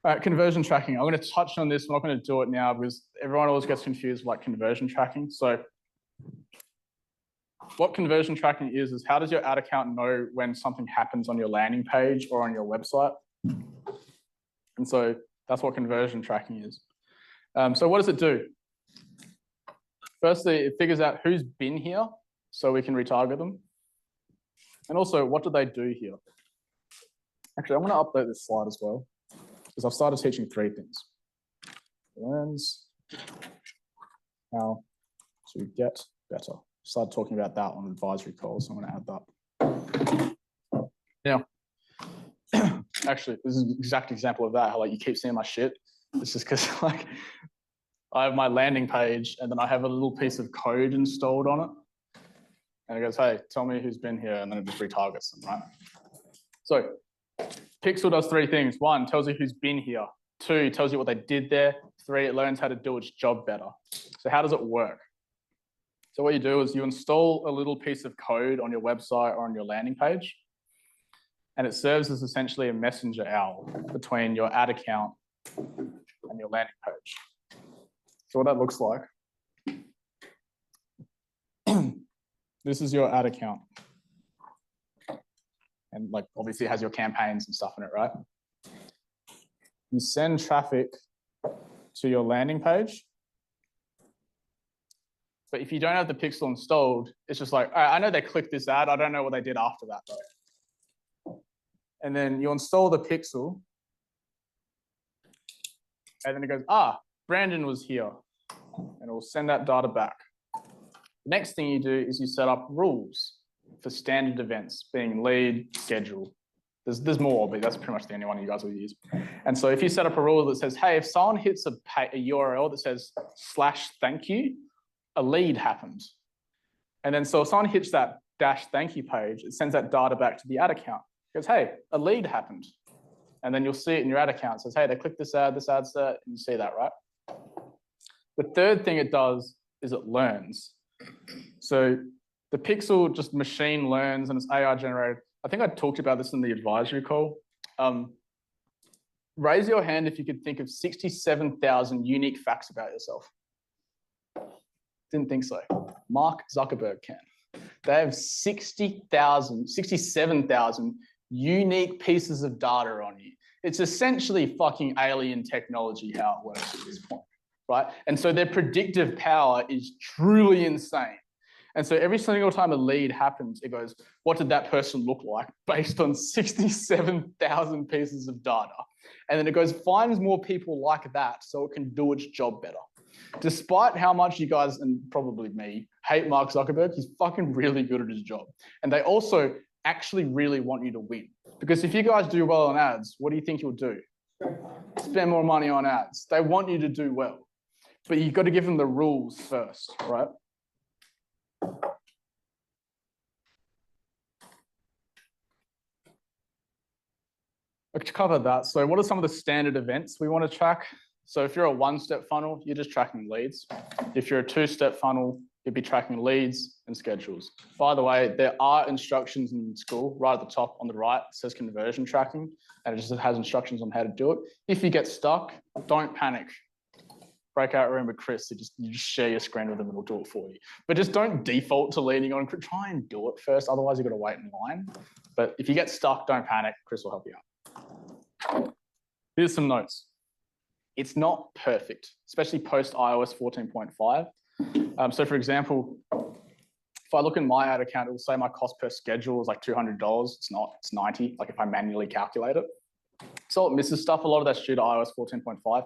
All right, conversion tracking. I'm going to touch on this. I'm not going to do it now because everyone always gets confused with like conversion tracking. So what conversion tracking is how does your ad account know when something happens on your landing page or on your website? And so that's what conversion tracking is. So what does it do? Firstly, it figures out who's been here so we can retarget them. And also, what do they do here? Actually, I'm going to update this slide as well because I've started teaching 3 things. Learns how to get better. Started talking about that on advisory calls, so I'm going to add that. Now, actually, this is an exact example of that, how like you keep seeing my shit. It's just because like I have my landing page and then I have a little piece of code installed on it. And it goes, hey, tell me who's been here, and then it just retargets them, right? So Pixel does 3 things. 1, tells you who's been here. 2, tells you what they did there. 3, it learns how to do its job better. So how does it work? So what you do is you install a little piece of code on your website or on your landing page, and it serves as essentially a messenger owl between your ad account and your landing page. So what that looks like, this is your ad account. And like obviously it has your campaigns and stuff in it, right? You send traffic to your landing page. But if you don't have the pixel installed, it's just like, all right, I know they clicked this ad. I don't know what they did after that though. And then you install the pixel. And then it goes, Brandon was here. And it will send that data back. The next thing you do is you set up rules for standard events, being lead, schedule. There's more, but that's pretty much the only one you guys will use. And so if you set up a rule that says, hey, if someone hits a URL that says /thank-you, a lead happens. And then so if someone hits that -thank you page, it sends that data back to the ad account. It goes, hey, a lead happened. And then you'll see it in your ad account. It says, hey, they clicked this ad's set, and you see that, right? The third thing it does is it learns. So the pixel just machine learns and it's AI generated. I think I talked about this in the advisory call. Raise your hand if you could think of 67,000 unique facts about yourself. Didn't think so. Mark Zuckerberg can. They have 67,000 unique pieces of data on you. It's essentially fucking alien technology how it works at this point, right? And so their predictive power is truly insane. And so every single time a lead happens, it goes, what did that person look like based on 67,000 pieces of data? And then it goes, finds more people like that so it can do its job better. Despite how much you guys, and probably me, hate Mark Zuckerberg, he's fucking really good at his job. And they also actually really want you to win. Because if you guys do well on ads, what do you think you'll do? Spend more money on ads. They want you to do well. But you've got to give them the rules first, right? To cover that, so what are some of the standard events we want to track? So if you're a one-step funnel, you're just tracking leads. If you're a two-step funnel, you'd be tracking leads and schedules. By the way, there are instructions in school right at the top on the right. It says conversion tracking, and it just has instructions on how to do it. If you get stuck, don't panic. Breakout room with Chris, you just share your screen with them and it'll do it for you. But just don't default to leaning on, try and do it first, otherwise you've got to wait in line. But if you get stuck, don't panic, Chris will help you out. Here's some notes. It's not perfect, especially post iOS 14.5. So for example, if I look in my ad account, it will say my cost per schedule is like $200. It's not, it's 90, like if I manually calculate it. So it misses stuff. A lot of that's due to iOS 14.5.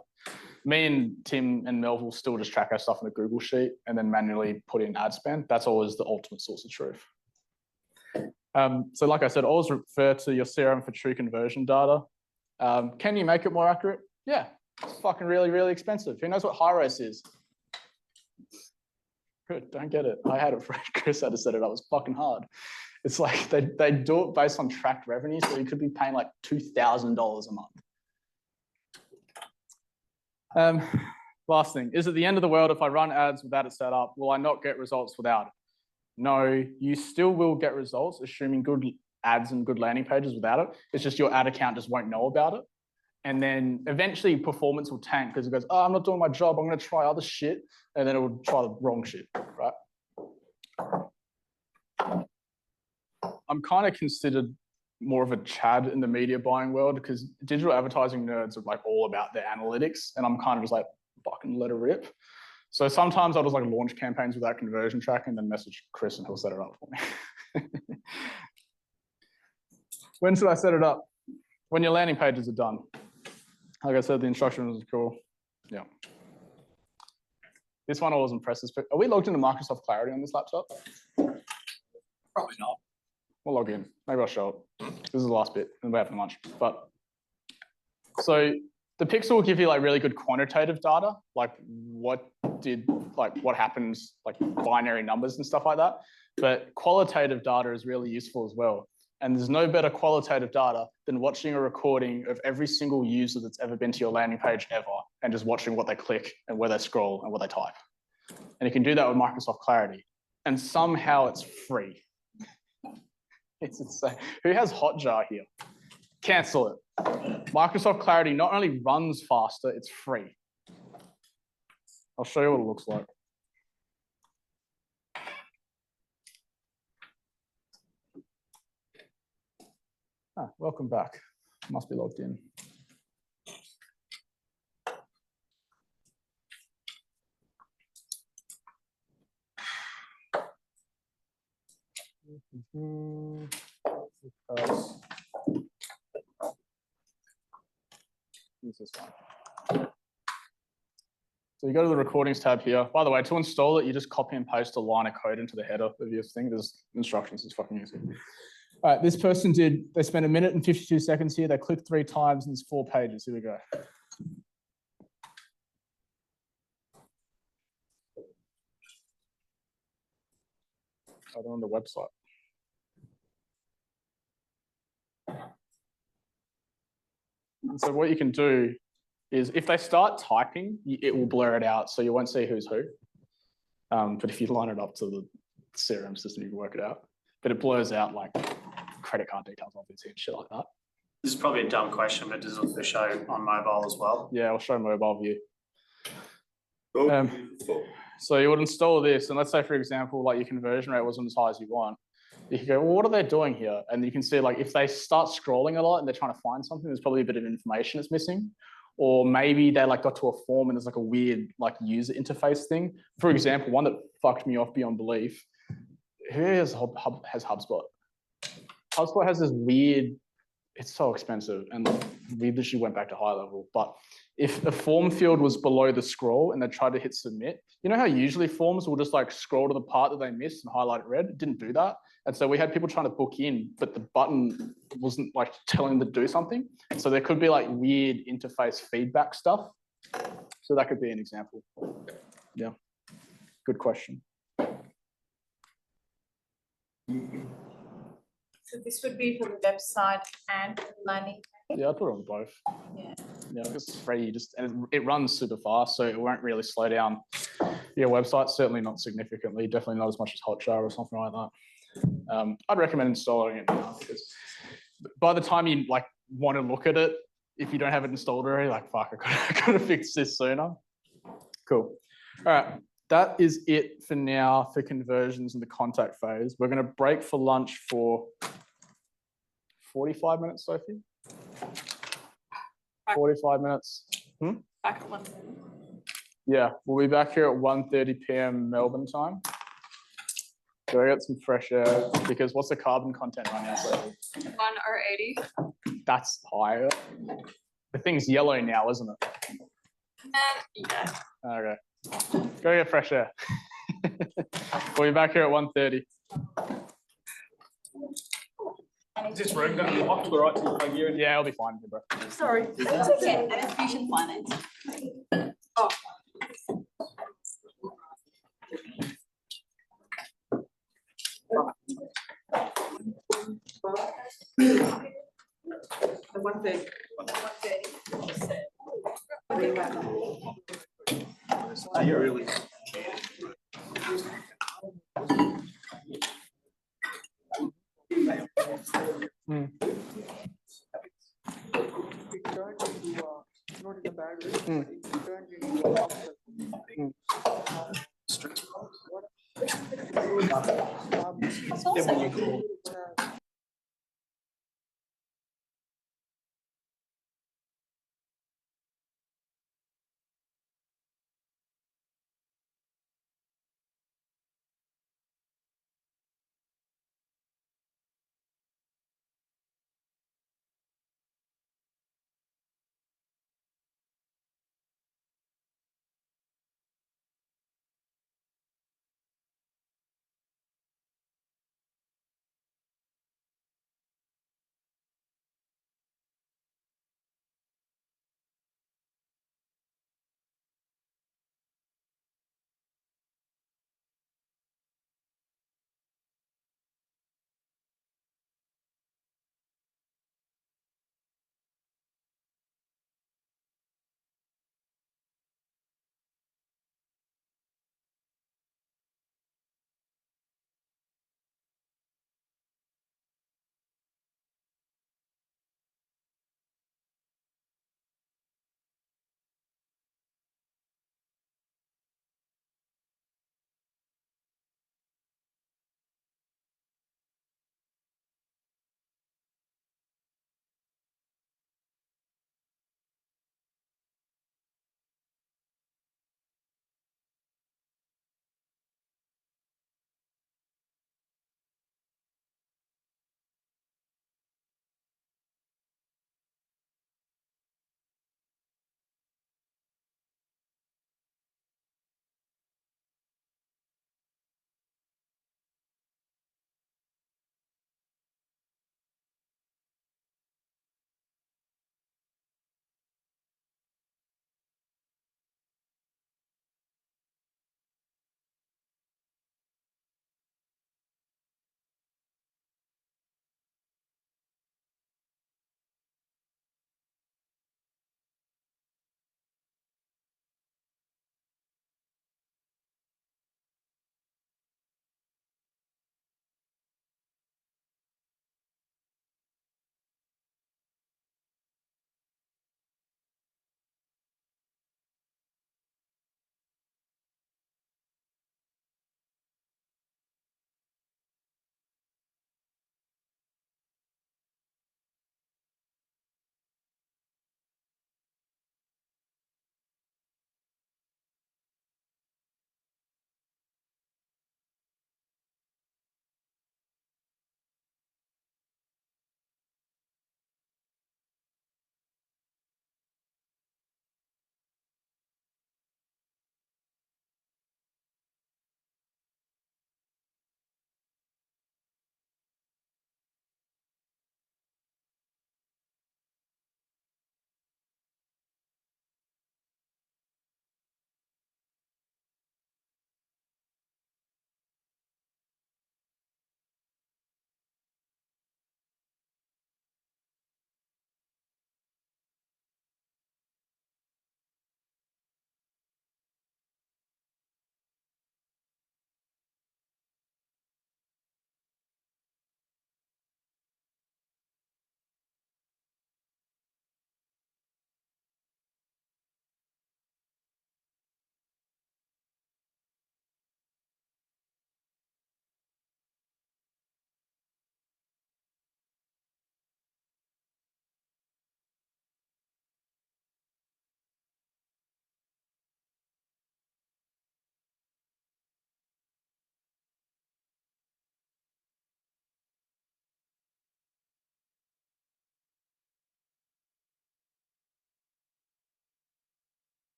Me and Tim and Melville will still just track our stuff in a Google sheet and then manually put in ad spend. That's always the ultimate source of truth. So like I said, always refer to your CRM for true conversion data. Can you make it more accurate? Yeah, it's fucking really, really expensive. Who knows what high res is? Good, don't get it. I had it for Chris had to set it up. It was fucking hard. It's like they do it based on tracked revenue, so you could be paying like $2,000 a month. Last thing, is it the end of the world if I run ads without it set up? Will I not get results without it? No, you still will get results, assuming good ads and good landing pages without it. It's just your ad account just won't know about it. And then eventually performance will tank because it goes, oh, I'm not doing my job. I'm going to try other shit. And then it will try the wrong shit, right? I'm kind of considered more of a Chad in the media buying world because digital advertising nerds are like all about their analytics. And I'm kind of just like, fucking let it rip. So sometimes I'll just like launch campaigns without conversion tracking and then message Chris and he'll set it up for me. When should I set it up? When your landing pages are done. Like I said, the instructions are cool. Yeah. This one I was impressed with. Are we logged into Microsoft Clarity on this laptop? Probably not. We'll log in. Maybe I'll show it. This is the last bit and we're having lunch. But so the pixel will give you like really good quantitative data, like what happens, like binary numbers and stuff like that. But qualitative data is really useful as well. And there's no better qualitative data than watching a recording of every single user that's ever been to your landing page ever and just watching what they click and where they scroll and what they type. And you can do that with Microsoft Clarity. And somehow it's free. It's insane. Who has Hotjar here? Cancel it. Microsoft Clarity not only runs faster, it's free. I'll show you what it looks like. Ah, welcome back. Must be logged in. Use this one. So you go to the recordings tab here. By the way, to install it, you just copy and paste a line of code into the header of your thing. There's instructions, it's fucking easy. All right, this person they spent 1 minute and 52 seconds here. They clicked 3 times and there's 4 pages. Here we go. Oh, they're on the website. And so what you can do is if they start typing, it will blur it out, so you won't see who's who. But if you line it up to the CRM system, you can work it out. But it blurs out like credit card details, obviously, and shit like that. This is probably a dumb question, but does it also show on mobile as well? Yeah, I'll show mobile view. So you would install this, and let's say, for example, like your conversion rate wasn't as high as you want. You can go, well, what are they doing here? And you can see, like, if they start scrolling a lot and they're trying to find something, there's probably a bit of information that's missing. Or maybe they like got to a form and there's like a weird like user interface thing. For example, one that fucked me off beyond belief. Who has HubSpot? HubSpot has this weird, it's so expensive, and we literally went back to high level. But if the form field was below the scroll and they tried to hit submit, you know how usually forms will just like scroll to the part that they missed and highlight it red? It didn't do that. And so we had people trying to book in, but the button wasn't like telling them to do something. So there could be like weird interface feedback stuff. So that could be an example. Yeah, good question. So this would be for the website and the landing page? Yeah, I'd put it on both. Yeah. Yeah, it's free, and it runs super fast, so it won't really slow down your website, certainly not significantly, definitely not as much as Hotjar or something like that. I'd recommend installing it now, because by the time you like want to look at it, if you don't have it installed already, like, fuck, I could have fixed this sooner. Cool. All right, that is it for now for conversions in the contact phase. We're going to break for lunch for 45 minutes, Sophie? 45 minutes. Back at 1:30. Yeah, we'll be back here at 1:30 p.m. Melbourne time. Go get some fresh air, because what's the carbon content right now, Sophie? 1:80. That's higher. The thing's yellow now, isn't it? Yeah. Okay. Go get fresh air. We'll be back here at 1:30. Is this room going to be locked all right till you plug you in? Yeah, it'll be fine, bro. Sorry. That's okay. And it's Fusion Finance. Oh. The 1:30. You're really. Not in a bad way. It turned into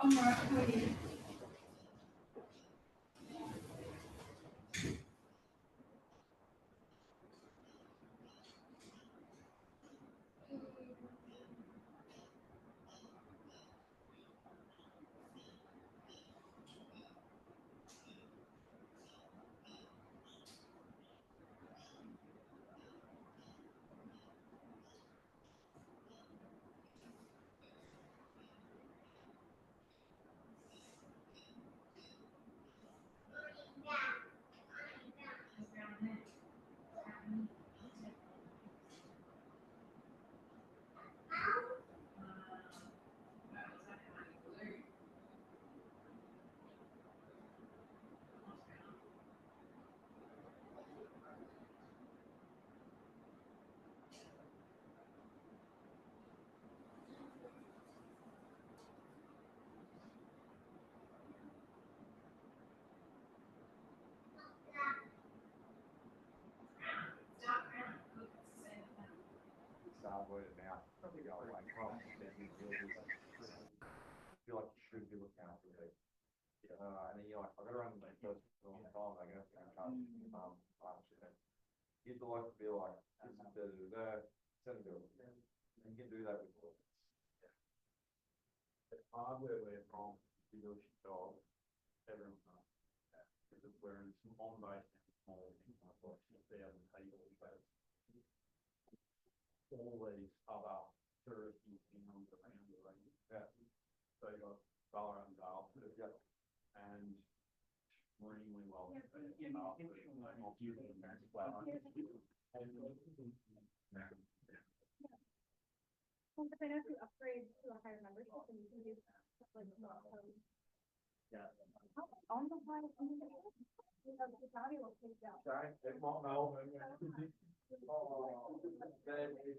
I'm alright, how are you? Start word of mouth, probably go away from, then you feel like you should be looking after it. And then you're like, I've got to run my first for a long time, I'm going to charge partnership. You'd like to be like, this is send a bill. And you can do that with books. The hardware we're from, dealership dog, everyone knows that. Because we're in some on-base and small things like 6,000 people, but all these other touristy towns around the range. Yeah. So you got Ballarat and Dale, and extremely well. Well, but then if you upgrade to a higher membership, then you can do stuff like Yeah. on the high, the value will take down. Sorry, it won't know. Oh, it's actually,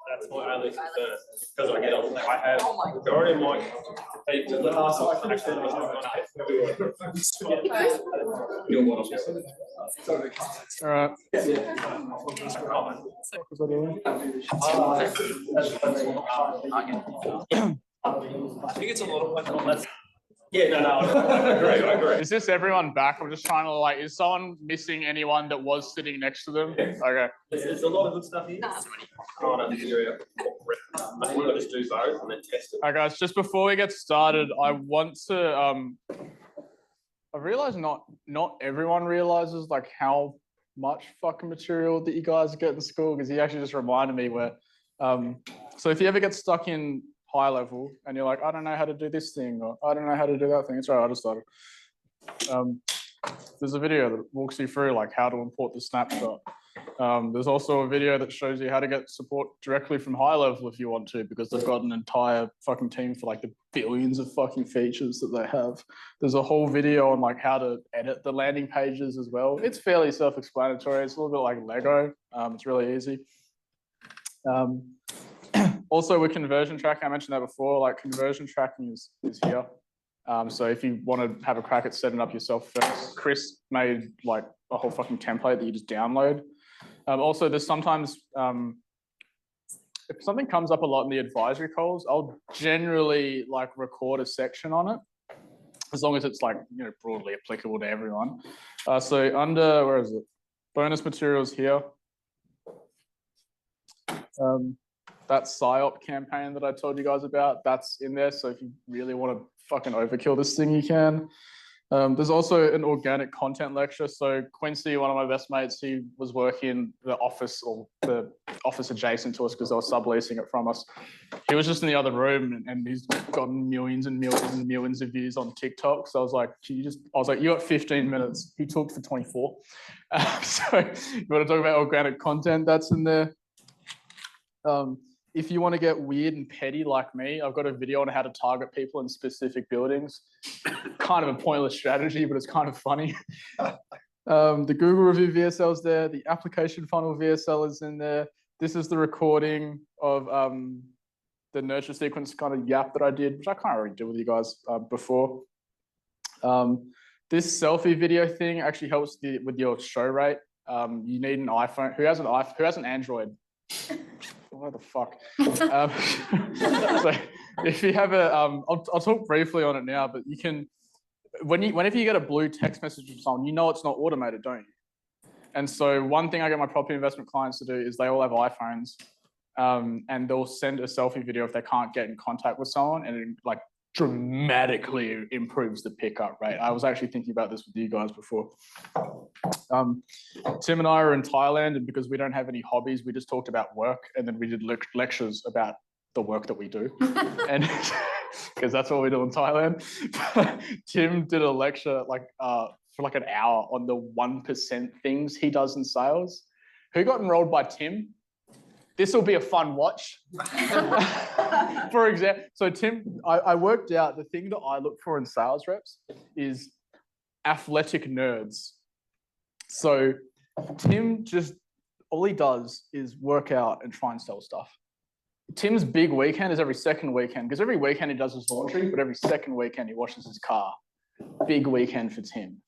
That's my only concern, because I have majority of my people that are I think it's a lot of like. Yeah, no, I agree. Is this everyone back? I'm just trying to like, is someone missing anyone that was sitting next to them? Okay. There's a lot of good stuff here. Oh, no, I want to just do both and then test it. All right, guys, just before we get started, I want to, I realize not everyone realizes like how much fucking material that you guys get in school, because he actually just reminded me where, so if you ever get stuck in high level and you're like, I don't know how to do this thing, or I don't know how to do that thing, it's all right, I just started. There's a video that walks you through like how to import the snapshot. There's also a video that shows you how to get support directly from high level if you want to, because they've got an entire fucking team for like the billions of fucking features that they have. There's a whole video on like how to edit the landing pages as well. It's fairly self-explanatory. It's a little bit like Lego. It's really easy. Also with conversion tracking, I mentioned that before, like conversion tracking is here. So if you want to have a crack at setting up yourself first, Chris made like a whole fucking template that you just download. Also, there's sometimes, if something comes up a lot in the advisory calls, I'll generally like record a section on it, as long as it's like, you know, broadly applicable to everyone. So under, where is it? Bonus materials here. That PSYOP campaign that I told you guys about, that's in there. So if you really want to fucking overkill this thing, you can. There's also an organic content lecture. So Quincy, one of my best mates, he was working the office or the office adjacent to us because they were subleasing it from us. He was just in the other room and he's gotten millions and millions and millions of views on TikTok. So I was like, you got 15 minutes. He talked for 24. So you want to talk about organic content, that's in there. If you want to get weird and petty like me, I've got a video on how to target people in specific buildings. Kind of a pointless strategy, but it's kind of funny. The Google review VSL is there. The application funnel VSL is in there. This is the recording of the nurture sequence kind of yap that I did, which I can't already do with you guys before. This selfie video thing actually helps with your show rate. You need an iPhone. Who has an Android? What the fuck? So if you have a, I'll talk briefly on it now, but you can, whenever you get a blue text message from someone, you know it's not automated, don't you? And so one thing I get my property investment clients to do is they all have iPhones, and they'll send a selfie video if they can't get in contact with someone, and it like dramatically improves the pickup rate. I was actually thinking about this with you guys before. Tim and I are in Thailand, and because we don't have any hobbies, we just talked about work, and then we did lectures about the work that we do, and because that's what we do in Thailand. Tim did a lecture like for like an hour on the 1% things he does in sales. Who got enrolled by Tim? This will be a fun watch. For example, so Tim, I worked out the thing that I look for in sales reps is athletic nerds. So Tim just, all he does is work out and try and sell stuff. Tim's big weekend is every second weekend, because every weekend he does his laundry, but every second weekend he washes his car. Big weekend for Tim,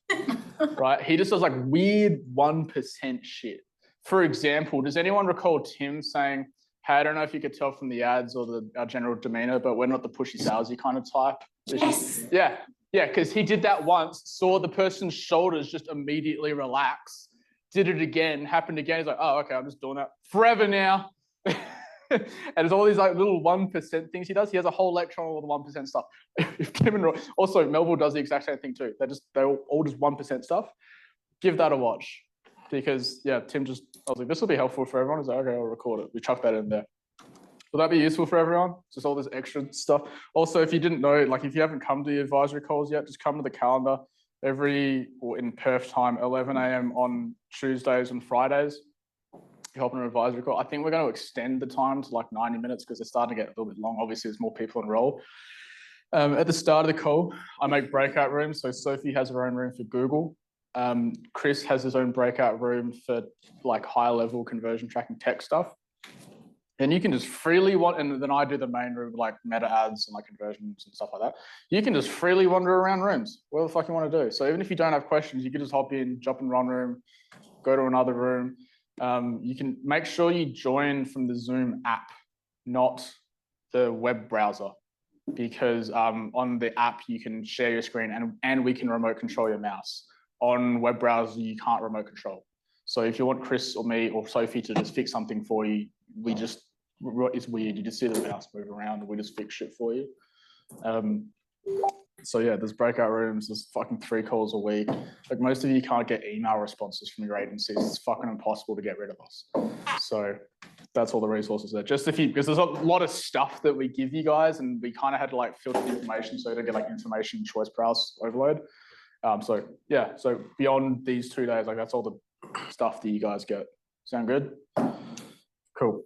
right? He just does like weird 1% shit. For example, does anyone recall Tim saying, hey, I don't know if you could tell from the ads or our general demeanor, but we're not the pushy salesy kind of type. Yes. Yeah, because he did that once, saw the person's shoulders just immediately relax, did it again, happened again. He's like, oh, okay, I'm just doing that forever now. And there's all these like little 1% things he does. He has a whole lecture on all the 1% stuff. Also, Melbourne does the exact same thing too. They're all just 1% stuff. Give that a watch. Because yeah, Tim I was like, this will be helpful for everyone. He's like, okay, I'll record it. We chuck that in there. Will that be useful for everyone? Just all this extra stuff. Also, if you didn't know, like if you haven't come to the advisory calls yet, just come to the calendar in Perth time, 11 a.m. on Tuesdays and Fridays. You hop on an advisory call. I think we're going to extend the time to like 90 minutes because they're starting to get a little bit long. Obviously, there's more people enrolled. At the start of the call, I make breakout rooms. So Sophie has her own room for Google. Chris has his own breakout room for like high level conversion tracking tech stuff. And you can just freely and then I do the main room, like meta ads and like conversions and stuff like that. You can just freely wander around rooms, whatever the fuck you want to do. So even if you don't have questions, you can just hop in, jump in one room, go to another room. You can make sure you join from the Zoom app, not the web browser, because on the app you can share your screen and we can remote control your mouse. On web browser, you can't remote control. So if you want Chris or me or Sophie to just fix something for you, it's weird. You just see the mouse move around and we just fix shit for you. So yeah, there's breakout rooms, there's fucking 3 calls a week. Like most of you can't get email responses from your agencies. It's fucking impossible to get rid of us. So that's all the resources there. Just because there's a lot of stuff that we give you guys and we kind of had to like filter the information so you don't get like information choice browse overload. So yeah, so beyond these 2 days, like that's all the stuff that you guys get. Sound good? Cool.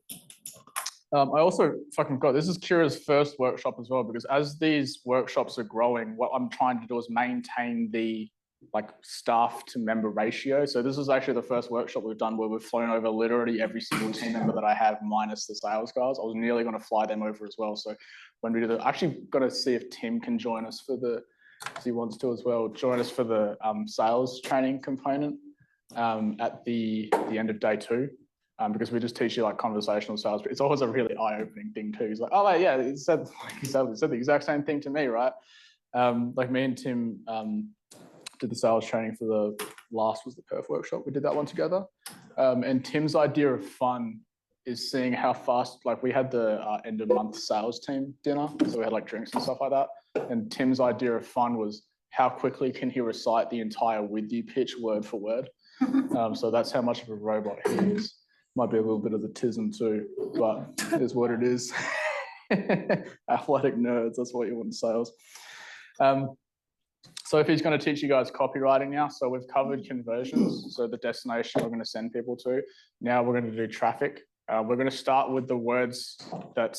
I also fucking got, this is Kira's first workshop as well, because as these workshops are growing, what I'm trying to do is maintain the like staff to member ratio. So this is actually the first workshop we've done where we've flown over literally every single team member that I have minus the sales guys. I was nearly going to fly them over as well. So when we do that, I'm actually going to see if Tim can join us for the, if he wants to as well, join us for the sales training component at the end of day 2. Because we just teach you like conversational sales, but it's always a really eye-opening thing too. He's like, oh yeah, he said the exact same thing to me, right? Like me and Tim did the sales training for the last was the Perth workshop. We did that one together. And Tim's idea of fun is seeing how fast, like we had the end of month sales team dinner. So we had like drinks and stuff like that. And Tim's idea of fun was how quickly can he recite the entire with you pitch word for word. So that's how much of a robot he is. Might be a little bit of the tism too, but it is what it is. Athletic nerds, that's what you want in sales. So if he's going to teach you guys copywriting now, so we've covered conversions, so the destination we're going to send people to. Now we're going to do traffic. We're going to start with the words that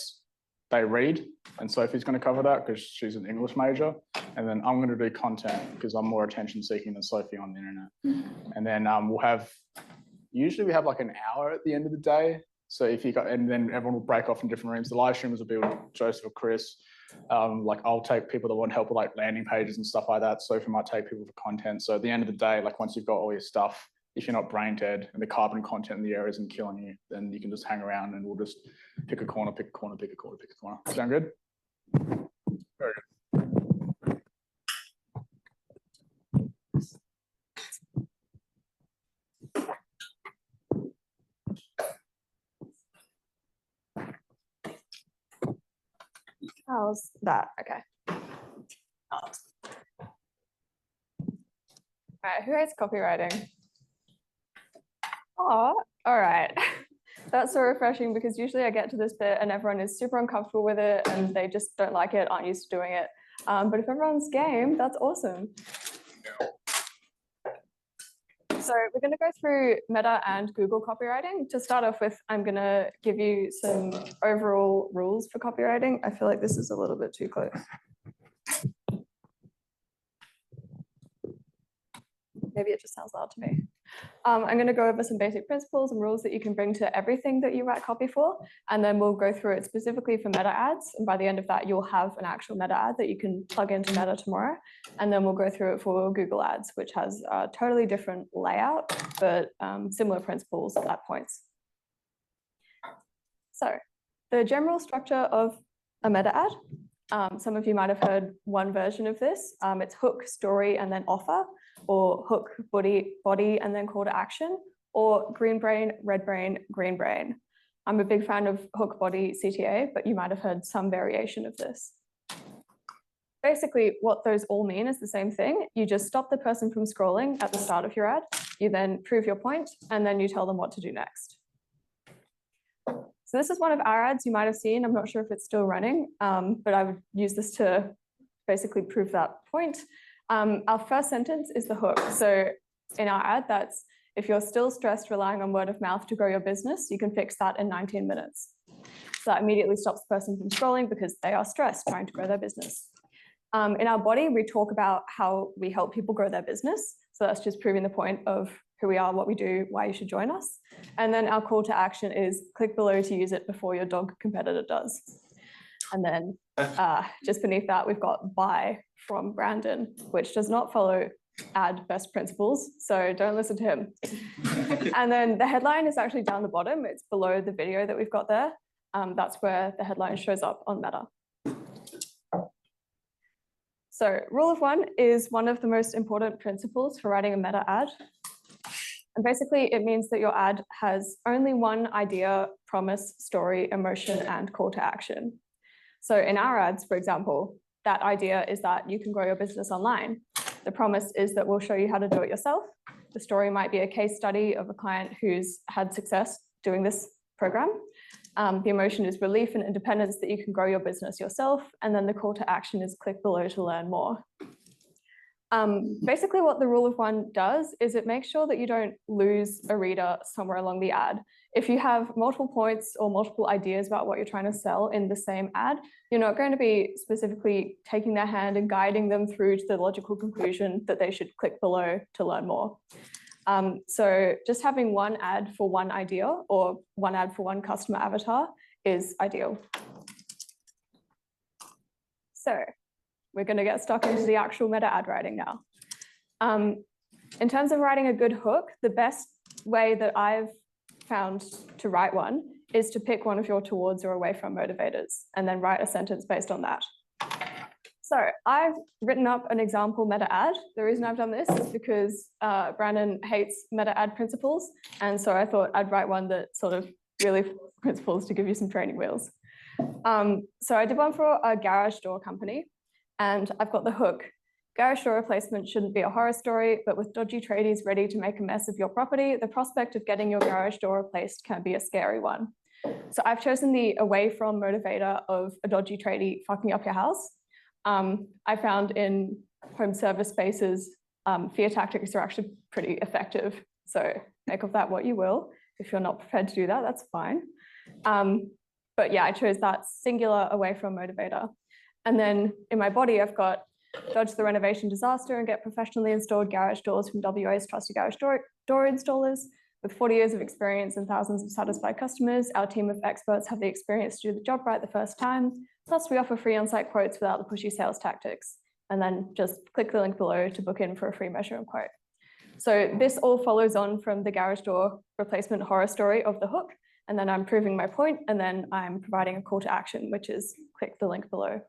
they read, and Sophie's going to cover that because she's an English major, and then I'm going to do content because I'm more attention seeking than Sophie on the internet. And then we'll have, usually we have like an hour at the end of the day. So if you got, and then everyone will break off in different rooms. The live streamers will be with Joseph or Chris. Like I'll take people that want help with like landing pages and stuff like that. Sophie might take people for content. So at the end of the day, like once you've got all your stuff, if you're not brain dead and the carbon content in the area isn't killing you, then you can just hang around and we'll just pick a corner, pick a corner, pick a corner, pick a corner. Sound good? Very good. How's that? Okay. All right, who hates copywriting? Oh, all right. That's so refreshing because usually I get to this bit and everyone is super uncomfortable with it and they just don't like it, aren't used to doing it. But if everyone's game, that's awesome. So we're going to go through Meta and Google copywriting. To start off with, I'm going to give you some overall rules for copywriting. I feel like this is a little bit too close. Maybe it just sounds loud to me. I'm going to go over some basic principles and rules that you can bring to everything that you write copy for, and then we'll go through it specifically for meta ads. And by the end of that, you'll have an actual meta ad that you can plug into Meta tomorrow. And then we'll go through it for Google Ads, which has a totally different layout, but similar principles at points. So the general structure of a meta ad. Some of you might have heard one version of this. It's hook, story, and then offer, or hook, body, and then call to action, or green brain, red brain, green brain. I'm a big fan of hook, body, CTA, but you might have heard some variation of this. Basically, what those all mean is the same thing. You just stop the person from scrolling at the start of your ad, you then prove your point, and then you tell them what to do next. So this is one of our ads you might have seen. I'm not sure if it's still running, but I would use this to basically prove that point. Our first sentence is the hook. So in our ad, that's if you're still stressed relying on word of mouth to grow your business, you can fix that in 19 minutes. So that immediately stops the person from scrolling because they are stressed trying to grow their business. In our body, we talk about how we help people grow their business. So that's just proving the point of who we are, what we do, why you should join us. And then our call to action is click below to use it before your dog competitor does. And then just beneath that, we've got buy from Brandon, which does not follow ad best principles. So don't listen to him. And then the headline is actually down the bottom. It's below the video that we've got there. That's where the headline shows up on Meta. So rule of one is one of the most important principles for writing a meta ad. And basically it means that your ad has only one idea, promise, story, emotion, and call to action. So in our ads, for example, that idea is that you can grow your business online. The promise is that we'll show you how to do it yourself. The story might be a case study of a client who's had success doing this program. The emotion is relief and independence that you can grow your business yourself. And then the call to action is click below to learn more. Basically what the rule of one does is it makes sure that you don't lose a reader somewhere along the ad. If you have multiple points or multiple ideas about what you're trying to sell in the same ad, you're not going to be specifically taking their hand and guiding them through to the logical conclusion that they should click below to learn more. So just having one ad for one idea or one ad for one customer avatar is ideal. So we're going to get stuck into the actual meta ad writing now. In terms of writing a good hook, the best way that I've found to write one is to pick one of your towards or away from motivators and then write a sentence based on that. So I've written up an example meta ad. The reason I've done this is because Brandon hates meta ad principles. And so I thought I'd write one that sort of really principles to give you some training wheels. So I did one for a garage door company. And I've got the hook. Garage door replacement shouldn't be a horror story, but with dodgy tradies ready to make a mess of your property, the prospect of getting your garage door replaced can be a scary one. So I've chosen the away from motivator of a dodgy tradie fucking up your house. I found in home service spaces, fear tactics are actually pretty effective. So make of that what you will. If you're not prepared to do that, that's fine. But yeah, I chose that singular away from motivator. And then in my body, I've got dodge the renovation disaster and get professionally installed garage doors from WA's trusted garage door installers. With 40 years of experience and thousands of satisfied customers, our team of experts have the experience to do the job right the first time. Plus, we offer free on-site quotes without the pushy sales tactics. And then just click the link below to book in for a free measurement quote. So this all follows on from the garage door replacement horror story of the hook. And then I'm proving my point, and then I'm providing a call to action, which is click the link below.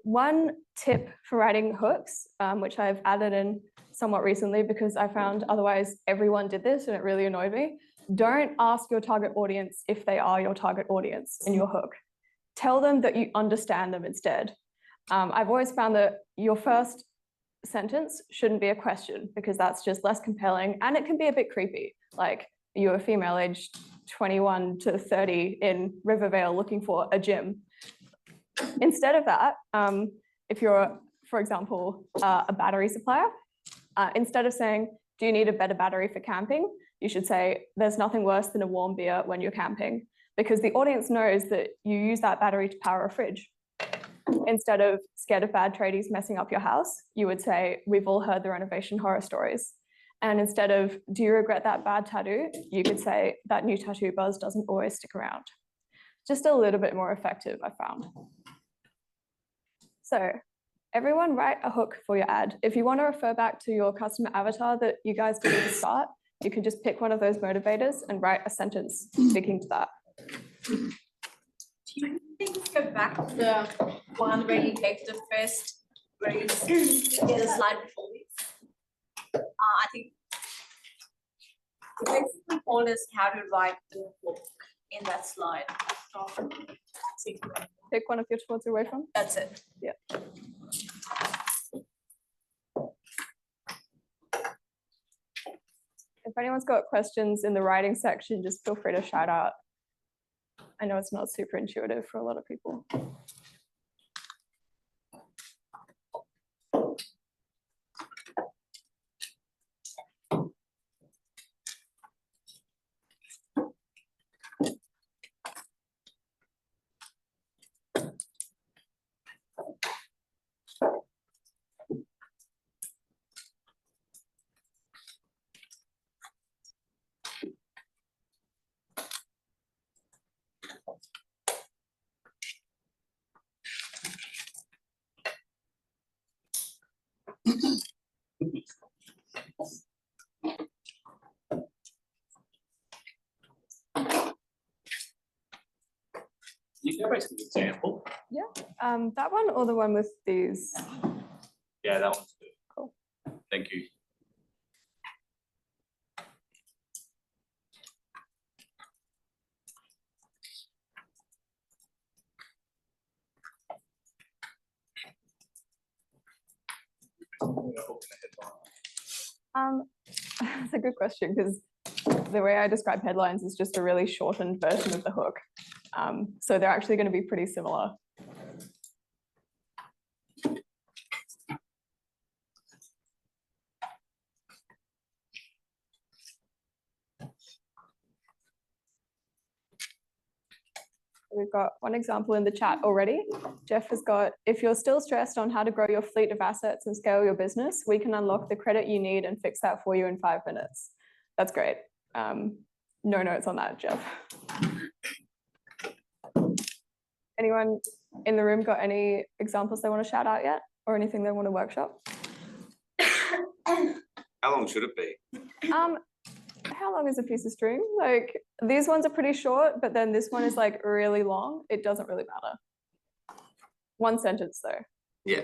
One tip for writing hooks, which I've added in somewhat recently because I found otherwise everyone did this and it really annoyed me. Don't ask your target audience if they are your target audience in your hook. Tell them that you understand them instead. I've always found that your first sentence shouldn't be a question because that's just less compelling and it can be a bit creepy. Like, you're a female aged 21 to 30 in Rivervale looking for a gym. Instead of that, if you're, for example, a battery supplier, instead of saying, do you need a better battery for camping? You should say, there's nothing worse than a warm beer when you're camping, because the audience knows that you use that battery to power a fridge. Instead of scared of bad tradies messing up your house, you would say, we've all heard the renovation horror stories. And instead of, do you regret that bad tattoo? You could say, that new tattoo buzz doesn't always stick around. Just a little bit more effective, I found. So everyone write a hook for your ad. If you want to refer back to your customer avatar that you guys did at the start, you can just pick one of those motivators and write a sentence speaking to that. Do you think go back to the one where you gave the first, where you get a slide before this? I think it basically told us how to write the book in that slide. Pick one of your towards away from? That's it. Yeah. If anyone's got questions in the writing section, just feel free to shout out. I know it's not super intuitive for a lot of people. You can make an example. Yeah, that one or the one with these? Yeah, that one's good. Cool. Thank you. That's a good question because the way I describe headlines is just a really shortened version of the hook. So they're actually going to be pretty similar. We've got one example in the chat already. Jeff has got, if you're still stressed on how to grow your fleet of assets and scale your business, we can unlock the credit you need and fix that for you in 5 minutes. That's great. No notes on that, Jeff. Anyone in the room got any examples they want to shout out yet or anything they want to workshop? How long should it be? How long is a piece of string? Like these ones are pretty short, but then this one is like really long. It doesn't really matter. 1 sentence though. Yeah.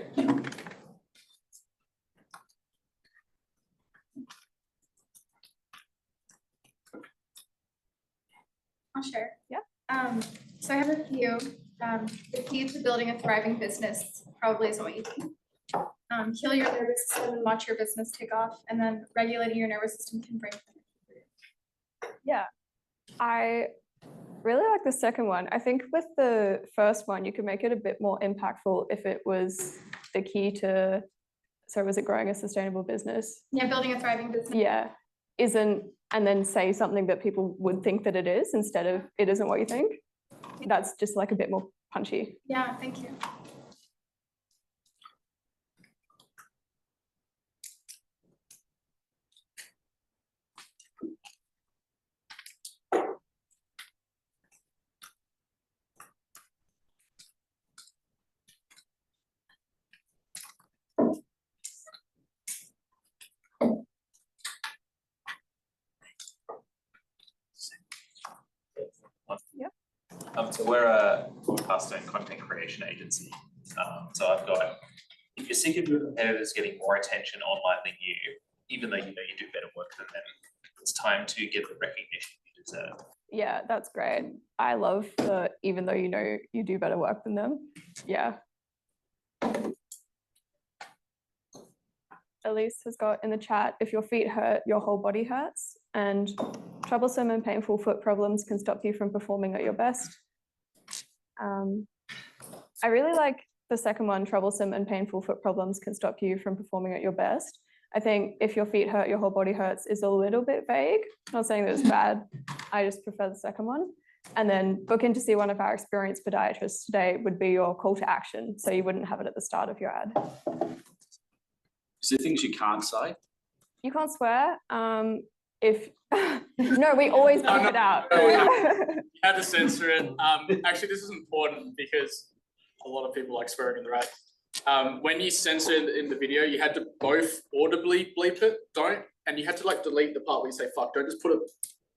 I'll share. Yeah. So I have a few. The key to building a thriving business probably isn't what you think. Heal your nervous system and watch your business take off, and then regulating your nervous system can bring. Yeah, I really like the second one. I think with the first one, you could make it a bit more impactful if it was the key to, so was it growing a sustainable business? Yeah, building a thriving business. Yeah, isn't, and then say something that people would think that it is instead of it isn't what you think. That's just like a bit more punchy. Yeah, thank you. Yep. So we're a podcast and content creation agency. So I've got, if you're sick of your competitors getting more attention online than you, even though you know you do better work than them, it's time to get the recognition you deserve. Yeah, that's great. I love the, even though you know you do better work than them. Yeah. Elise has got in the chat, if your feet hurt, your whole body hurts, and troublesome and painful foot problems can stop you from performing at your best. I really like the second one, troublesome and painful foot problems can stop you from performing at your best. I think if your feet hurt, your whole body hurts is a little bit vague. Not saying that it's bad. I just prefer the second one. And then book in to see one of our experienced podiatrists today would be your call to action. So you wouldn't have it at the start of your ad. Is there things you can't say? You can't swear. If no, we always keep it out. You had to censor it. Actually, this is important because a lot of people like swearing in the ad. When you censor in the video, you had to both audibly bleep it, and you had to like delete the part where you say fuck. Don't just put a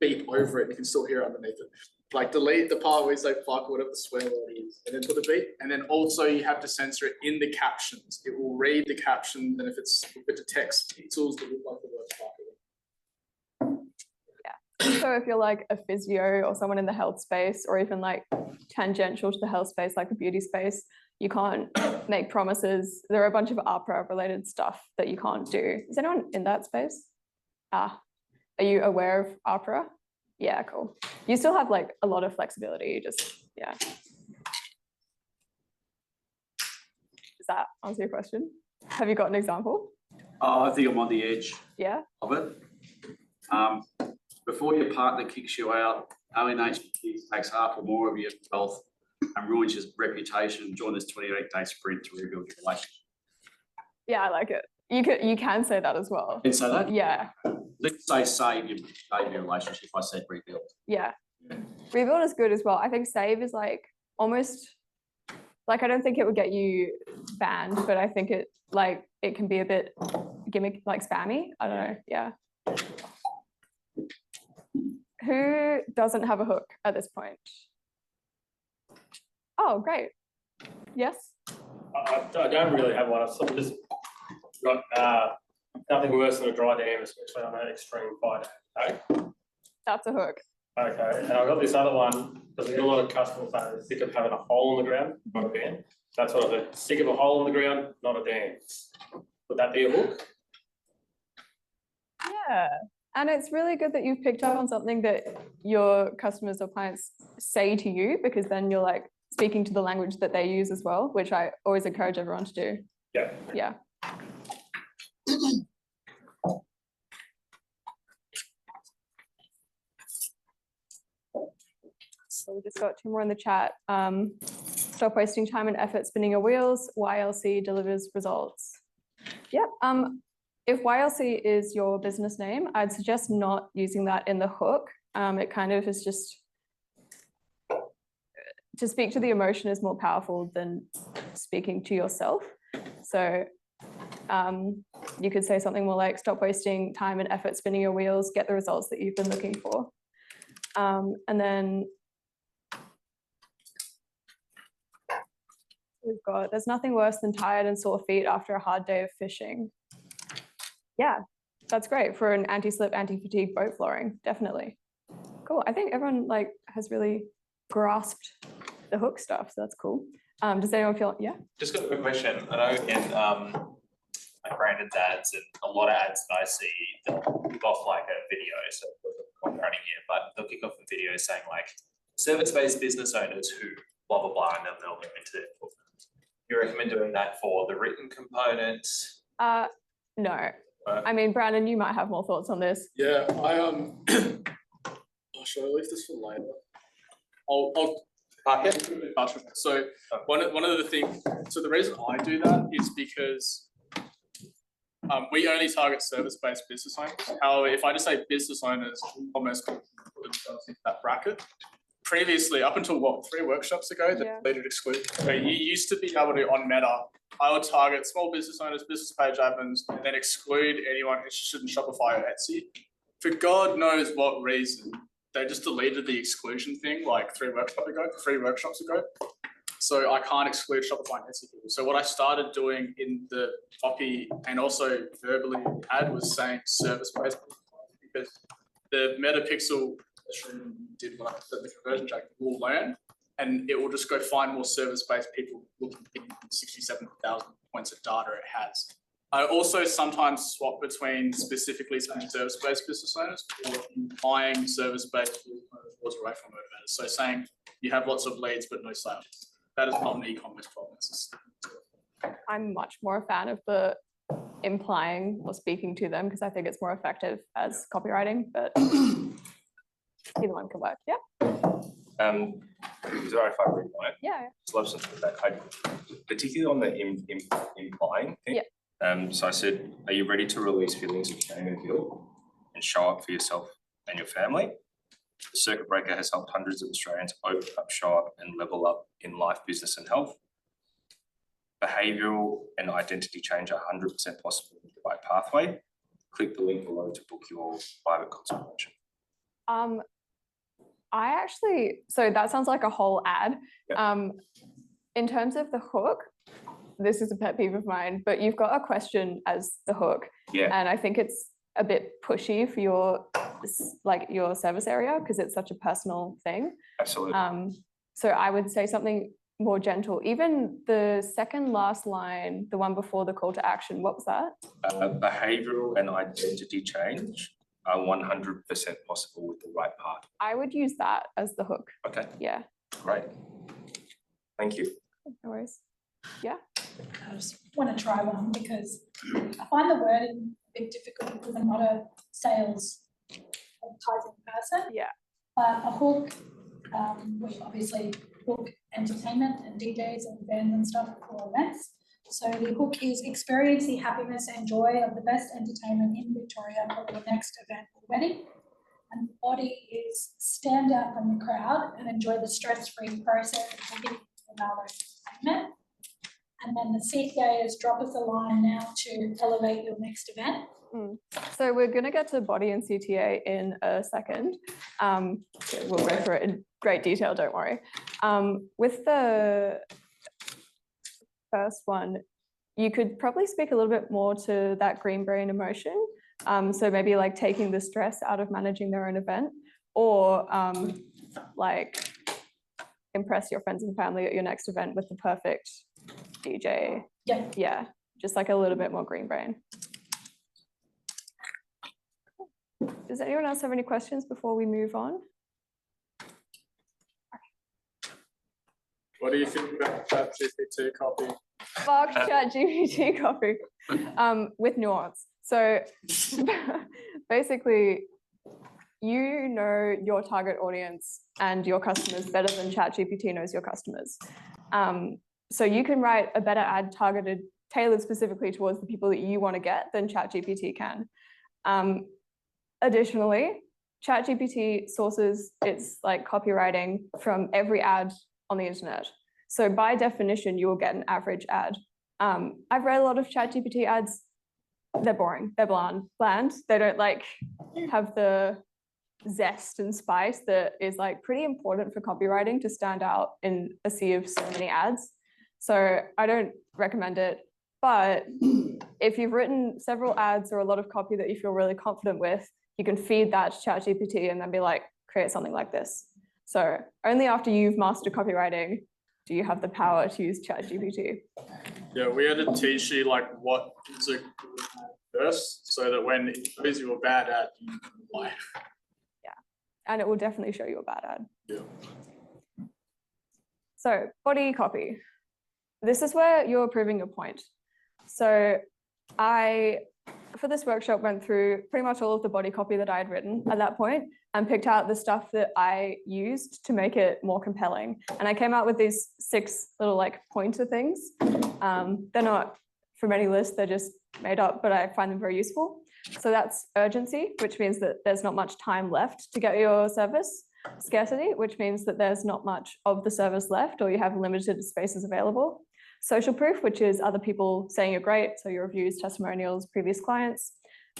beep over it. You can still hear it underneath it. Like delete the part where you say fuck or whatever the swear word is, and then put a beep. And then also you have to censor it in the captions. It will read the caption. Then if it's a text, pixels that look like the word fuck. So if you're like a physio or someone in the health space, or even like tangential to the health space, like a beauty space, you can't make promises. There are a bunch of APRA related stuff that you can't do. Is anyone in that space? Are you aware of APRA? Yeah, cool. You still have like a lot of flexibility, just, yeah. Does that answer your question? Have you got an example? I think I'm on the edge Yeah. of it. Before your partner kicks you out, alienation takes half or more of your wealth and ruins your reputation. Join this 28-day sprint to rebuild your relationship. Yeah, I like it. You can say that as well. Can you say that? Yeah. Let's say save your relationship. I said rebuild. Yeah. Rebuild is good as well. I think save is like almost like, I don't think it would get you banned, but I think it like it can be a bit gimmick, like spammy. I don't know. Yeah. Who doesn't have a hook at this point? Oh, great. Yes. I don't really have one. I've sort of just got nothing worse than a dry dam, especially on an extreme fire day. Okay? That's a hook. Okay, and I've got this other one because I get a lot of customers saying they're sick of having a hole in the ground, not a dam. That's what I said. Sick of a hole in the ground, not a dam. Would that be a hook? Yeah. And it's really good that you've picked up on something that your customers or clients say to you, because then you're like speaking to the language that they use as well, which I always encourage everyone to do. Yeah. Yeah. So we just got 2 more in the chat. Stop wasting time and effort spinning your wheels. YLC delivers results. Yep. If YLC is your business name, I'd suggest not using that in the hook. It kind of is just, to speak to the emotion is more powerful than speaking to yourself. So you could say something more like, stop wasting time and effort spinning your wheels, get the results that you've been looking for. And then we've got, there's nothing worse than tired and sore feet after a hard day of fishing. Yeah, that's great for an anti-slip, anti-fatigue boat flooring, definitely. Cool, I think everyone like has really grasped the hook stuff, so that's cool. Does anyone feel, yeah? Just got a quick question. I know in like Brandon's ads and a lot of ads that I see, they'll kick off like a video, so I'm running here, but they'll kick off a video saying like, service-based business owners who blah, blah, blah, and then they'll go into it. You recommend doing that for the written component? No. I mean, Brandon, you might have more thoughts on this. Yeah, oh, should I leave this for later? I'll So one of the things, so the reason I do that is because we only target service-based business owners. However, if I just say business owners, almost put themselves into that bracket. Previously, up until what, 3 workshops ago, that deleted exclusion. So you used to be able to, on Meta, I would target small business owners, business page admins, and then exclude anyone interested in Shopify or Etsy. For God knows what reason, they just deleted the exclusion thing like 3 workshops ago. So I can't exclude Shopify and Etsy people. So what I started doing in the copy and also verbally ad was saying service-based, because the Metapixel did what I said, the conversion check will learn, and it will just go find more service-based people looking at 67,000 points of data it has. I also sometimes swap between specifically saying service-based business owners or implying service-based business owners away from motivators. So saying you have lots of leads but no sales. That is not an e-commerce problem. I'm much more a fan of the implying or speaking to them, because I think it's more effective as copywriting, but either one can work. Yeah. Is it all right if I read mine? Yeah. Just love something like that. Particularly on the implying thing. Yeah. So I said, are you ready to release feelings of shame and guilt and show up for yourself and your family? The circuit breaker has helped hundreds of Australians open up, show up and level up in life, business and health. Behavioural and identity change are 100% possible with the right pathway. Click the link below to book your private consultation. I actually, so that sounds like a whole ad. Yeah. In terms of the hook, this is a pet peeve of mine, but you've got a question as the hook. Yeah. And I think it's a bit pushy for your service area, because it's such a personal thing. Absolutely. So I would say something more gentle. Even the second last line, the one before the call to action, what was that? Behavioural and identity change are 100% possible with the right path. I would use that as the hook. Okay. Yeah. Great. Thank you. No worries. Yeah. I just want to try one because I find the wording a bit difficult because I'm not a sales advertising person. Yeah. A hook, we obviously book entertainment and DJs and bands and stuff for events. So the hook is experience the happiness and joy of the best entertainment in Victoria for your next event or wedding. And the body is stand out from the crowd and enjoy the stress-free process of giving another entertainment. and then the CTA is drop us a line now to elevate your next event. So we're going to get to body and CTA in a second. We'll go through it in great detail, don't worry. With the first one, you could probably speak a little bit more to that green brain emotion. So maybe like taking the stress out of managing their own event, or like impress your friends and family at your next event with the perfect DJ. Yeah, just like a little bit more green brain. Does anyone else have any questions before we move on? What do you think about ChatGPT copy? Fuck ChatGPT copy. With nuance. So basically, you know your target audience and your customers better than ChatGPT knows your customers. So you can write a better ad tailored specifically towards the people that you want to get than ChatGPT can. Additionally, ChatGPT sources its like copywriting from every ad on the internet. So by definition, you will get an average ad. I've read a lot of ChatGPT ads. They're boring. They're bland. They don't like have the zest and spice that is like pretty important for copywriting to stand out in a sea of so many ads. So I don't recommend it. But if you've written several ads or a lot of copy that you feel really confident with, you can feed that to ChatGPT and then be like, create something like this. So only after you've mastered copywriting do you have the power to use ChatGPT. Yeah, we had to teach you like what is a good ad first, so that when it shows you a bad ad, you like. Yeah, and it will definitely show you a bad ad. Yeah. So body copy. This is where you're proving your point. So for this workshop, went through pretty much all of the body copy that I had written at that point and picked out the stuff that I used to make it more compelling. And I came out with these 6 little like pointer things. They're not from any list, they're just made up, but I find them very useful. So that's urgency, which means that there's not much time left to get your service. Scarcity, which means that there's not much of the service left or you have limited spaces available. Social proof, which is other people saying you're great, so your reviews, testimonials, previous clients.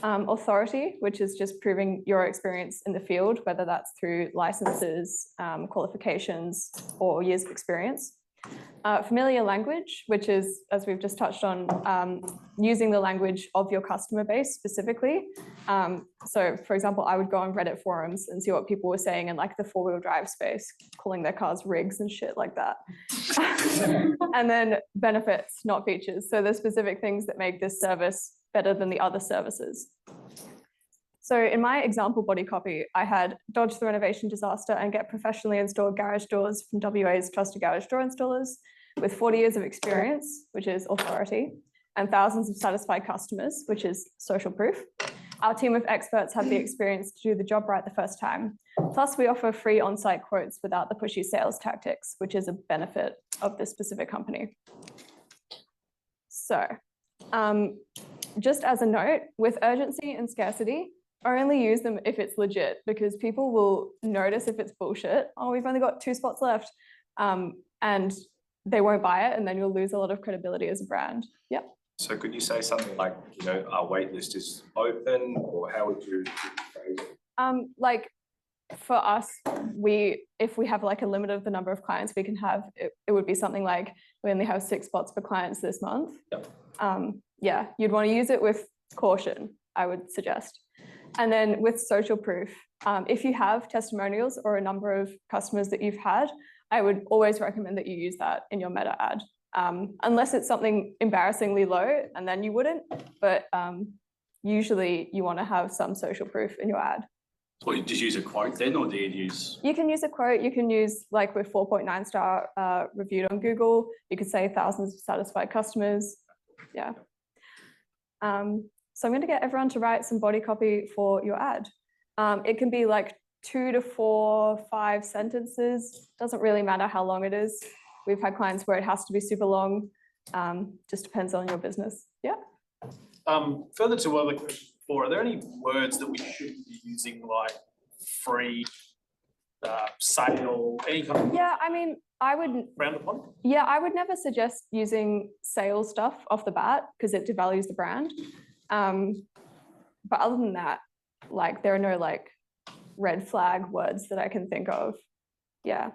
Authority, which is just proving your experience in the field, whether that's through licenses, qualifications, or years of experience. Familiar language, which is, as we've just touched on, using the language of your customer base specifically. So for example, I would go on Reddit forums and see what people were saying in like the 4-wheel drive space, calling their cars rigs and shit like that. And then benefits, not features. So the specific things that make this service better than the other services. So in my example body copy, I had dodge the renovation disaster and get professionally installed garage doors from WA's trusted garage door installers with 40 years of experience, which is authority, and thousands of satisfied customers, which is social proof. Our team of experts have the experience to do the job right the first time. Plus, we offer free on-site quotes without the pushy sales tactics, which is a benefit of this specific company. So just as a note, with urgency and scarcity, only use them if it's legit, because people will notice if it's bullshit. Oh, we've only got 2 spots left. And they won't buy it, and then you'll lose a lot of credibility as a brand. Yep. So could you say something like, you know, our wait list is open, or how would you phrase it? Like for us, if we have like a limit of the number of clients we can have, it would be something like we only have 6 spots for clients this month. Yep. Yeah, you'd want to use it with caution, I would suggest. And then with social proof, if you have testimonials or a number of customers that you've had, I would always recommend that you use that in your meta ad. Unless it's something embarrassingly low, and then you wouldn't, but usually you want to have some social proof in your ad. So you just use a quote then, or do you use? You can use a quote, you can use like with 4.9 star reviewed on Google, you could say thousands of satisfied customers, yeah. So I'm going to get everyone to write some body copy for your ad. It can be like 2 to 4, 5 sentences. Doesn't really matter how long it is. We've had clients where it has to be super long. Just depends on your business. Yeah. Further to other questions before, are there any words that we should be using, like free, sale, any kind of? Yeah, I mean, I would, frowned upon? yeah, I would never suggest using sales stuff off the bat because it devalues the brand. But other than that, like there are no like red flag words that I can think of. Yeah.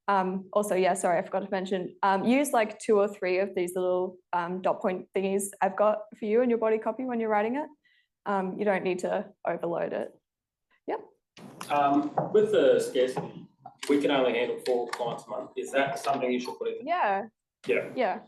Also, yeah, sorry, I forgot to mention, use like 2 or 3 of these little dot point thingies I've got for you in your body copy when you're writing it. You don't need to overload it. Yep. With the scarcity, we can only handle 4 clients a month. Is that something you should put in? Yeah. Yeah. Yeah.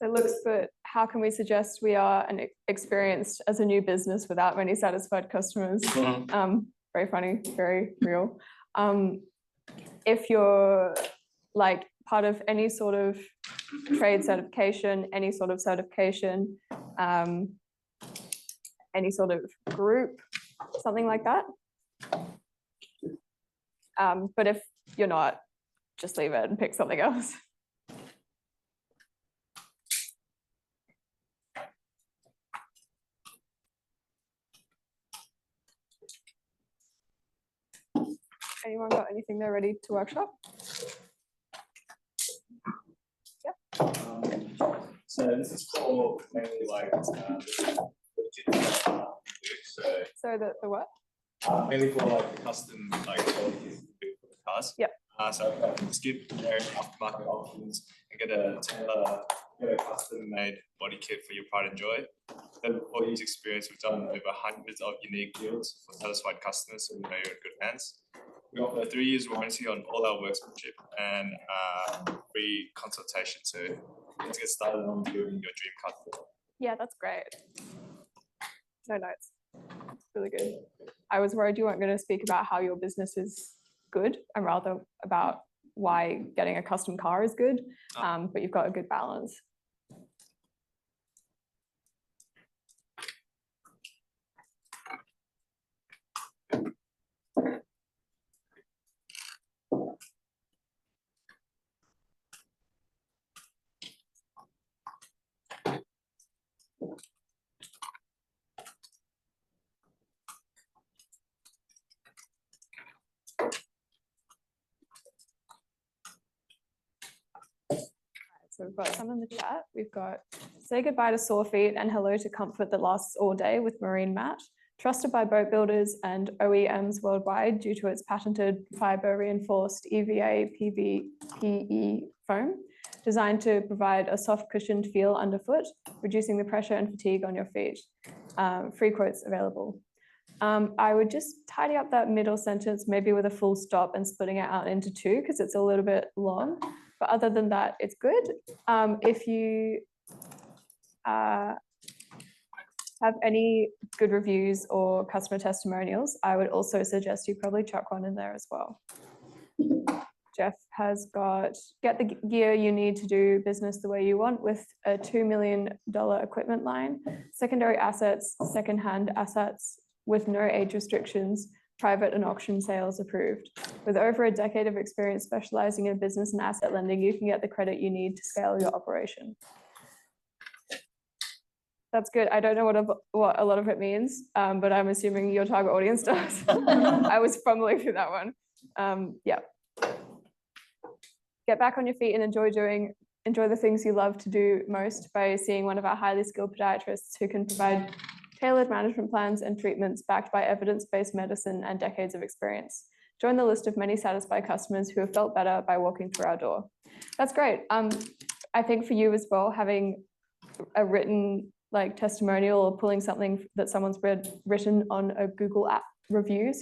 So looks, but how can we suggest we are experienced as a new business without many satisfied customers? Very funny, very real. If you're like part of any sort of trade certification, any sort of certification, any sort of group, something like that. But if you're not, just leave it and pick something else. Anyone got anything they're ready to workshop? Yep. So this is for mainly like so the what? Mainly for like custom like qualities for the cars. Yep. So I can skip their aftermarket options and get a custom made body kit for your pride and joy. The 4 years experience, we've done over hundreds of unique deals for satisfied customers, so we know you're in good hands. We offer 3 years warranty on all our workmanship and free consultation. So let's get started on building your dream car. Yeah, that's great. No notes. Really good. I was worried you weren't going to speak about how your business is good and rather about why getting a custom car is good, but you've got a good balance. So we've got some in the chat. We've got say goodbye to sore feet and hello to comfort that lasts all day with Marine Matte. Trusted by boat builders and OEMs worldwide due to its patented fiber reinforced EVA PE foam, designed to provide a soft cushioned feel underfoot, reducing the pressure and fatigue on your feet. Free quotes available. I would just tidy up that middle sentence, maybe with a full stop and splitting it out into two because it's a little bit long. But other than that, it's good. If you have any good reviews or customer testimonials, I would also suggest you probably chuck one in there as well. Jeff has got, get the gear you need to do business the way you want with a $2 million equipment line, secondary assets, secondhand assets with no age restrictions, private and auction sales approved. With over a decade of experience specializing in business and asset lending, you can get the credit you need to scale your operation. That's good. I don't know what a lot of it means, but I'm assuming your target audience does. I was fumbling through that one. Yeah. Get back on your feet and enjoy the things you love to do most by seeing one of our highly skilled podiatrists who can provide tailored management plans and treatments backed by evidence-based medicine and decades of experience. Join the list of many satisfied customers who have felt better by walking through our door. That's great. I think for you as well, having a written testimonial or pulling something that someone's written on a Google app review,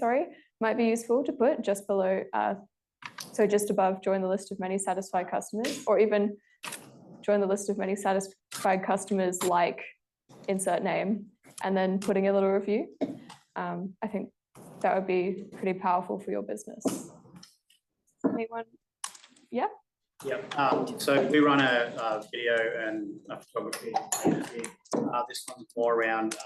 might be useful to put just below, so just above, join the list of many satisfied customers, or even join the list of many satisfied customers like insert name, and then putting a little review. I think that would be pretty powerful for your business. Anyone? Yeah? Yep. So we run a video and a photography agency. This one's more around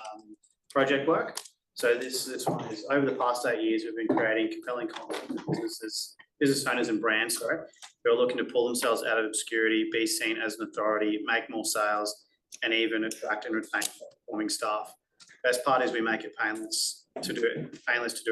project work. So this one is over the past 8 years, we've been creating compelling content for business owners and brands, who are looking to pull themselves out of obscurity, be seen as an authority, make more sales, and even attract and retain performing staff. Best part is we make it painless to do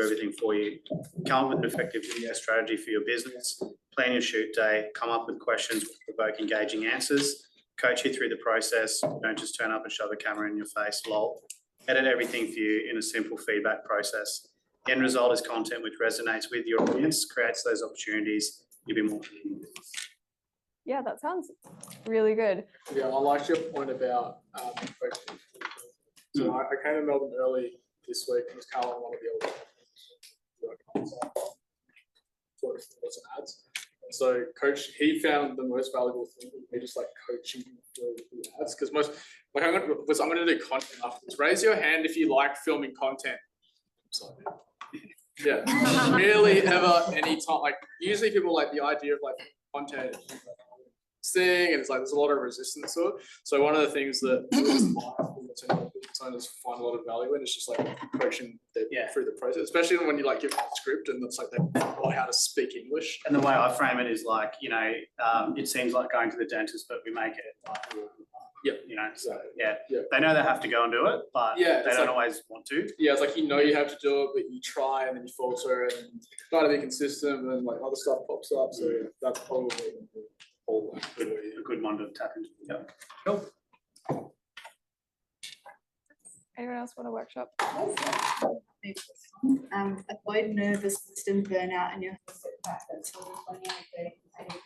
everything for you. Come up with an effective video strategy for your business, plan your shoot day, come up with questions which provoke engaging answers, coach you through the process. Don't just turn up and shove a camera in your face, lol. Edit everything for you in a simple feedback process. The end result is content which resonates with your audience, creates those opportunities. You'll be more. Yeah, that sounds really good. Yeah, I liked your point about coaching. So I came to Melbourne early this week and was Carl one of the old some ads. And so he found the most valuable thing would be just coaching through the ads, because I'm going to do content afterwards. Raise your hand if you like filming content. Yeah, really ever any time. Usually people like the idea of content thing, and it's there's a lot of resistance to it. So one of the things that business owners find a lot of value in is just coaching them through the process, especially when you give a script and it's they know how to speak English. And the way I frame it is it seems like going to the dentist, but we make it they know they have to go and do it, but they don't always want to. Yeah, it's you have to do it, but you try and then you falter and try to be consistent, and then other stuff pops up. So that's probably a good one to tap into. Yeah. Cool. Anyone else want a workshop? Avoid nervous system burnout in your practice.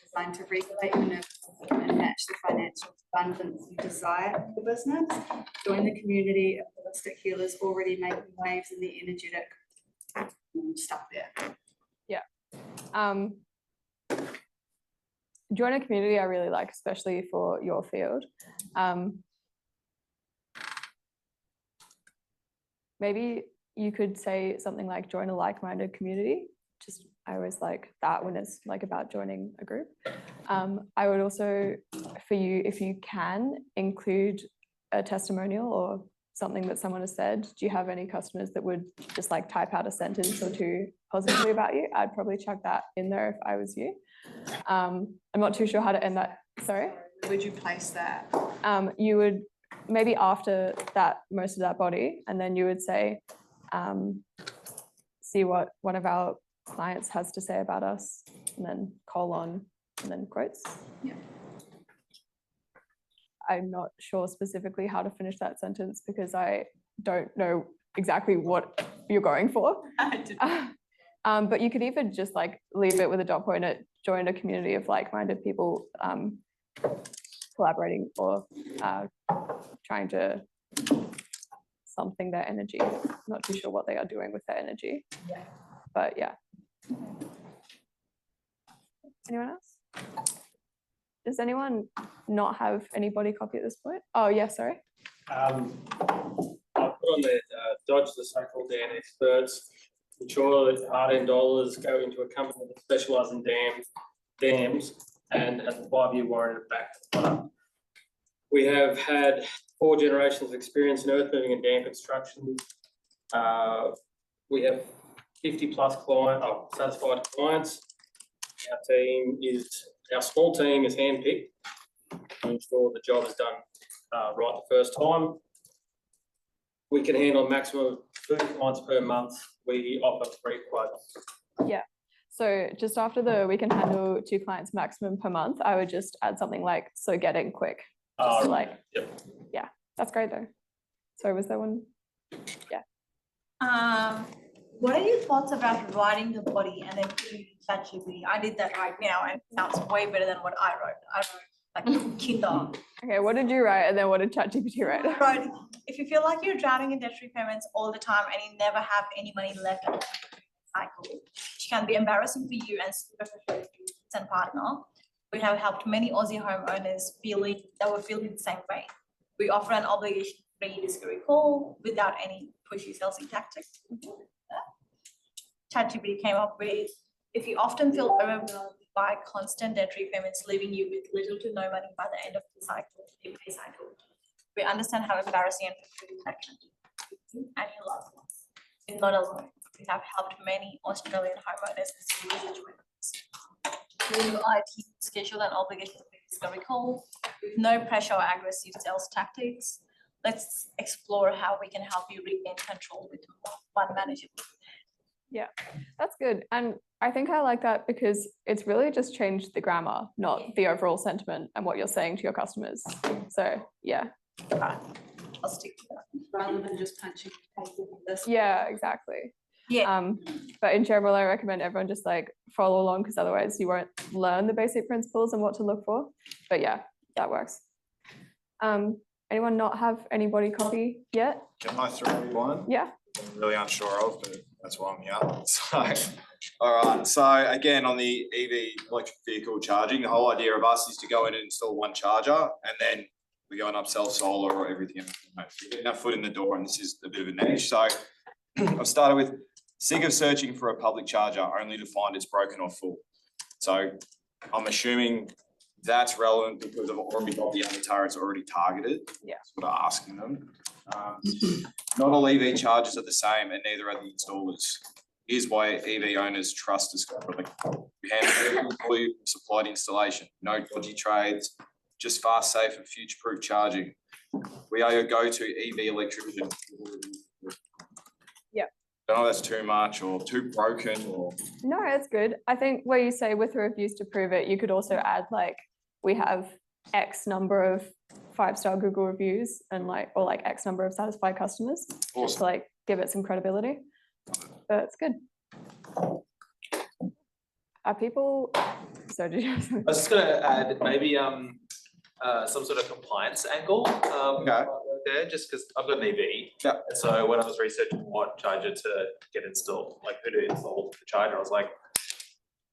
Designed to regulate your nervous system and match the financial abundance you desire for your business. Join the community of holistic healers already making waves in the energetic stuff there. Yeah. Join a community I really like, especially for your field. Maybe you could say something like join a like-minded community. I always like that when it's about joining a group. I would also, for you, if you can, include a testimonial or something that someone has said. Do you have any customers that would just type out a sentence or two positively about you? I'd probably chuck that in there if I was you. I'm not too sure how to end that. Sorry? Where would you place that? You would maybe after that, most of that body, and then you would say, see what one of our clients has to say about us, and then colon, and then quotes. Yeah. I'm not sure specifically how to finish that sentence because I don't know exactly what you're going for. But you could even just like leave it with a dot point at join a community of like-minded people collaborating or trying to something their energy. Not too sure what they are doing with their energy. Yeah. But yeah. Anyone else? Does anyone not have any body copy at this point? Oh, yeah, sorry. I put on the dodge the so-called Dan experts, ensure that hard-earned dollars go into a company that specialises in dams and has a 5-year warranty back to the product. We have had 4 generations of experience in earth moving and dam construction. We have 50+ satisfied clients. Our small team is handpicked to ensure the job is done right the first time. We can handle a maximum of 2 clients per month. We offer 3 quotes. Yeah. So just after we can handle 2 clients maximum per month, I would just add something like, so getting quick. Just yeah, that's great though. So was there one? Yeah. What are your thoughts about writing the body and then putting it in ChatGPT? I did that right now and it sounds way better than what I wrote. I wrote like Kinder. Okay, what did you write and then what did ChatGPT write? I wrote, if you feel like you're drowning in debt repayments all the time and you never have any money left at the cycle, which can be embarrassing for you and super frustrating for your kids and partner, we have helped many Aussie homeowners that were feeling the same way. We offer an obligation-free discovery call without any pushy salesy tactics. ChatGPT came up with, if you often feel overwhelmed by constant debt repayments, leaving you with little to no money by the end of the pay cycle. We understand how embarrassing and frustrating that can be and your loved ones. You're not alone. We have helped many Australian homeowners in similar situations. Your IT schedule an obligation-free discovery call with no pressure or aggressive sales tactics. Let's explore how we can help you regain control with one manager. Yeah, that's good. And I think I like that because it's really just changed the grammar, not the overall sentiment and what you're saying to your customers. So yeah. I'll stick to that. Rather than just punching this. Yeah, exactly. Yeah. But in general, I recommend everyone just like follow along because otherwise you won't learn the basic principles and what to look for. But yeah, that works. Anyone not have any body copy yet? Can I throw you one? Yeah. I'm really unsure of, but that's why I'm here. So, all right. So again, on the EV electric vehicle charging, the whole idea of us is to go in and install one charger, and then we go and upsell solar or everything else. We're getting our foot in the door, and this is a bit of a niche. So I've started with sick of searching for a public charger only to find it's broken or full. So I'm assuming that's relevant because I've already got the avatar, it's already targeted. Yeah. Sort of asking them. Not all EV chargers are the same, and neither are the installers. Here's why EV owners trust us. We handle fully supplied installation, no dodgy trades, just fast, safe, and future-proof charging. We are your go-to EV electrician. Yeah. Don't know if that's too much or too broken or. No, that's good. I think where you say with the reviews to prove it, you could also add like, we have X number of 5-star Google reviews and like, or like X number of satisfied customers. Awesome. Just to like give it some credibility. But it's good. Are people, so did you? I was just gonna add maybe some sort of compliance angle there, just because I've got an EV. Yeah. And so when I was researching what charger to get installed, like who to install the charger, I was like,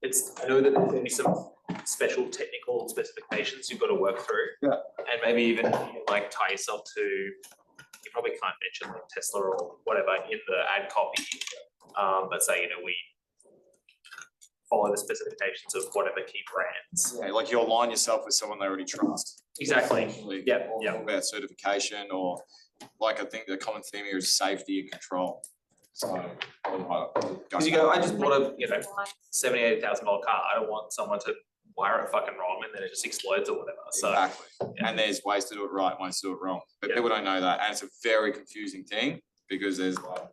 I know that there's gonna be some special technical specifications you've got to work through. Yeah. And maybe even like tie yourself to, you probably can't mention like Tesla or whatever in the ad copy. But say, we follow the specifications of whatever key brands. Yeah, like you align yourself with someone they already trust. Exactly. Yeah. About certification, or like I think the common theme here is safety and control. So because you go, I just bought a $70,000-$80,000 car. I don't want someone to wire it fucking wrong and then it just explodes or whatever. So exactly. Yeah. And there's ways to do it right, ways to do it wrong. But people don't know that, and it's a very confusing thing because there's like.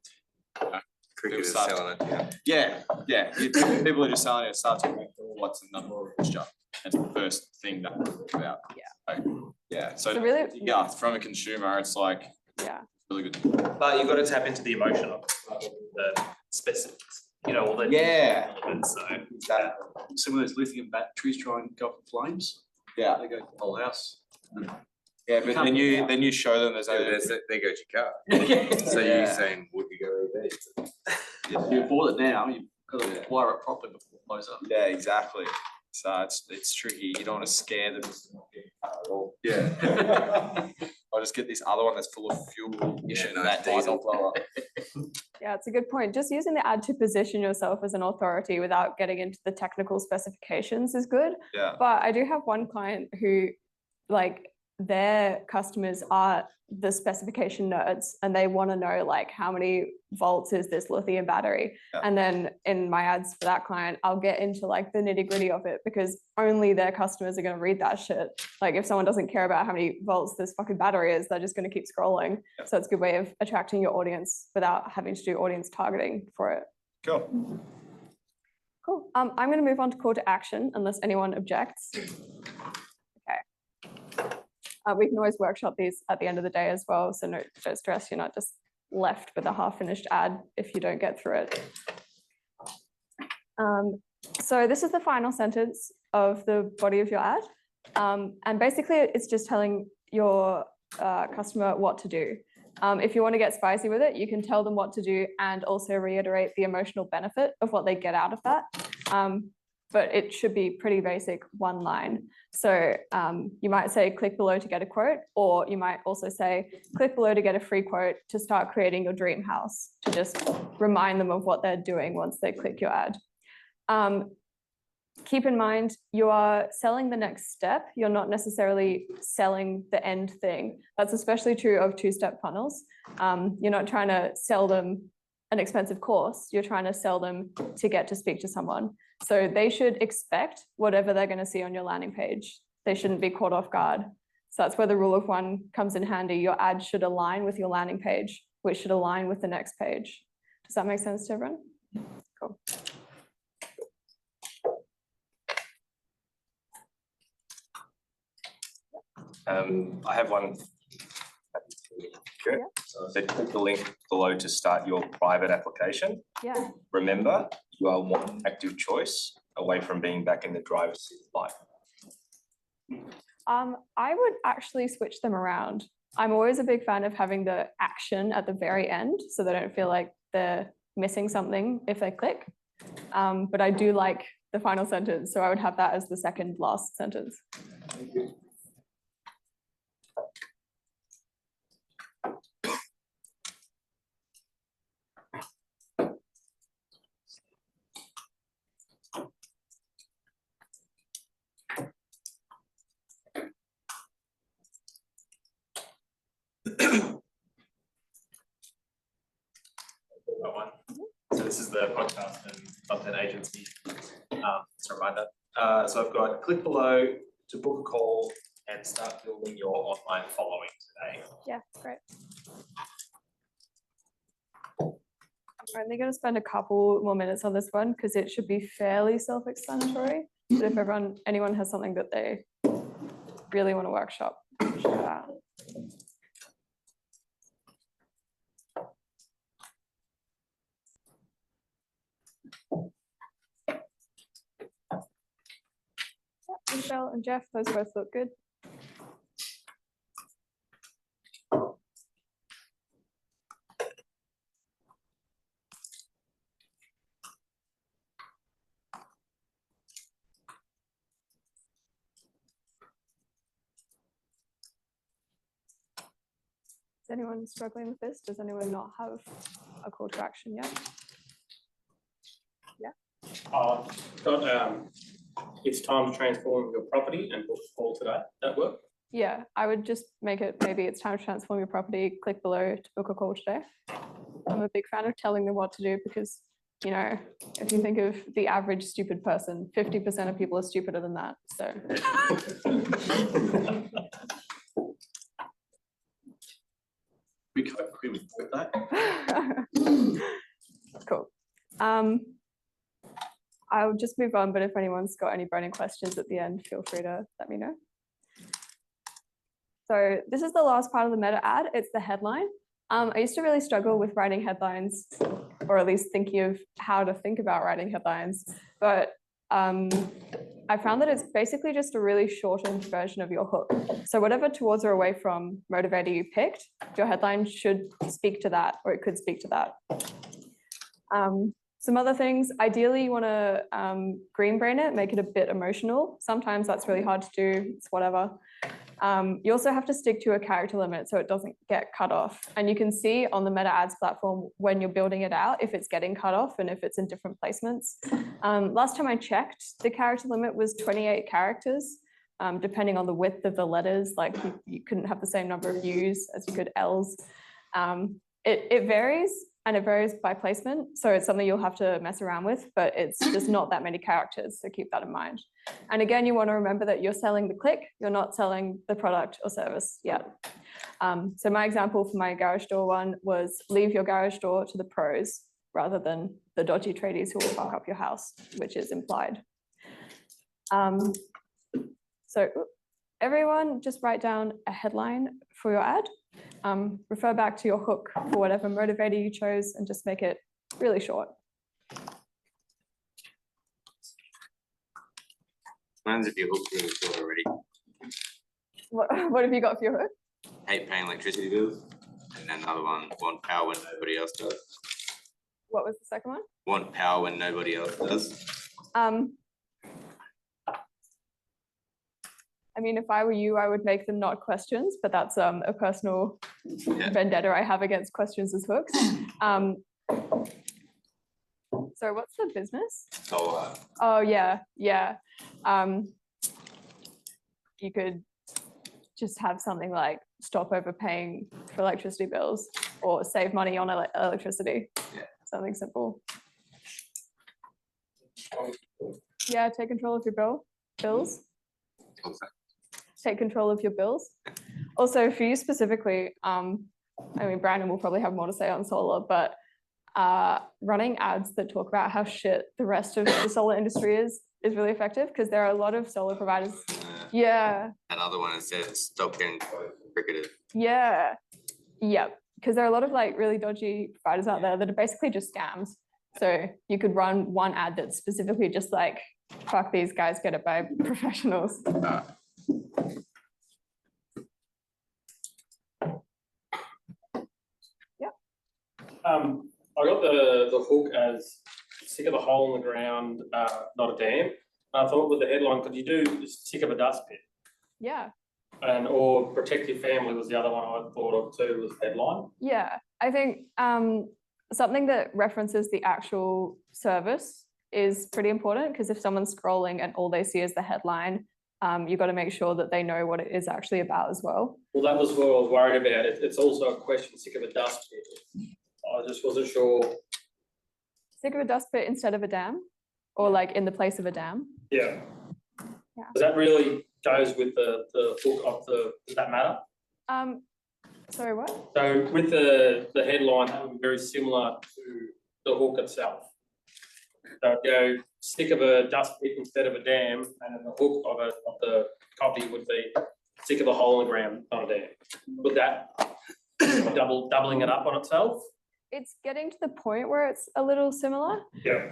Cricketers selling it. Yeah. People are just selling it. Start talking about what's the number of extra. That's the first thing that we talk about. Yeah. So, So really, from a consumer, it's like Really good. But you've got to tap into the emotion of the specifics, you know, all the. Yeah. elements, so. Some of those lithium batteries try and go up in flames. Yeah. They go to the whole house. Yeah, but then you show them there's There goes your car. So Yeah. you're saying, would you go EV? If you bought it now, you've got to wire it properly before it blows up. Yeah, exactly. So it's tricky. You don't want to scare them at all. Yeah. I'll just get this other one that's full of fuel. Yeah, no, that might not blow up. Yeah, it's a good point. Just using the ad to position yourself as an authority without getting into the technical specifications is good. Yeah. But I do have one client who, like, their customers are the specification nerds and they want to know, like, how many volts is this lithium battery? Yeah. And then in my ads for that client, I'll get into like the nitty gritty of it because only their customers are going to read that shit. Like, if someone doesn't care about how many volts this fucking battery is, they're just going to keep scrolling. Yeah. So it's a good way of attracting your audience without having to do audience targeting for it. Cool. Cool. I'm going to move on to call to action unless anyone objects. We can always workshop these at the end of the day as well, so no stress, you're not just left with a half-finished ad if you don't get through it. So this is the final sentence of the body of your ad. And basically it's just telling your customer what to do. If you want to get spicy with it, you can tell them what to do and also reiterate the emotional benefit of what they get out of that. But it should be pretty basic, one line. So you might say, click below to get a quote, or you might also say, click below to get a free quote to start creating your dream house, to just remind them of what they're doing once they click your ad. Keep in mind, you are selling the next step. You're not necessarily selling the end thing. That's especially true of two-step funnels. You're not trying to sell them an expensive course. You're trying to sell them to get to speak to someone. So they should expect whatever they're going to see on your landing page. They shouldn't be caught off guard. So that's where the rule of one comes in handy. Your ad should align with your landing page, which should align with the next page. Does that make sense to everyone? Cool. I have one. Okay. So I said, click the link below to start your private application. Yeah. Remember, you are one active choice away from being back in the driver's seat of life. I would actually switch them around. I'm always a big fan of having the action at the very end so they don't feel like they're missing something if they click. But I do like the final sentence, so I would have that as the second last sentence. Thank you. So this is the podcast and content agency. Just a reminder. So I've got click below to book a call and start building your online following today. Yeah, great. I'm only going to spend a couple more minutes on this one because it should be fairly self-explanatory. But if anyone has something that they really want to workshop, check it out. Michelle and Jeff, those both look good. Is anyone struggling with this? Does anyone not have a call to action yet? Yeah. It's time to transform your property and book a call today. That work? Yeah, I would just make it, maybe it's time to transform your property, click below to book a call today. I'm a big fan of telling them what to do because, you know, if you think of the average stupid person, 50% of people are stupider than that, so. We could agree with that. Cool. I'll just move on, but if anyone's got any burning questions at the end, feel free to let me know. So this is the last part of the meta ad. It's the headline. I used to really struggle with writing headlines, or at least thinking of how to think about writing headlines. But I found that it's basically just a really shortened version of your hook. So whatever towards or away from motivator you picked, your headline should speak to that, or it could speak to that. Some other things, ideally you want to green brain it, make it a bit emotional. Sometimes that's really hard to do, it's whatever. You also have to stick to a character limit so it doesn't get cut off. And you can see on the Meta Ads platform when you're building it out if it's getting cut off and if it's in different placements. Last time I checked, the character limit was 28 characters, depending on the width of the letters. Like you couldn't have the same number of U's as you could L's. It varies, and it varies by placement. So it's something you'll have to mess around with, but it's just not that many characters. So keep that in mind. And again, you want to remember that you're selling the click, you're not selling the product or service yet. So my example for my garage door one was leave your garage door to the pros rather than the dodgy tradies who will fuck up your house, which is implied. So everyone just write down a headline for your ad. Refer back to your hook for whatever motivator you chose and just make it really short. Mine's if your hook's really short already. What have you got for your hook? Hate paying electricity bills. And then another one, want power when nobody else does. What was the second one? Want power when nobody else does. I mean, if I were you, I would make them not questions, but that's a personal vendetta I have against questions as hooks. So what's the business? Oh, yeah. You could just have something like stop overpaying for electricity bills or save money on electricity. Yeah. Something simple. Yeah, take control of your bills. Take control of your bills. Also, for you specifically, I mean, Brandon will probably have more to say on solar, but running ads that talk about how shit the rest of the solar industry is really effective because there are a lot of solar providers. Yeah. Another one that says stop getting cricketed. Yeah. Yep. Because there are a lot of like really dodgy providers out there that are basically just scams. So you could run one ad that's specifically just like, fuck these guys, get it by professionals. I got the hook as sick of a hole in the ground, not a dam. I thought with the headline, could you do sick of a dust pit? Yeah. And or protect your family was the other one I thought of too, was headline. Yeah, I think something that references the actual service is pretty important because if someone's scrolling and all they see is the headline, you've got to make sure that they know what it is actually about as well. Well, that was what I was worried about. It's also a question, sick of a dust pit. I just wasn't sure. Sick of a dust pit instead of a dam, or like in the place of a dam. Yeah. Yeah. Does that really goes with the hook of does that matter? Sorry, what? So with the headline, that would be very similar to the hook itself. So go sick of a dust pit instead of a dam, and then the hook of the copy would be sick of a hole in the ground, not a dam. Would that doubling it up on itself? It's getting to the point where it's a little similar. Yeah.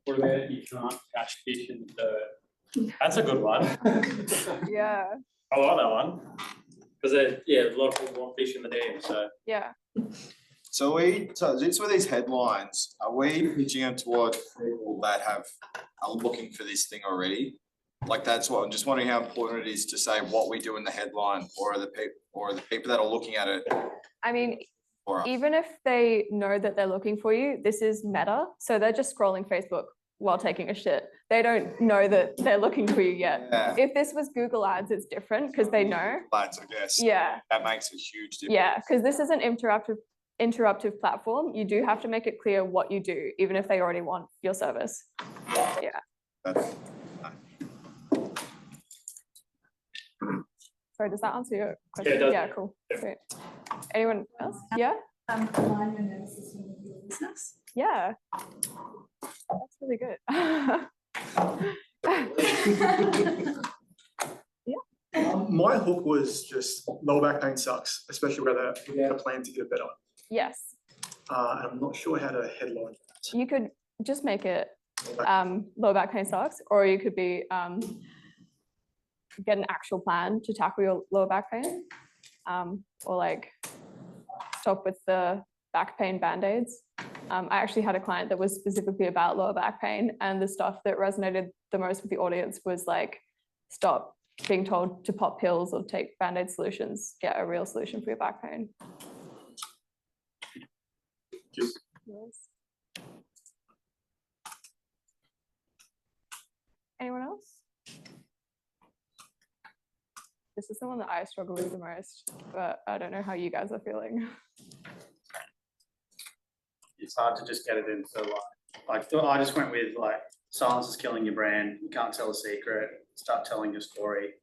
What about you can't catch fish in the dirt? That's a good one. Yeah. I like that one. Because a lot of people want fish in the dam, so. Yeah. So just with these headlines, are we pitching them towards people that are looking for this thing already? Like that's what I'm just wondering how important it is to say what we do in the headline, or the people that are looking at it. I mean, even if they know that they're looking for you, this is meta, so they're just scrolling Facebook while taking a shit. They don't know that they're looking for you yet. Yeah. If this was Google Ads, it's different because they know. Ads, I guess. Yeah. That makes a huge difference. Yeah, because this is an interruptive platform. You do have to make it clear what you do, even if they already want your service. Yeah. Sorry, does that answer your question? Yeah, it does. Yeah, cool. Great. Anyone else? Yeah? Align your nervous system with your business. Yeah. That's really good. Yeah. My hook was just lower back pain sucks, especially without a plan to get better. Yes. I'm not sure how to headline that. You could just make it lower back pain sucks, or you could be get an actual plan to tackle your lower back pain, or like stop with the back pain band-aids. I actually had a client that was specifically about lower back pain, and the stuff that resonated the most with the audience was like, stop being told to pop pills or take band-aid solutions, get a real solution for your back pain. Yes. Anyone else? This is the one that I struggle with the most, but I don't know how you guys are feeling. It's hard to just get it into like I just went with like silence is killing your brand. You can't tell a secret. Start telling your story.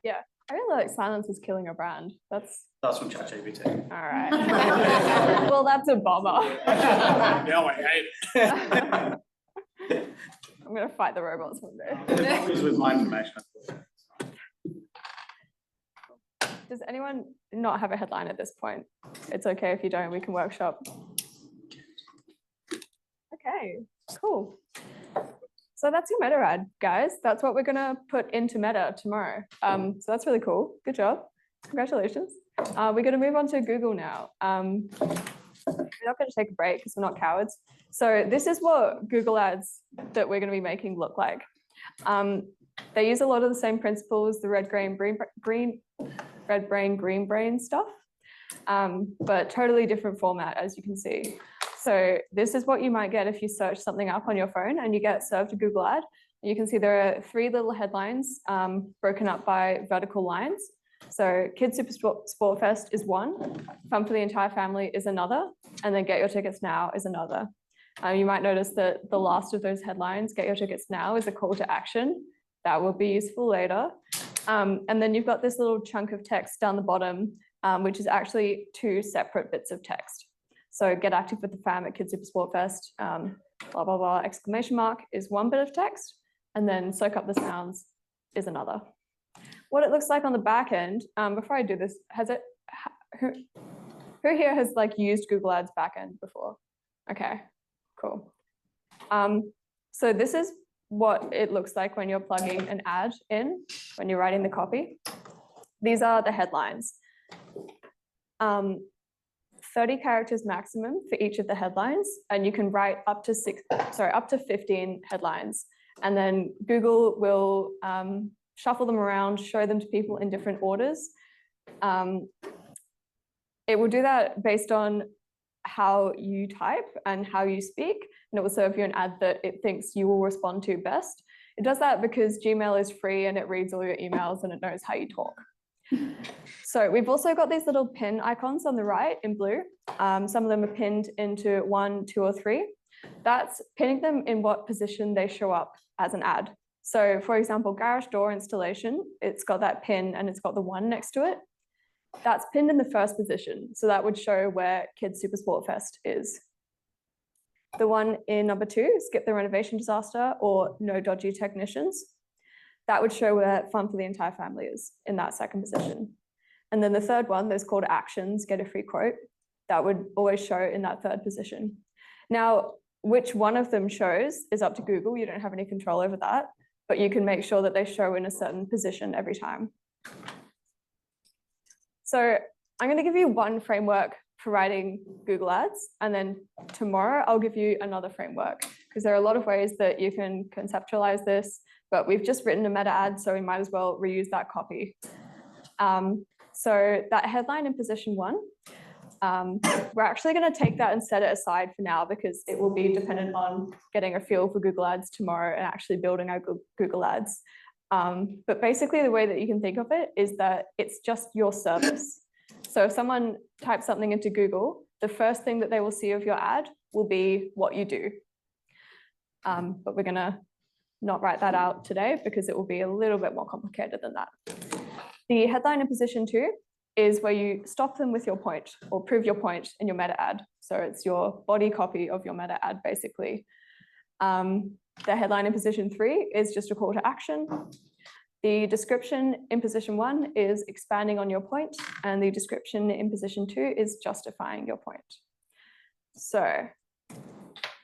Yeah, I really like silence is killing a brand. That's from ChatGPT. All right. Well, that's a bummer. Now I hate it. I'm gonna fight the robots one day. It with my information. Does anyone not have a headline at this point? It's okay if you don't, we can workshop. Okay, cool. So that's your meta ad, guys. That's what we're gonna put into meta tomorrow. So that's really cool. Good job. Congratulations. We're gonna move on to Google now. We're not gonna take a break because we're not cowards. So this is what Google ads that we're gonna be making look like. They use a lot of the same principles, the red brain, green brain stuff, but totally different format, as you can see. So this is what you might get if you search something up on your phone and you get served a Google ad. You can see there are 3 little headlines broken up by vertical lines. So Kids Super Sport Fest is one, Fun for the Entire Family is another, and then Get Your Tickets Now is another. You might notice that the last of those headlines, Get Your Tickets Now, is a call to action. That will be useful later. And then you've got this little chunk of text down the bottom, which is actually 2 separate bits of text. So get active with the fam at Kids Super Sport Fest, blah, blah, blah, exclamation mark is one bit of text, and then soak up the sounds is another. What it looks like on the back end, before I do this, who here has like used Google Ads backend before? Okay, cool. So this is what it looks like when you're plugging an ad in, when you're writing the copy. These are the headlines. 30 characters maximum for each of the headlines, and you can write up to 15 headlines. And then Google will shuffle them around, show them to people in different orders. It will do that based on how you type and how you speak, and it will serve you an ad that it thinks you will respond to best. It does that because Gmail is free and it reads all your emails and it knows how you talk. So we've also got these little pin icons on the right in blue. Some of them are pinned into 1, 2, or 3. That's pinning them in what position they show up as an ad. So for example, garage door installation, it's got that pin and it's got the 1 next to it. That's pinned in the first position. So that would show where Kids Super Sport Fest is. The one in number 2, skip the renovation disaster or no dodgy technicians. That would show where Fun for the Entire Family is in that second position. And then the third one, those call to actions, get a free quote, that would always show in that third position. Now, which one of them shows is up to Google. You don't have any control over that, but you can make sure that they show in a certain position every time. So I'm going to give you one framework for writing Google Ads, and then tomorrow I'll give you another framework, because there are a lot of ways that you can conceptualize this, but we've just written a meta ad, so we might as well reuse that copy. So that headline in position 1, we're actually going to take that and set it aside for now, because it will be dependent on getting a feel for Google Ads tomorrow and actually building our Google Ads. But basically the way that you can think of it is that it's just your service. So if someone types something into Google, the first thing that they will see of your ad will be what you do. But we're going to not write that out today because it will be a little bit more complicated than that. The headline in position 2 is where you stop them with your point or prove your point in your meta ad. So it's your body copy of your meta ad, basically. The headline in position 3 is just a call to action. The description in position 1 is expanding on your point, and the description in position 2 is justifying your point. So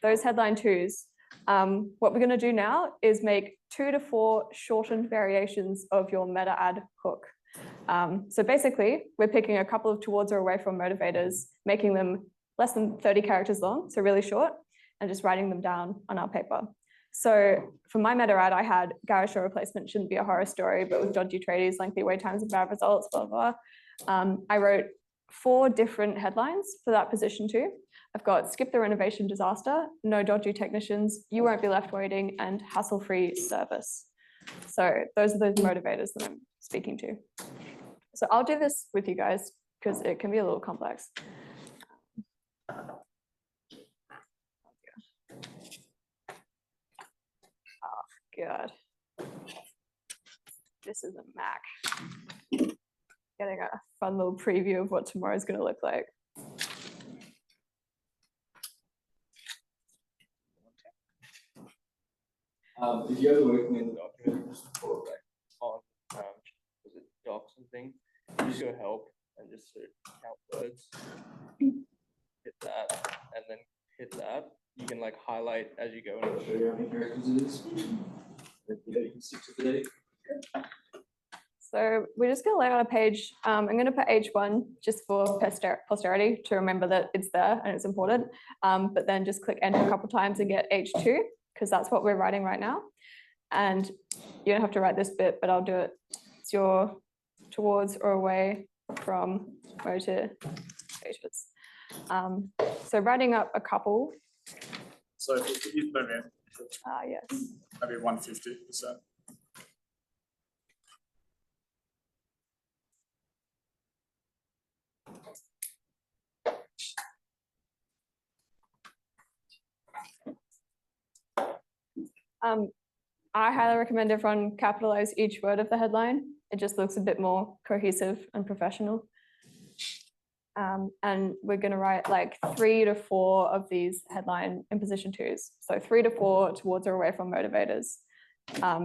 those headline 2s, what we're going to do now is make 2 to 4 shortened variations of your meta ad hook. So basically, we're picking a couple of towards or away from motivators, making them less than 30 characters long, so really short, and just writing them down on our paper. So for my meta ad, I had garage door replacement shouldn't be a horror story, but with dodgy tradies, lengthy wait times and bad results, blah, blah, blah. I wrote 4 different headlines for that position 2. I've got skip the renovation disaster, no dodgy technicians, you won't be left waiting, and hassle-free service. So those are those motivators that I'm speaking to. So I'll do this with you guys because it can be a little complex. Oh, God. This is a Mac. Getting a fun little preview of what tomorrow's going to look like. If you ever working in the document or like on was it docs and things, you just go help and just sort of count words, hit that, and then hit that. You can like highlight as you go and it'll show you how many characters it is. You can stick to the date. So we're just going to lay on a page. I'm going to put H1 just for posterity to remember that it's there and it's important. But then just click enter a couple times and get H2 because that's what we're writing right now. And you don't have to write this bit, but I'll do it. It's your towards or away from motivators. So writing up a couple. So if you put in, yes. maybe 150%. I highly recommend everyone capitalize each word of the headline. It just looks a bit more cohesive and professional. And we're going to write like 3 to 4 of these headline in position 2s. So 3 to 4 towards or away from motivators.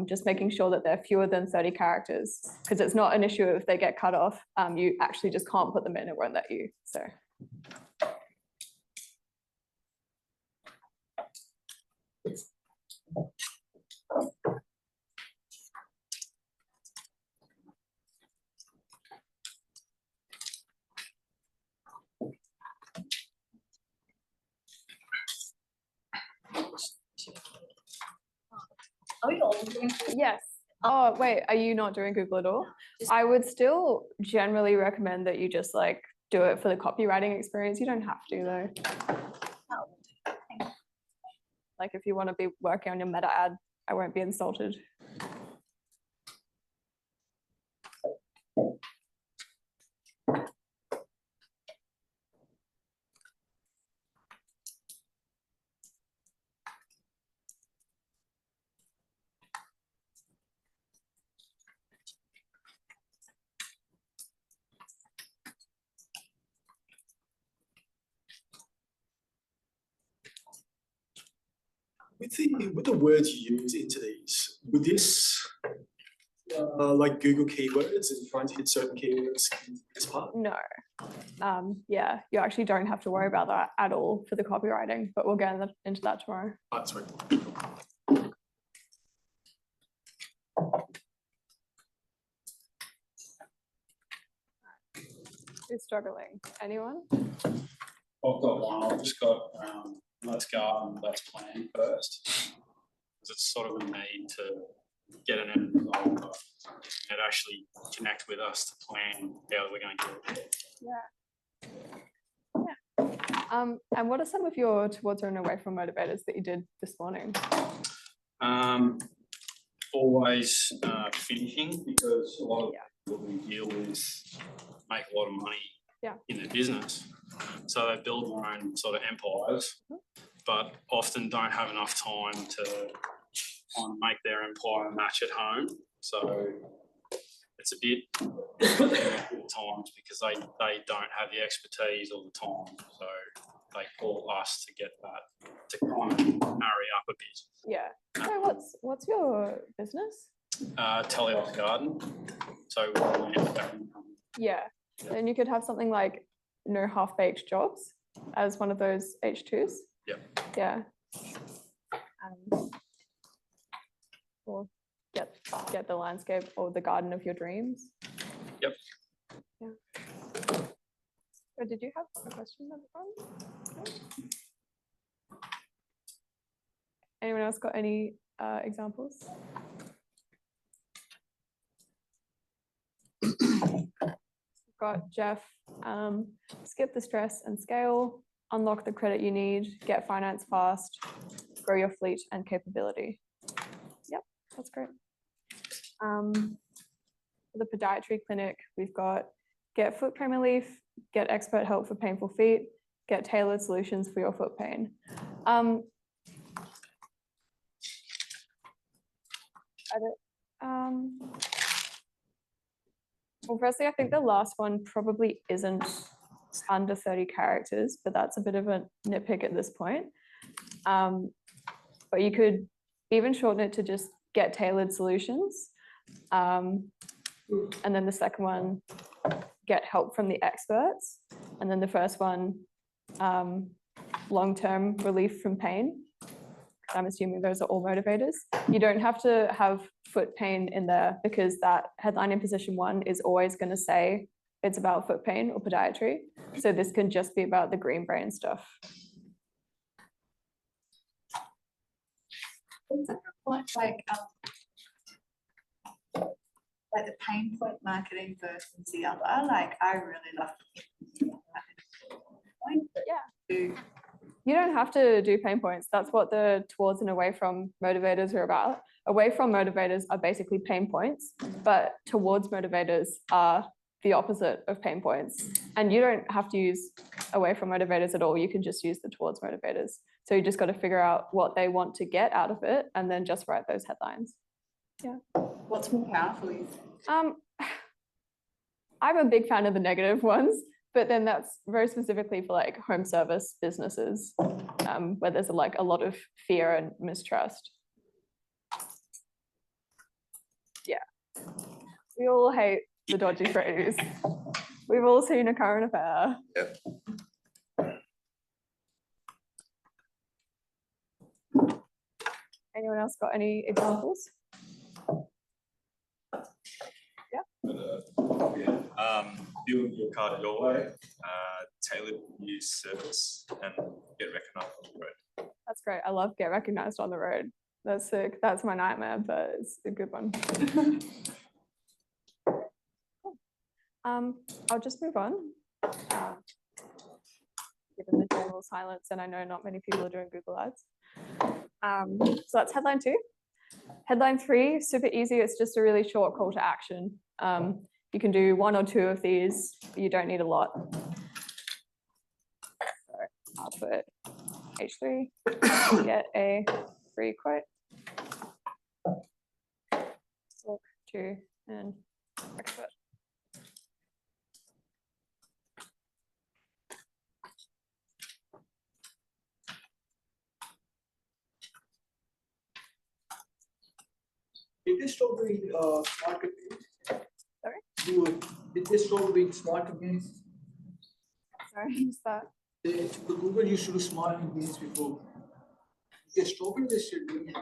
Just making sure that they're fewer than 30 characters because it's not an issue if they get cut off. You actually just can't put them in, it won't let you. So. Are we all doing? Yes. Oh, wait, are you not doing Google at all? I would still generally recommend that you just like do it for the copywriting experience. You don't have to though. Like if you want to be working on your meta ad, I won't be insulted. With the words you use into these, would this like Google keywords and trying to hit certain keywords in this part? No. Yeah, you actually don't have to worry about that at all for the copywriting, but we'll get into that tomorrow. That's right. Who's struggling? Anyone? I've got one. I've just got let's go and let's plan first. Because it's sort of a need to get an end result, but it actually connect with us to plan how we're going to do it. Yeah. And what are some of your towards and away from motivators that you did this morning? Always finishing, because a lot of people we deal with make a lot of money in their business. So they build their own sort of empires, but often don't have enough time to make their empire match at home. So it's a bit at times because they don't have the expertise all the time. So they call us to get that to kind of marry up a bit. Yeah. So what's your business? Teleoff Garden. So. Yeah, then you could have something like no half-baked jobs as one of those H2s. Yep. Yeah. Or get the landscape or the garden of your dreams. Yep. Yeah. So did you have a question at the front? No? Anyone else got any examples? Got Jeff, skip the stress and scale, unlock the credit you need, get finance fast, grow your fleet and capability. Yep, that's great. For the podiatry clinic, we've got get foot pain relief, get expert help for painful feet, get tailored solutions for your foot pain. Well, firstly, I think the last one probably isn't under 30 characters, but that's a bit of a nitpick at this point. But you could even shorten it to just get tailored solutions. And then the second one, get help from the experts. And then the first one, long-term relief from pain. I'm assuming those are all motivators. You don't have to have foot pain in there because that headline in position 1 is always going to say it's about foot pain or podiatry. So this can just be about the green brain stuff. Like the pain point marketing versus the other, like I really love the point, but yeah. You don't have to do pain points. That's what the towards and away from motivators are about. Away from motivators are basically pain points, but towards motivators are the opposite of pain points. And you don't have to use away from motivators at all. You can just use the towards motivators. So you just got to figure out what they want to get out of it and then just write those headlines. Yeah. What's more powerful? I'm a big fan of the negative ones. But then that's very specifically for like home service businesses where there's like a lot of fear and mistrust. Yeah, we all hate the dodgy phrase. We've all seen a current affair. Yep. Anyone else got any examples? Build your car your way, tailored use service, and get recognised on the road. That's great. I love get recognised on the road. That's sick. That's my nightmare, but it's a good one. I'll just move on. Given the general silence, and I know not many people are doing Google Ads. So that's headline 2. Headline 3, super easy. It's just a really short call to action. You can do 1 or 2 of these. You don't need a lot. So I'll put H3, get a free quote. Talk to an expert. Did they stop doing smart campaigns? Sorry? Did they stop doing smart campaigns? Sorry, what's that? The Google used to do smart campaigns before. They stopped it, they still doing it.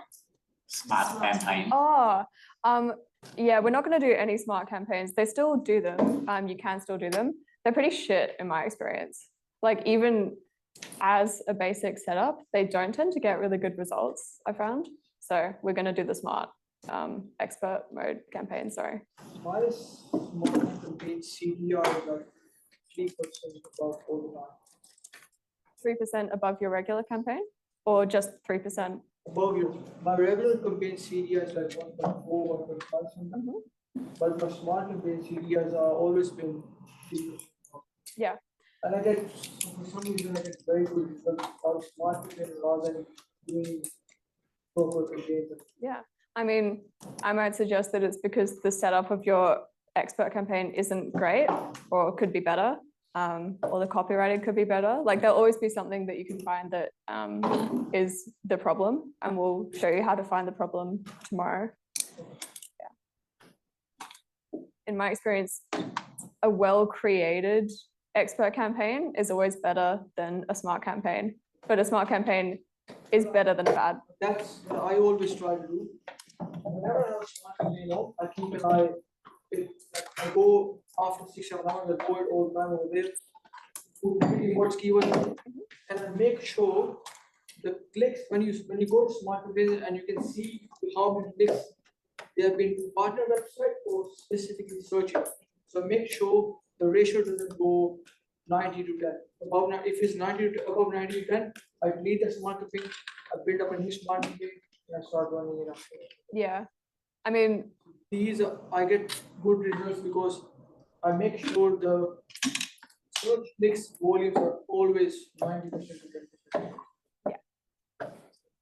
Smart campaign. Oh, yeah, we're not going to do any smart campaigns. They still do them. You can still do them. They're pretty shit in my experience. Like even as a basic setup, they don't tend to get really good results, I found. So we're going to do the smart expert mode campaign, sorry. Why is smart campaign CDR like 3% above all the time? 3% above your regular campaign or just 3%? Above your, my regular campaign CDR is like 1.4, 1.5, but my smart campaign CDRs are always been 3%. Yeah. And I get, for some reason, I get very good results out of smart campaign rather than doing proper campaigns. Yeah. I mean, I might suggest that it's because the setup of your expert campaign isn't great or could be better, or the copywriting could be better. Like there'll always be something that you can find that is the problem, and we'll show you how to find the problem tomorrow. Yeah. in my experience, a well-created expert campaign is always better than a smart campaign, but a smart campaign is better than a bad. That's what I always try to do. Whenever I have a smart campaign, I keep an eye. I go after 6-7 hours, I go it all the time over there. What's keywords, and I make sure the clicks when you go to smart campaigns and you can see how many clicks they have been to partner website or specifically searching. So make sure the ratio doesn't go 90 to 10. If it's 90 to above 90 to 10, I delete the smart campaign, I build up a new smart campaign, and I start running it after. Yeah, I mean, I get good results because I make sure the search clicks volumes are always 90% to 10%.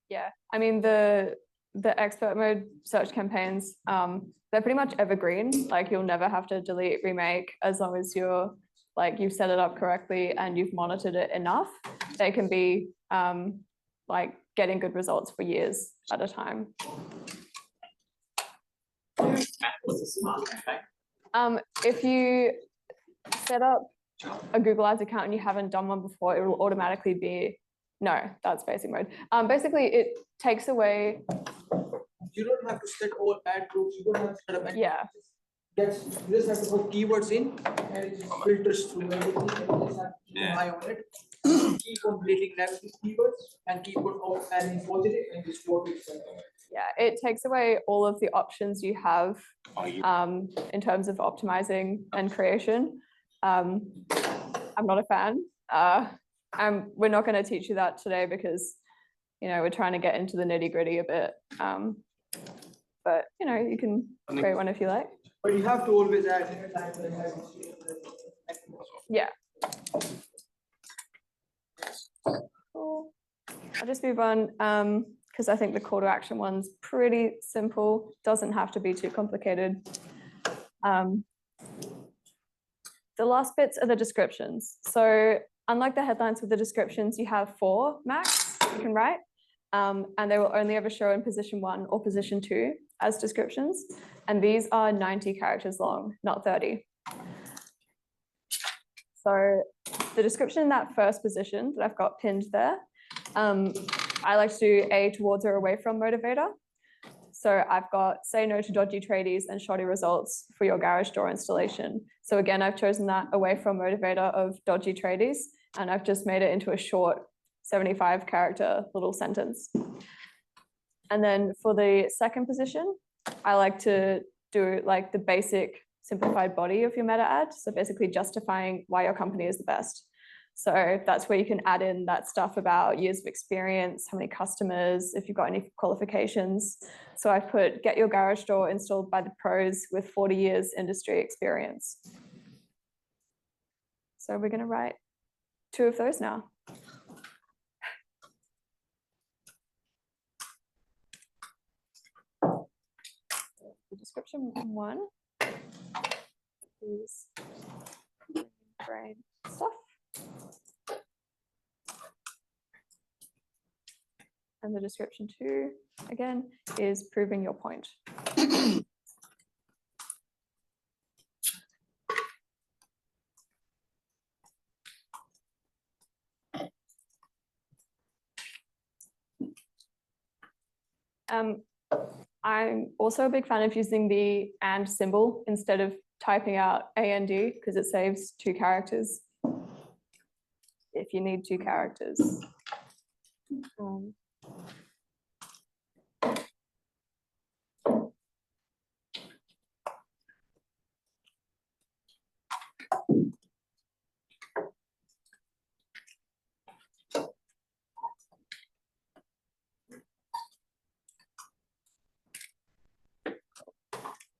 Yeah, I mean the expert mode search campaigns, they're pretty much evergreen. Like you'll never have to delete, remake, as long as you've set it up correctly and you've monitored it enough. They can be like getting good results for years at a time. What's a smart campaign? If you set up a Google Ads account and you haven't done one before, it will automatically be, no, that's basic mode. Basically, it takes away. You don't have to set all ad groups. You don't have to set up any. Yeah. You just have to put keywords in and it just filters through everything. And you just have to keep an eye on it. Keep on deleting negative keywords and keep on adding positive and just work it. Yeah, it takes away all of the options you have in terms of optimizing and creation. I'm not a fan. We're not going to teach you that today because, we're trying to get into the nitty gritty a bit. But, you can create one if you like. But you have to always add. Yeah. Cool. I'll just move on because I think the call to action one's pretty simple. Doesn't have to be too complicated. The last bits are the descriptions. So unlike the headlines with the descriptions, you have 4 max you can write, and they will only ever show in position 1 or position 2 as descriptions. And these are 90 characters long, not 30. So the description in that first position that I've got pinned there, I like to do a towards or away from motivator. So I've got say no to dodgy tradies and shoddy results for your garage door installation. So again, I've chosen that away from motivator of dodgy tradies, and I've just made it into a short 75 character little sentence. And then for the second position, I like to do like the basic simplified body of your meta ad. So basically justifying why your company is the best. So that's where you can add in that stuff about years of experience, how many customers, if you've got any qualifications. So I've put get your garage door installed by the pros with 40 years industry experience. So we're going to write 2 of those now. The description 1 is brain stuff. And the description 2, again, is proving your point. I'm also a big fan of using the and symbol instead of typing out AND because it saves 2 characters if you need 2 characters.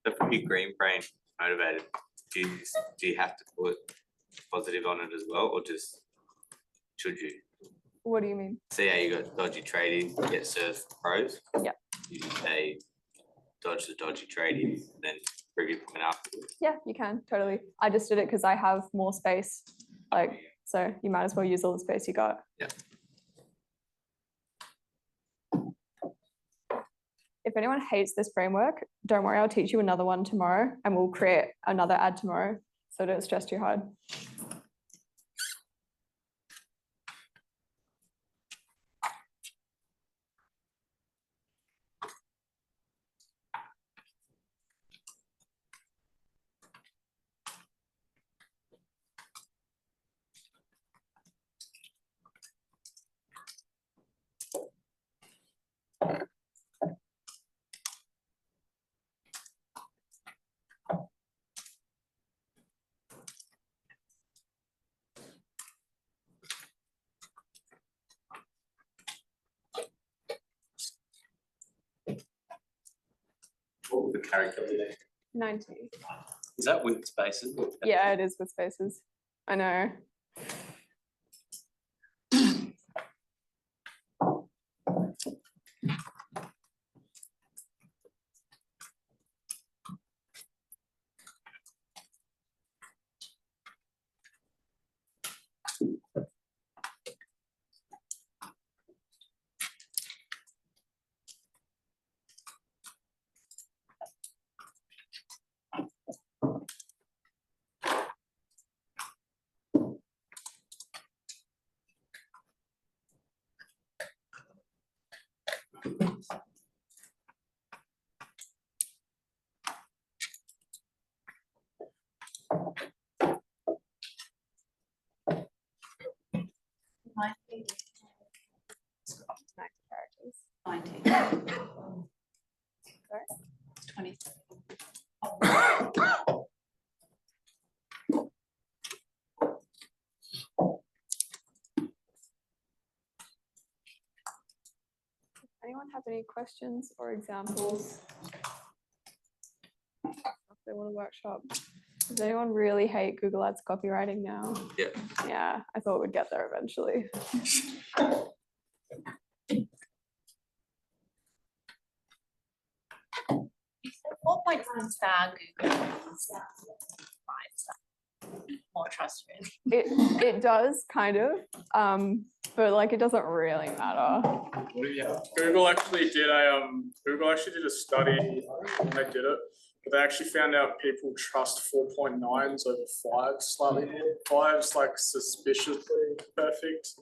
So for your green brain motivated, do you have to put positive on it as well, or just should you? What do you mean? See how you got dodgy trading, get served for pros? Yeah. You say dodge the dodgy trading, then prove your point afterwards. Yeah, you can, totally. I just did it because I have more space, so you might as well use all the space you got. Yeah. if anyone hates this framework, don't worry, I'll teach you another one tomorrow and we'll create another ad tomorrow. So don't stress too hard. What would the character be there? 90. Is that with spaces? Yeah, it is with spaces. I know. Sorry? 20. Anyone have any questions or examples? If they want a workshop. Does anyone really hate Google Ads copywriting now? Yeah. Yeah, I thought we'd get there eventually. 4.9 star Google. 5 star. More trust really. It does kind of, but like it doesn't really matter. Google actually did a study, I don't know when they did it, but they actually found out people trust 4.9s over 5 slightly more. 5's like suspiciously perfect.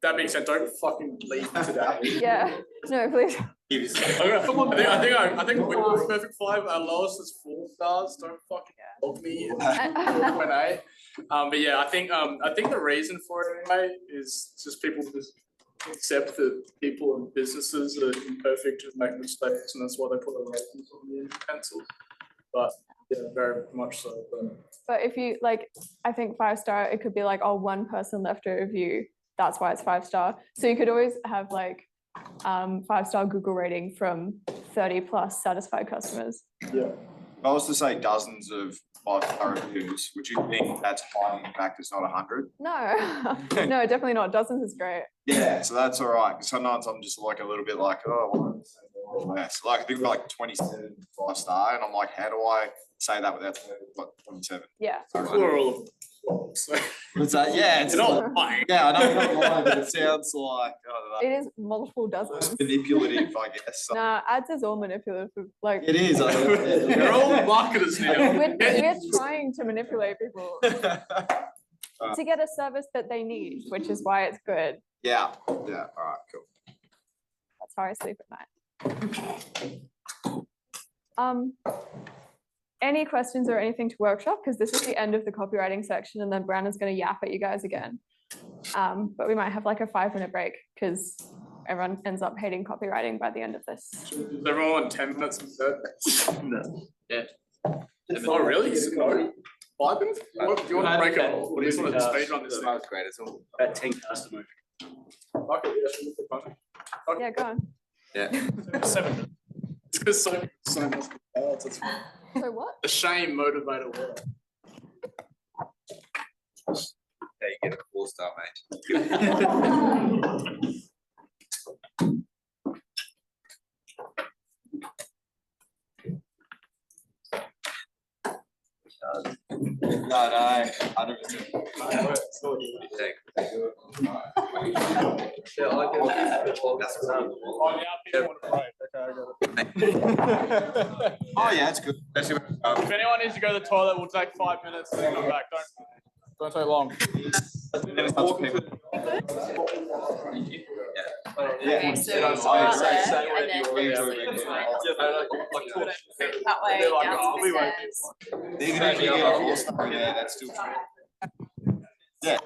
That being said, don't fucking lead to that. Yeah, no, please. I think Windows Perfect 5, our lowest is 4 stars. Don't fucking log me in Q&A. But yeah, I think the reason for it anyway is just people just accept that people and businesses are imperfect and make mistakes, and that's why they put a ratings on the end pencils. But yeah, very much so. But if you like, I think 5-star, it could be like, oh, one person left a review. That's why it's 5-star. So you could always have like 5-star Google rating from 30 plus satisfied customers. Yeah. If I was to say dozens of 5-star reviews, would you think that's high impact, it's not 100? No, no, definitely not. Dozens is great. Yeah, so that's all right. Sometimes I'm just like a little bit like, oh, I want to say more or less. Like I think we're like 27 5-star, and I'm like, how do I say that without like 27? Yeah. Plural. What's that? Yeah, it's not lying. Yeah, I know you're not lying, but it sounds like It is multiple dozens. manipulative, I guess. So. Nah, ads is all manipulative. Like It is. They're all marketers now. We're trying to manipulate people to get a service that they need, which is why it's good. Yeah. Yeah. All right. Cool. That's how I sleep at night. Any questions or anything to workshop? Because this is the end of the copywriting section, and then Brandon's going to yap at you guys again. But we might have like a 5-minute break because everyone ends up hating copywriting by the end of this. Is everyone on 10 minutes instead? No. Yeah. Oh, really? No? 5 minutes? Do you want to break it? Or do you want to speed run this thing? That's great. It's all About 10 customers. Okay, yeah, Yeah, go on. yeah. 7. It's because so much else. It's fine. So what? The shame motivator work. Yeah, you get a 4-star, mate. No, 100%. Oh, now people want to break. Okay. Oh, yeah, it's good. Especially when, If anyone needs to go to the toilet, we'll take 5 minutes and then come back. Don't take long. Yeah. So Yeah. you start there and then that way downstairs. Even if you get a 4-star there, that's still true. Yeah.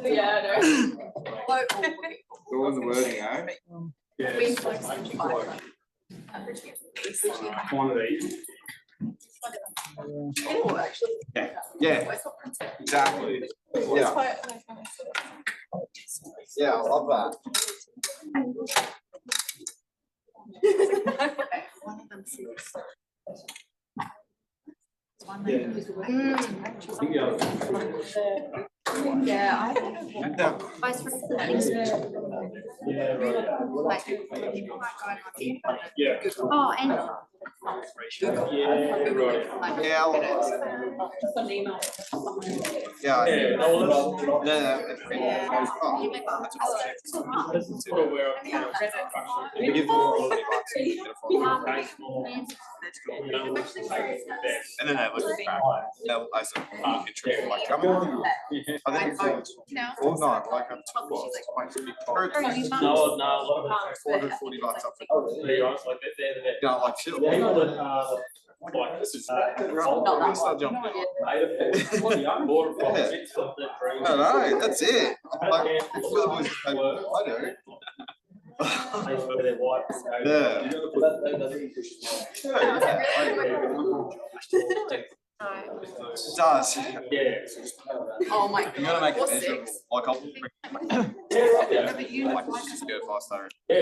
Yeah, no. All in the wording, eh? We flexible. Oh, actually. Yeah. Exactly. Yeah. Yeah, I love that. Yeah, I vice versa. Oh, and. And then I look back. I said, like, come on. I think it's all night, like I'm $440 up for like chill. Start jumping. No, that's it. I'm like, I do. Yeah. It does. Oh my god. You gotta make it measurable. Like I'll like just go faster. Yeah.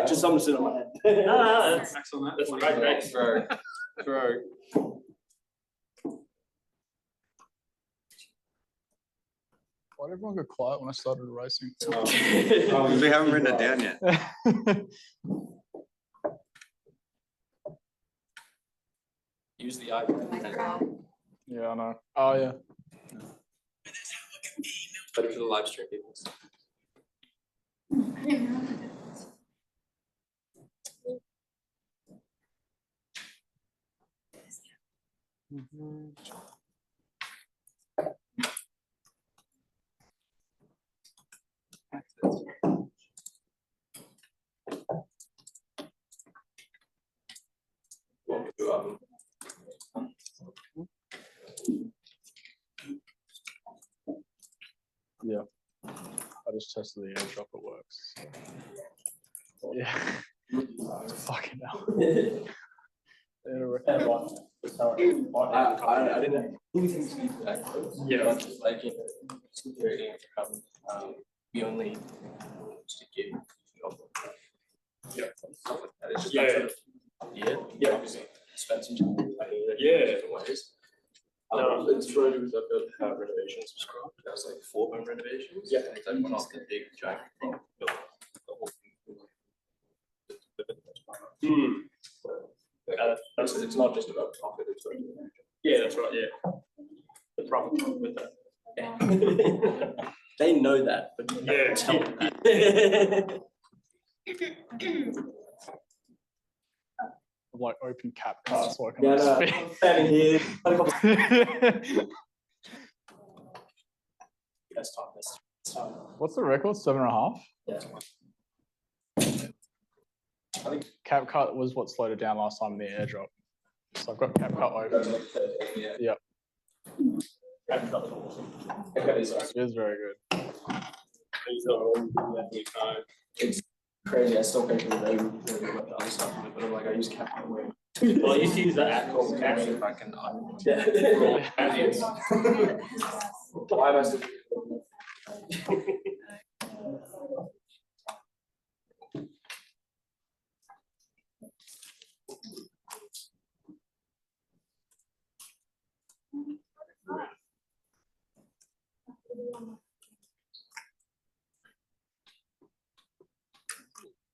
Just something to sit on my head. That's excellent. That's great. True. Why did everyone go quiet when I started racing? We haven't written it down yet. Use the iPad. Yeah, I know. Oh, yeah. Better for the live stream people. Yeah. I just tested the airdrop, it works. Yeah. Fucking hell. I didn't. Yeah, just like we only to give. Yeah. Yeah. Obviously, spend some time. Different ways. It's true. I've got renovations subscribed. That was like 4 home renovations. Yeah. And it's like one off the big giant thing. The whole thing. It's not just about profit. It's like, yeah, that's right. Yeah. The profit comes with that. Yeah. They know that, but you don't tell them that. Like open cap card so I can speak. Standing here. That's time. What's the record? 7.5? Yeah. I think cap cut was what slowed it down last time in the airdrop. So I've got cap cut open. Yep. Cap cut is awesome. It is very good. It's crazy. I still think of the other stuff, but I'm like, I use cap cut way. Well, I used to use that app called Capture if I can. Why am I still?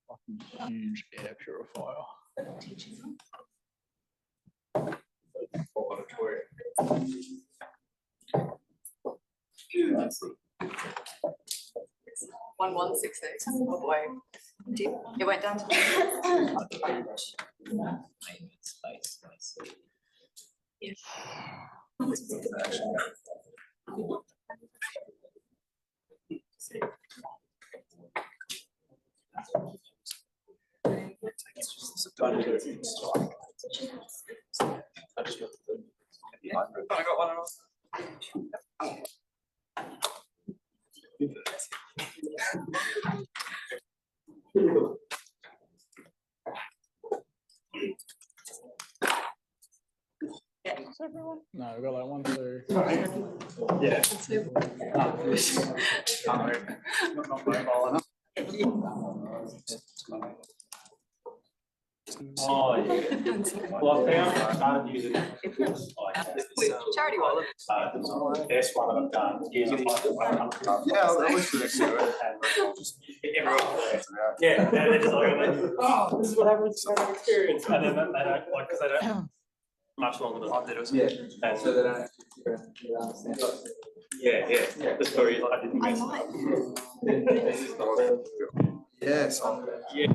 Fucking huge air purifier. on 166. Oh boy. It went down to. I got one else. No, we've got like 1, 2. Yeah. Oh, yeah. Well, I found I started using it. Charity wallet. The best one that I've done is like 100. Yeah, that was good. Yeah, and they're just like, oh, this is what happens to my experience. And then they don't, like, because they don't much longer than I did. Yeah. And So they don't understand. yeah. The story is like, I didn't guess. Yes. Yeah.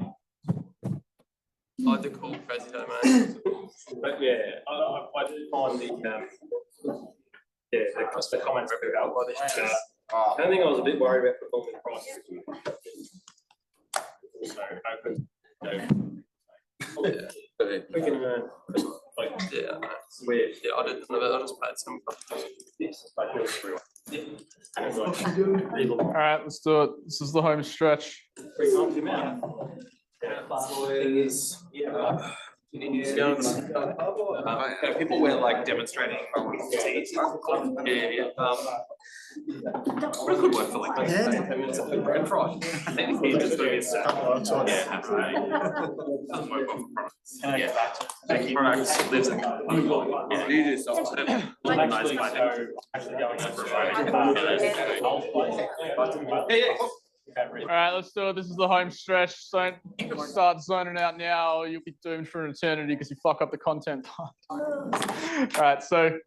I had to call President, man. But yeah, I did find the comments about what this is. I don't think I was a bit worried about performing prices. So open. We can like weird. Yeah, I didn't know that. I just paid some. All right, let's do it. This is the home stretch. People were like demonstrating. Yeah. What a good word for like. And fried. I think it's going to be set. Yeah. Doesn't work well for products. Yeah. Products lives in. You do something. All right, let's do it. This is the home stretch. Don't start zoning out now, or you'll be doomed for an eternity because you fuck up the content part. All right, so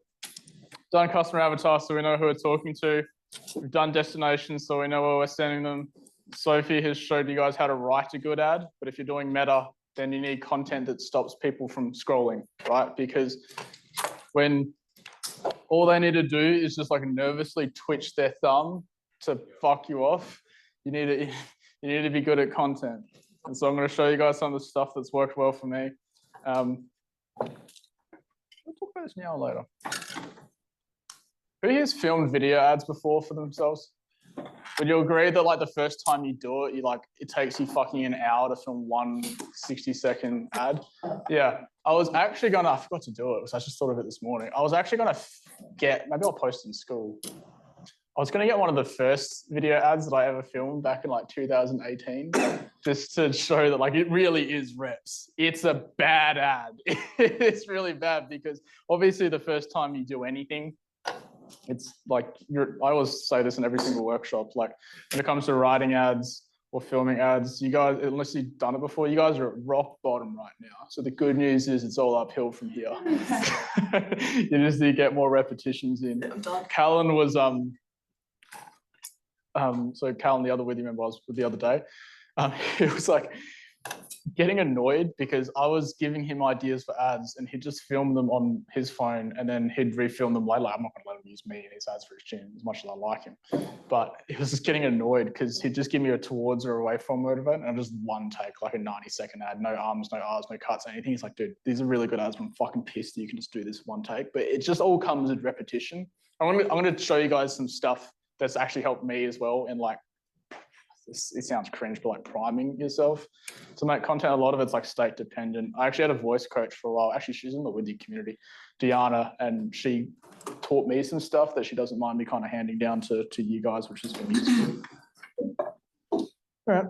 done customer avatar, so we know who we're talking to. We've done destinations, so we know where we're sending them. Sophie has showed you guys how to write a good ad, but if you're doing meta, then you need content that stops people from scrolling, right? Because when all they need to do is just like nervously twitch their thumb to fuck you off, you need to be good at content. And so I'm going to show you guys some of the stuff that's worked well for me. We'll talk about this now or later. Who here's filmed video ads before for themselves? Would you agree that like the first time you do it, it takes you fucking an hour to film one 60-second ad? Yeah, I forgot to do it because I just thought of it this morning. I was actually gonna maybe I'll post it in school. I was gonna get one of the first video ads that I ever filmed back in like 2018, just to show that like it really is reps. It's a bad ad. It's really bad because obviously the first time you do anything, it's like I always say this in every single workshop, like when it comes to writing ads or filming ads, you guys, unless you've done it before, you guys are at rock bottom right now. So the good news is it's all uphill from here. You just need to get more repetitions in. Callan was so Callan, the other with you member I was with the other day, he was like getting annoyed because I was giving him ideas for ads and he'd just film them on his phone and then he'd refilm them later. I'm not going to let him use me in his ads for his gym as much as I like him. But he was just getting annoyed because he'd just give me a towards or away from word event and just one take, like a 90-second ad, no arms, no R's, no cuts, anything. He's like, dude, these are really good ads. I'm fucking pissed that you can just do this one take. But it just all comes with repetition. I'm going to show you guys some stuff that's actually helped me as well in like, it sounds cringe, but like priming yourself to make content. A lot of it's like state dependent. I actually had a voice coach for a while. Actually, she's in the Withy community, Diana, and she taught me some stuff that she doesn't mind me kind of handing down to you guys, which has been useful. All right.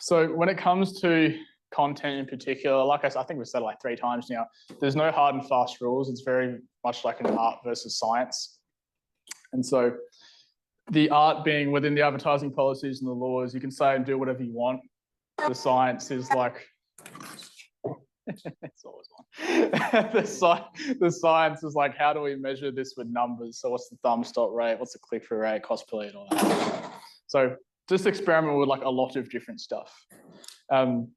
So when it comes to content in particular, like I said, I think we've said it like 3 times now, there's no hard and fast rules. It's very much like an art versus science. And so the art being within the advertising policies and the laws, you can say and do whatever you want. The science is like, it's always one. The science is like, how do we measure this with numbers? So what's the thumb stop rate? What's the click-through rate, cost per lead, all that. So just experiment with like a lot of different stuff. And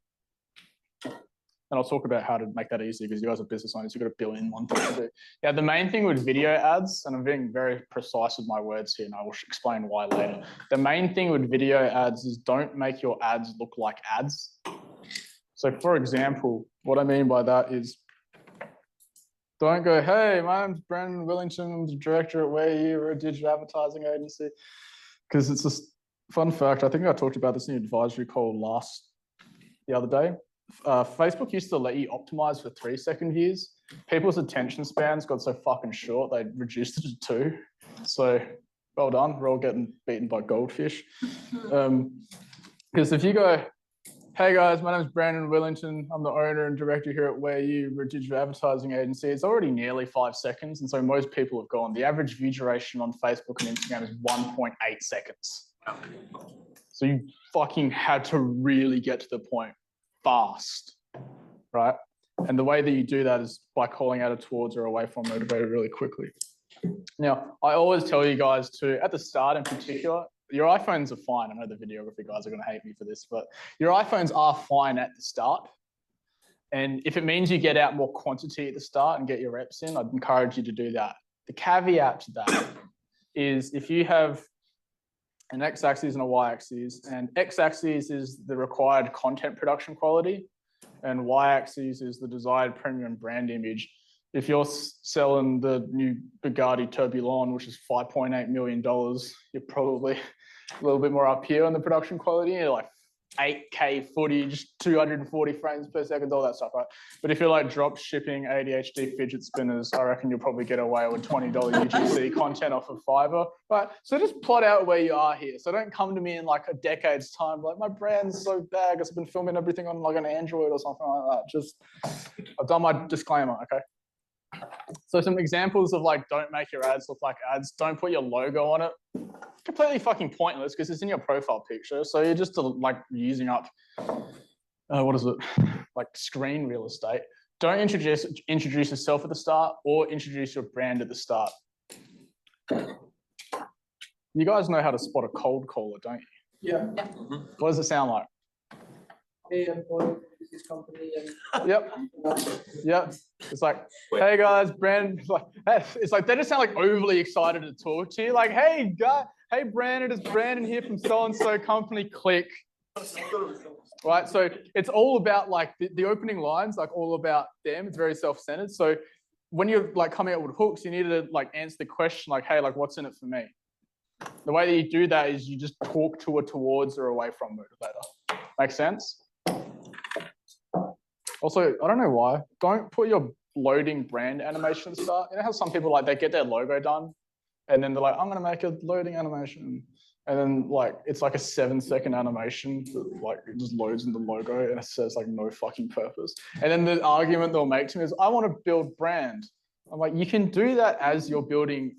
I'll talk about how to make that easy because you guys are business owners, you've got $1 billion one thing to do. Yeah, the main thing with video ads, and I'm being very precise with my words here and I will explain why later. The main thing with video ads is don't make your ads look like ads. So for example, what I mean by that is don't go, hey, my name's Brandon Willington, I'm the director at Where You, we're a digital advertising agency. Because it's just fun fact, I think I talked about this in the advisory call the other day. Facebook used to let you optimize for 3-second views. People's attention spans got so fucking short, they reduced it to 2. So well done, we're all getting beaten by goldfish. Because if you go, hey guys, my name's Brandon Willington, I'm the owner and director here at Where You, we're a digital advertising agency, it's already nearly 5 seconds, and so most people have gone. The average view duration on Facebook and Instagram is 1.8 seconds. So you fucking had to really get to the point fast, right? And the way that you do that is by calling out a towards or away from motivator really quickly. Now, I always tell you guys to, at the start in particular, your iPhones are fine. I know the videography guys are going to hate me for this, but your iPhones are fine at the start. And if it means you get out more quantity at the start and get your reps in, I'd encourage you to do that. The caveat to that is if you have an x-axis and a y-axis, and x-axis is the required content production quality, and y-axis is the desired premium brand image. If you're selling the new Bugatti Tourbillon, which is $5.8 million, you're probably a little bit more up here on the production quality. You're like 8K footage, 240 frames per second, all that stuff, right? But if you're like drop shipping ADHD fidget spinners, I reckon you'll probably get away with $20 UGC content off of Fiverr, right? So just plot out where you are here. So don't come to me in like a decade's time, like my brand's so bad because I've been filming everything on like an Android or something like that. Just, I've done my disclaimer, okay? So some examples of like, don't make your ads look like ads. Don't put your logo on it. Completely fucking pointless because it's in your profile picture. So you're just like using up, what is it? Like screen real estate. Don't introduce yourself at the start or introduce your brand at the start. You guys know how to spot a cold caller, don't you? Yeah. What does it sound like? Hey, I'm calling this company. And Yep. It's like, hey guys, Brandon. It's like they just sound like overly excited to talk to you. Like, hey guy, hey Brandon, it's Brandon here from so and so company. Click. Right. So it's all about like the opening lines, like all about them. It's very self-centered. So when you're like coming out with hooks, you need to like answer the question like, hey, like what's in it for me? The way that you do that is you just talk to a towards or away from motivator. Make sense? Also, I don't know why, don't put your loading brand animation at the start. You know how some people like, they get their logo done and then they're like, I'm gonna make a loading animation. And then like, it's like a 7-second animation that like it just loads in the logo and it says like no fucking purpose. And then the argument they'll make to me is, I want to build brand. I'm like, you can do that as you're building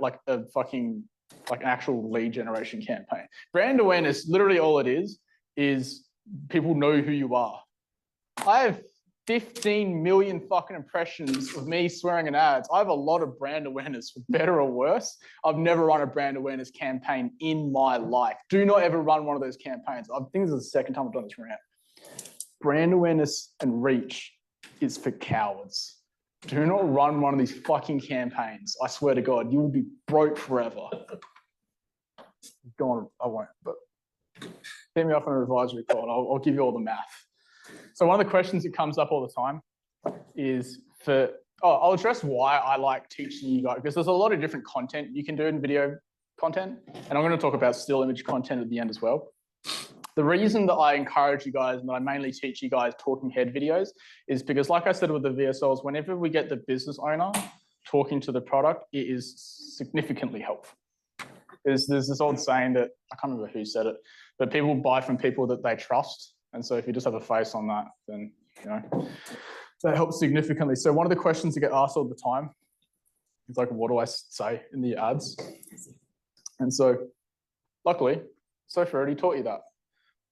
like an actual lead generation campaign. Brand awareness, literally all it is people know who you are. I have 15 million fucking impressions of me swearing in ads. I have a lot of brand awareness, for better or worse. I've never run a brand awareness campaign in my life. Do not ever run one of those campaigns. I think this is the second time I've done this rant. Brand awareness and reach is for cowards. Do not run one of these fucking campaigns. I swear to God, you will be broke forever. Go on, I won't, but hit me up on an advisory call and I'll give you all the math. So one of the questions that comes up all the time is I'll address why I like teaching you guys, because there's a lot of different content you can do in video content. And I'm going to talk about still image content at the end as well. The reason that I encourage you guys and that I mainly teach you guys talking head videos is because, like I said with the VSLs, whenever we get the business owner talking to the product, it is significantly helpful. There's this old saying that, I can't remember who said it, but people buy from people that they trust. And so if you just have a face on that, then, you know, that helps significantly. So one of the questions that get asked all the time is like, what do I say in the ads? And so luckily, Sophie already taught you that.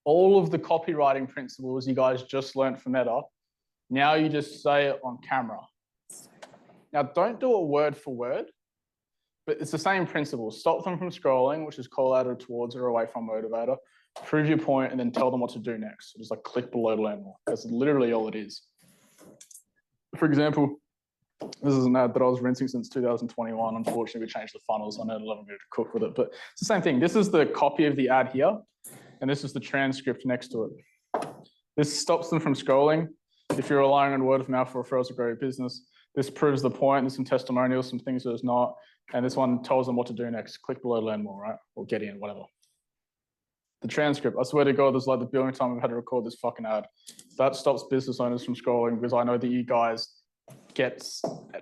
All of the copywriting principles you guys just learned from Meta, now you just say it on camera. Now, don't do it word for word, But it's the same principle. Stop them from scrolling, which is call out or towards or away from motivator. Prove your point and then tell them what to do next. So just like click below to learn more. That's literally all it is. For example, this is an ad that I was rinsing since 2021. Unfortunately, we changed the funnels. I know a lot of you to cook with it, but it's the same thing. This is the copy of the ad here, and this is the transcript next to it. This stops them from scrolling. If you're relying on word of mouth for referrals to grow your business, this proves the point. There's some testimonials, some things that it's not. And this one tells them what to do next. Click below to learn more, right? Or get in, whatever. The transcript, I swear to God, there's like the billion time I've had to record this fucking ad. That stops business owners from scrolling because I know that you guys get,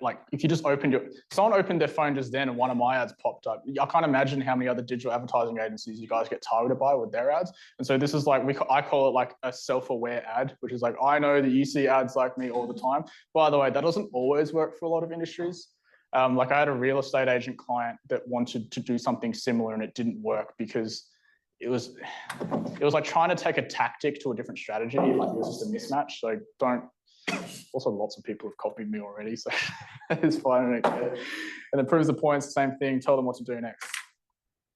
like, if you just opened someone opened their phone just then and one of my ads popped up. I can't imagine how many other digital advertising agencies you guys get targeted by with their ads. And so this is like, I call it like a self-aware ad, which is like, I know that you see ads like me all the time. By the way, that doesn't always work for a lot of industries. Like I had a real estate agent client that wanted to do something similar and it didn't work because it was like trying to take a tactic to a different strategy. Like it was just a mismatch. So also lots of people have copied me already. So it's fine. And it proves the point, it's the same thing. Tell them what to do next.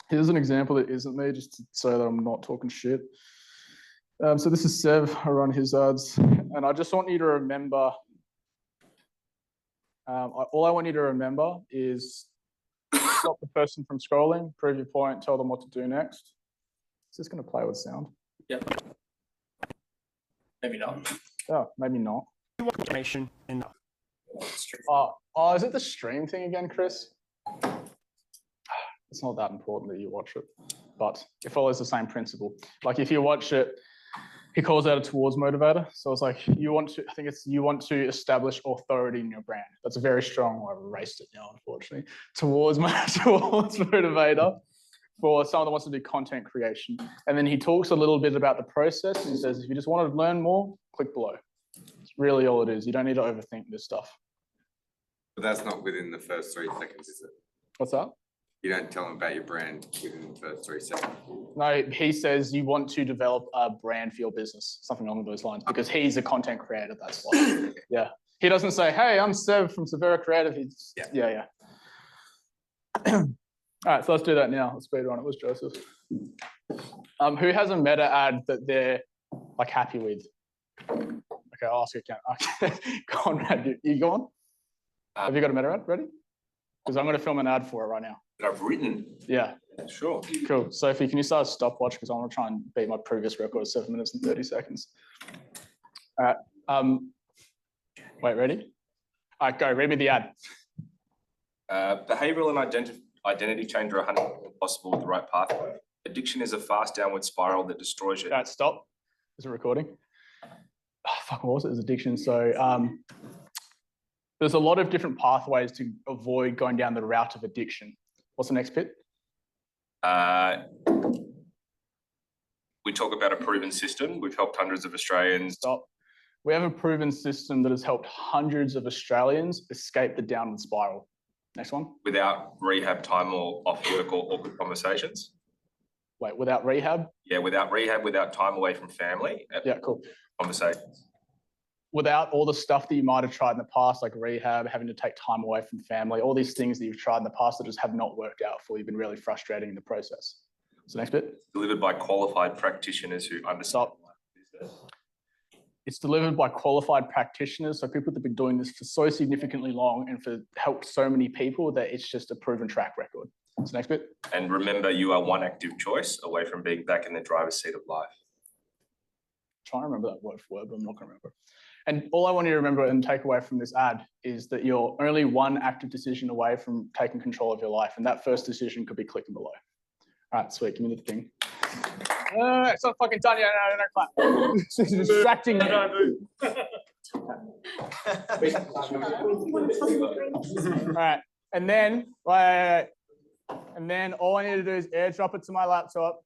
Here's an example that isn't me, just so that I'm not talking shit. So this is Sev, I run his ads. And I just want you to remember, all I want you to remember is stop the person from scrolling, prove your point, tell them what to do next. Is this going to play with sound? Yep. Maybe not. Oh, maybe not. Information and Oh, is it the stream thing again, Chris? It's not that important that you watch it, but it follows the same principle. Like if you watch it, he calls out a towards motivator. So it's like you want to establish authority in your brand. That's a very strong. I've erased it now, unfortunately. Towards motivator for someone that wants to do content creation. And then he talks a little bit about the process. And he says, if you just want to learn more, click below. It's really all it is. You don't need to overthink this stuff. But that's not within the first 3 seconds, is it? What's that? You don't tell them about your brand within the first 3 seconds. No, he says you want to develop a brand for your business, something along those lines, because he's a content creator. That's why. Yeah. He doesn't say, hey, I'm Sev from Severa Creative. He's, yeah. All right, so let's do that now. Let's speed run. It was Joseph. Who has a meta ad that they're like happy with? Okay, I'll ask you again. Okay. Conrad, you go on? Have you got a meta ad ready? Because I'm going to film an ad for it right now. That I've written? Yeah. Sure. Cool. Sophie, can you start a stopwatch? Because I want to try and beat my previous record of 7 minutes and 30 seconds. All right. Wait, ready? All right, go. Read me the ad. Behavioral and identity change are 100% possible with the right pathway. Addiction is a fast downward spiral that destroys you. All right, stop. Is it recording? Oh, fuck, what was it? It was addiction. So there's a lot of different pathways to avoid going down the route of addiction. What's the next bit? We talk about a proven system. We've helped hundreds of Australians. Stop. We have a proven system that has helped hundreds of Australians escape the downward spiral. Next one. Without rehab time or off work or awkward conversations. Wait, without rehab? Yeah, without rehab, without time away from family. Yeah, cool. Conversations. Without all the stuff that you might have tried in the past, like rehab, having to take time away from family, all these things that you've tried in the past that just have not worked out for you, been really frustrating in the process. So next bit. Delivered by qualified practitioners who understand business. It's delivered by qualified practitioners, so people that have been doing this for so significantly long and for helped so many people that it's just a proven track record. So next bit. And remember, you are one active choice away from being back in the driver's seat of life. I'm trying to remember that word for word, but I'm not going to remember. And all I want you to remember and take away from this ad is that you're only one active decision away from taking control of your life. And that first decision could be clicking below. All right, sweet. Give me the thing. It's not fucking done yet. No, clap. This is distracting me. All right. And then, wait. And then all I need to do is airdrop it to my laptop.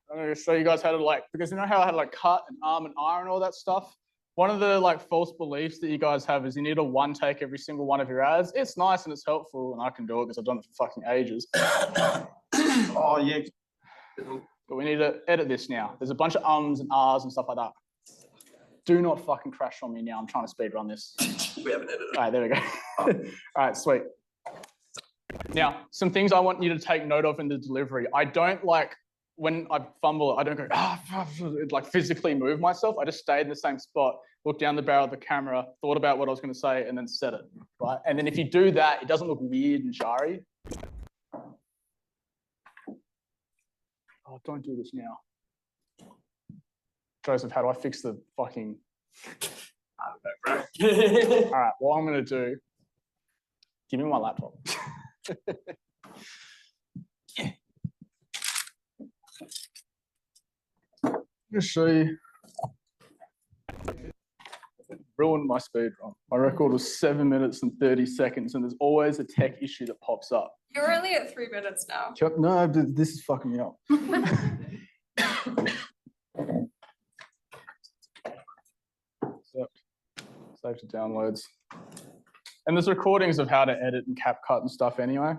I'm going to show you guys how to because you know how I had to cut and arm and iron all that stuff? One of the false beliefs that you guys have is you need to one take every single one of your ads. It's nice and it's helpful and I can do it because I've done it for fucking ages. Oh, yeah. But we need to edit this now. There's a bunch of ums and ahs and stuff like that. Do not fucking crash on me now. I'm trying to speed run this. We haven't edited. All right, there we go. All right, sweet. Now, some things I want you to take note of in the delivery. I don't like, when I fumble, I don't go, like physically move myself. I just stayed in the same spot, looked down the barrel of the camera, thought about what I was going to say, and then said it, right? And then if you do that, it doesn't look weird and jarry. Oh, don't do this now. Joseph, how do I fix the fucking... I don't know, bro. All right, what I'm going to do, give me my laptop. I'm going to show you. Ruined my speed run. My record was 7 minutes and 30 seconds, and there's always a tech issue that pops up. You're only at 3 minutes now. No, this is fucking me up. Save to downloads. And there's recordings of how to edit and CapCut and stuff anyway.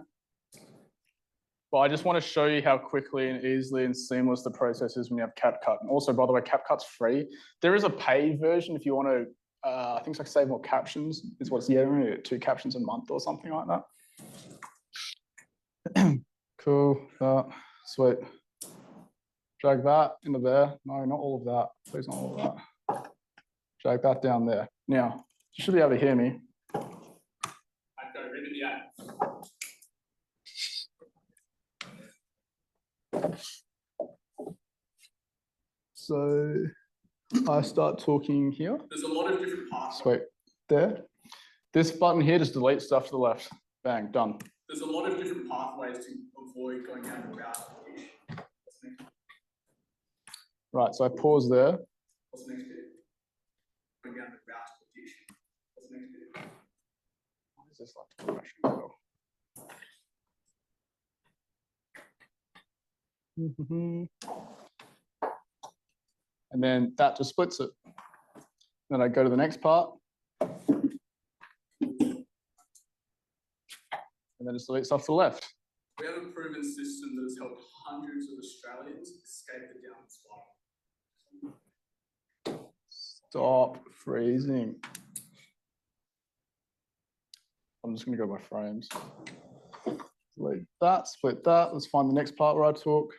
But I just want to show you how quickly and easily and seamless the process is when you have CapCut. And also, by the way, CapCut's free. There is a paid version if you want to, I think it's like save more captions, is what's, yeah, 2 captions a month or something like that. Cool, sweet. Drag that into there. No, not all of that. Please, not all of that. Drag that down there. Now, you should be able to hear me. I've got rid of the ad. So I start talking here. There's a lot of different parts. Sweet. There. This button here just deletes stuff to the left. Bang, done. There's a lot of different pathways to avoid going down the route. Right, so I pause there. What's the next bit? Going down the route to the dish. What's the next bit? Why is this like professional? And then that just splits it. Then I go to the next part. And then just delete stuff to the left. We have a proven system that has helped hundreds of Australians escape the down spiral. Stop freezing. I'm just going to go by frames. Delete that, split that. Let's find the next part where I talk.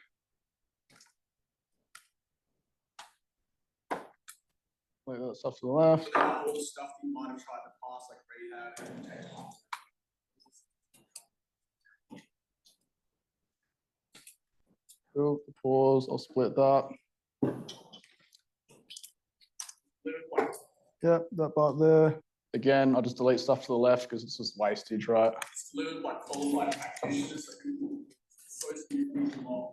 Delete that stuff to the left. All the stuff that you might have tried in the past, like rehab and Cool, pause, I'll split that. Yep, that part there. Again, I'll just delete stuff to the left because it's just wastage, right? It's delivered by qualified practitioners that can supposed to be long.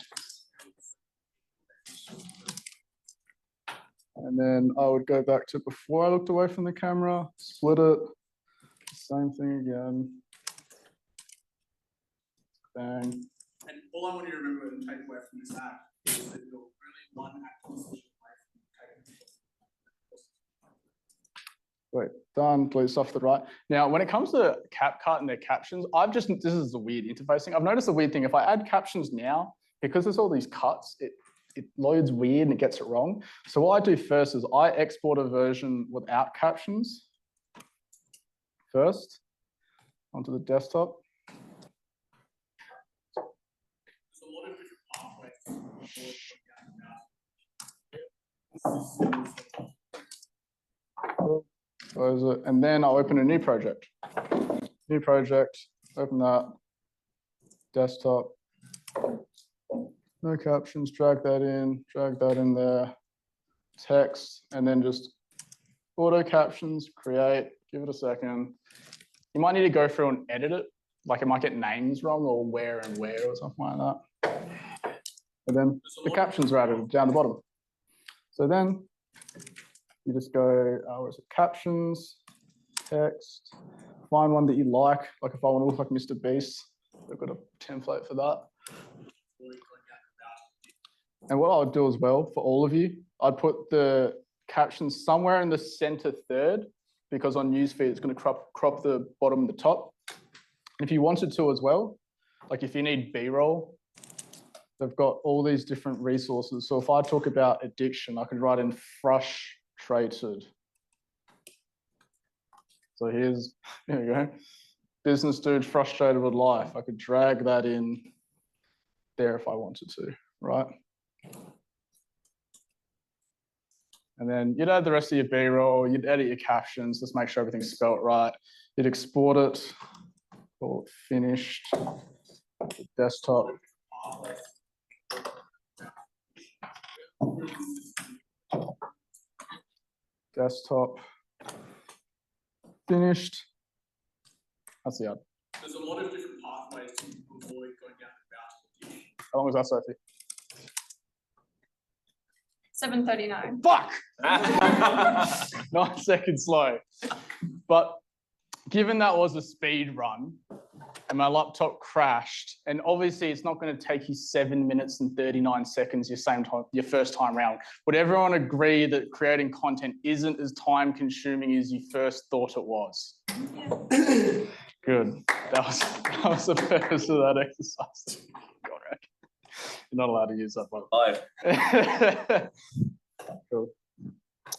And then I would go back to before I looked away from the camera, split it, same thing again. Bang. And all I want you to remember and take away from this app is that you're really one acquisition away from taking. Wait, done, delete stuff to the right. Now, when it comes to CapCut and their captions, this is a weird interfacing. I've noticed a weird thing. If I add captions now, because there's all these cuts, it loads weird and it gets it wrong. So what I do first is I export a version without captions first onto the desktop. There's a lot of different pathways. Close it, and then I'll open a new project. New project, open that, desktop, no captions, drag that in there, text, and then just auto captions, create, give it a second. You might need to go through and edit it, like it might get names wrong or where and where or something like that. And then the captions are added down the bottom. So then you just go, where is it? Captions, text, find one that you like if I want to look like Mr. Beast, I've got a template for that. And what I'll do as well for all of you, I'd put the captions somewhere in the center third, because on newsfeed it's going to crop the bottom and the top. And if you wanted to as well, like if you need B-roll, they've got all these different resources. So if I talk about addiction, I could write in frustrated. So here we go. business dude frustrated with life. I could drag that in there if I wanted to, right? And then you'd add the rest of your B-roll, you'd edit your captions, just make sure everything's spelt right. You'd export it, call it finished, desktop. Desktop, finished. That's the ad. There's a lot of different pathways to avoid going down the route. How long was that, Sophie? 7:39. Fuck! 9 seconds slow. But given that was a speed run and my laptop crashed, and obviously it's not going to take you 7 minutes and 39 seconds your first time round. Would everyone agree that creating content isn't as time consuming as you first thought it was? Yeah. Good. That was the purpose of that exercise. God, right. You're not allowed to use that one. Cool.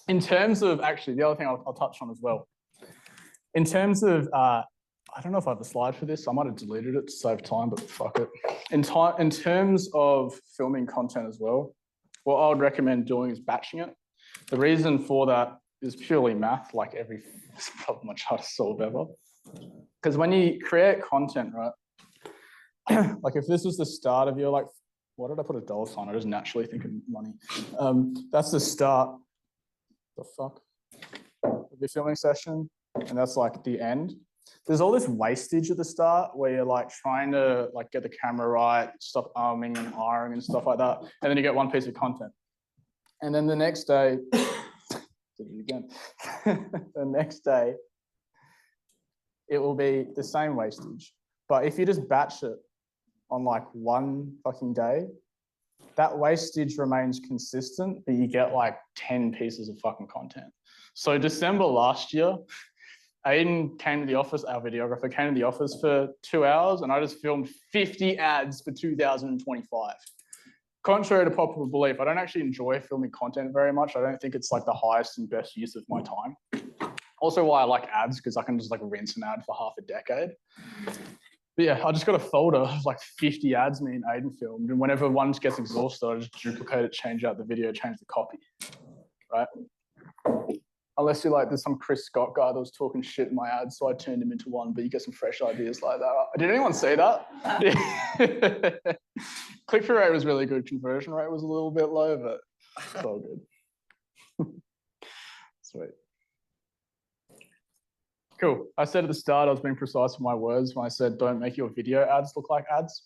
In terms of, actually, the other thing I'll touch on as well. In terms of, I don't know if I have a slide for this. I might have deleted it to save time, but fuck it. In terms of filming content as well, what I would recommend doing is batching it. The reason for that is purely math, like every problem I try to solve ever. Because when you create content, right, like if this was the start of your, like, why did I put a dollar sign? I just naturally think of money. That's the start, the fuck, of your filming session, and that's like the end. There's all this wastage at the start where you're like trying to like get the camera right, stop arming and ahhing and stuff like that, and then you get one piece of content. And then the next day, did it again. The next day, it will be the same wastage. But if you just batch it on like one fucking day, that wastage remains consistent, but you get like 10 pieces of fucking content. So December last year, Aiden came to the office, our videographer came to the office for 2 hours, and I just filmed 50 ads for 2025. Contrary to popular belief, I don't actually enjoy filming content very much. I don't think it's like the highest and best use of my time. Also why I like ads, because I can just like rinse an ad for half a decade. But yeah, I just got a folder of like 50 ads me and Aiden filmed, and whenever one gets exhausted, I just duplicate it, change out the video, change the copy, right? Unless you're like, there's some Chris Scott guy that was talking shit in my ads, so I turned him into one, but you get some fresh ideas like that. Did anyone see that? Yeah. Click-through rate was really good. Conversion rate was a little bit low, but it's all good. Sweet. Cool. I said at the start, I was being precise with my words when I said, don't make your video ads look like ads.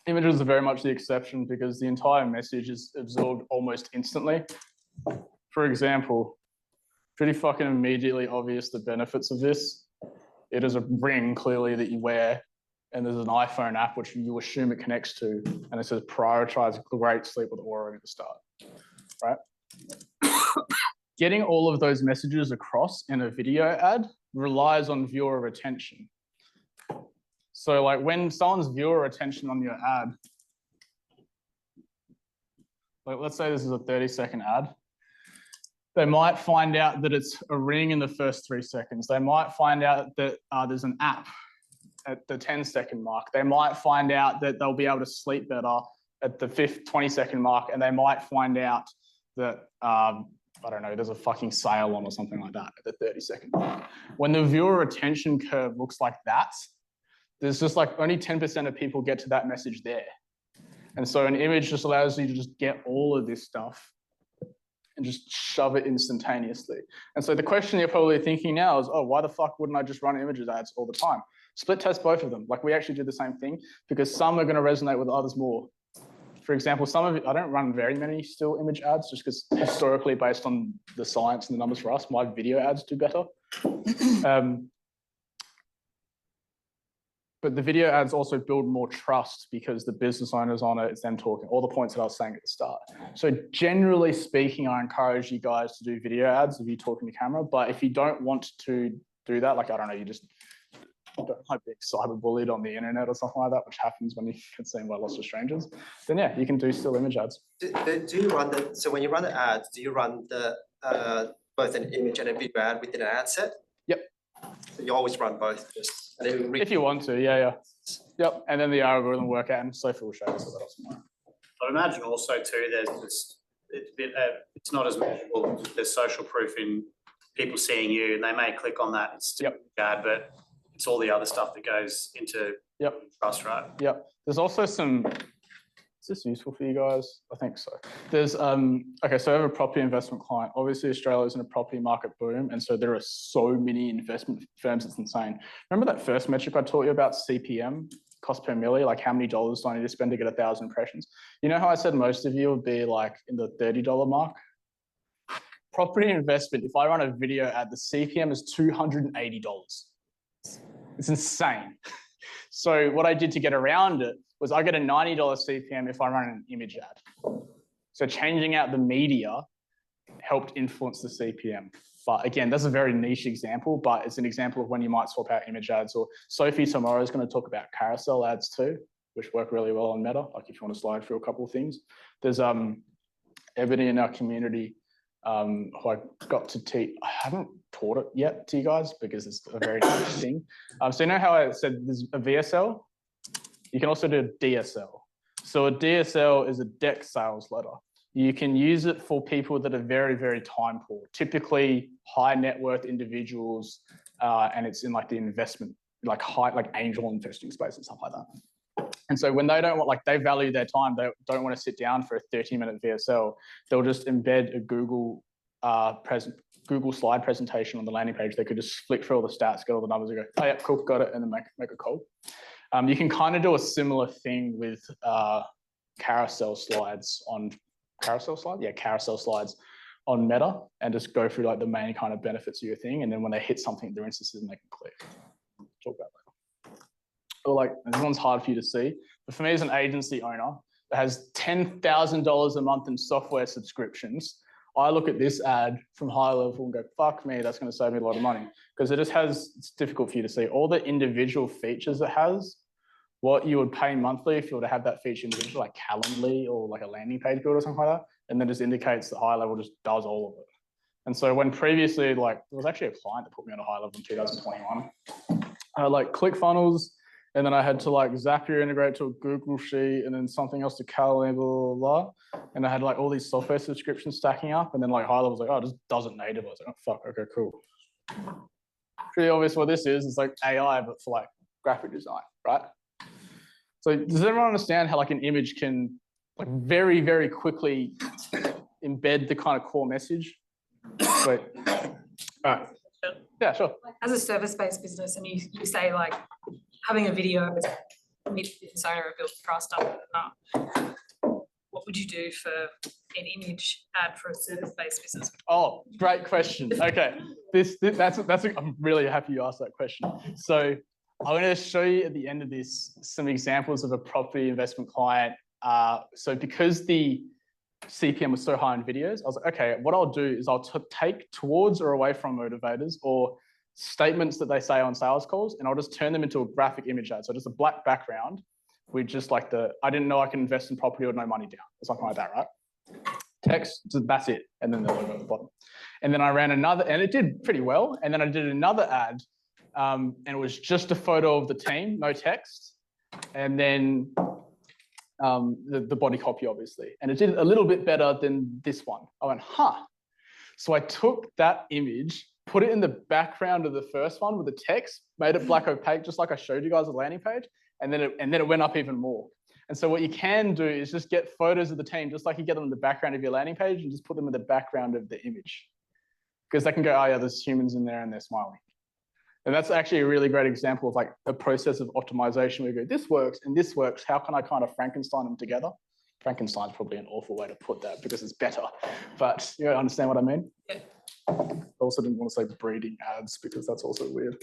Images are very much the exception because the entire message is absorbed almost instantly. For example, pretty fucking immediately obvious the benefits of this. It is a ring clearly that you wear, and there's an iPhone app which you assume it connects to, and it says prioritize great sleep with Aura at the start, right? Getting all of those messages across in a video ad relies on viewer retention. So like when someone's viewer retention on your ad, like let's say this is a 30-second ad, they might find out that it's a ring in the first 3 seconds. They might find out that there's an app at the 10-second mark. They might find out that they'll be able to sleep better at the 20-second mark, and they might find out that I don't know, there's a fucking sale on or something like that at the 30-second mark. When the viewer retention curve looks like that, there's just like only 10% of people get to that message there. And so an image just allows you to just get all of this stuff and just shove it instantaneously. And so the question you're probably thinking now is, oh, why the fuck wouldn't I just run images ads all the time? Split test both of them. Like we actually do the same thing because some are going to resonate with others more. For example, some of it, I don't run very many still image ads just because historically based on the science and the numbers for us, my video ads do better. But the video ads also build more trust because the business owners on it, it's them talking, all the points that I was saying at the start. So generally speaking, I encourage you guys to do video ads if you're talking to camera, but if you don't want to do that, like, I don't know, you just don't like being cyberbullied on the internet or something like that, which happens when you get seen by lots of strangers, then yeah, you can do still image ads. Do you run the, so when you run the ads, do you run the both an image and a video ad within an ad set? Yep. So you always run both, just. And then If you want to, yeah. Yep, and then the algorithm work out, and Sophie will show us what else. I'd imagine also too, there's just, it's a bit, it's not as measurable, there's social proof in people seeing you, and they may click on that, it's still bad, but it's all the other stuff that goes into trust, right? Yep, there's also some, is this useful for you guys? I think so. There's, okay, so I have a property investment client. Obviously, Australia is in a property market boom, and so there are so many investment firms, it's insane. Remember that first metric I taught you about, CPM, cost per milli, like how many dollars do I need to spend to get 1,000 impressions? You know how I said most of you would be like in the $30 mark? Property investment, if I run a video ad, the CPM is $280. It's insane. So what I did to get around it was I get a $90 CPM if I run an image ad. So changing out the media helped influence the CPM. But again, that's a very niche example, but it's an example of when you might swap out image ads. Or Sophie tomorrow is going to talk about carousel ads too, which work really well on Meta. Like if you want to slide through a couple of things. There's everybody in our community who I got to teach. I haven't taught it yet to you guys because it's a very niche thing. So you know how I said there's a VSL? You can also do a DSL. So a DSL is a deck sales letter. You can use it for people that are very, very time poor, typically high net worth individuals, and it's in like the investment, like angel investing space and stuff like that. And so when they don't want, like they value their time, they don't want to sit down for a 30-minute VSL, they'll just embed a Google slide presentation on the landing page. They could just flick through all the stats, get all the numbers and go, oh yeah, cool, got it, and then make a call. You can kind of do a similar thing with carousel slides on Meta and just go through like the main kind of benefits of your thing. And then when they hit something they're interested in, they can click. Talk about that. Or like, this one's hard for you to see, but for me as an agency owner that has $10,000 a month in software subscriptions, I look at this ad from high level and go, fuck me, that's going to save me a lot of money. Because it just has, it's difficult for you to see all the individual features it has, what you would pay monthly if you were to have that feature individual, like Calendly or like a landing page build or something like that. And then just indicates that high level just does all of it. And so when previously, like there was actually a client that put me on a high level in 2021. I had like ClickFunnels, and then I had to like Zapier integrate to a Google Sheet and then something else to Calendly, blah, blah, blah. And I had like all these software subscriptions stacking up. And then like high level was like, oh, it just does it native. I was like, oh, fuck, okay, cool. Pretty obvious what this is. It's like AI, but for like graphic design, right? So does everyone understand how like an image can like very, very quickly embed the kind of core message? Wait. All right. Yeah, sure. As a service-based business, and you say like having a video meets the business owner and builds trust up, what would you do for an image ad for a service-based business? Oh, great question. Okay, I'm really happy you asked that question. So I'm going to show you at the end of this some examples of a property investment client. So because the CPM was so high in videos, I was like, okay, what I'll do is I'll take towards or away from motivators or statements that they say on sales calls, and I'll just turn them into a graphic image ad. So just a black background with just like I didn't know I can invest in property or no money down, or something like that, right? Text, that's it. And then the logo at the bottom. And then I ran another, and it did pretty well. And then I did another ad, and it was just a photo of the team, no text. And then the body copy, obviously. And it did a little bit better than this one. I went, huh. So I took that image, put it in the background of the first one with the text, made it black opaque, just like I showed you guys on the landing page. And then it went up even more. And so what you can do is just get photos of the team, just like you get them in the background of your landing page, and just put them in the background of the image. Because they can go, oh yeah, there's humans in there and they're smiling. And that's actually a really great example of like a process of optimization where you go, this works and this works. How can I kind of Frankenstein them together? Frankenstein's probably an awful way to put that because it's better, but you understand what I mean? Yeah. I also didn't want to say breeding ads because that's also weird.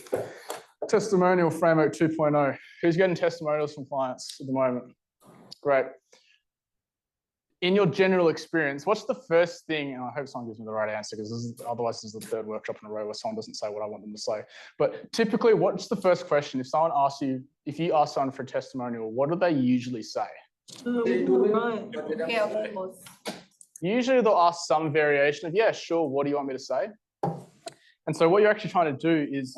Testimonial framework 2.0. Who's getting testimonials from clients at the moment? Great. In your general experience, what's the first thing, and I hope someone gives me the right answer because otherwise this is the third workshop in a row where someone doesn't say what I want them to say. But typically, what's the first question? If someone asks you, if you ask someone for a testimonial, what do they usually say? Yeah, of course. Usually they'll ask some variation of, yeah, sure, what do you want me to say? And so what you're actually trying to do is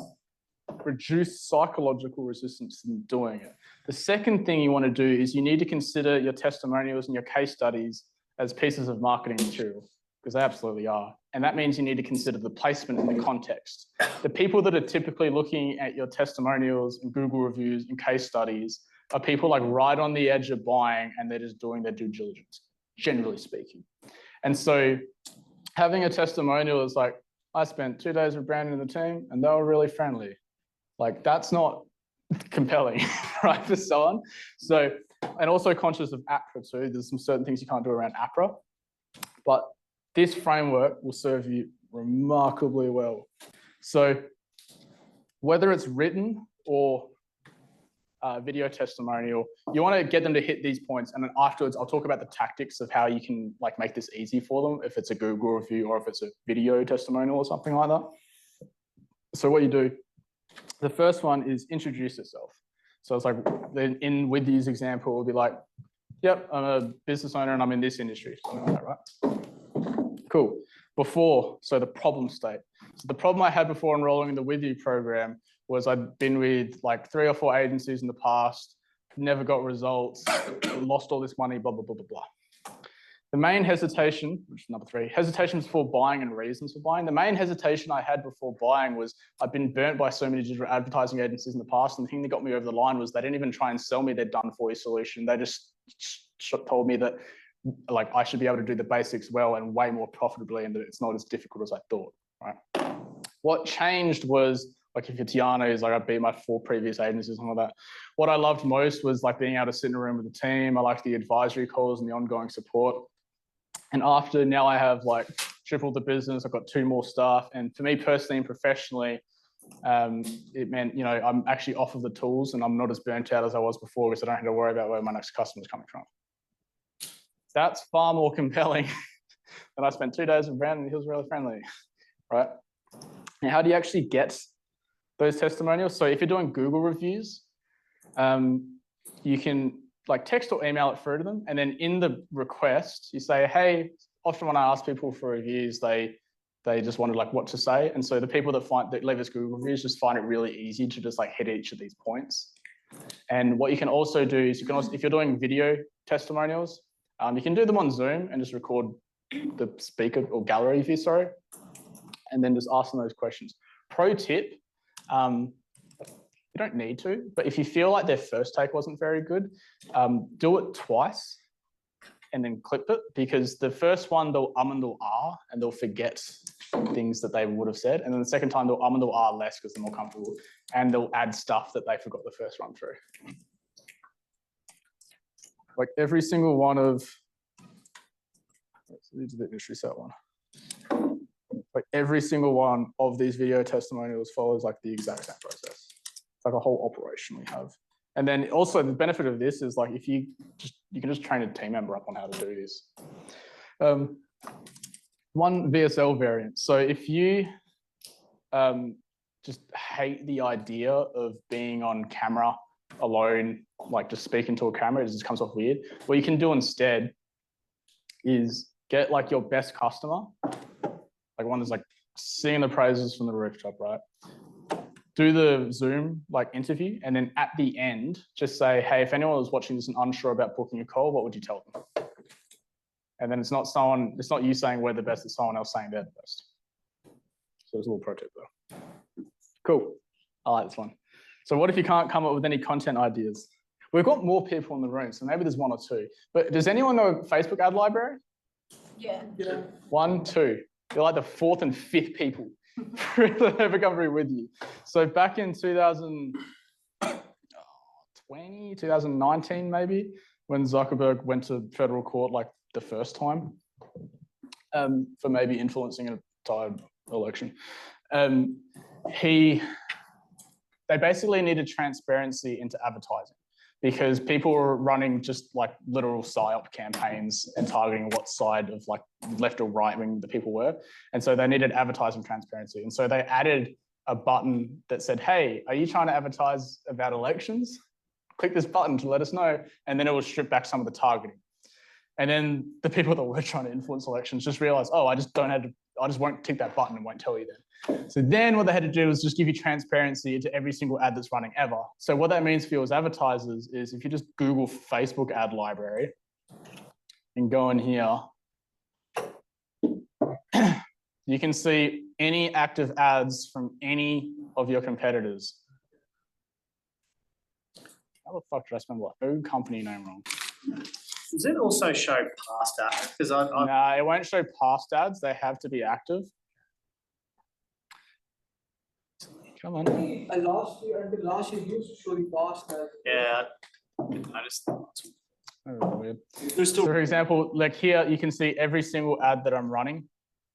reduce psychological resistance in doing it. The second thing you want to do is you need to consider your testimonials and your case studies as pieces of marketing material, because they absolutely are. And that means you need to consider the placement and the context. The people that are typically looking at your testimonials and Google reviews and case studies are people like right on the edge of buying, and they're just doing their due diligence, generally speaking. And so having a testimonial is like, I spent 2 days with Brandon and the team and they were really friendly. Like, that's not compelling, right, for someone. So, and also conscious of APRA too. There's some certain things you can't do around APRA, but this framework will serve you remarkably well. So whether it's written or video testimonial, you want to get them to hit these points, and then afterwards I'll talk about the tactics of how you can like make this easy for them if it's a Google review or if it's a video testimonial or something like that. So what you do, the first one is introduce yourself. So it's like with these example, it'll be like, yep, I'm a business owner and I'm in this industry, something like that, right? Cool. Before, so the problem state. So the problem I had before enrolling in the With You program was I'd been with like 3 or 4 agencies in the past, never got results, lost all this money, blah, blah, blah, blah, blah. The main hesitation, which is number 3, hesitations before buying and reasons for buying. The main hesitation I had before buying was I've been burnt by so many digital advertising agencies in the past, and the thing that got me over the line was they didn't even try and sell me their done-for-you solution. They just told me that like I should be able to do the basics well and way more profitably, and that it's not as difficult as I thought, right? What changed was, like if you're Tiana, is like I beat my 4 previous agencies and all that. What I loved most was like being able to sit in a room with the team. I liked the advisory calls and the ongoing support. And after now I have like tripled the business, I've got 2 more staff. And for me personally and professionally, it meant, you know, I'm actually off of the tools and I'm not as burnt out as I was before because I don't have to worry about where my next customer is coming from. That's far more compelling than I spent 2 days with Brandon and he was really friendly, right? And how do you actually get those testimonials? So if you're doing Google reviews, you can like text or email it through to them. And then in the request, you say, hey, often when I ask people for reviews, they just wanted like what to say. And so the people that leave us Google reviews just find it really easy to just like hit each of these points. And what you can also do is you can also, if you're doing video testimonials, you can do them on Zoom and just record the speaker or gallery view, sorry, and then just ask them those questions. Pro tip, you don't need to, but if you feel like their first take wasn't very good, do it twice and then clip it, because the first one they'll and they'll and they'll forget things that they would have said, and then the second time they'll and they'll less because they're more comfortable, and they'll add stuff that they forgot the first run through. Like every single one of, these are the industry set one. Like every single one of these video testimonials follows like the exact same process. It's like a whole operation we have. And then also the benefit of this is like if you can just train a team member up on how to do this. One VSL variant. So if you just hate the idea of being on camera alone, like just speaking to a camera, it just comes off weird. What you can do instead is get like your best customer, like one that's like singing the praises from the rooftop, right? Do the Zoom like interview, and then at the end, just say, hey, if anyone was watching this and unsure about booking a call, what would you tell them? And then it's not you saying we're the best, it's someone else saying they're the best. So there's a little pro tip there. Cool, I like this one. So what if you can't come up with any content ideas? We've got more people in the room, so maybe there's 1 or 2. But does anyone know Facebook ad library? Yeah. 1, 2. You're like the 4th and 5th people that ever come through With You. So back in 2020, 2019 maybe, when Zuckerberg went to federal court like the first time for maybe influencing an entire election, they basically needed transparency into advertising, because people were running just like literal psyop campaigns and targeting what side of like left or right wing the people were. And so they needed advertising transparency. And so they added a button that said, hey, are you trying to advertise about elections? Click this button to let us know. And then it will strip back some of the targeting. And then the people that were trying to influence elections just realized, oh, I just won't tick that button and won't tell you then. So then what they had to do was just give you transparency into every single ad that's running ever. So what that means for you as advertisers is if you just Google Facebook ad library and go in here, you can see any active ads from any of your competitors. How the fuck did I spell my company name wrong? Does it also show past ads? Because No, it won't show past ads. They have to be active. Come on. Last year used to show the past ads. Yeah, I just weird. So for example, like here, you can see every single ad that I'm running.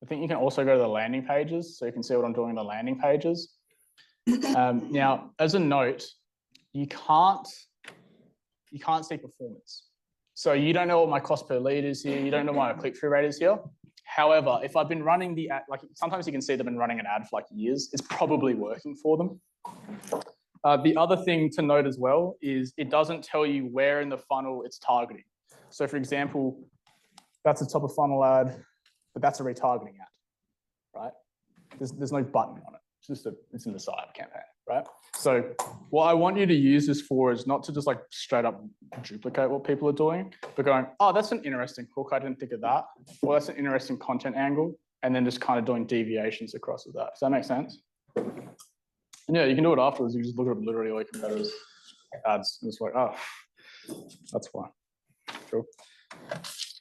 I think you can also go to the landing pages, so you can see what I'm doing on the landing pages. Now, as a note, you can't see performance. So you don't know what my cost per lead is here. You don't know what my click-through rate is here. However, if I've been running the ad, like sometimes you can see they've been running an ad for like years, it's probably working for them. The other thing to note as well is it doesn't tell you where in the funnel it's targeting. So for example, that's a top of funnel ad, but that's a retargeting ad, right? There's no button on it. It's in the side of the campaign, right? So what I want you to use this for is not to just like straight up duplicate what people are doing, but going, oh, that's an interesting hook. I didn't think of that. Or that's an interesting content angle. And then just kind of doing deviations across of that. Does that make sense? And yeah, you can do it afterwards. You just look at literally all your competitors' ads. And it's like, oh, that's why. Cool.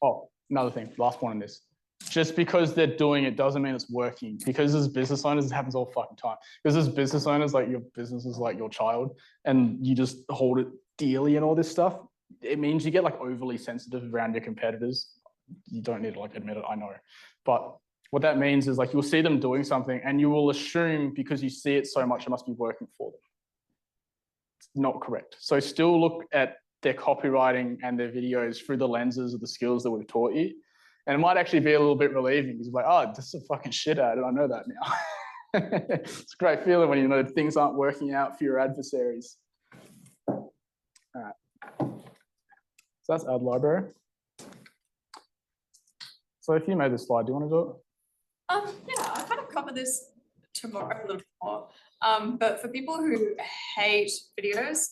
Oh, another thing, last one on this. Just because they're doing it doesn't mean it's working. Because as business owners, it happens all fucking time. Because as business owners, like your business is like your child and you just hold it dearly and all this stuff. It means you get like overly sensitive around your competitors. You don't need to like admit it, I know. But what that means is like you'll see them doing something and you will assume because you see it so much, it must be working for them. It's not correct. So still look at their copywriting and their videos through the lenses of the skills that we've taught you. And it might actually be a little bit relieving because you're like, oh, this is a fucking shit ad, and I know that now. It's a great feeling when you know things aren't working out for your adversaries. All right. So that's ad library. So if you made this slide, do you want to do it? Yeah, I kind of cover this tomorrow a little bit more. But for people who hate videos,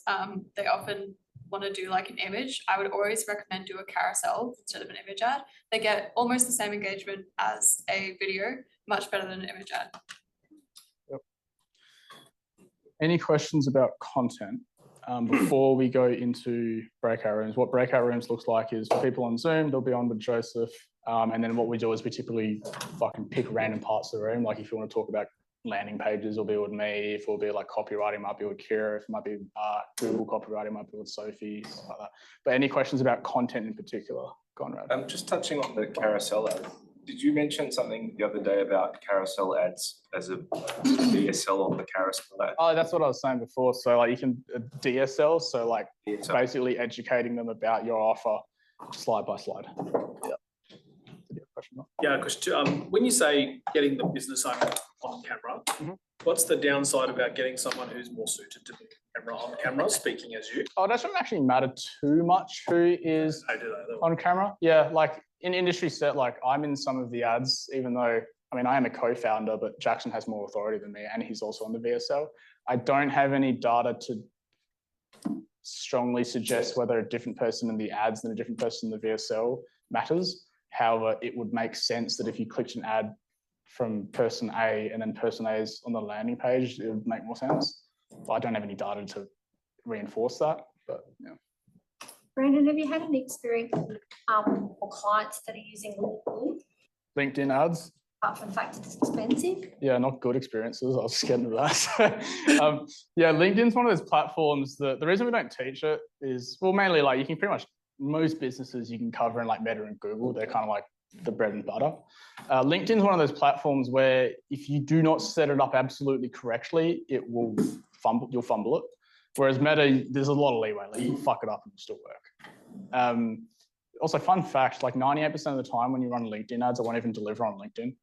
they often want to do like an image. I would always recommend do a carousel instead of an image ad. They get almost the same engagement as a video, much better than an image ad. Yep. Any questions about content before we go into breakout rooms? What breakout rooms looks like is for people on Zoom, they'll be on with Joseph. And then what we do is we typically fucking pick random parts of the room. Like if you want to talk about landing pages, it'll be with me. If it'll be like copywriting, might be with Kira. If it might be Google copywriting, might be with Sophie, stuff like that. But any questions about content in particular, Conrad? I'm just touching on the carousel ad. Did you mention something the other day about carousel ads as a DSL on the carousel ad? Oh, that's what I was saying before. So like you can DSL, so like basically educating them about your offer slide by slide. Yeah. Yeah, because when you say getting the business owner on camera, what's the downside about getting someone who's more suited to be on camera, speaking as you? Oh, it doesn't actually matter too much who is on camera. Yeah, like in industry set, like I'm in some of the ads, even though, I mean, I am a co-founder, but Jackson has more authority than me and he's also on the VSL. I don't have any data to strongly suggest whether a different person in the ads than a different person in the VSL matters. However, it would make sense that if you clicked an ad from person A and then person A is on the landing page, it would make more sense. But I don't have any data to reinforce that, but yeah. Brandon, have you had any experience with or clients that are using LinkedIn ads? apart from the fact it's expensive? Yeah, not good experiences. I'll just get into that. Yeah, LinkedIn's one of those platforms that the reason we don't teach it is, well, mainly like you can pretty much, most businesses you can cover in like Meta and Google. They're kind of like the bread and butter. LinkedIn's one of those platforms where if you do not set it up absolutely correctly, it will fumble, you'll fumble it. Whereas Meta, there's a lot of leeway. Like you can fuck it up and it'll still work. Also, fun fact, like 98% of the time when you run LinkedIn ads, it won't even deliver on LinkedIn.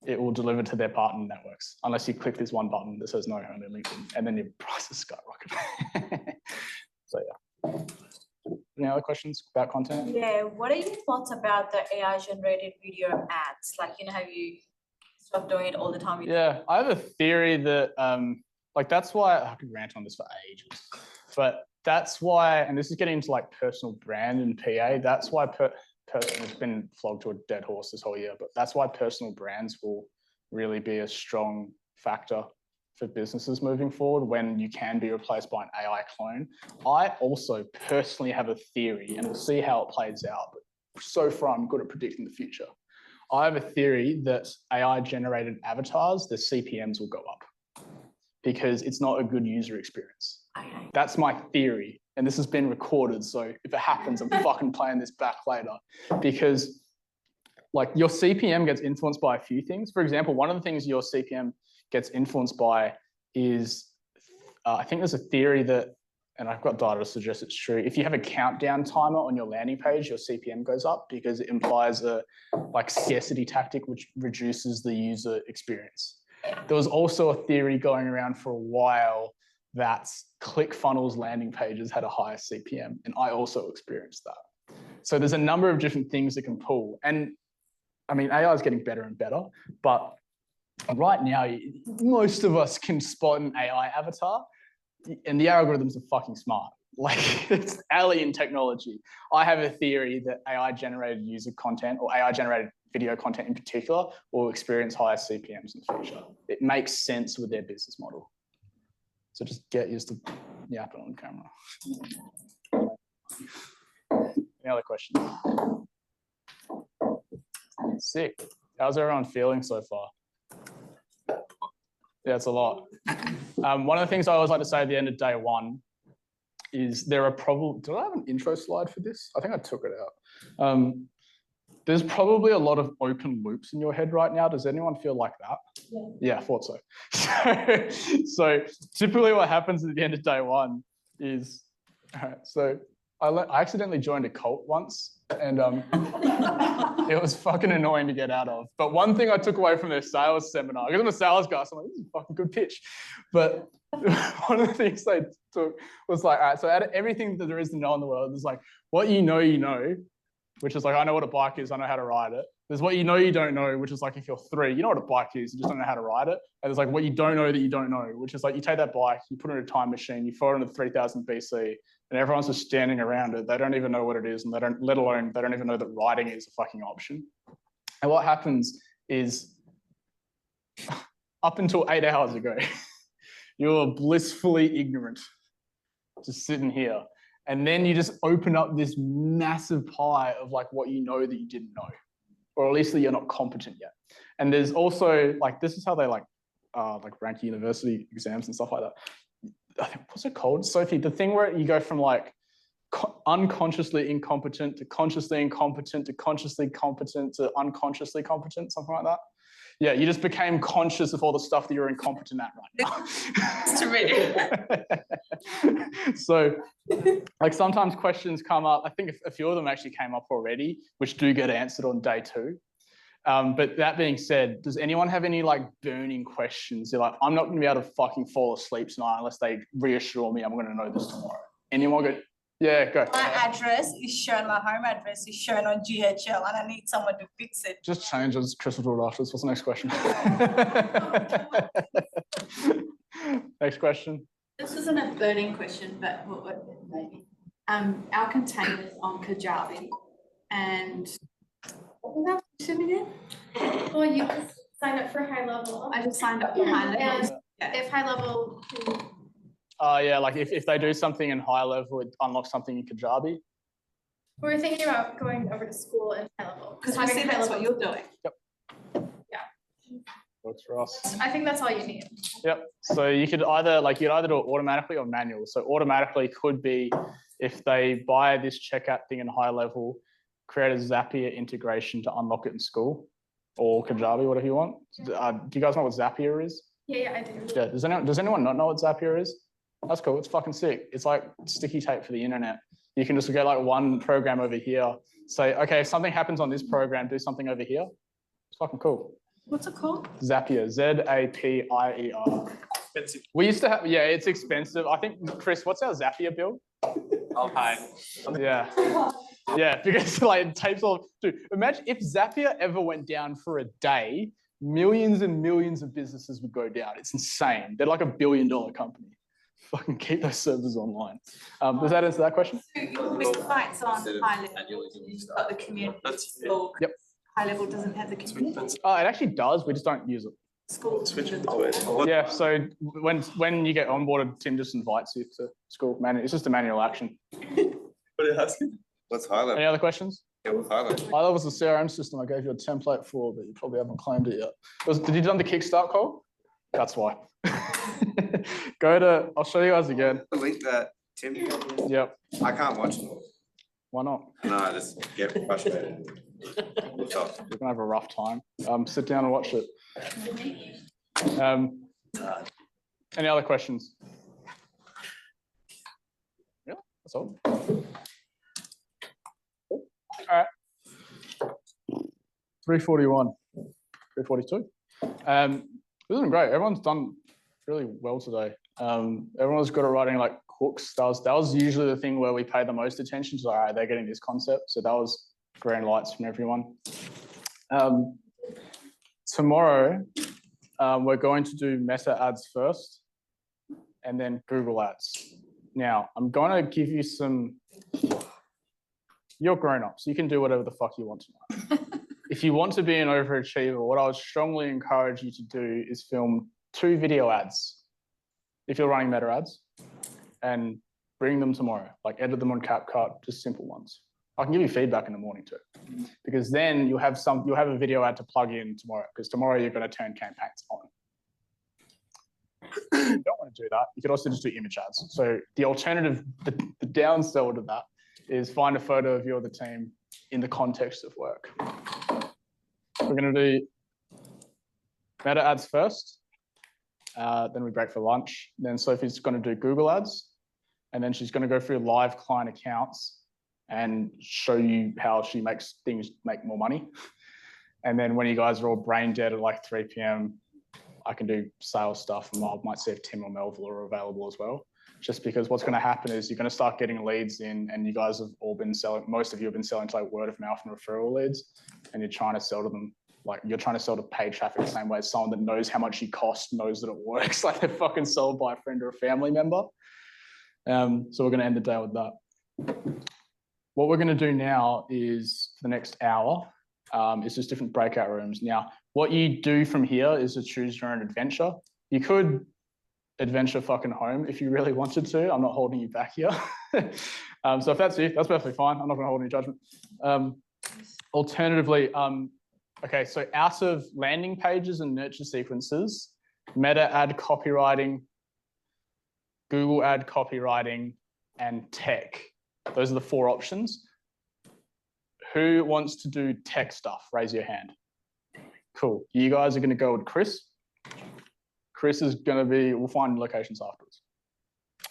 It will deliver to their partner networks, unless you click this one button that says no, only LinkedIn, and then your prices skyrocket. So yeah. Any other questions about content? Yeah, what are your thoughts about the AI generated video ads? Like, you know, how you stop doing it all the time. Yeah, I have a theory that like that's why I could rant on this for ages, but that's why, and this is getting into like personal brand and PA. That's why personal has been flogged to a dead horse this whole year, but that's why personal brands will really be a strong factor for businesses moving forward when you can be replaced by an AI clone. I also personally have a theory, and we'll see how it plays out, but so far I'm good at predicting the future. I have a theory that AI generated avatars, the CPMs will go up because it's not a good user experience. Okay. That's my theory. And this has been recorded. So if it happens, I'm fucking playing this back later because like your CPM gets influenced by a few things. For example, one of the things your CPM gets influenced by is, I think there's a theory that, and I've got data to suggest it's true, if you have a countdown timer on your landing page, your CPM goes up because it implies a like scarcity tactic, which reduces the user experience. There was also a theory going around for a while that ClickFunnels landing pages had a higher CPM, and I also experienced that. So there's a number of different things that can pull. And I mean, AI is getting better and better, but right now, most of us can spot an AI avatar, and the algorithms are fucking smart. Like, it's alien technology. I have a theory that AI-generated user content, or AI-generated video content in particular, will experience higher CPMs in the future. It makes sense with their business model. So just get used to yapping on camera. Any other questions? Sick. How's everyone feeling so far? Yeah, it's a lot. One of the things I always like to say at the end of day one is there are probably, do I have an intro slide for this? I think I took it out. There's probably a lot of open loops in your head right now. Does anyone feel like that? Yeah, I thought so. So typically what happens at the end of day one is, all right, so I accidentally joined a cult once, and it was fucking annoying to get out of. But one thing I took away from their sales seminar, because I'm a sales guy, so I'm like, this is a fucking good pitch. But one of the things they took was like, all right, so out of everything that there is to know in the world, there's like, what you know, which is like, I know what a bike is, I know how to ride it. There's what you don't know, which is like, if you're 3, you know what a bike is, you just don't know how to ride it. And there's like what you don't know that you don't know, which is like, you take that bike, you put it in a time machine, you throw it into 3000 BC, and everyone's just standing around it. They don't even know what it is, and they don't even know that riding is a fucking option. And what happens is, up until 8 hours ago, you were blissfully ignorant, just sitting here. And then you just open up this massive pie of like what you know that you didn't know, or at least that you're not competent yet. And there's also like, this is how they like rank university exams and stuff like that. I think, what's it called, Sophie? The thing where you go from like unconsciously incompetent to consciously incompetent to consciously competent to unconsciously competent, something like that. Yeah, you just became conscious of all the stuff that you're incompetent at right now. So, like sometimes questions come up. I think a few of them actually came up already, which do get answered on day 2. But that being said, does anyone have any like burning questions? They're like, I'm not going to be able to fucking fall asleep tonight unless they reassure me I'm going to know this tomorrow. Anyone go? Yeah, go. My address is shown, my home address is shown on GHL, and I need someone to fix it. Just change it. Crystal Jewel Arches. What's the next question? Next question. This isn't a burning question, but maybe. Our containers on Kajabi, and what was that question again? Well, you just signed up for high level. I just signed up for high level. And if high level can Yeah, like if they do something in high level, it unlocks something in Kajabi. we're thinking about going over to school in high level. Because I see that's what you're doing. Yep. Yeah. Works for us. I think that's all you need. Yep. So you could either do it automatically or manual. So automatically could be if they buy this checkout thing in high level, create a Zapier integration to unlock it in school, or Kajabi, whatever you want. Do you guys know what Zapier is? Yeah, I do. Yeah. Does anyone not know what Zapier is? That's cool. It's fucking sick. It's like sticky tape for the internet. You can just get like one program over here. Say, okay, if something happens on this program, do something over here. It's fucking cool. What's it called? Zapier. Zapier. Expensive. We used to have, yeah, it's expensive. I think, Chris, what's our Zapier bill? I'll pay. Yeah. Yeah, because like it tapes all. Dude, imagine if Zapier ever went down for a day, millions and millions of businesses would go down. It's insane. They're like $1 billion company. Fucking keep those servers online. Does that answer that question? With sites on high level, you've got the community. School. Yep. High level doesn't have the community. It actually does. We just don't use it. School. Yeah. So when you get onboarded, Tim just invites you to school. It's just a manual action. What are you asking? What's high level? Any other questions? Yeah, what's high level? High level is the CRM system I gave you a template for, but you probably haven't claimed it yet. Did you done the Kickstart call? That's why. I'll show you guys again. The link that Tim. Yep. I can't watch it. Why not? No, I just get frustrated. You're gonna have a rough time. Sit down and watch it. Any other questions? Yeah, that's all. Cool. All right. 341, 342. This is great. Everyone's done really well today. Everyone's good at writing like hooks. That was usually the thing where we pay the most attention to. All right, they're getting this concept. So that was green lights from everyone. Tomorrow, we're going to do Meta ads first and then Google ads. Now, I'm going to give you you're grown up, so you can do whatever the fuck you want tonight. If you want to be an overachiever, what I would strongly encourage you to do is film 2 video ads if you're running Meta ads and bring them tomorrow, like edit them on CapCut, just simple ones. I can give you feedback in the morning too, because then you'll have a video ad to plug in tomorrow, because tomorrow you're going to turn campaigns on. If you don't want to do that, you could also just do image ads. So the alternative, the downsell to that is find a photo of you or the team in the context of work. We're going to do Meta ads first, then we break for lunch. Then Sophie's going to do Google ads, and then she's going to go through live client accounts and show you how she makes things make more money. And then when you guys are all brain dead at like 3 p.m, I can do sales stuff, and I might see if Tim or Melville are available as well. Just because what's going to happen is you're going to start getting leads in, and you guys have all been selling, most of you have been selling to like word of mouth and referral leads, and you're trying to sell to them, like you're trying to sell to paid traffic the same way as someone that knows how much you cost, knows that it works, like they're fucking sold by a friend or a family member. So we're going to end the day with that. What we're going to do now is, for the next hour, is just different breakout rooms. Now, what you do from here is to choose your own adventure. You could adventure fucking home if you really wanted to. I'm not holding you back here. So if that's you, that's perfectly fine. I'm not going to hold any judgment. Alternatively, okay, so out of landing pages and nurture sequences, Meta ad copywriting, Google ad copywriting, and tech. Those are the 4 options. Who wants to do tech stuff? Raise your hand. Cool. You guys are going to go with Chris. Chris is going to be, we'll find locations afterwards.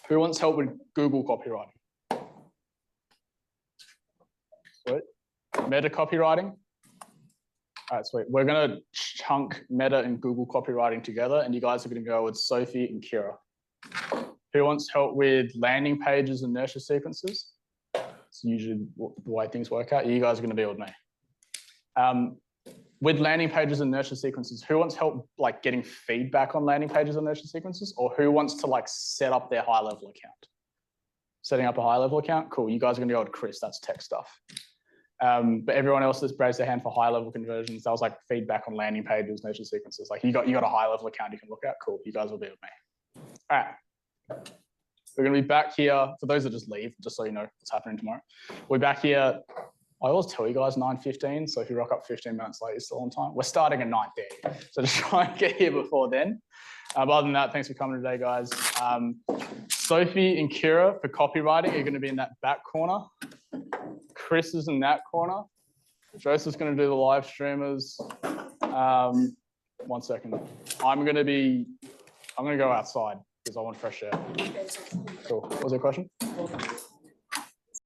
Who wants help with Google copywriting? Sweet. Meta copywriting? All right, sweet. We're going to chunk Meta and Google copywriting together, and you guys are going to go with Sophie and Kira. Who wants help with landing pages and nurture sequences? It's usually the way things work out. You guys are going to be with me. With landing pages and nurture sequences, who wants help like getting feedback on landing pages and nurture sequences, or who wants to like set up their high level account? Setting up a high level account? Cool. You guys are going to go with Chris. That's tech stuff. But everyone else that's raised their hand for high level conversions, that was like feedback on landing pages, nurture sequences. Like you got a high level account you can look at. Cool. You guys will be with me. All right. We're going to be back here. For those that just leave, just so you know what's happening tomorrow. We're back here. I always tell you guys 9:15. So if you rock up 15 minutes late, you're still on time. We're starting at 9:30. So just try and get here before then. Other than that, thanks for coming today, guys. Sophie and Kira for copywriting are going to be in that back corner. Chris is in that corner. Joseph's going to do the live streamers. 1 second. I'm going to go outside because I want fresh air. Cool. What was your question?